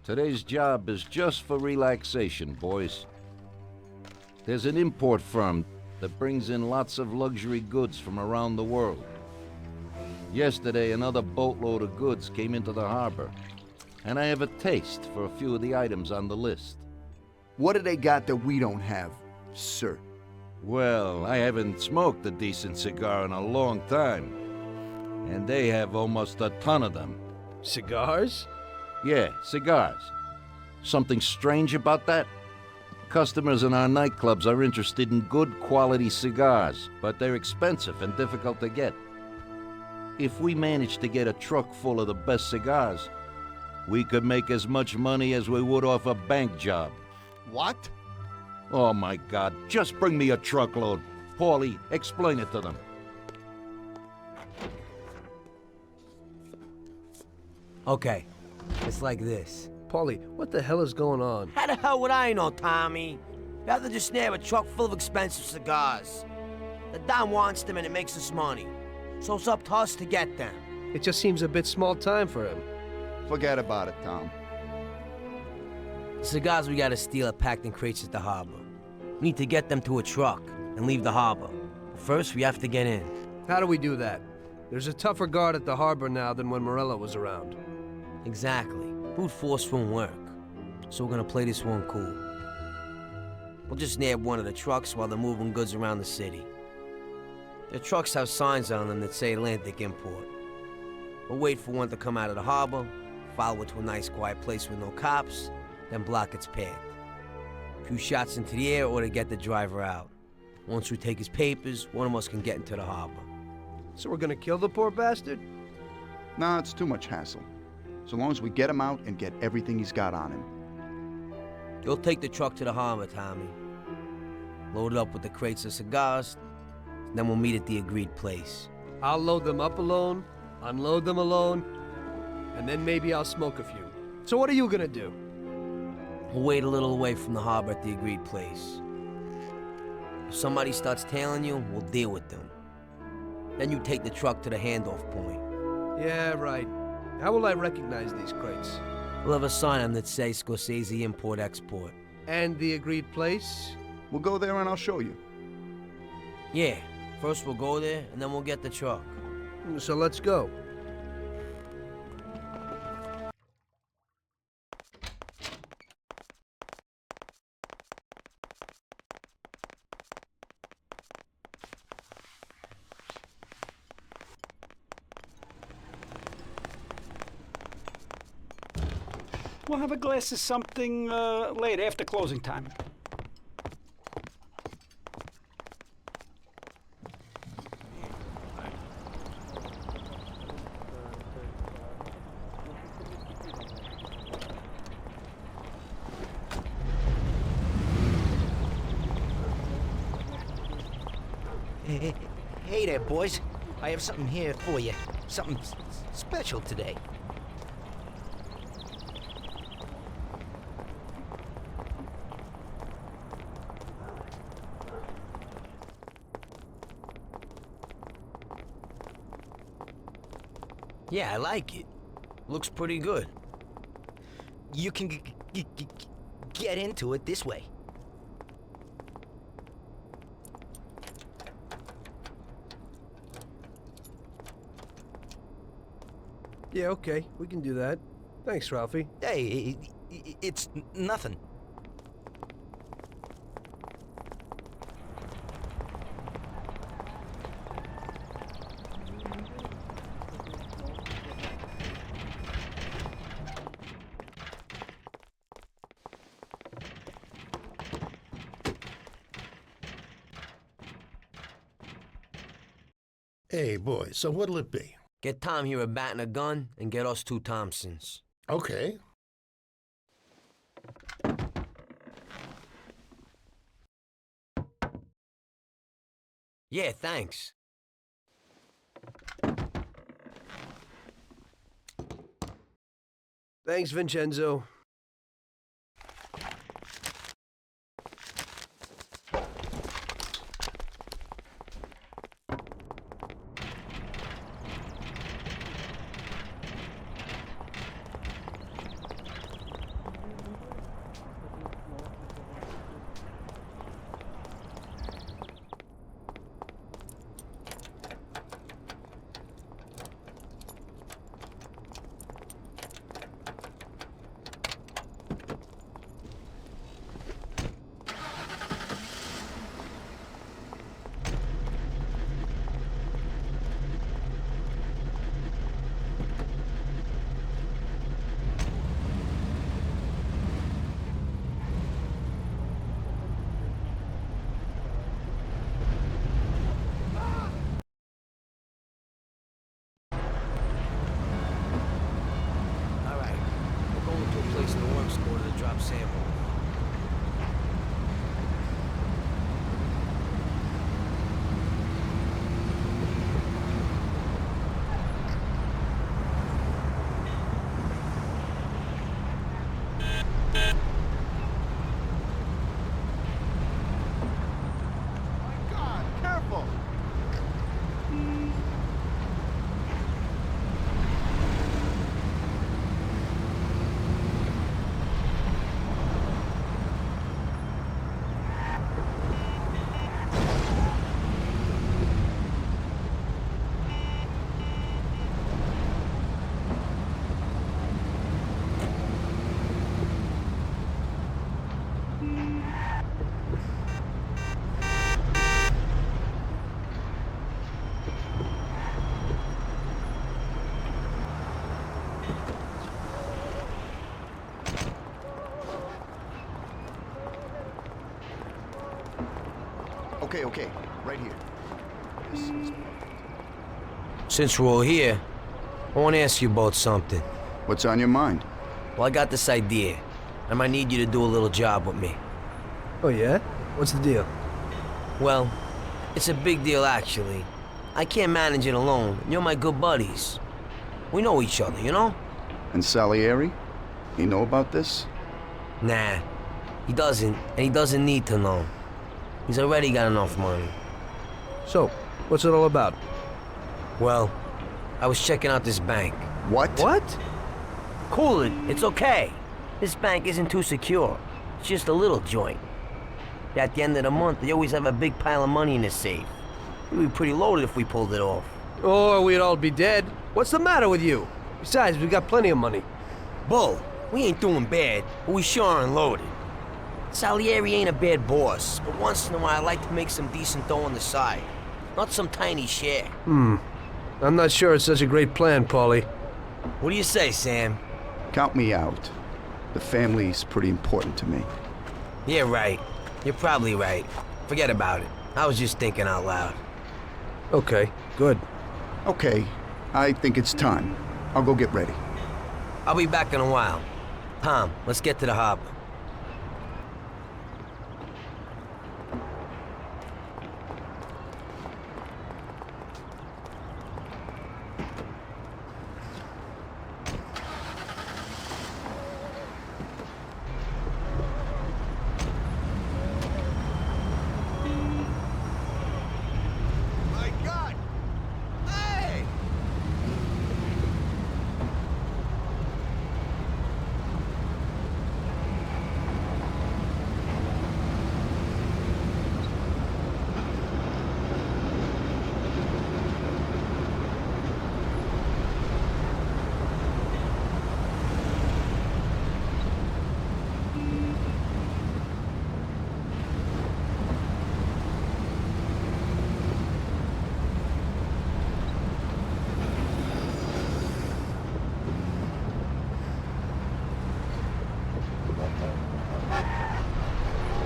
Today's job is just for relaxation, boys. There's an import firm that brings in lots of luxury goods from around the world. Yesterday, another boatload of goods came into the harbor, and I have a taste for a few of the items on the list. What do they got that we don't have, sir? Well, I haven't smoked a decent cigar in a long time, and they have almost a ton of them. Cigars? Yeah, cigars. Something strange about that? Customers in our nightclubs are interested in good quality cigars, but they're expensive and difficult to get. If we managed to get a truck full of the best cigars, we could make as much money as we would off a bank job. What? Oh my God, just bring me a truckload. Paulie, explain it to them. Okay, it's like this. Paulie, what the hell is going on? How the hell would I know, Tommy? Rather just snare a truck full of expensive cigars. The Don wants them and it makes us money. So it's up to us to get them. It just seems a bit small time for him. Forget about it, Tom. The cigars we gotta steal are packed in crates at the harbor. We need to get them to a truck and leave the harbor. But first, we have to get in. How do we do that? There's a tougher guard at the harbor now than when Morello was around. Exactly. Brute force won't work. So we're gonna play this one cool. We'll just nab one of the trucks while they're moving goods around the city. The trucks have signs on them that say Atlantic Import. We'll wait for one to come out of the harbor, follow it to a nice quiet place with no cops, then block its path. A few shots into the air ought to get the driver out. Once we take his papers, one of us can get into the harbor. So we're gonna kill the poor bastard? Nah, it's too much hassle. So long as we get him out and get everything he's got on him. You'll take the truck to the harbor, Tommy. Load it up with the crates of cigars, then we'll meet at the agreed place. I'll load them up alone, unload them alone, and then maybe I'll smoke a few. So what are you gonna do? We'll wait a little away from the harbor at the agreed place. If somebody starts tailing you, we'll deal with them. Then you take the truck to the handoff point. Yeah, right. How will I recognize these crates? We'll have a sign on that says Scorsese Import-Export. And the agreed place? We'll go there and I'll show you. Yeah, first we'll go there, and then we'll get the truck. So let's go. We'll have a glass of something late, after closing time. Hey there, boys. I have something here for you. Something special today. Yeah, I like it. Looks pretty good. You can get into it this way. Yeah, okay. We can do that. Thanks, Ralphie. Hey, it's nothing. Hey, boys, so what'll it be? Get Tom here a bat and a gun, and get us 2 Thompsons. Okay. Yeah, thanks. Thanks, Vincenzo. Okay. Right here. Since we're all here, I want to ask you both something. What's on your mind? Well, I got this idea. I might need you to do a little job with me. Oh, yeah? What's the deal? Well, it's a big deal, actually. I can't manage it alone. You're my good buddies. We know each other, you know? And Salieri? He know about this? Nah, he doesn't, and he doesn't need to know. He's already got enough money. So, what's it all about? Well, I was checking out this bank. What? What? Cool it, it's okay. This bank isn't too secure. It's just a little joint. At the end of the month, they always have a big pile of money in the safe. We'd be pretty loaded if we pulled it off. Or we'd all be dead. What's the matter with you? Besides, we got plenty of money. Bull, we ain't doing bad, but we sure aren't loaded. Salieri ain't a bad boss, but once in a while I like to make some decent dough on the side. Not some tiny share. I'm not sure it's such a great plan, Paulie. What do you say, Sam? Count me out. The family's pretty important to me. Yeah, right. You're probably right. Forget about it. I was just thinking out loud. Okay, good. Okay, I think it's time. I'll go get ready. I'll be back in a while. Tom, let's get to the harbor.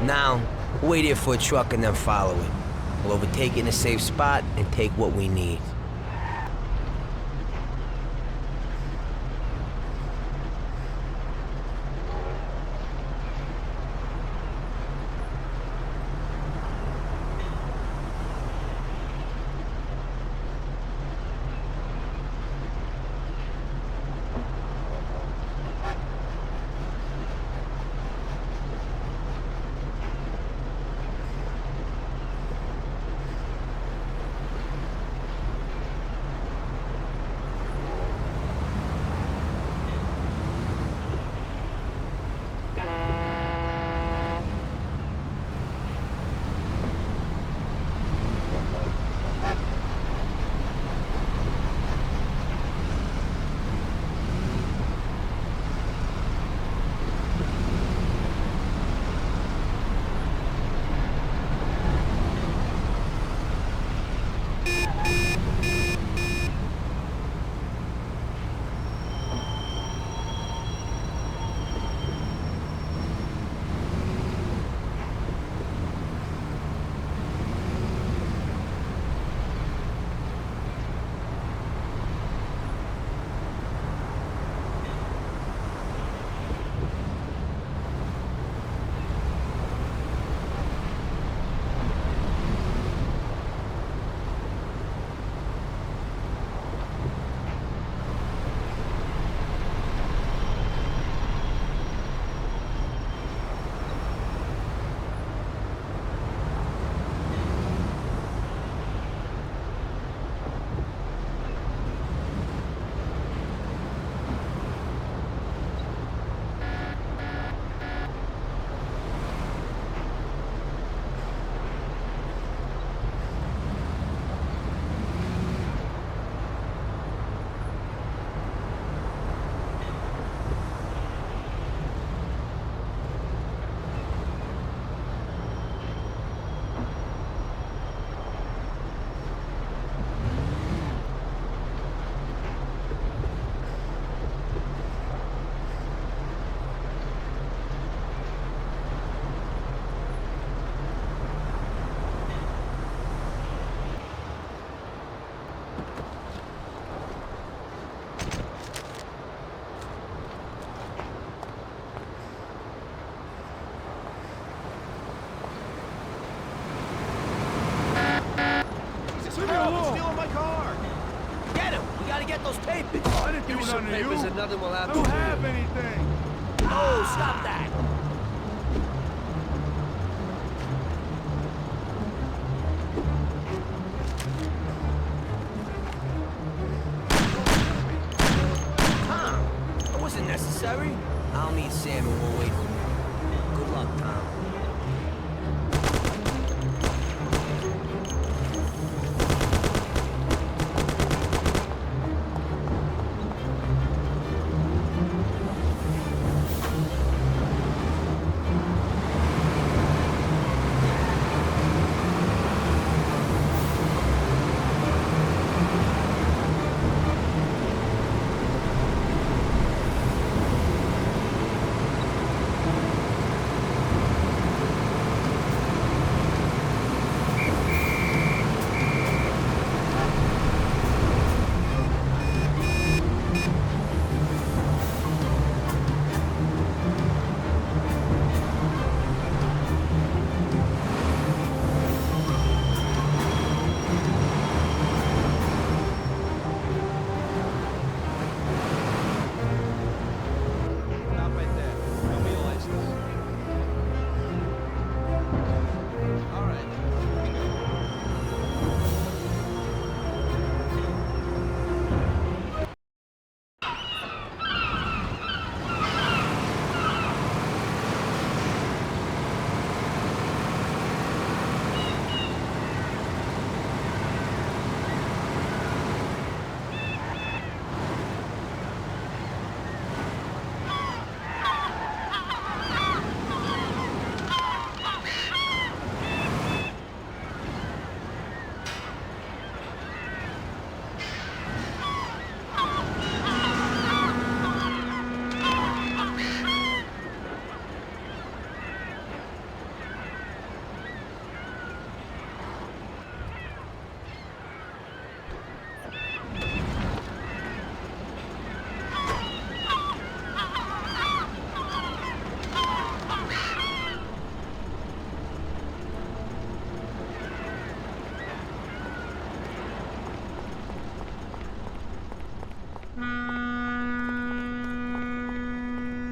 Now, wait here for a truck and then follow it. We'll overtake it in a safe spot and take what we need. those papers? I didn't Give do me some nothing to papers you. and nothing will I happen don't to have you. anything. Oh, stop that! Tom, that wasn't necessary. I'll meet Sam and we'll wait for you. Good luck, Tom. Stop right there. Show me your license. All right. Here we go.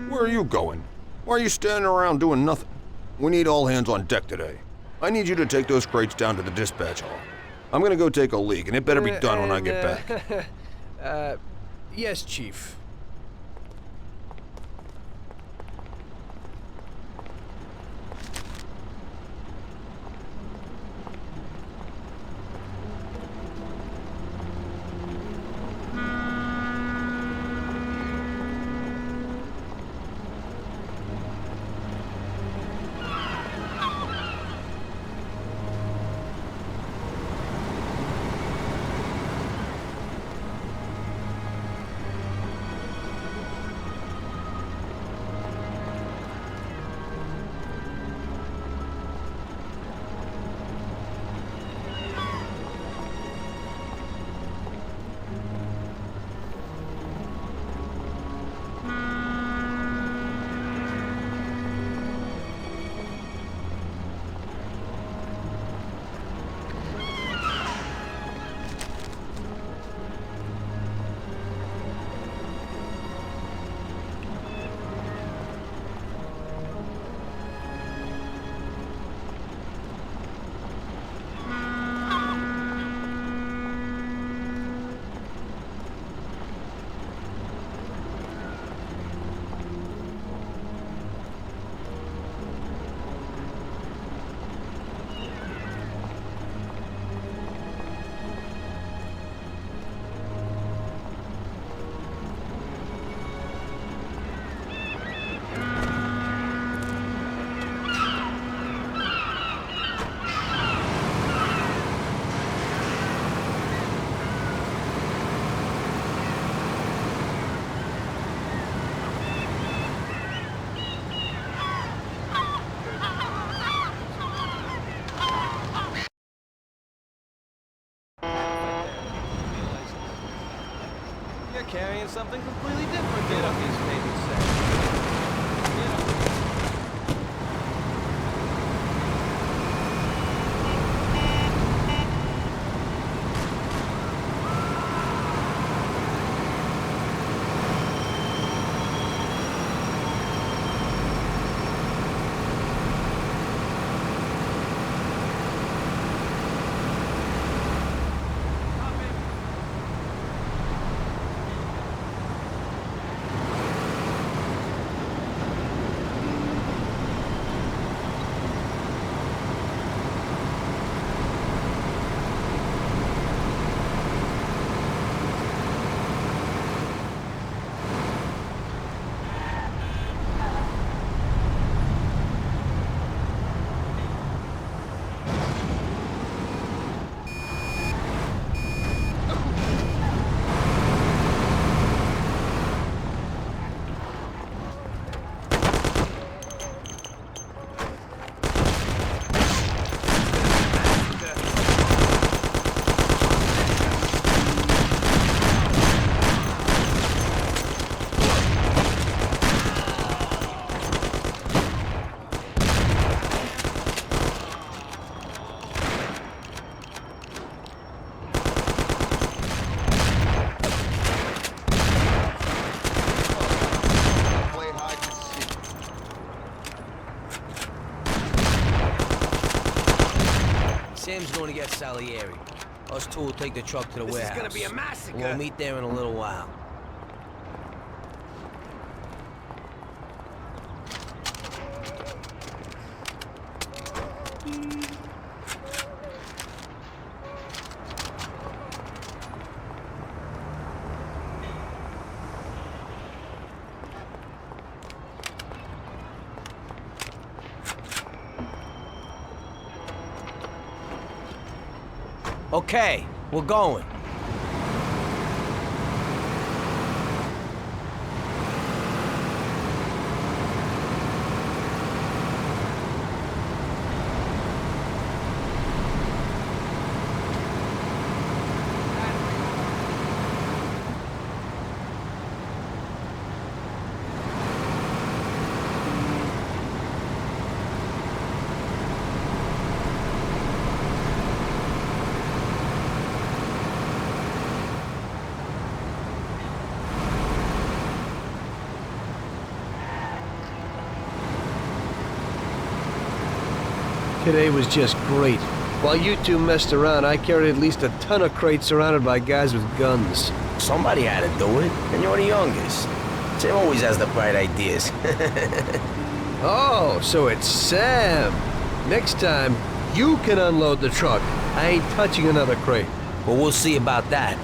Where are you going? Why are you standing around doing nothing? We need all hands on deck today. I need you to take those crates down to the dispatch hall. I'm gonna go take a leak, and it better be done when I get back. Yes, Chief. You're carrying something completely different. Get up, these papers say. Get up. who's going to get Salieri. Us two will take the truck to the warehouse. This is gonna be a massacre. We'll meet there in a little while. Okay, we're going. Today was just great. While you two messed around, I carried at least a ton of crates surrounded by guys with guns. Somebody had to do it, and you're the youngest. Sam always has the bright ideas. Oh, so it's Sam. Next time, you can unload the truck. I ain't touching another crate. Well, we'll see about that.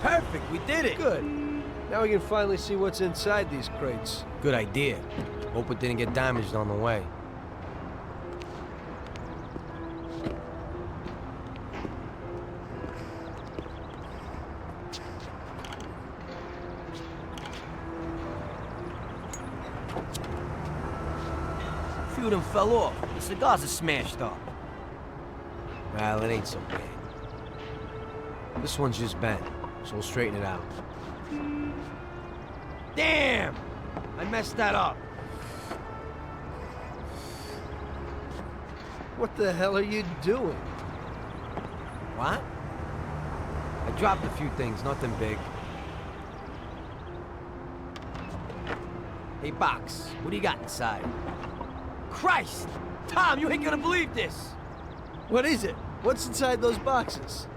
Perfect, we did it! Good. Now we can finally see what's inside these crates. Good idea. Hope it didn't get damaged on the way. A few of them fell off. The cigars are smashed up. Well, it ain't so bad. This one's just bent, so we'll straighten it out. Damn! I messed that up. What the hell are you doing? What? I dropped a few things, nothing big. Hey, Box, what do you got inside? Christ! Tom, you ain't gonna believe this! What is it? What's inside those boxes?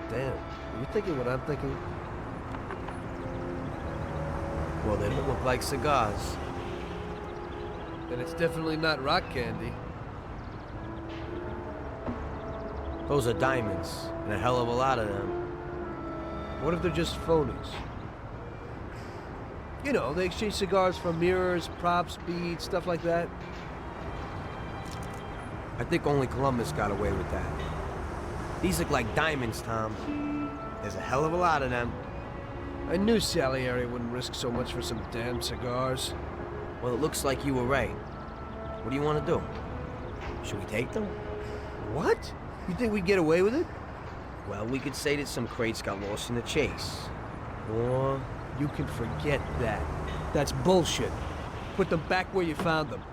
Damn, are you thinking what I'm thinking? Well, they don't look like cigars. Then it's definitely not rock candy. Those are diamonds, and a hell of a lot of them. What if they're just phonies? You know, they exchange cigars for mirrors, props, beads, stuff like that. I think only Columbus got away with that. These look like diamonds, Tom. There's a hell of a lot of them. I knew Salieri wouldn't risk so much for some damn cigars. Well, it looks like you were right. What do you want to do? Should we take them? What? You think we'd get away with it? Well, we could say that some crates got lost in the chase. Or... You can forget that. That's bullshit. Put them back where you found them.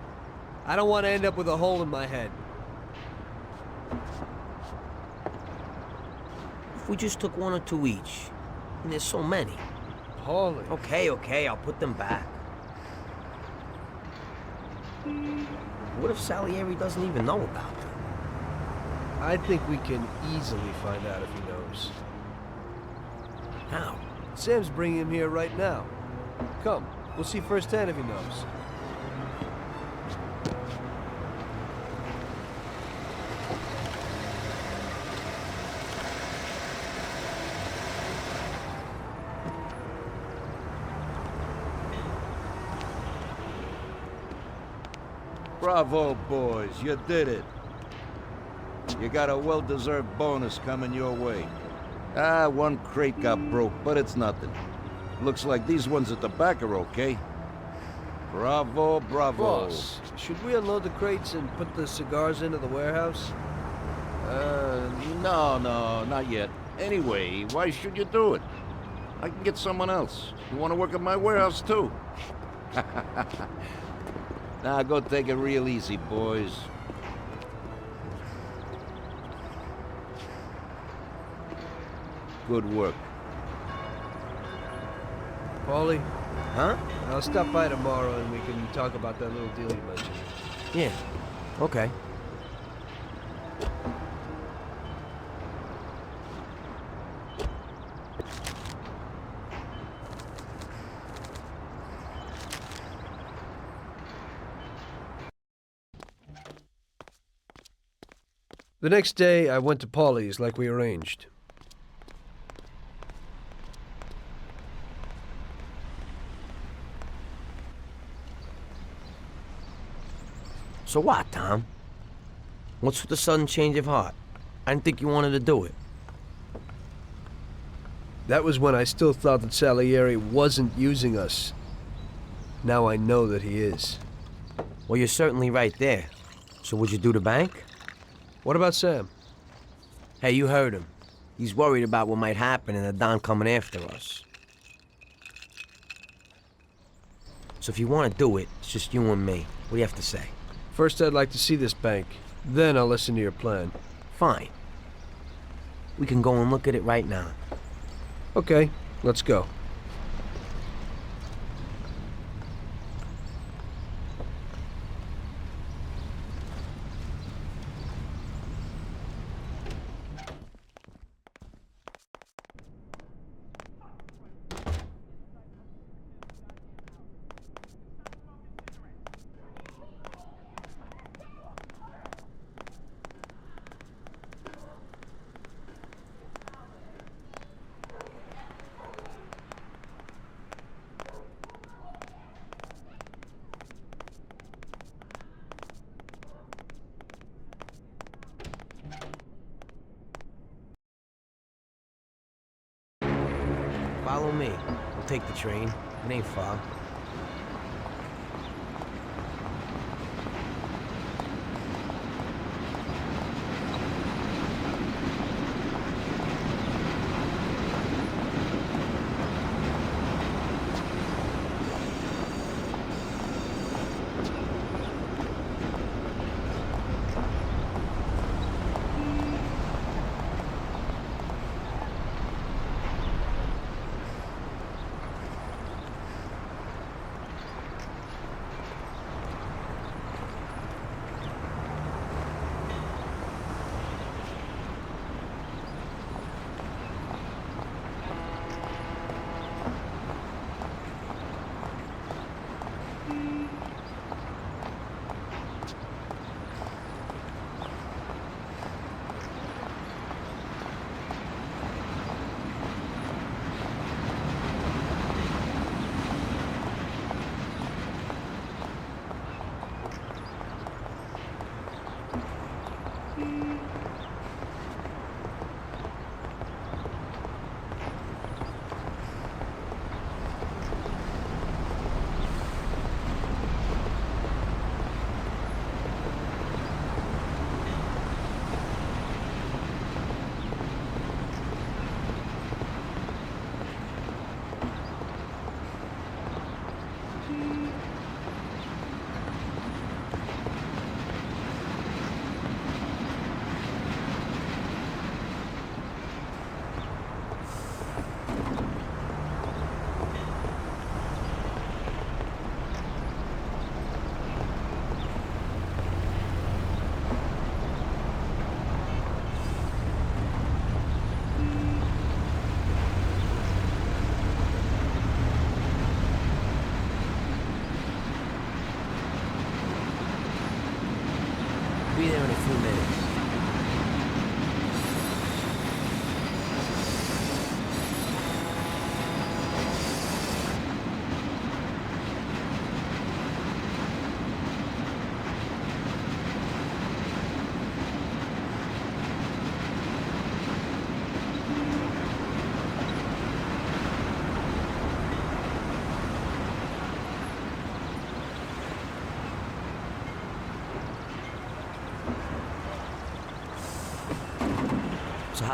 I don't want to end up with a hole in my head. If we just took one or two each, and there's so many. Paulie. Okay, I'll put them back. What if Salieri doesn't even know about them? I think we can easily find out if he knows. How? Sam's bringing him here right now. Come, we'll see firsthand if he knows. Bravo, boys, you did it. You got a well-deserved bonus coming your way. Ah, one crate got broke, but it's nothing. Looks like these ones at the back are okay. Bravo, bravo. Boss, should we unload the crates and put the cigars into the warehouse? No, not yet. Anyway, why should you do it? I can get someone else. You want to work at my warehouse, too? Now, go take it real easy, boys. Good work. Paulie? Huh? I'll stop by tomorrow and we can talk about that little deal you mentioned. Yeah. Okay. The next day, I went to Paulie's like we arranged. So what, Tom? What's with the sudden change of heart? I didn't think you wanted to do it. That was when I still thought that Salieri wasn't using us. Now I know that he is. Well, you're certainly right there. So would you do the bank? What about Sam? Hey, you heard him. He's worried about what might happen and the Don coming after us. So if you want to do it, it's just you and me. What do you have to say? First, I'd like to see this bank. Then I'll listen to your plan. Fine. We can go and look at it right now. Okay, let's go. Follow me. We'll take the train. It ain't far.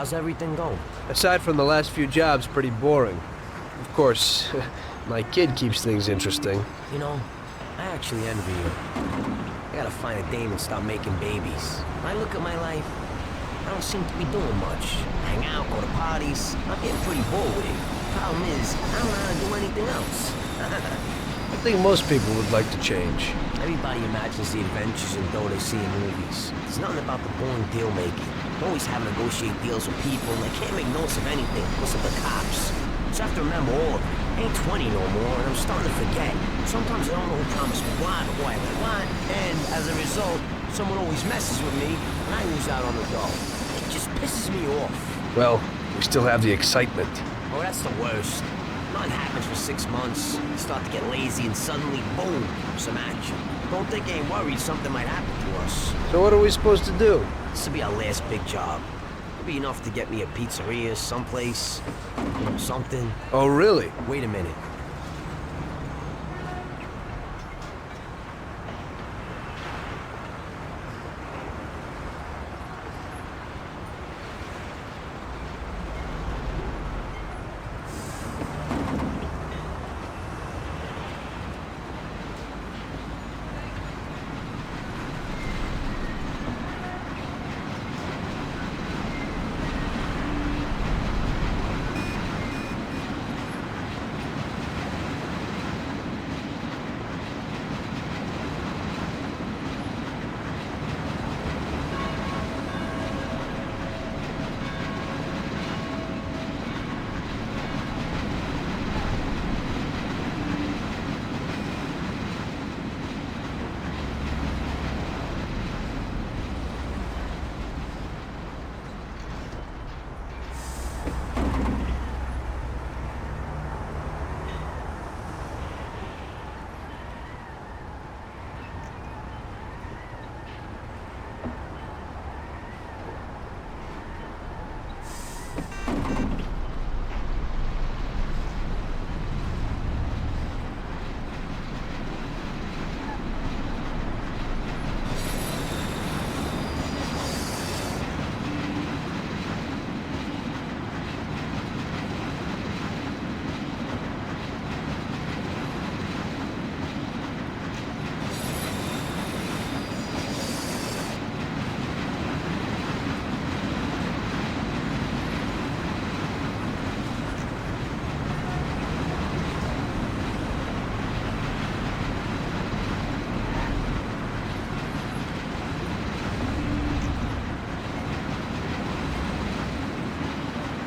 How's everything going? Aside from the last few jobs, pretty boring. Of course, my kid keeps things interesting. You know, I actually envy you. I gotta find a dame and start making babies. When I look at my life, I don't seem to be doing much. Hang out, go to parties. I'm getting pretty bored with it. Problem is, I don't know how to do anything else. I think most people would like to change. Everybody imagines the adventures and dough they see in movies. There's nothing about the boring deal-making. Always having to negotiate deals with people, and they can't make notes of anything because of the cops. So I have to remember all of it. I ain't 20 no more, and I'm starting to forget. Sometimes I don't know who promised me what or who I really want, and as a result, someone always messes with me, and I lose out on the dough. It just pisses me off. Well, we still have the excitement. Oh, that's the worst. Nothing happens for 6 months. You start to get lazy, and suddenly, boom, some action. Don't think I ain't worried something might happen to us. So what are we supposed to do? This will be our last big job. It'll be enough to get me a pizzeria, someplace, you know, something. Oh, really? Wait a minute.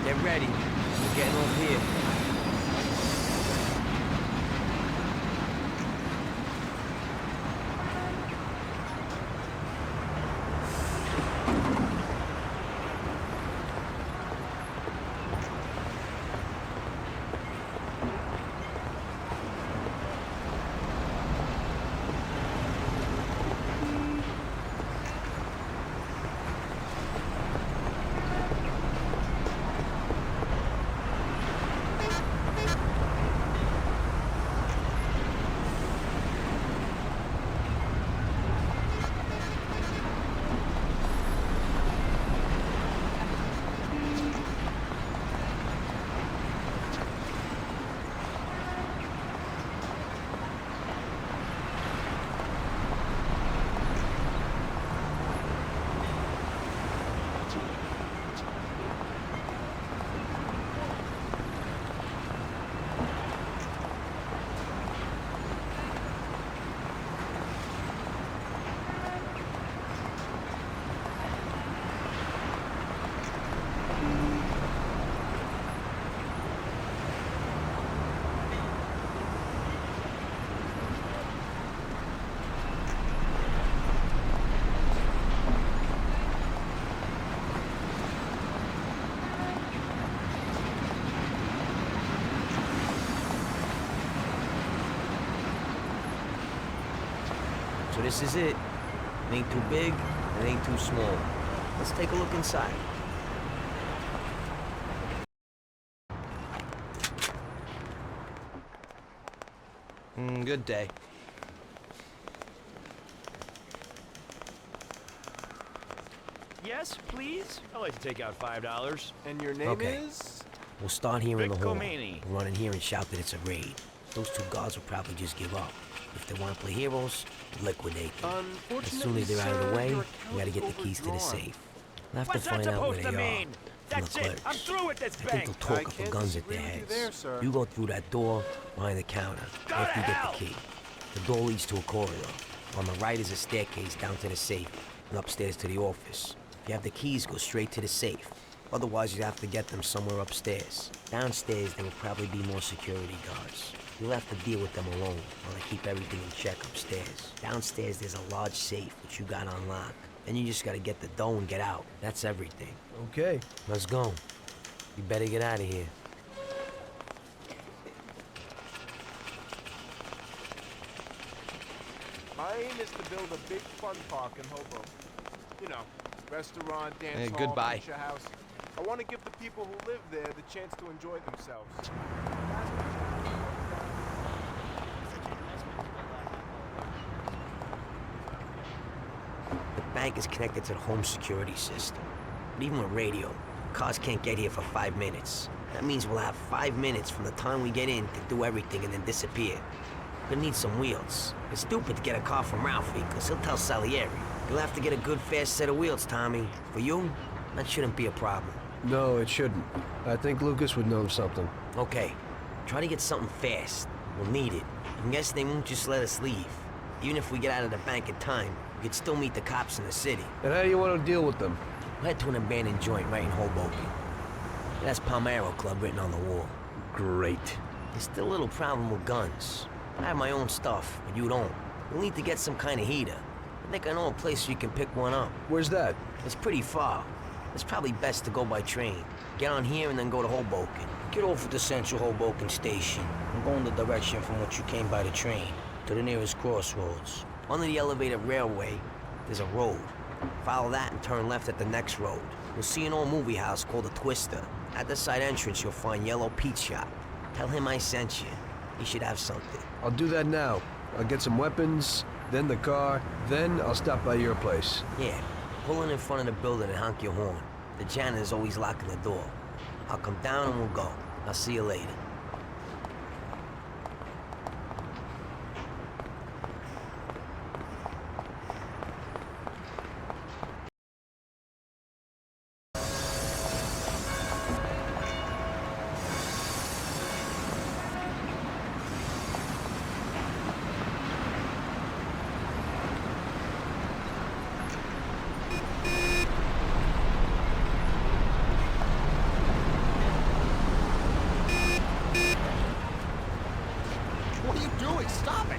Get ready. We're getting off here. So this is it. It ain't too big, it ain't too small. Let's take a look inside. Good day. Yes? gas, please? I'd like to take out $5. And your name is? We'll start here in the hall. Comini. We'll run in here and shout that it's a raid. Those two guards will probably just give up. If they want to play heroes, we'll liquidate them. As soon as they're out of the way, we gotta get the keys to the safe. We'll have to find out where they are from the clerks. I'm through with this I think they'll talk up the guns at their heads. You go through that door behind the counter after you get the key. The door leads to a corridor. On the right is a staircase down to the safe and upstairs to the office. If you have the keys, go straight to the safe. Otherwise, you'd have to get them somewhere upstairs. Downstairs, there will probably be more security guards. You'll have to deal with them alone while I keep everything in check upstairs. Downstairs, there's a large safe which you got unlocked. Then you just gotta get the dough and get out. That's everything. Okay. Let's go. You better get out of here. My aim is to build a big fun park in Hoboken. You know, restaurant, dance hall, goodbye. picture house. I want to give the people who live there the chance to enjoy themselves. The bank is connected to the home security system. But even with radio, cars can't get here for 5 minutes. That means we'll have 5 minutes from the time we get in to do everything and then disappear. We'll need some wheels. It's stupid to get a car from Ralphie, because he'll tell Salieri. You'll have to get a good fast set of wheels, Tommy. For you, that shouldn't be a problem. No, it shouldn't. I think Lucas would know something. Okay, try to get something fast. We'll need it. I guess they won't just let us leave. Even if we get out of the bank in time, we could still meet the cops in the city. And how do you want to deal with them? We'll head to an abandoned joint right in Hoboken. It has Palmero Club written on the wall. Great. There's still a little problem with guns. I have my own stuff, but you don't. We'll need to get some kind of heater. I think I know a place where you can pick one up. Where's that? It's pretty far. It's probably best to go by train. Get on here and then go to Hoboken. Get off at the central Hoboken station and go in the direction from which you came by the train to the nearest crossroads. Under the elevated railway, there's a road. Follow that and turn left at the next road. You'll see an old movie house called the Twister. At the side entrance, you'll find Yellow Pete's shop. Tell him I sent you. He should have something. I'll do that now. I'll get some weapons, then the car, then I'll stop by your place. Yeah, pull in front of the building and honk your horn. The janitor's always locking the door. I'll come down and we'll go. I'll see you later. What are you doing? Stop it!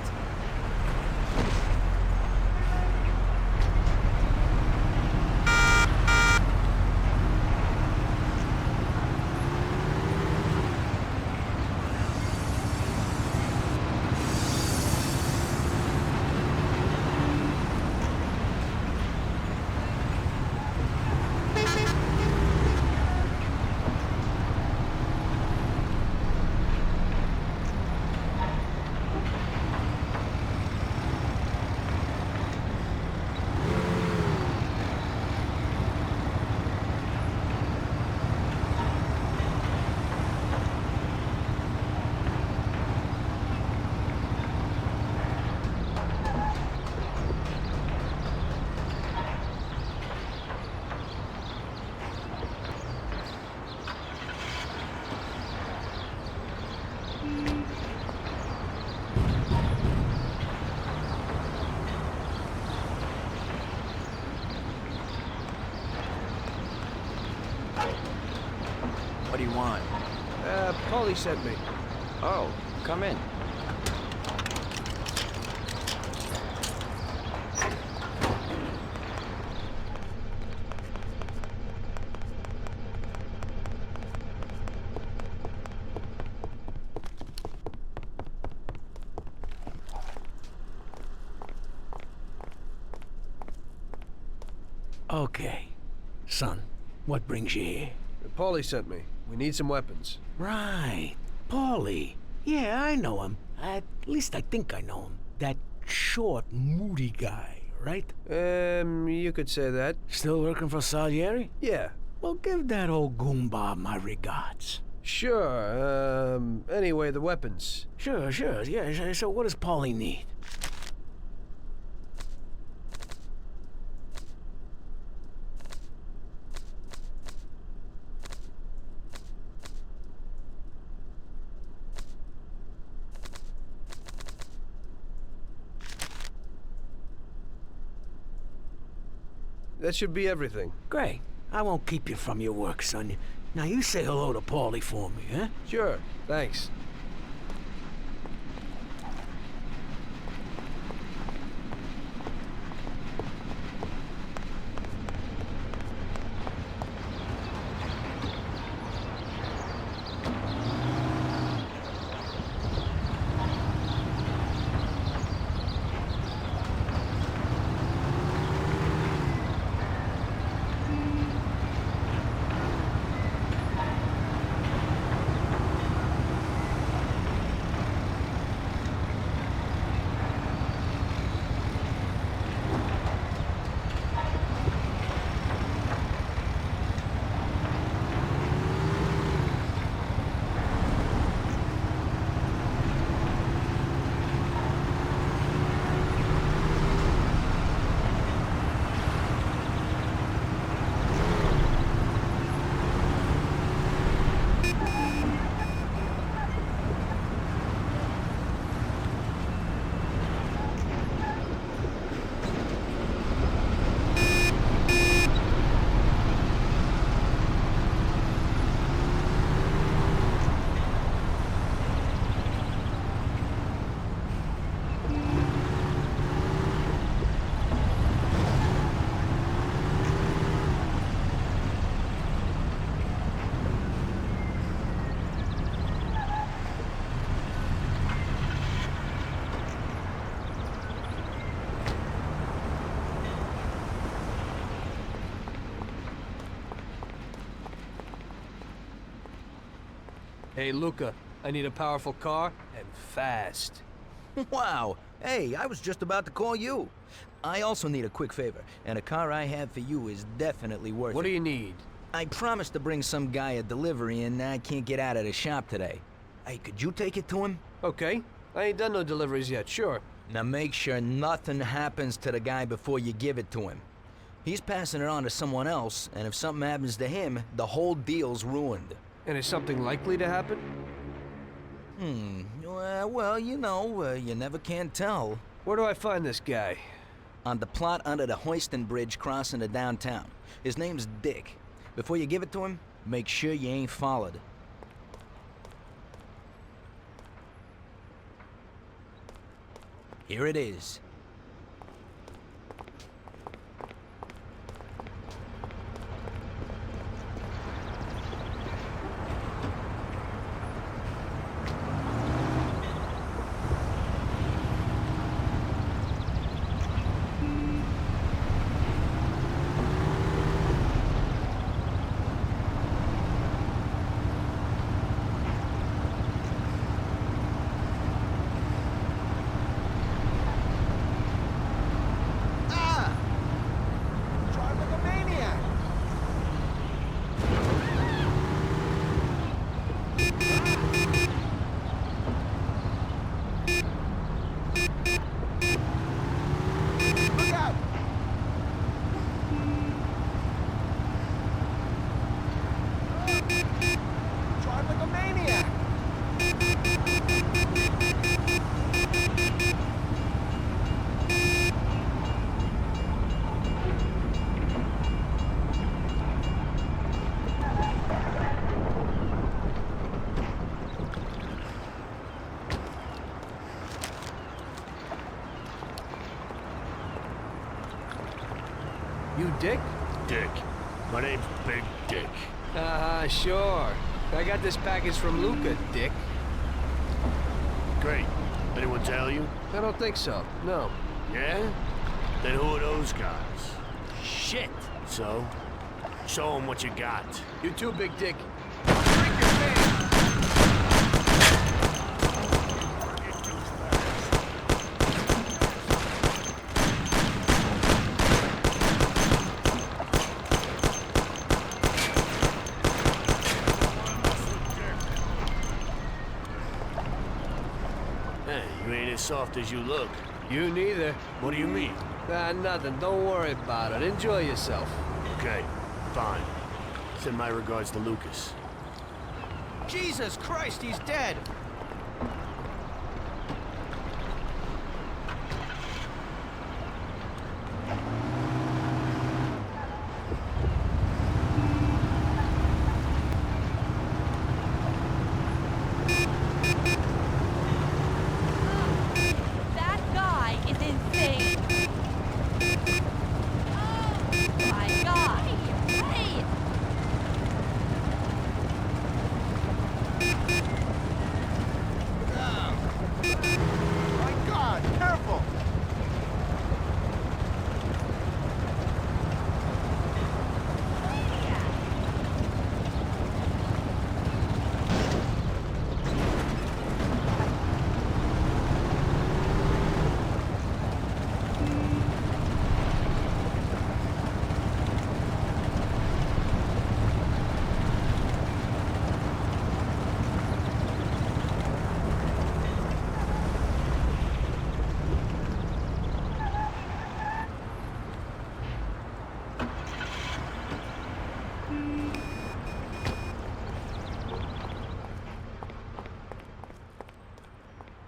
What do you want? Paulie sent me. Oh, come in. Okay. Son, what brings you here? Paulie sent me. We need some weapons. Right. Paulie. Yeah, I know him. At least I think I know him. That short, moody guy, right? You could say that. Still working for Salieri? Yeah. Well, give that old goomba my regards. Sure, anyway, the weapons. Sure, yeah, so what does Paulie need? That should be everything. Great. I won't keep you from your work, son. Now you say hello to Paulie for me, huh? Sure, thanks. Hey, Luca, I need a powerful car, and fast. Wow. Hey, I was just about to call you. I also need a quick favor, and a car I have for you is definitely worth it. What do you need? I promised to bring some guy a delivery, and I can't get out of the shop today. Hey, could you take it to him? Okay. I ain't done no deliveries yet, sure. Now make sure nothing happens to the guy before you give it to him. He's passing it on to someone else, and if something happens to him, the whole deal's ruined. And is something likely to happen? Well, you know, you never can tell. Where do I find this guy? On the plot under the Hoiston Bridge crossing to downtown. His name's Dick. Before you give it to him, make sure you ain't followed. Here it is. You Dick? Dick. My name's Big Dick. Sure. I got this package from Luca, Dick. Great. Anyone tell you? I don't think so, no. Yeah? Then who are those guys? Shit! So? Show them what you got. You too, Big Dick. Hey, you ain't as soft as you look. You neither. What do you mean? Nothing. Don't worry about it. Enjoy yourself. Okay, fine. Send my regards to Lucas. Jesus Christ, he's dead! That guy is insane. Oh my God! Hey! My God, careful!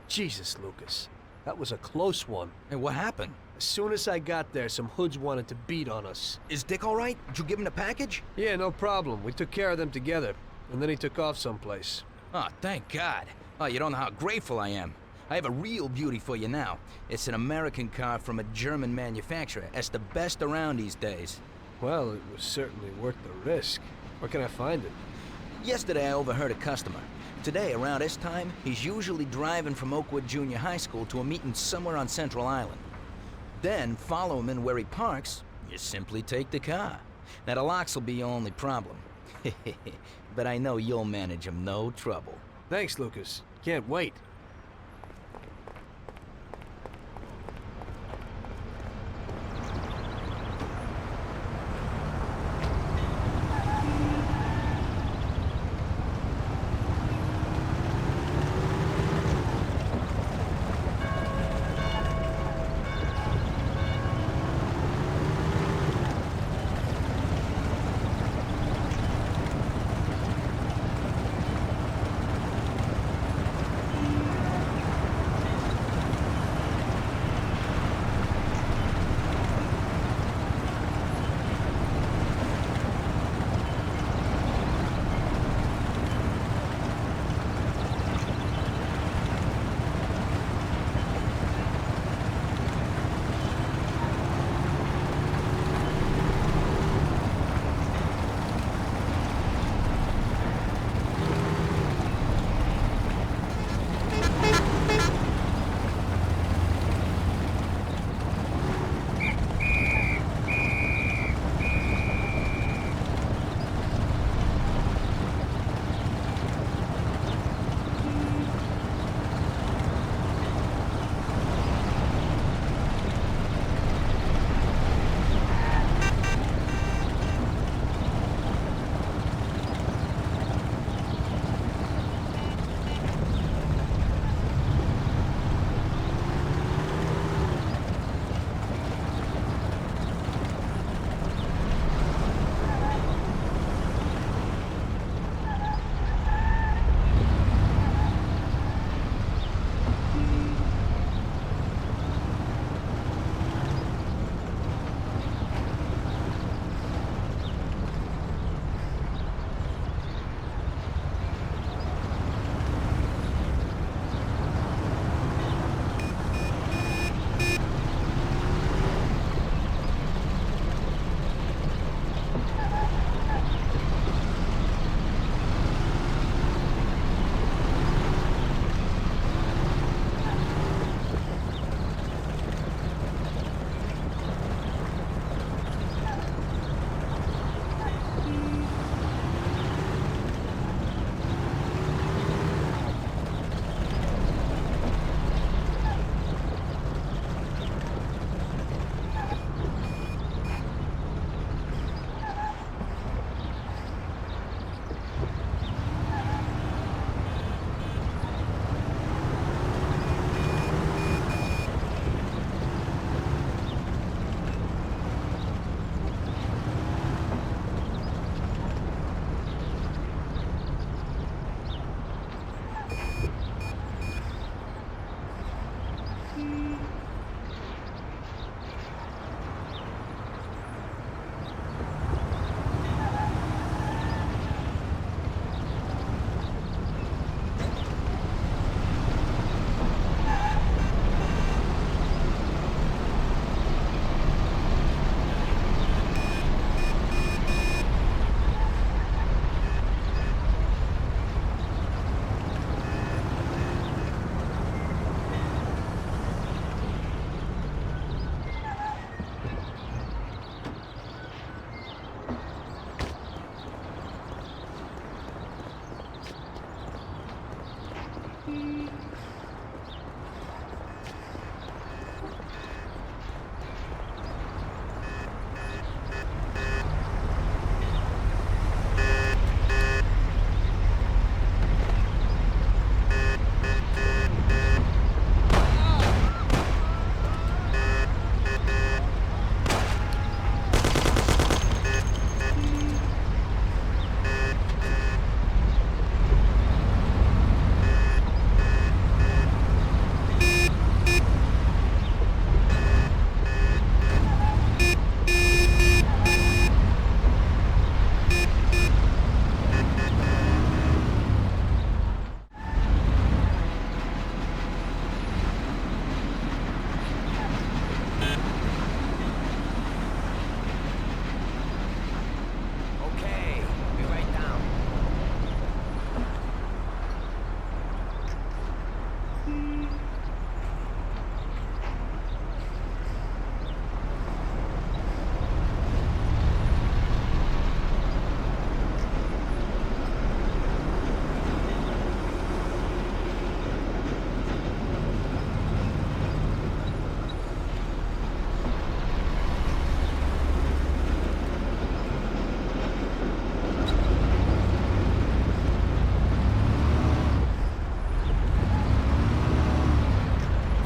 Jesus, Lucas. That was a close one. Hey, what happened? As soon as I got there, some hoods wanted to beat on us. Is Dick all right? Did you give him the package? Yeah, no problem. We took care of them together. And then he took off someplace. Oh, thank God. Oh, you don't know how grateful I am. I have a real beauty for you now. It's an American car from a German manufacturer. It's the best around these days. Well, it was certainly worth the risk. Where can I find it? Yesterday, I overheard a customer. Today, around this time, he's usually driving from Oakwood Junior High School to a meeting somewhere on Central Island. Then, follow him in where he parks, you simply take the car. Now, the locks will be your only problem. But I know you'll manage him no trouble. Thanks, Lucas. Can't wait.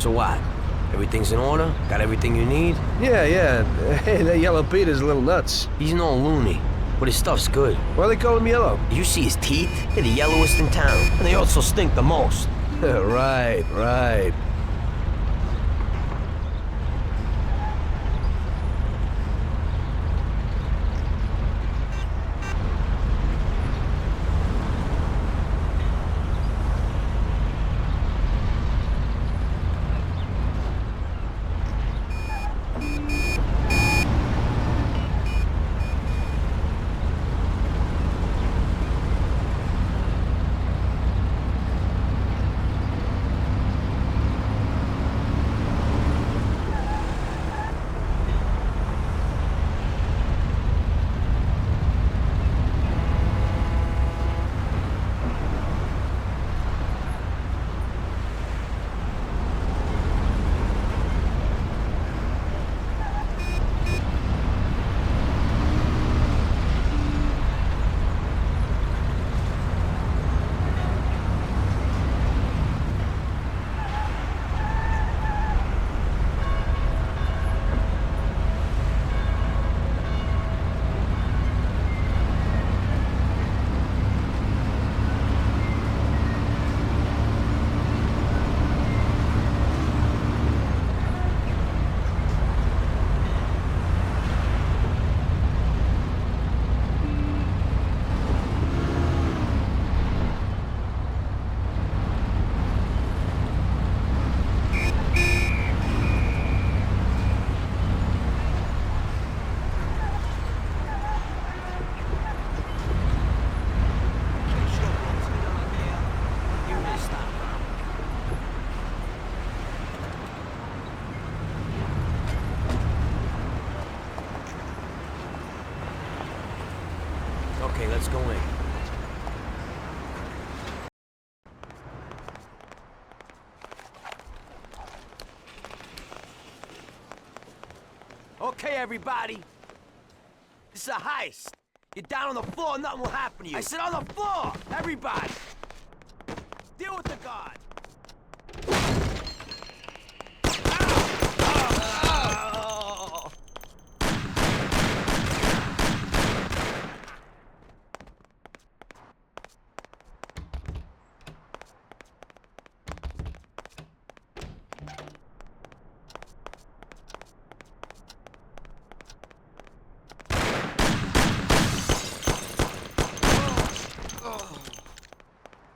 So what? Everything's in order? Got everything you need? Yeah. Hey, that yellow Peter's a little nuts. He's no loony, but his stuff's good. Why they call him yellow? You see his teeth? They're the yellowest in town, and they also stink the most. Right. Okay, let's go in. Okay, everybody. This is a heist. You're down on the floor, nothing will happen to you. I said on the floor! Everybody! Deal with the guard!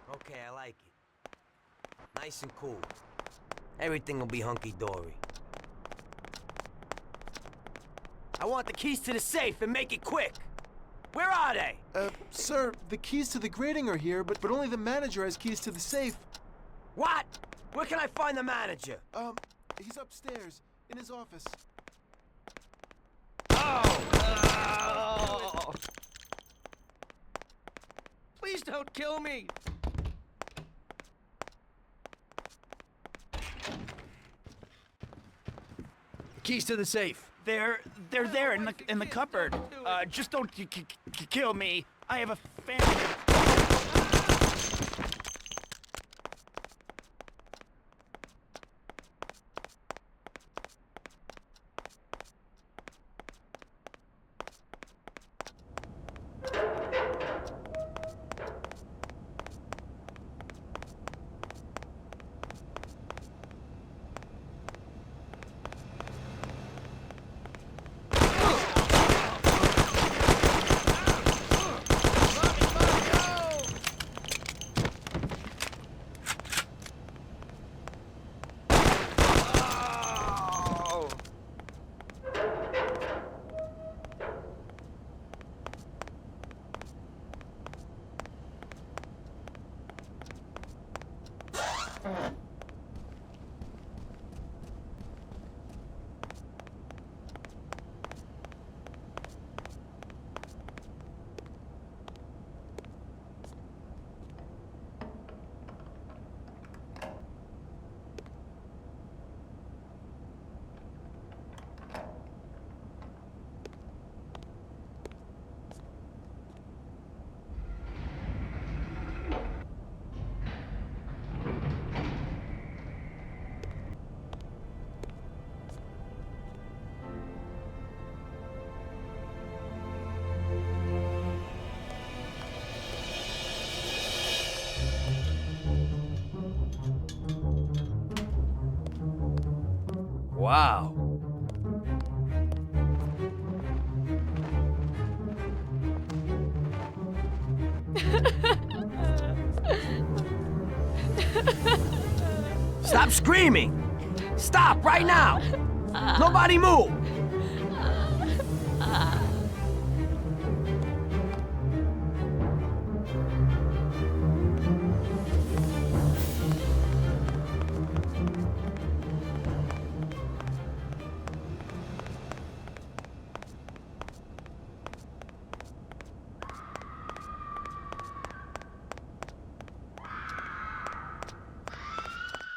Okay, I like it. Nice and cool. Everything will be hunky-dory. I want the keys to the safe and make it quick. Where are they? Sir, the keys to the grating are here, but only the manager has keys to the safe. What? Where can I find the manager? He's upstairs, in his office. Oh! Please don't kill me! Keys to the safe. They're there in the cupboard. Just don't kill me. I have a family. Wow. Stop screaming! Stop right now! Nobody move!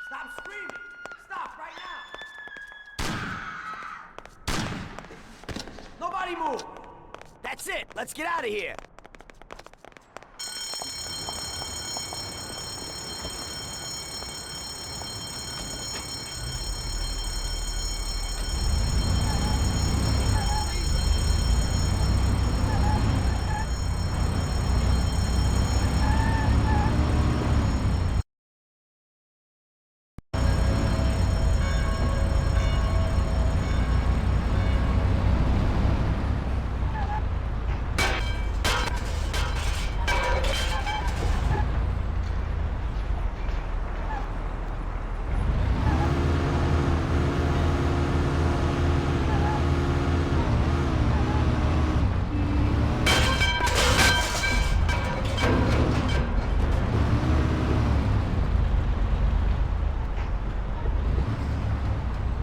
Stop screaming! Stop right now! Nobody move! That's it! Let's get out of here!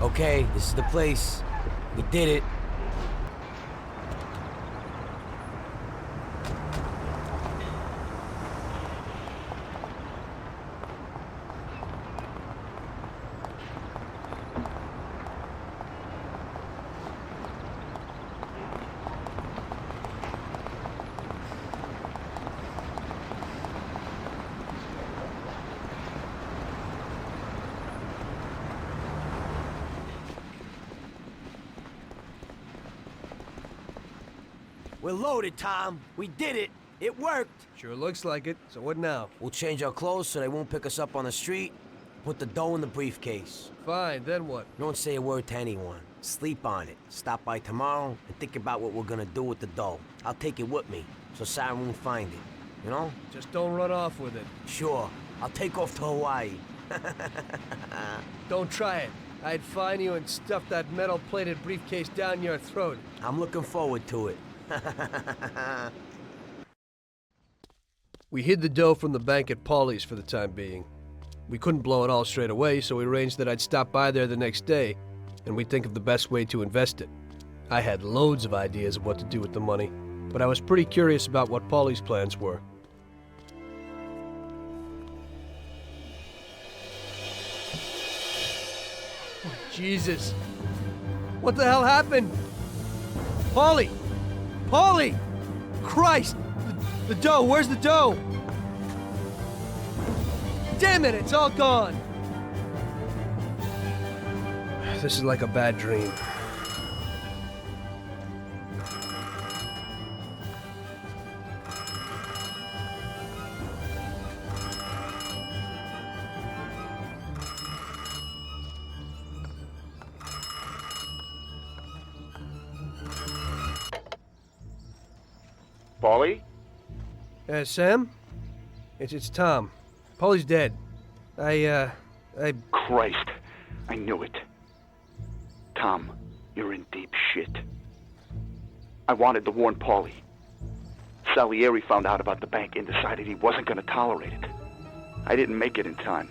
Okay, this is the place. We did it. We're loaded, Tom. We did it. It worked. Sure looks like it. So what now? We'll change our clothes so they won't pick us up on the street. Put the dough in the briefcase. Fine, then what? Don't say a word to anyone. Sleep on it. Stop by tomorrow and think about what we're gonna do with the dough. I'll take it with me, so Sarah won't find it. You know? Just don't run off with it. Sure. I'll take off to Hawaii. Don't try it. I'd find you and stuff that metal-plated briefcase down your throat. I'm looking forward to it. We hid the dough from the bank at Paulie's for the time being. We couldn't blow it all straight away, so we arranged that I'd stop by there the next day, and we'd think of the best way to invest it. I had loads of ideas of what to do with the money, but I was pretty curious about what Paulie's plans were. Oh, Jesus. What the hell happened? Paulie! Paulie! Christ! The dough! Where's the dough? Damn it! It's all gone! This is like a bad dream. Paulie? Sam? It's Tom. Paulie's dead. Christ, I knew it. Tom, you're in deep shit. I wanted to warn Paulie. Salieri found out about the bank and decided he wasn't going to tolerate it. I didn't make it in time.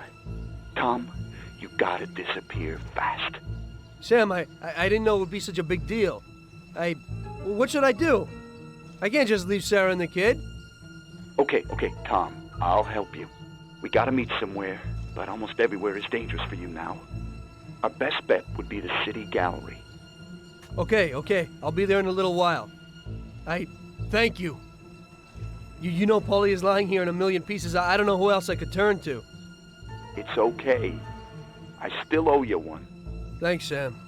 Tom, you gotta disappear fast. Sam, I didn't know it would be such a big deal. What should I do? I can't just leave Sarah and the kid. Okay, Tom, I'll help you. We gotta meet somewhere, but almost everywhere is dangerous for you now. Our best bet would be the city gallery. Okay, I'll be there in a little while. Thank you. You know Paulie is lying here in a million pieces. I don't know who else I could turn to. It's okay. I still owe you one. Thanks, Sam.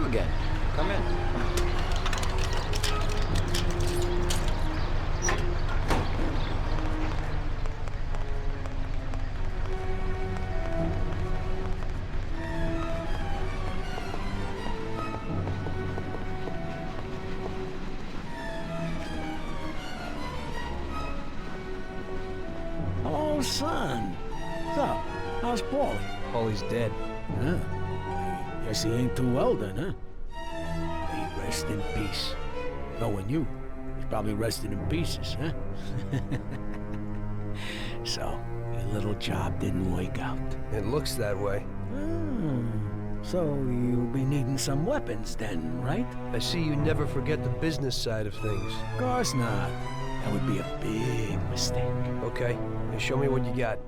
again. Come in. Oh, son. So, how's Paulie? Paulie's dead. Huh? Guess he ain't too well then, huh? May he rest in peace. Knowing you, he's probably resting in pieces, huh? So, your little job didn't work out. It looks that way. So you'll be needing some weapons then, right? I see you never forget the business side of things. Of course not. That would be a big mistake. Okay, now show me what you got.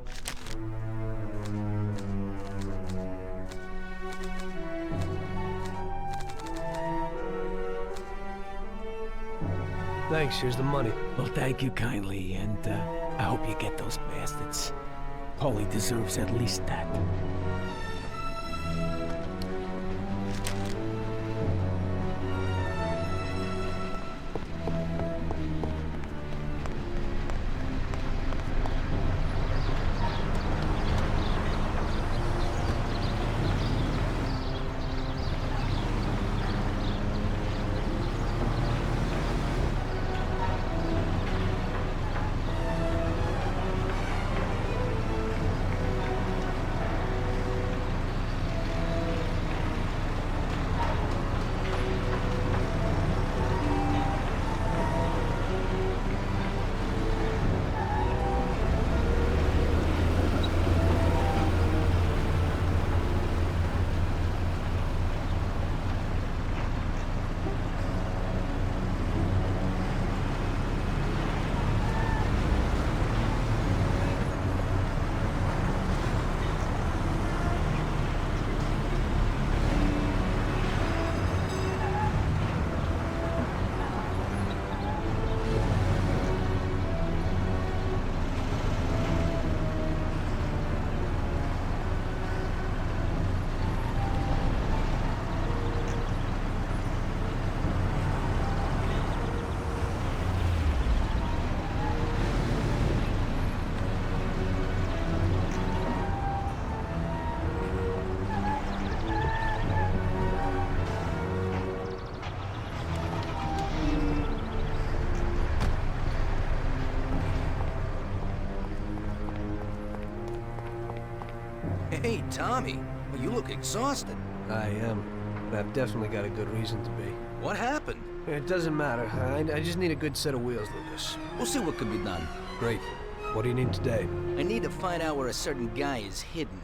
Thanks, here's the money. Well, thank you kindly, and I hope you get those bastards. Paulie deserves at least that. Hey, Tommy. Well, you look exhausted. I am. But I've definitely got a good reason to be. What happened? It doesn't matter. I just need a good set of wheels, Lucas. We'll see what can be done. Great. What do you need today? I need to find out where a certain guy is hidden.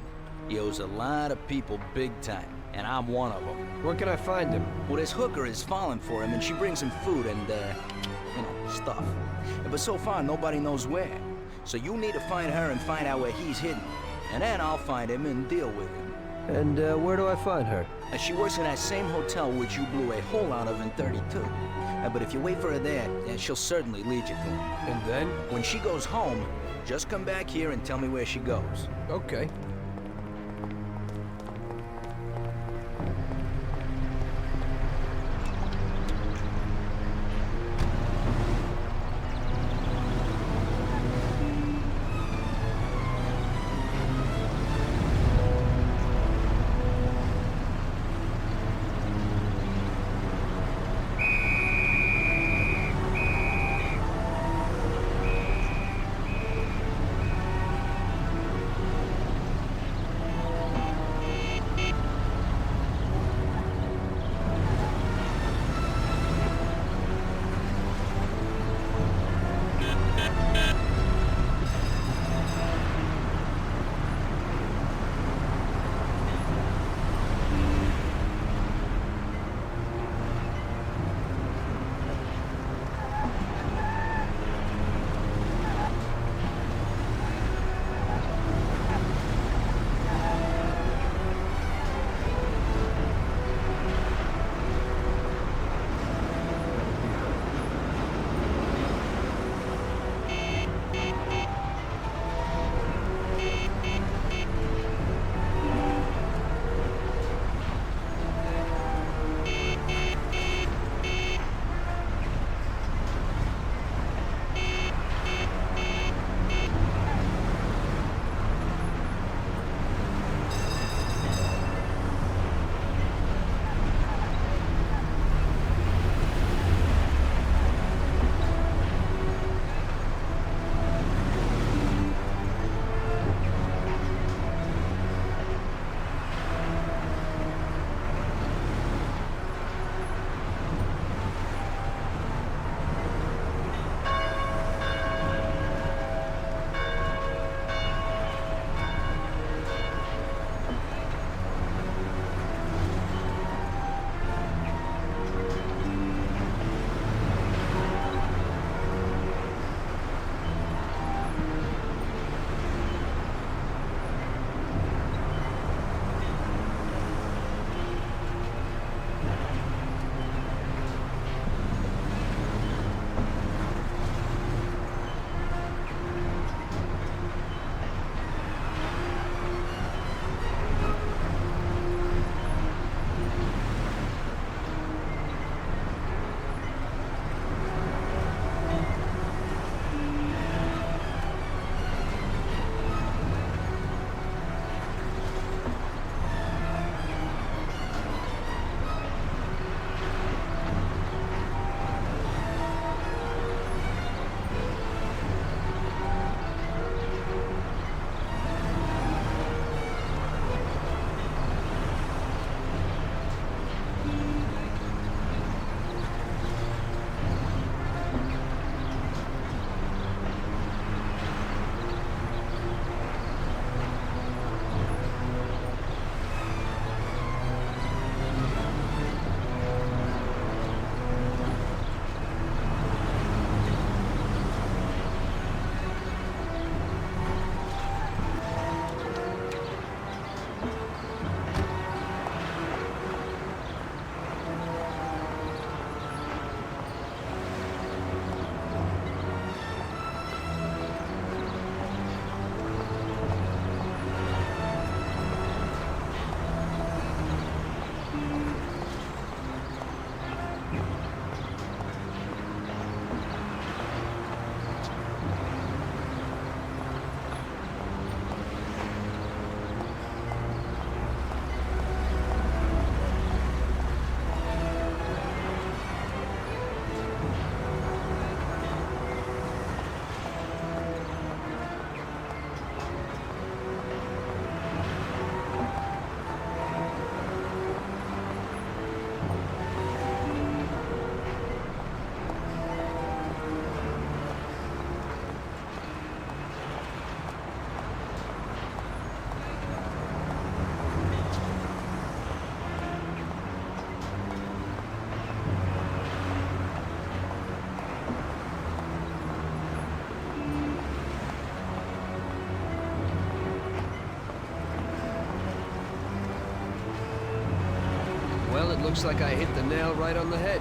He owes a lot of people big time, and I'm one of them. Where can I find him? Well, this hooker is falling for him, and she brings him food and, stuff. But so far, nobody knows where. So you need to find her and find out where he's hidden. And then I'll find him and deal with him. And where do I find her? She works in that same hotel which you blew a hole out of in 32. But if you wait for her there, she'll certainly lead you to him. And then? When she goes home, just come back here and tell me where she goes. Okay. Well, it looks like I hit the nail right on the head.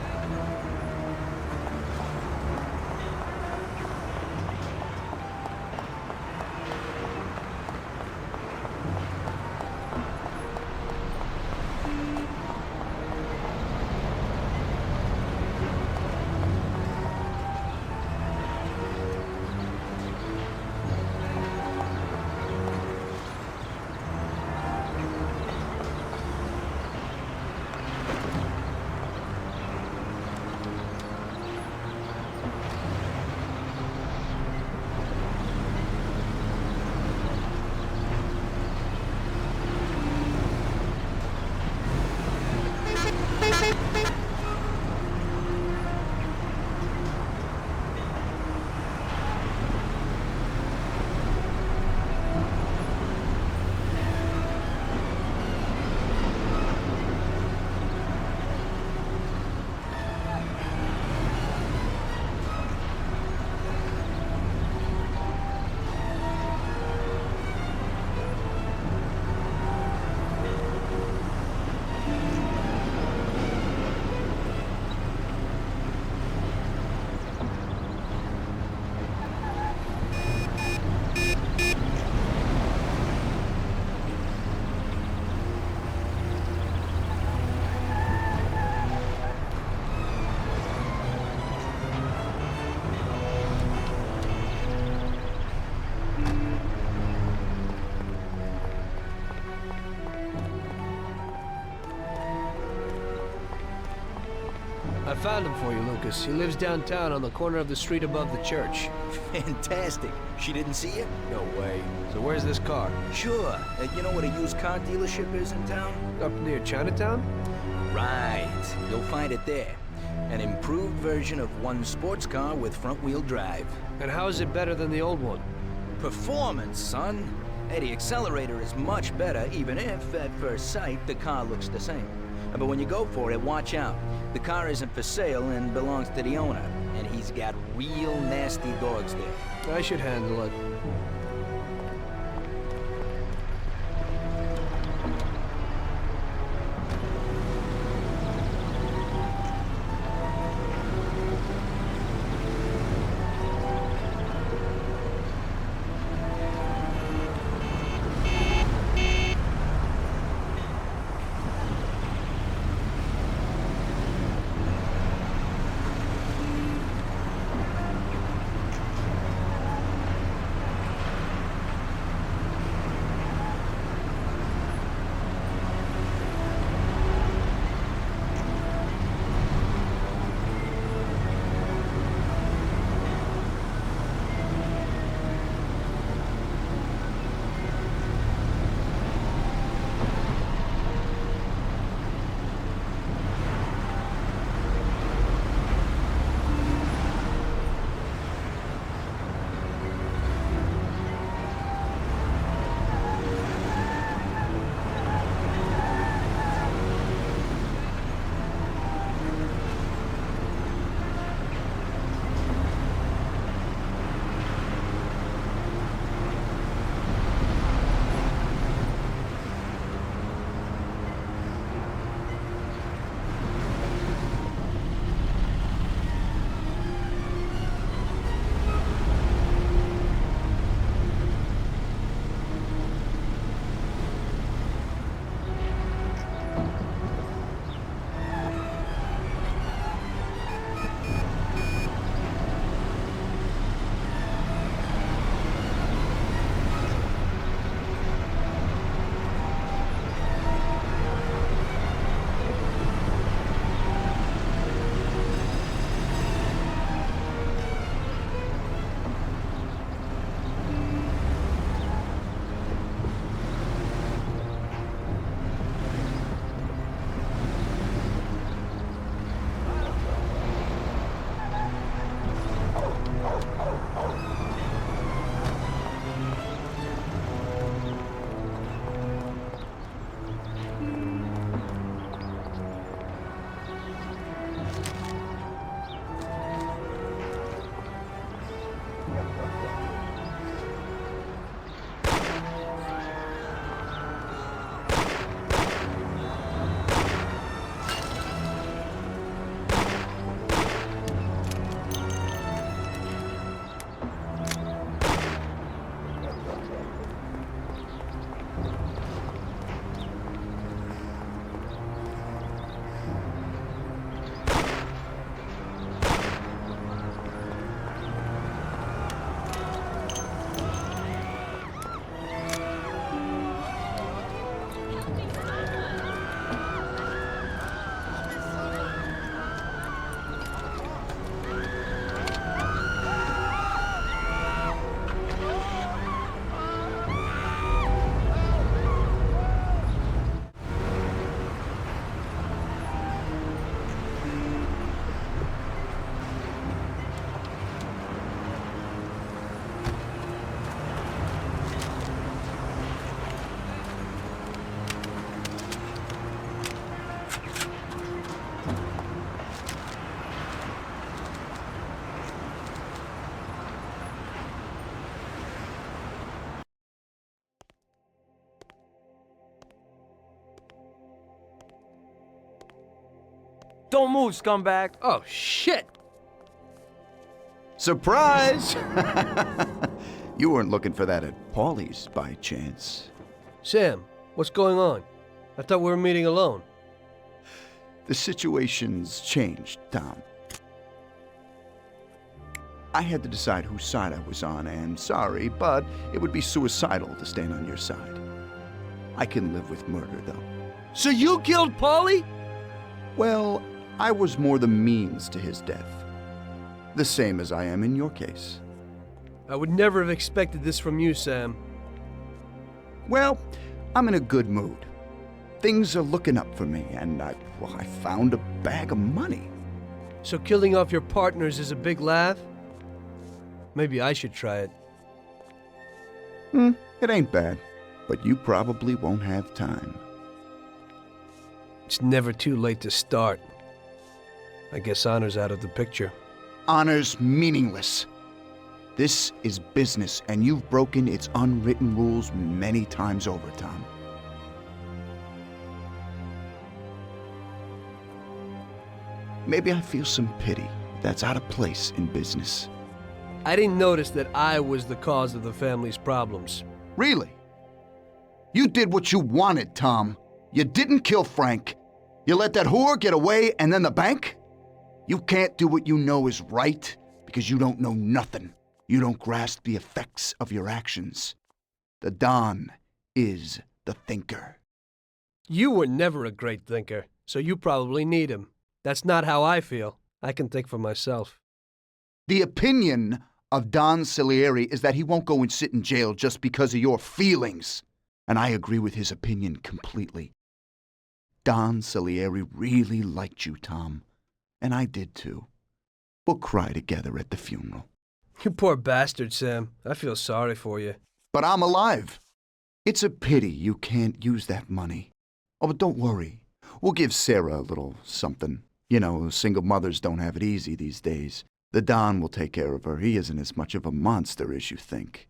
I found him for you, Lucas. He lives downtown on the corner of the street above the church. Fantastic. She didn't see you? No way. So where's this car? Sure. You know what a used car dealership is in town? Up near Chinatown? Right. You'll find it there. An improved version of one sports car with front-wheel drive. And how is it better than the old one? Performance, son. Hey, the accelerator is much better, even if, at first sight, the car looks the same. But when you go for it, watch out. The car isn't for sale and belongs to the owner. And he's got real nasty dogs there. I should handle it. Don't move, scumbag! Oh, shit! Surprise! You weren't looking for that at Paulie's by chance. Sam, what's going on? I thought we were meeting alone. The situation's changed, Tom. I had to decide whose side I was on, and sorry, but it would be suicidal to stand on your side. I can live with murder, though. So you killed Paulie? Well, I was more the means to his death. The same as I am in your case. I would never have expected this from you, Sam. Well, I'm in a good mood. Things are looking up for me, and I found a bag of money. So killing off your partners is a big laugh? Maybe I should try it. It ain't bad, but you probably won't have time. It's never too late to start. I guess honor's out of the picture. Honor's meaningless. This is business, and you've broken its unwritten rules many times over, Tom. Maybe I feel some pity. That's out of place in business. I didn't notice that I was the cause of the family's problems. Really? You did what you wanted, Tom. You didn't kill Frank. You let that whore get away, and then the bank? You can't do what you know is right because you don't know nothing. You don't grasp the effects of your actions. The Don is the thinker. You were never a great thinker, so you probably need him. That's not how I feel. I can think for myself. The opinion of Don Salieri is that he won't go and sit in jail just because of your feelings. And I agree with his opinion completely. Don Salieri really liked you, Tom. And I did too. We'll cry together at the funeral. You poor bastard, Sam. I feel sorry for you. But I'm alive. It's a pity you can't use that money. Oh, but don't worry. We'll give Sarah a little something. You know, single mothers don't have it easy these days. The Don will take care of her. He isn't as much of a monster as you think.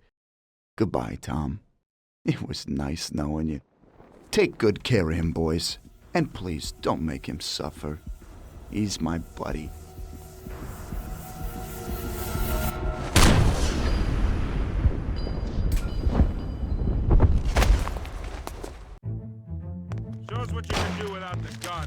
Goodbye, Tom. It was nice knowing you. Take good care of him, boys. And please, don't make him suffer. He's my buddy. Show us what you can do without the gun.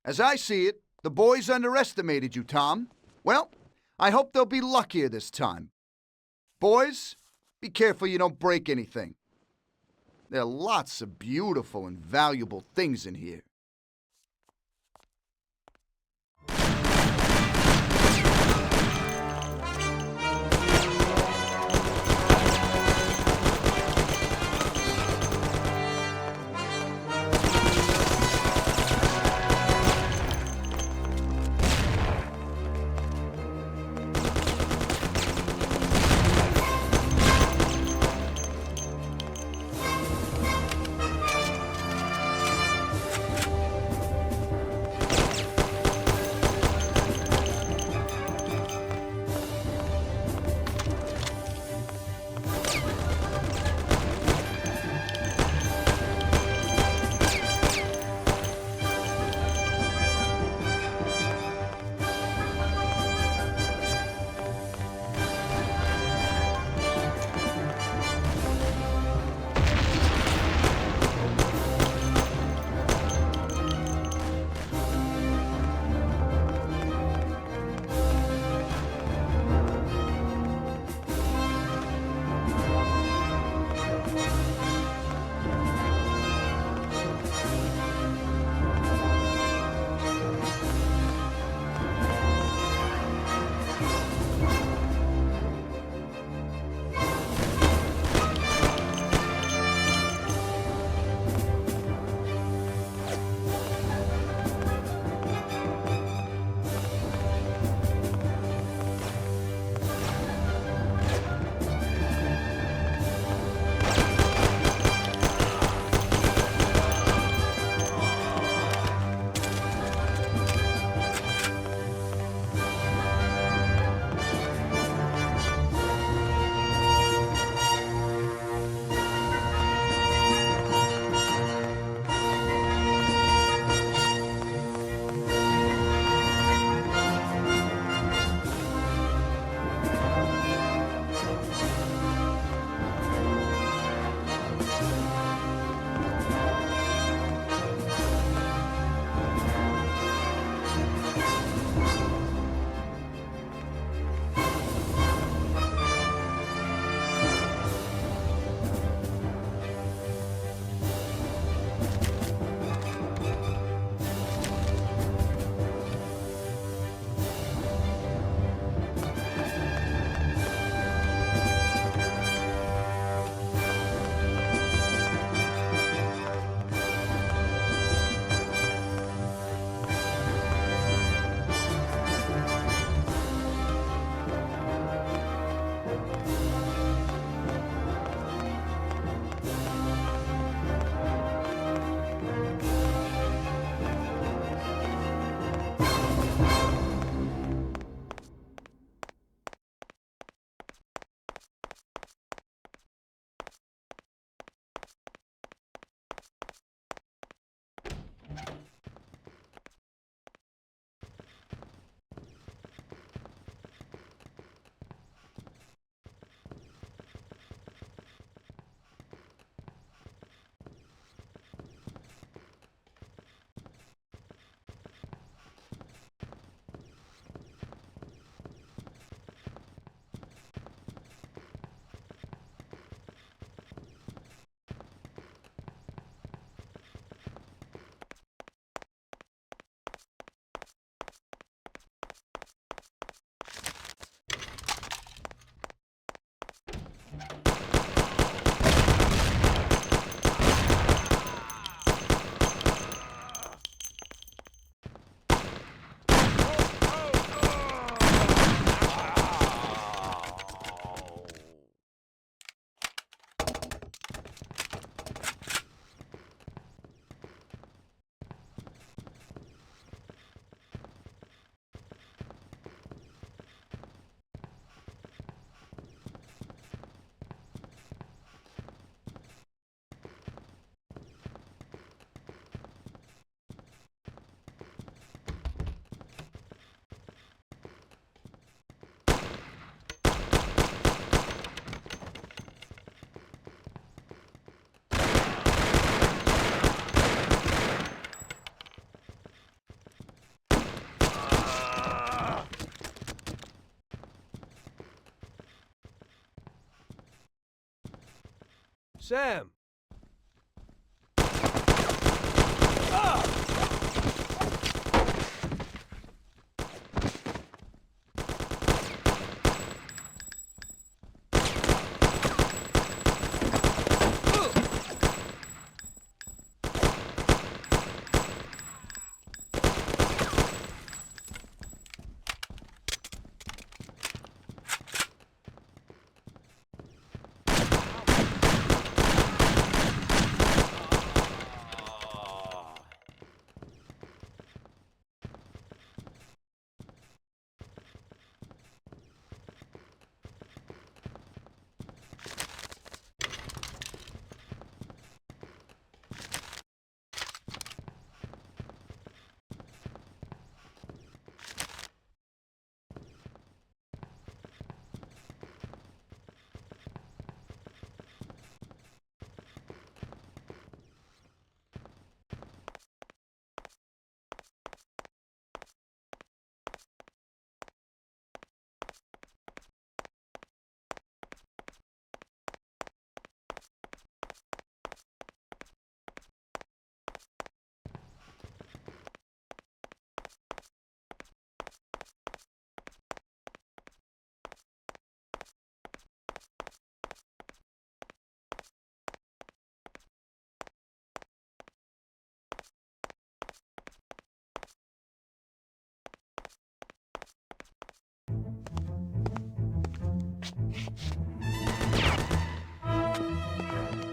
As I see it, the boys underestimated you, Tom. Well, I hope they'll be luckier this time. Boys, be careful you don't break anything. There are lots of beautiful and valuable things in here. Sam!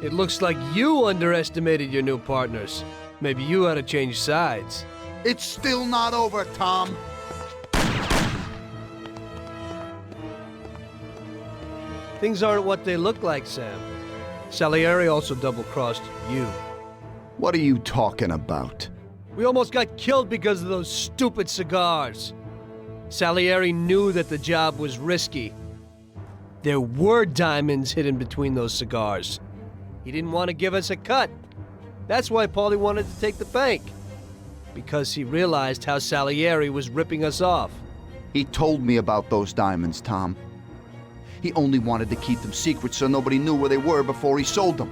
It looks like you underestimated your new partners. Maybe you ought to change sides. It's still not over, Tom. Things aren't what they look like, Sam. Salieri also double-crossed you. What are you talking about? We almost got killed because of those stupid cigars. Salieri knew that the job was risky. There were diamonds hidden between those cigars. He didn't want to give us a cut. That's why Paulie wanted to take the bank. Because he realized how Salieri was ripping us off. He told me about those diamonds, Tom. He only wanted to keep them secret so nobody knew where they were before he sold them.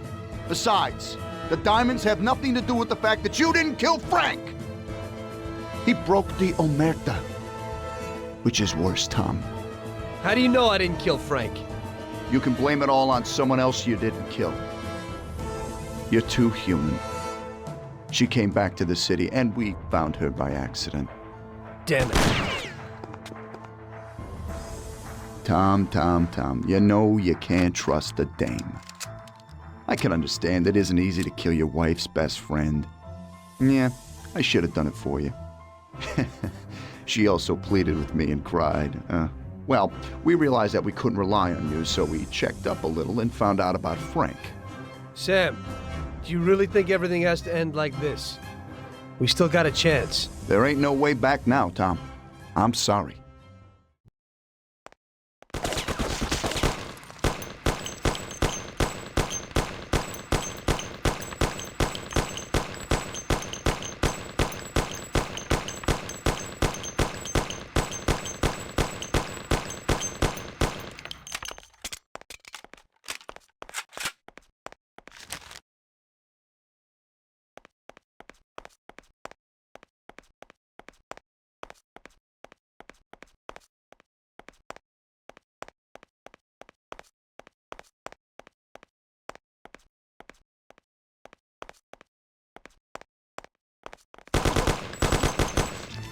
Besides, the diamonds have nothing to do with the fact that you didn't kill Frank! He broke the omerta. Which is worse, Tom. How do you know I didn't kill Frank? You can blame it all on someone else you didn't kill. You're too human. She came back to the city, and we found her by accident. Damn it. Tom, you know you can't trust a dame. I can understand it isn't easy to kill your wife's best friend. Yeah, I should have done it for you. She also pleaded with me and cried. Well, we realized that we couldn't rely on you, so we checked up a little and found out about Frank. Sam, do you really think everything has to end like this? We still got a chance. There ain't no way back now, Tom. I'm sorry.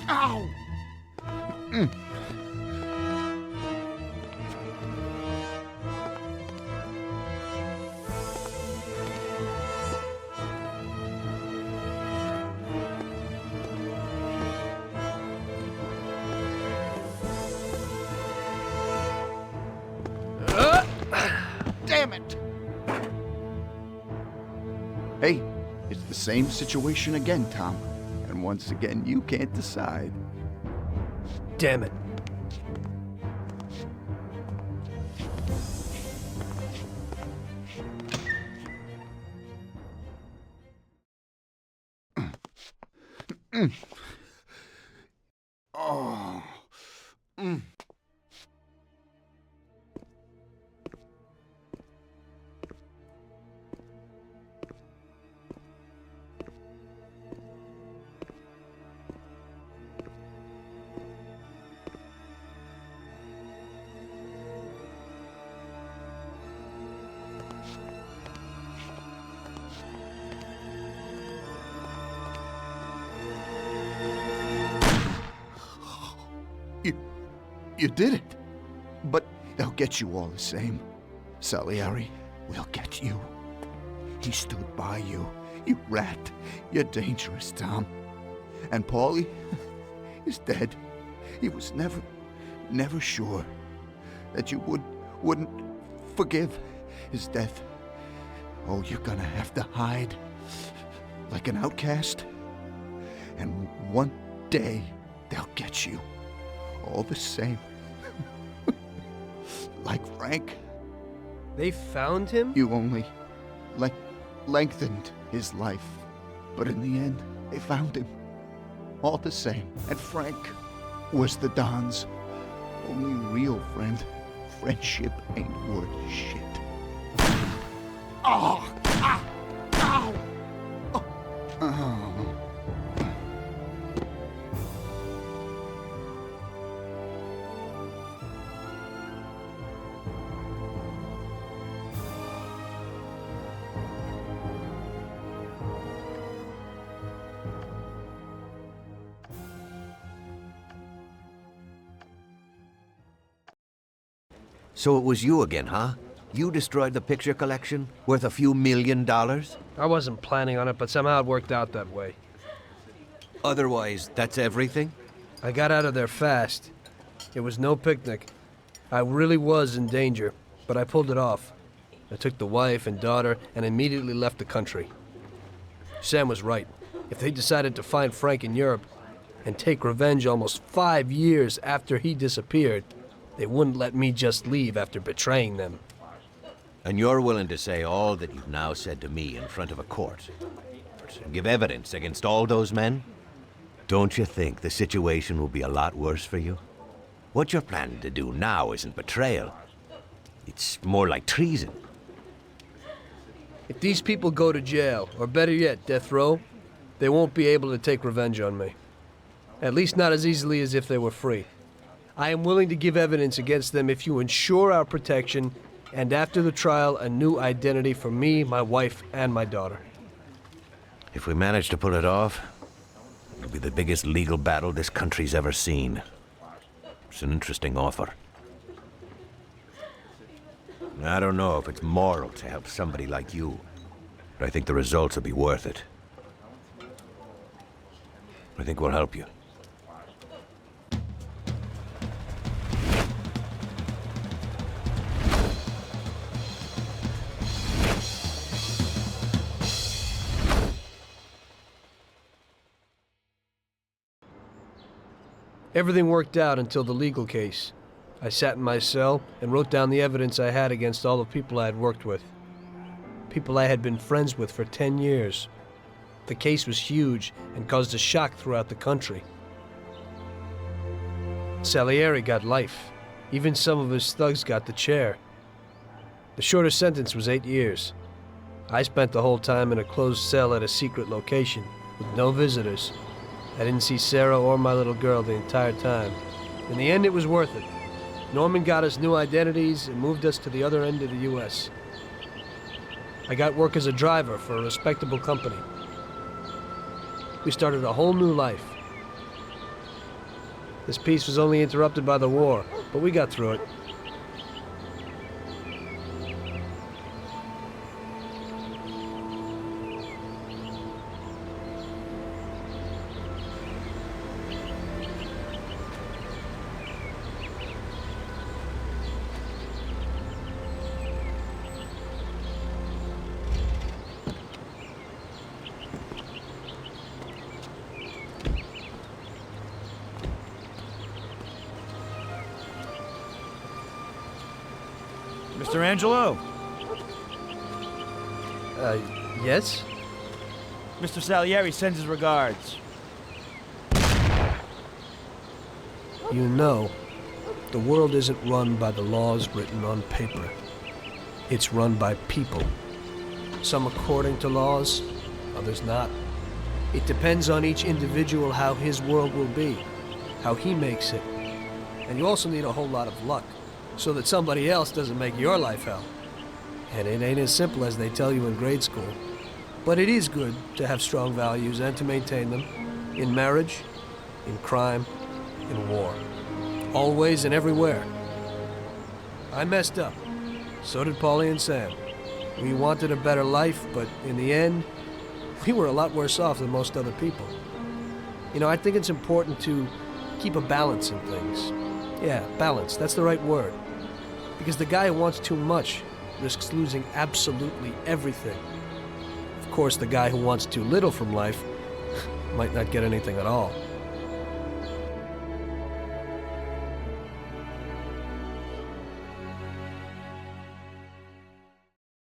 Ow! Damn it! Hey, it's the same situation again, Tom. And once again, you can't decide. Damn it. Oh. You did it. But they'll get you all the same. Salieri will get you. He stood by you. You rat. You're dangerous, Tom. And Paulie is dead. He was never sure that you wouldn't forgive his death. Oh, you're gonna have to hide like an outcast. And one day they'll get you. All the same. Like Frank. They found him? You only lengthened his life. But in the end, they found him. All the same. And Frank was the Don's only real friend. Friendship ain't worth shit. Oh! Ah! Ow! Oh! Oh. So it was you again, huh? You destroyed the picture collection, worth a few $1 million? I wasn't planning on it, but somehow it worked out that way. Otherwise, that's everything? I got out of there fast. It was no picnic. I really was in danger, but I pulled it off. I took the wife and daughter and immediately left the country. Sam was right. If they decided to find Frank in Europe and take revenge almost 5 years after he disappeared, they wouldn't let me just leave after betraying them. And you're willing to say all that you've now said to me in front of a court? And give evidence against all those men? Don't you think the situation will be a lot worse for you? What you're planning to do now isn't betrayal. It's more like treason. If these people go to jail, or better yet, death row, they won't be able to take revenge on me. At least not as easily as if they were free. I am willing to give evidence against them if you ensure our protection, and after the trial, a new identity for me, my wife, and my daughter. If we manage to pull it off, it'll be the biggest legal battle this country's ever seen. It's an interesting offer. I don't know if it's moral to help somebody like you, but I think the results will be worth it. I think we'll help you. Everything worked out until the legal case. I sat in my cell and wrote down the evidence I had against all the people I had worked with. People I had been friends with for 10 years. The case was huge and caused a shock throughout the country. Salieri got life. Even some of his thugs got the chair. The shortest sentence was 8 years. I spent the whole time in a closed cell at a secret location, with no visitors. I didn't see Sarah or my little girl the entire time. In the end, it was worth it. Norman got us new identities and moved us to the other end of the U.S. I got work as a driver for a respectable company. We started a whole new life. This peace was only interrupted by the war, but we got through it. Mr. Angelo? Yes? Mr. Salieri sends his regards. You know, the world isn't run by the laws written on paper. It's run by people. Some according to laws, others not. It depends on each individual how his world will be, how he makes it. And you also need a whole lot of luck, so that somebody else doesn't make your life hell. And it ain't as simple as they tell you in grade school. But it is good to have strong values and to maintain them, in marriage, in crime, in war. Always and everywhere. I messed up. So did Paulie and Sam. We wanted a better life, but in the end, we were a lot worse off than most other people. You know, I think it's important to keep a balance in things. Yeah, balance, that's the right word. Because the guy who wants too much risks losing absolutely everything. Of course, the guy who wants too little from life might not get anything at all.